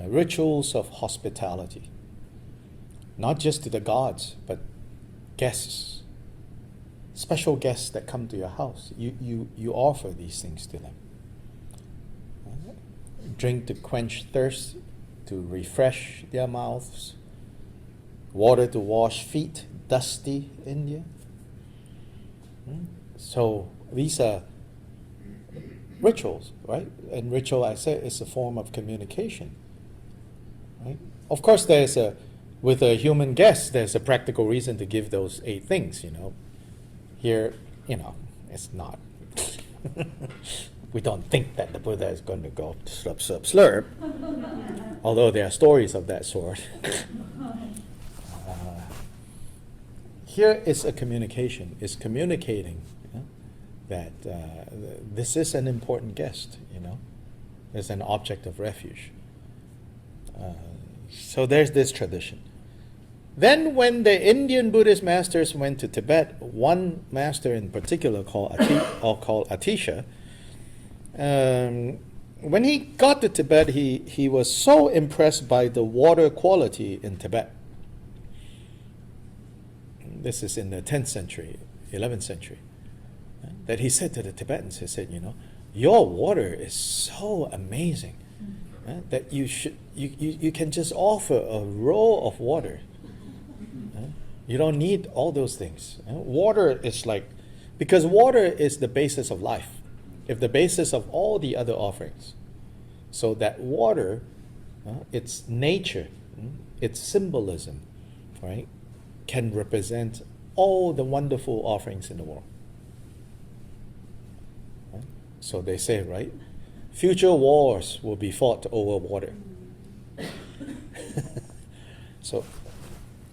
rituals of hospitality, not just to the gods, but guests, special guests that come to your house. You offer these things to them. Drink to quench thirst, to refresh their mouths, water to wash feet, dusty India. So these are rituals, right? And ritual, I said, is a form of communication, right? Of course, with a human guest, there's a practical reason to give those 8 things, Here, it's not. We don't think that the Buddha is going to go slurp, slurp, slurp, although there are stories of that sort. Here is a communication, is communicating that this is an important guest, There's an object of refuge. So there's this tradition. Then when the Indian Buddhist masters went to Tibet, one master in particular called Atisha, when he got to Tibet, he was so impressed by the water quality in Tibet. This is in the 10th century, 11th century, that he said to the Tibetans, he said, your water is so amazing that you can just offer a roll of water. You don't need all those things. Water is because water is the basis of life. If the basis of all the other offerings. So that water, its nature, its symbolism, right, can represent all the wonderful offerings in the world. Right? So they say, right, future wars will be fought over water. So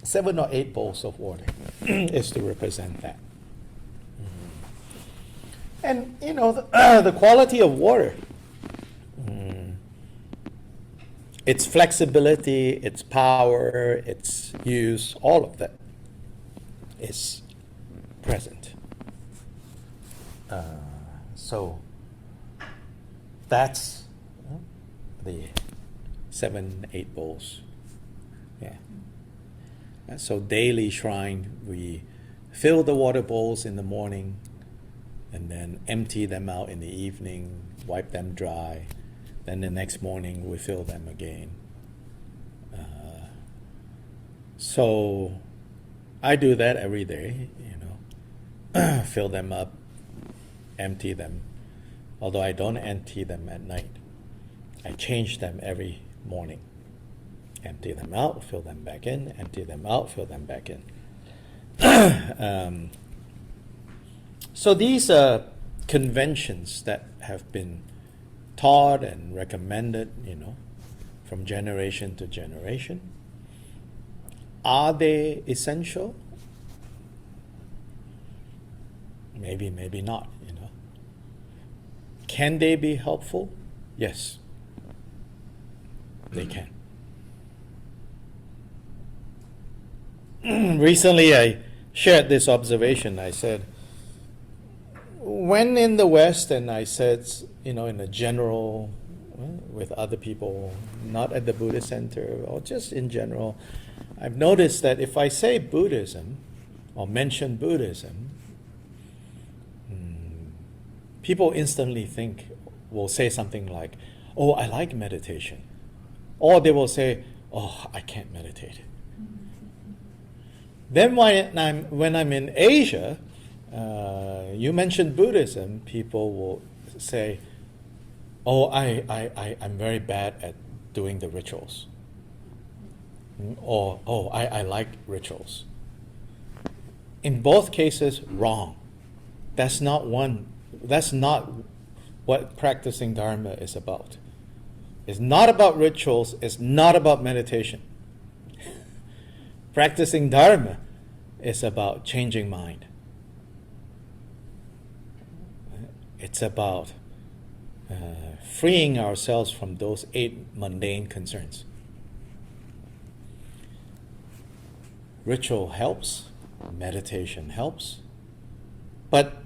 7 or 8 bowls of water is to represent that. And, the quality of water, its flexibility, its power, its use, all of that is present. So that's the 7, 8 bowls. Yeah. So daily shrine, we fill the water bowls in the morning, and then empty them out in the evening, wipe them dry. Then the next morning we fill them again. So I do that every day, fill them up, empty them. Although I don't empty them at night. I change them every morning. Empty them out, fill them back in, empty them out, fill them back in. So these conventions that have been taught and recommended, from generation to generation, are they essential? Maybe, maybe not, Can they be helpful? Yes, they can. Recently, I shared this observation. I said, when in the West, and I said, in a general, with other people, not at the Buddhist center, or just in general, I've noticed that if I say Buddhism, or mention Buddhism, people instantly will say something like, oh, I like meditation. Or they will say, oh, I can't meditate. Then when I'm in Asia, you mentioned Buddhism, people will say, oh, I'm very bad at doing the rituals. Or, oh, I like rituals. In both cases, wrong. That's not what practicing Dharma is about. It's not about rituals, it's not about meditation. Practicing Dharma is about changing mind. It's about freeing ourselves from those 8 mundane concerns. Ritual helps, meditation helps, but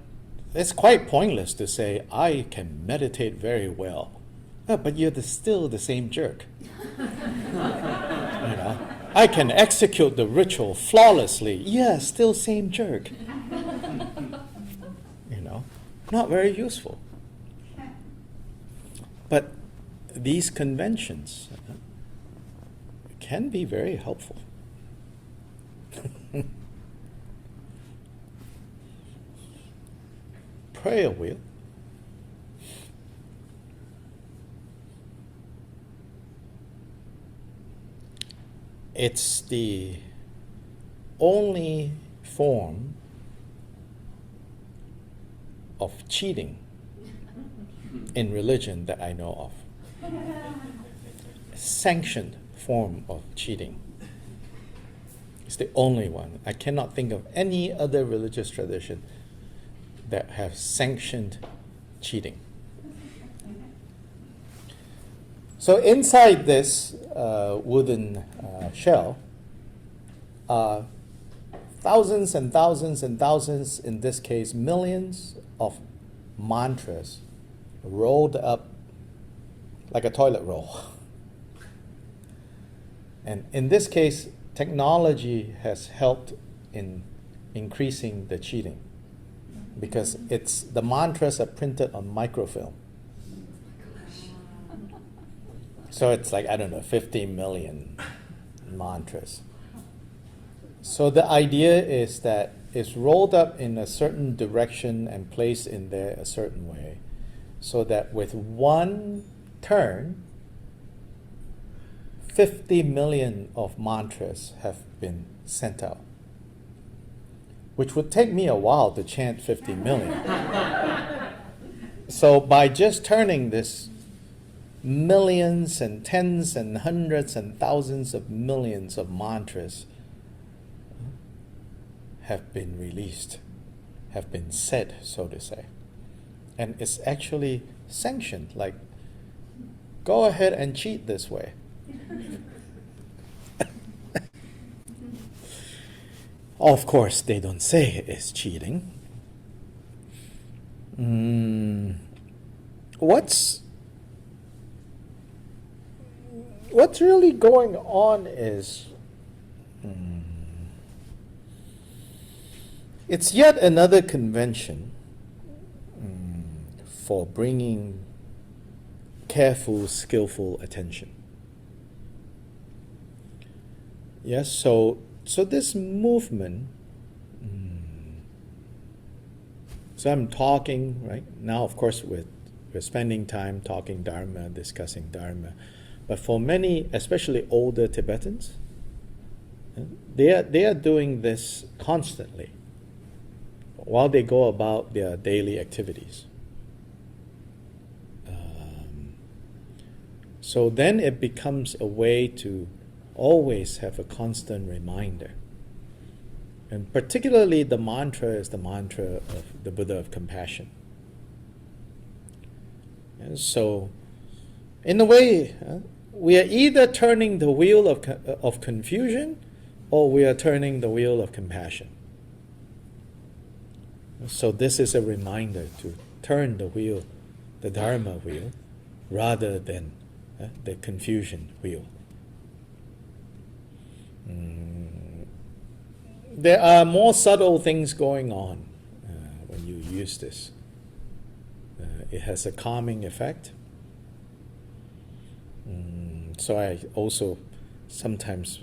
it's quite pointless to say, I can meditate very well. Oh, but you're still the same jerk. I can execute the ritual flawlessly. Yeah, still same jerk. Not very useful. But these conventions can be very helpful. Prayer wheel. It's the only form of cheating in religion that I know of. Sanctioned form of cheating. It's the only one. I cannot think of any other religious tradition that have sanctioned cheating. So inside this wooden shell are thousands and thousands and thousands, in this case millions of mantras rolled up like a toilet roll. And in this case, technology has helped in increasing the cheating because the mantras are printed on microfilm. So it's like, 50 million mantras. So the idea is that it's rolled up in a certain direction and placed in there a certain way, so that with one turn, 50 million of mantras have been sent out, which would take me a while to chant 50 million. So by just turning this, millions and tens and hundreds and thousands of millions of mantras have been released, have been said, so to say. And it's actually sanctioned, like, go ahead and cheat this way. Of course, they don't say it's cheating. What's really going on is it's yet another convention for bringing careful, skillful attention. Yes, so this movement, so I'm talking right now, of course, we're spending time talking Dharma, discussing Dharma, but for many, especially older Tibetans, they are doing this constantly while they go about their daily activities. So then it becomes a way to always have a constant reminder. And particularly the mantra is the mantra of the Buddha of compassion. And so, in a way, we are either turning the wheel of confusion or we are turning the wheel of compassion. So this is a reminder to turn the wheel, the Dharma wheel, rather than the confusion wheel. There are more subtle things going on when you use this. It has a calming effect. So I also sometimes,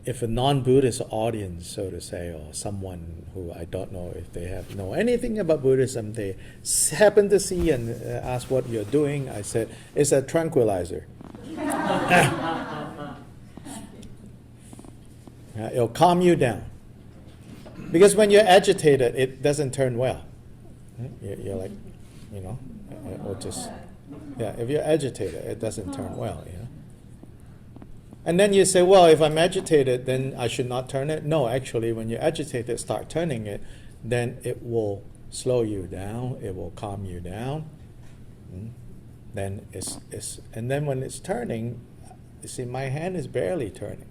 if a non-Buddhist audience, so to say, or someone who I don't know if they know anything about Buddhism, they happen to see and ask what you're doing, I said, it's a tranquilizer. It'll calm you down. Because when you're agitated, it doesn't turn well. You're like, or just, if you're agitated, it doesn't turn well, And then you say, well, if I'm agitated, then I should not turn it. No, actually, when you're agitated, start turning it, then it will slow you down, it will calm you down. Then and then when it's turning, you see, my hand is barely turning.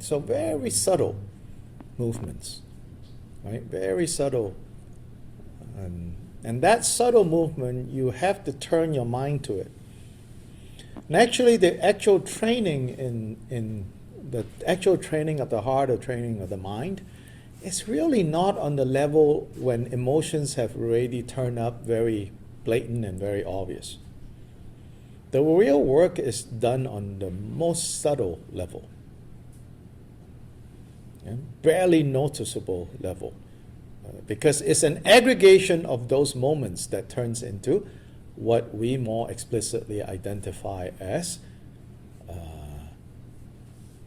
So very subtle movements, right? Very subtle. And that subtle movement, you have to turn your mind to it. And actually, the actual training in the actual training of the heart or training of the mind is really not on the level when emotions have already turned up very blatant and very obvious. The real work is done on the most subtle level. Barely noticeable level, because it's an aggregation of those moments that turns into what we more explicitly identify as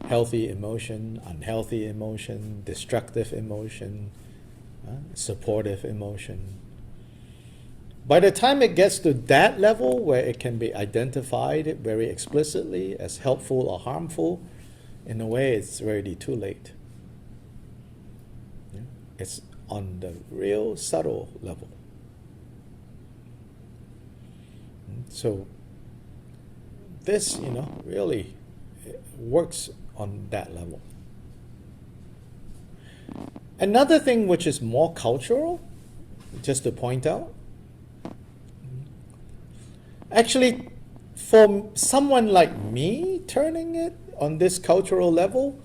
healthy emotion, unhealthy emotion, destructive emotion, supportive emotion. By the time it gets to that level where it can be identified very explicitly as helpful or harmful, in a way it's already too late. It's on the real subtle level. So this, really works on that level. Another thing which is more cultural, just to point out, actually, for someone like me turning it on this cultural level,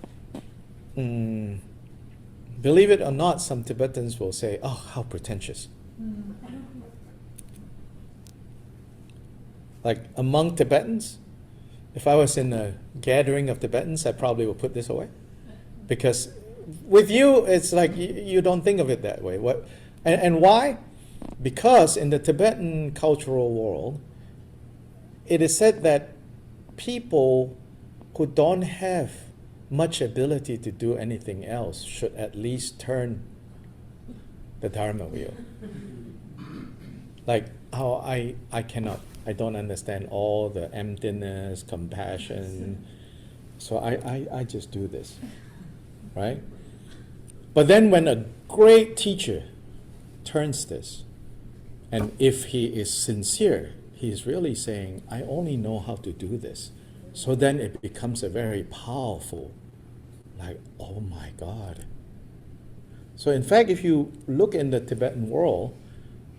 believe it or not, some Tibetans will say, oh, how pretentious. Like among Tibetans, if I was in a gathering of Tibetans, I probably would put this away. Because with you, it's like you don't think of it that way. And why? Because in the Tibetan cultural world, it is said that people who don't have much ability to do anything else should at least turn the Dharma wheel. Like how I don't understand all the emptiness, compassion, so I just do this, right? But then when a great teacher turns this, and if he is sincere, he's really saying, I only know how to do this. So then it becomes a very powerful, like, oh my God. So in fact, if you look in the Tibetan world,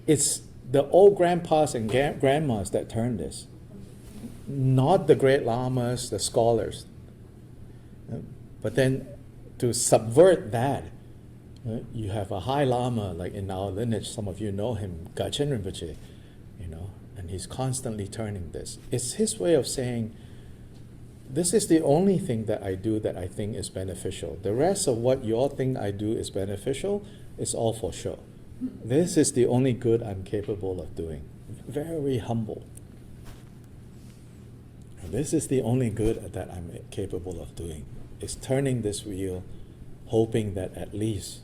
it's the old grandpas and grandmas that turn this, not the great lamas, the scholars. But then to subvert that, you have a high lama, like in our lineage, some of you know him, Gachen Rinpoche, and he's constantly turning this. It's his way of saying, this is the only thing that I do that I think is beneficial. The rest of what you all think I do is beneficial is all for show. This is the only good I'm capable of doing. Very humble. This is the only good that I'm capable of doing, is turning this wheel, hoping that at least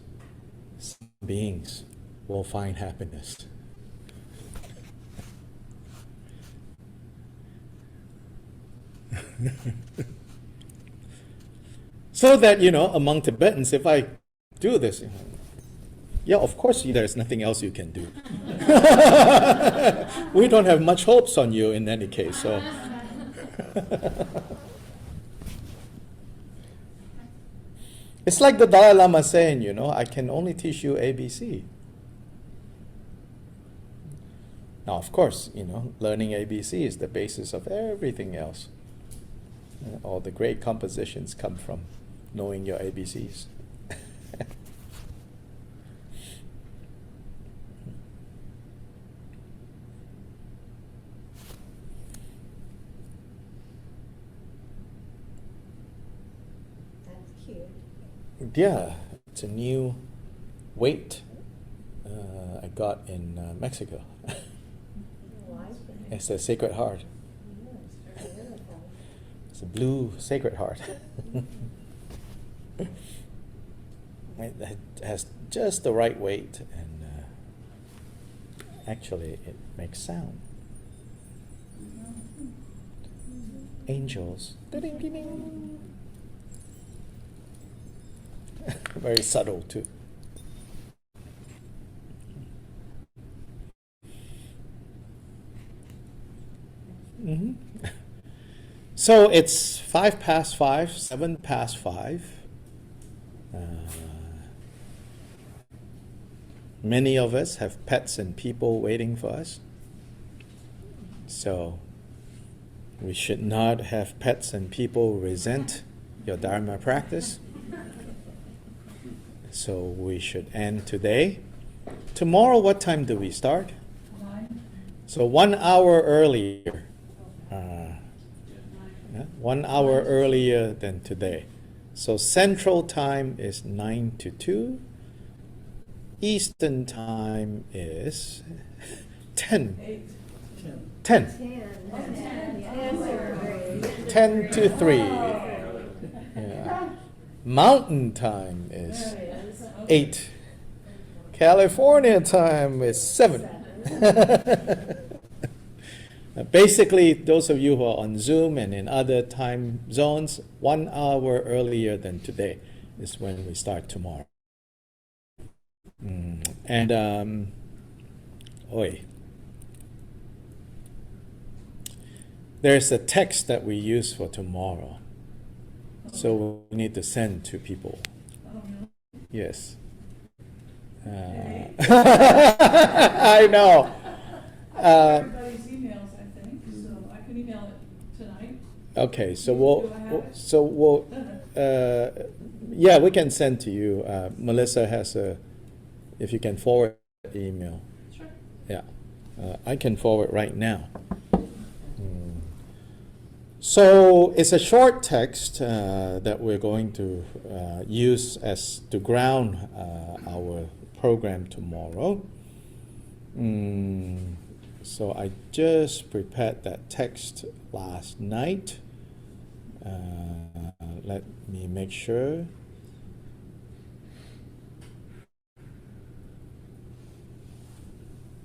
some beings will find happiness. So that, among Tibetans, if I do this, yeah, of course there's nothing else you can do. We don't have much hopes on you in any case, so. It's like the Dalai Lama saying, I can only teach you ABC. Now, of course, learning ABC is the basis of everything else. All the great compositions come from knowing your ABCs. That's cute. Yeah, it's a new weight I got in Mexico. It's a Sacred Heart. Yes, beautiful. It's a blue Sacred Heart. It has just the right weight, and actually it makes sound. Angels. Da-ding-ding-ding. Very subtle too. Mm-hmm. So it's 5:05, 5:07. Many of us have pets and people waiting for us. So we should not have pets and people resent your Dharma practice. So we should end today. Tomorrow, what time do we start? 9. So 1 hour earlier. 1 hour earlier than today. So Central Time is 9 to 2. Eastern Time is 10. 10. 10 to 3. Yeah. Mountain Time is 8. California Time is 7. Basically, those of you who are on Zoom and in other time zones, 1 hour earlier than today is when we start tomorrow. And, there's a text that we use for tomorrow. So we need to send to people. Yes. I know. Everybody's emails, I think, so I can email it tonight. Okay, so Do we'll, I have it? so we'll, yeah, we can send to you. Melissa has if you can forward the email. Sure. Yeah, I can forward right now. So it's a short text that we're going to use as to ground our program tomorrow. So I just prepared that text last night. Let me make sure.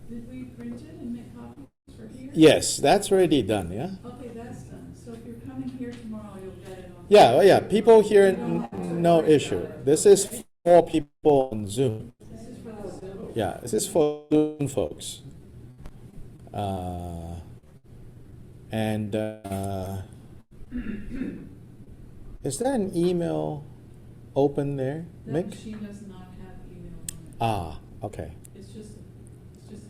Did we print it and make copies for here? Yes, that's already done, yeah? Okay, that's done. So if you're coming here tomorrow, you'll get it on. Yeah, people here, no issue. This is for people on Zoom. This is for the Zoom. Yeah, this is for Zoom folks. Is there an email open there, That Mick? machine does not have email on it. Ah, okay. It's just, anyway,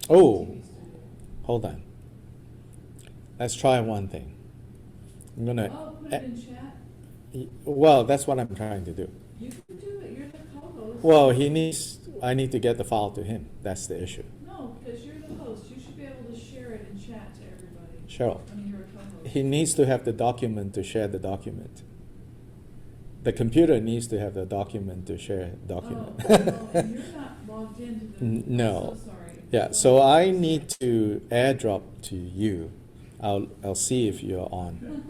no. Oh. TV studio. Hold on. Let's try one thing. I'm gonna. Oh, put it in chat. Well, that's what I'm trying to do. You can do it, you're the co-host. Well, I need to get the file to him. That's the issue. No, because you're the host, you should be able to share it in chat to everybody. Cheryl, I mean, you're a co-host. he needs to have the document to share the document. The computer needs to have the document to share the document. Oh, and you're not logged into the. No. I'm so sorry. Yeah, so I need to airdrop to you. I'll see if you're on.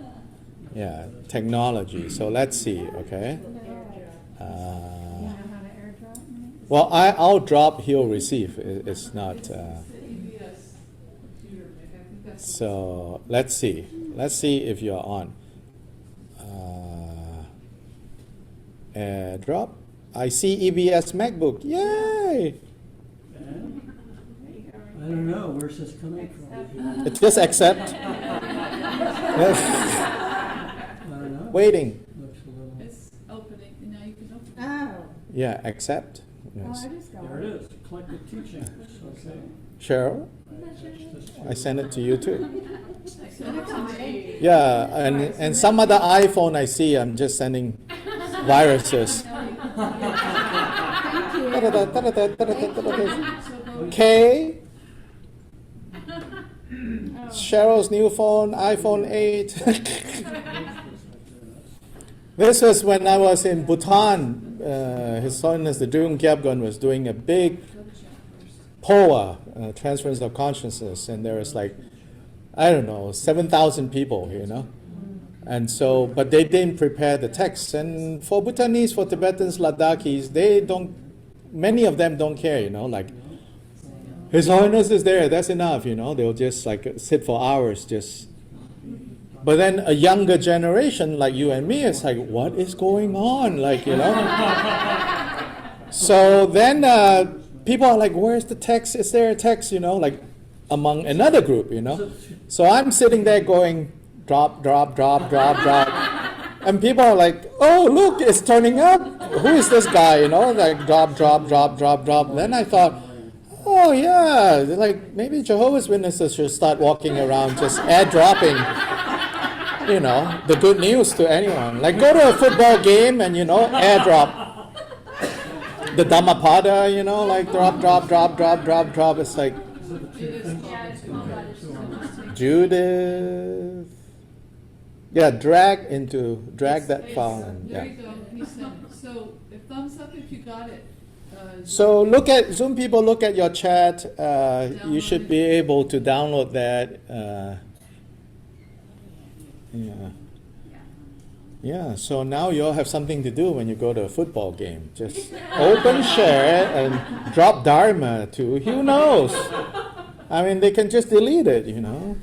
Yeah, technology. So let's see, okay? Well, I'll drop, he'll receive. It's not. It's the EBS computer, Mick. I think that's. So let's see. Let's see if you're on. Drop. I see EBS MacBook. Yay! I don't know, where's this coming from? Just accept. I don't know. Waiting. Looks a little. It's opening, now you can open it. Oh, Yeah, accept. oh, Yes. I just got There it is, collective teachings, okay. Cheryl, I attached this to- I sent it to you too. I sent it to me. Yeah, and some other iPhone I see, I'm just sending viruses. K. Cheryl's new phone, iPhone 8. This was when I was in Bhutan. His Holiness the Drung Gyabgon was doing a big POA, transference of consciousness, and there was like, I don't know, 7,000 people, you know. And so, but they didn't prepare the text. And for Bhutanese, for Tibetans, Ladakhis, they don't, many of them don't care, you know, like, His Holiness is there, that's enough, you know. They'll just like sit for hours just. But then a younger generation like you and me, it's like, what is going on? Like, you know. So then people are like, where's the text? Is there a text, you know, like among another group, you know. So I'm sitting there going, drop, drop, drop, drop, drop. And people are like, oh, look, it's turning up. Who is this guy, you know, like drop, drop, drop, drop, drop. Then I thought, oh yeah, like maybe Jehovah's Witnesses should start walking around just airdropping, you know, the good news to anyone. Like go to a football game and, you know, airdrop the Dhammapada, you know, like drop, drop, drop, drop, drop, drop. It's like Judith. Yeah, drag that file. And, There yeah. you go, he sent it. So, a thumbs up if you got it. So look at Zoom people. Look at your chat. You should be able to download that. Yeah. So now you all have something to do when you go to a football game. Just open share and drop Dharma to who knows. I mean, they can just delete it, you know.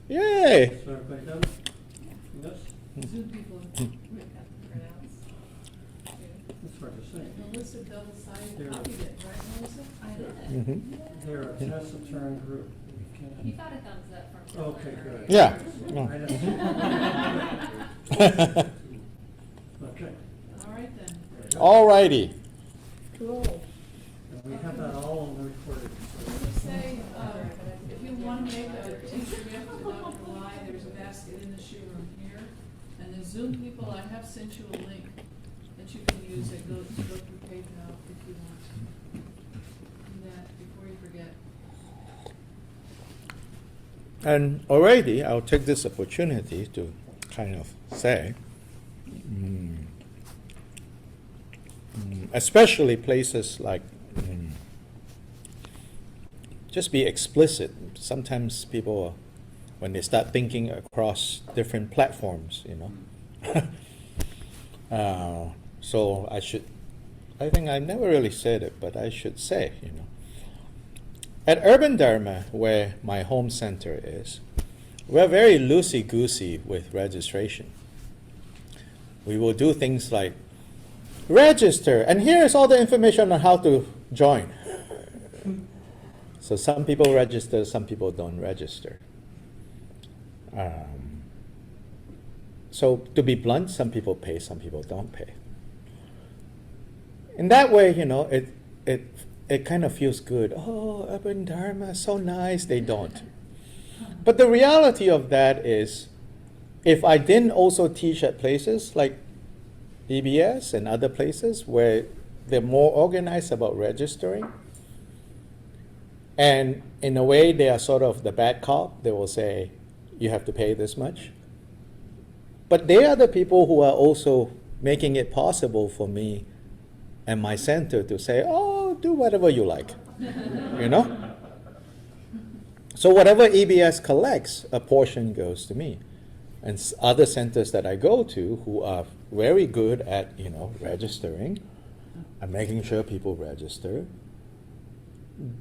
Yay! So everybody done? Yes? Zoom people have pronounced. It's hard to say. Melissa double-sided There. copied it, right, Melissa? I did. Mm-hmm. They're a taciturn group. We He can't- got a thumbs up from Okay, someone good. earlier. Yeah. I didn't- Okay. All right then. Alrighty. cool. And we have that all on the recording. Just say, if you want to make a teacher gift to Dr. Lye, there's a basket in the shoe room here. And the Zoom people, I have sent you a link that you can use that goes through PayPal if you want to. Do that before you forget. And already, I'll take this opportunity to kind of say, especially places like, just be explicit. Sometimes people, when they start thinking across different platforms, you know. So I think I never really said it, but I should say, you know. At Urban Dharma, where my home center is, we're very loosey-goosey with registration. We will do things like register, and here's all the information on how to join. So some people register, some people don't register. So to be blunt, some people pay, some people don't pay. In that way, you know, it kind of feels good. Oh, Urban Dharma, so nice. They don't. But the reality of that is, if I didn't also teach at places like EBS and other places where they're more organized about registering, and in a way they are sort of the bad cop, they will say, you have to pay this much. But they are the people who are also making it possible for me and my center to say, oh, do whatever you like, you know? So whatever EBS collects, a portion goes to me. And other centers that I go to who are very good at, you know, registering and making sure people register,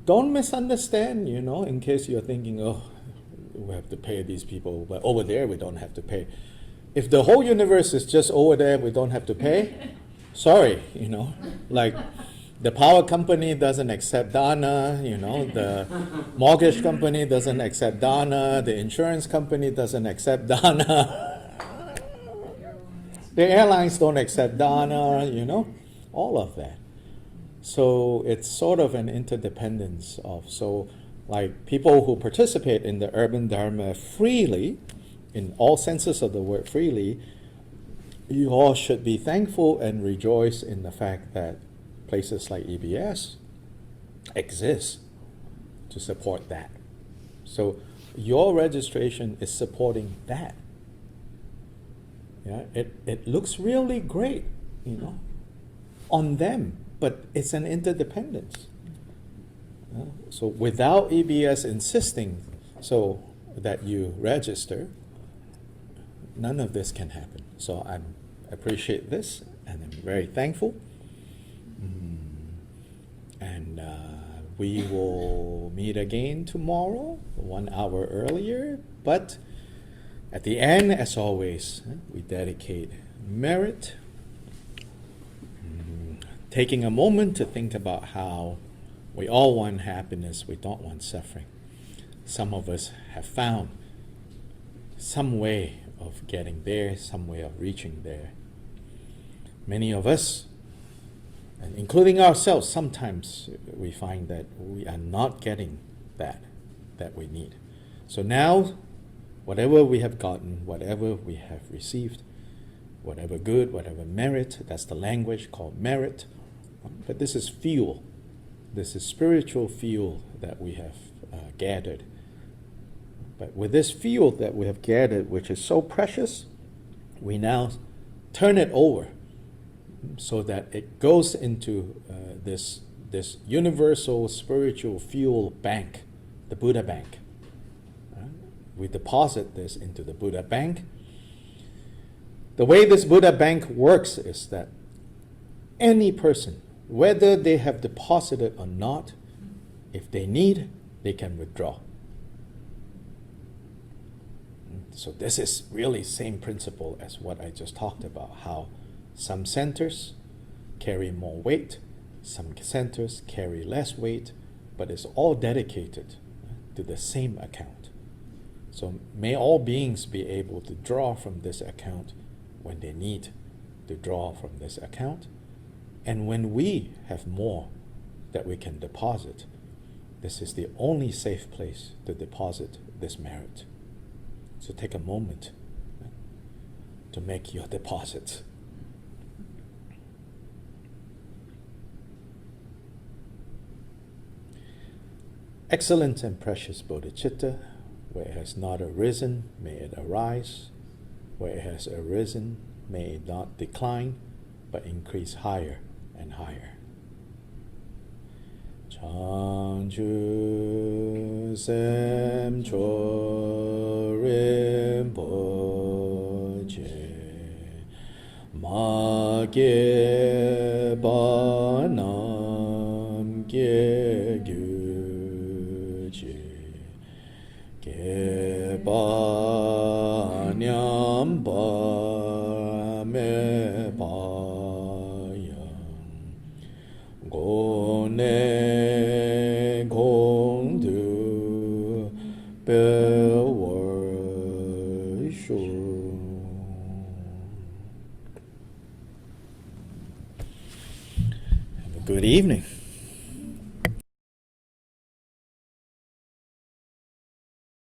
don't misunderstand, in case you're thinking, oh, we have to pay these people, but over there we don't have to pay. If the whole universe is just over there, we don't have to pay, sorry, like the power company doesn't accept Dana, the mortgage company doesn't accept Dana, the insurance company doesn't accept Dana, the airlines don't accept Dana, all of that. So it's sort of an interdependence of, like people who participate in the urban dharma freely, in all senses of the word freely, you all should be thankful and rejoice in the fact that places like EBS exist to support that. So your registration is supporting that. Yeah, it looks really great, on them, but it's an interdependence. So without EBS insisting so that you register, none of this can happen. So I appreciate this, and I'm very thankful. And we will meet again tomorrow, 1 hour earlier. But at the end, as always, we dedicate merit, taking a moment to think about how we all want happiness, we don't want suffering. Some of us have found some way of getting there, some way of reaching there. Many of us, and including ourselves, sometimes we find that we are not getting that we need. So now, whatever we have gotten, whatever we have received, whatever good, whatever merit, that's the language called merit. But this is fuel. This is spiritual fuel that we have gathered. But with this fuel that we have gathered, which is so precious, we now turn it over so that it goes into this universal spiritual fuel bank, the Buddha bank. We deposit this into the Buddha bank. The way this Buddha bank works is that any person, whether they have deposited or not, if they need, they can withdraw. So this is really same principle as what I just talked about, how some centers carry more weight, some centers carry less weight, but it's all dedicated to the same account. So may all beings be able to draw from this account when they need to draw from this account. And when we have more that we can deposit, this is the only safe place to deposit this merit. So take a moment to make your deposit. Excellent and precious bodhicitta, where it has not arisen, may it arise. Where it has arisen, may it not decline, but increase higher and higher. Changju Sem Chorim Poche Ma Ge Ba Nam Ge Gyu Che Ge Ba Nyam Ba Me Ba Go Ne Gong Du Be Wor Shu. Have a good evening.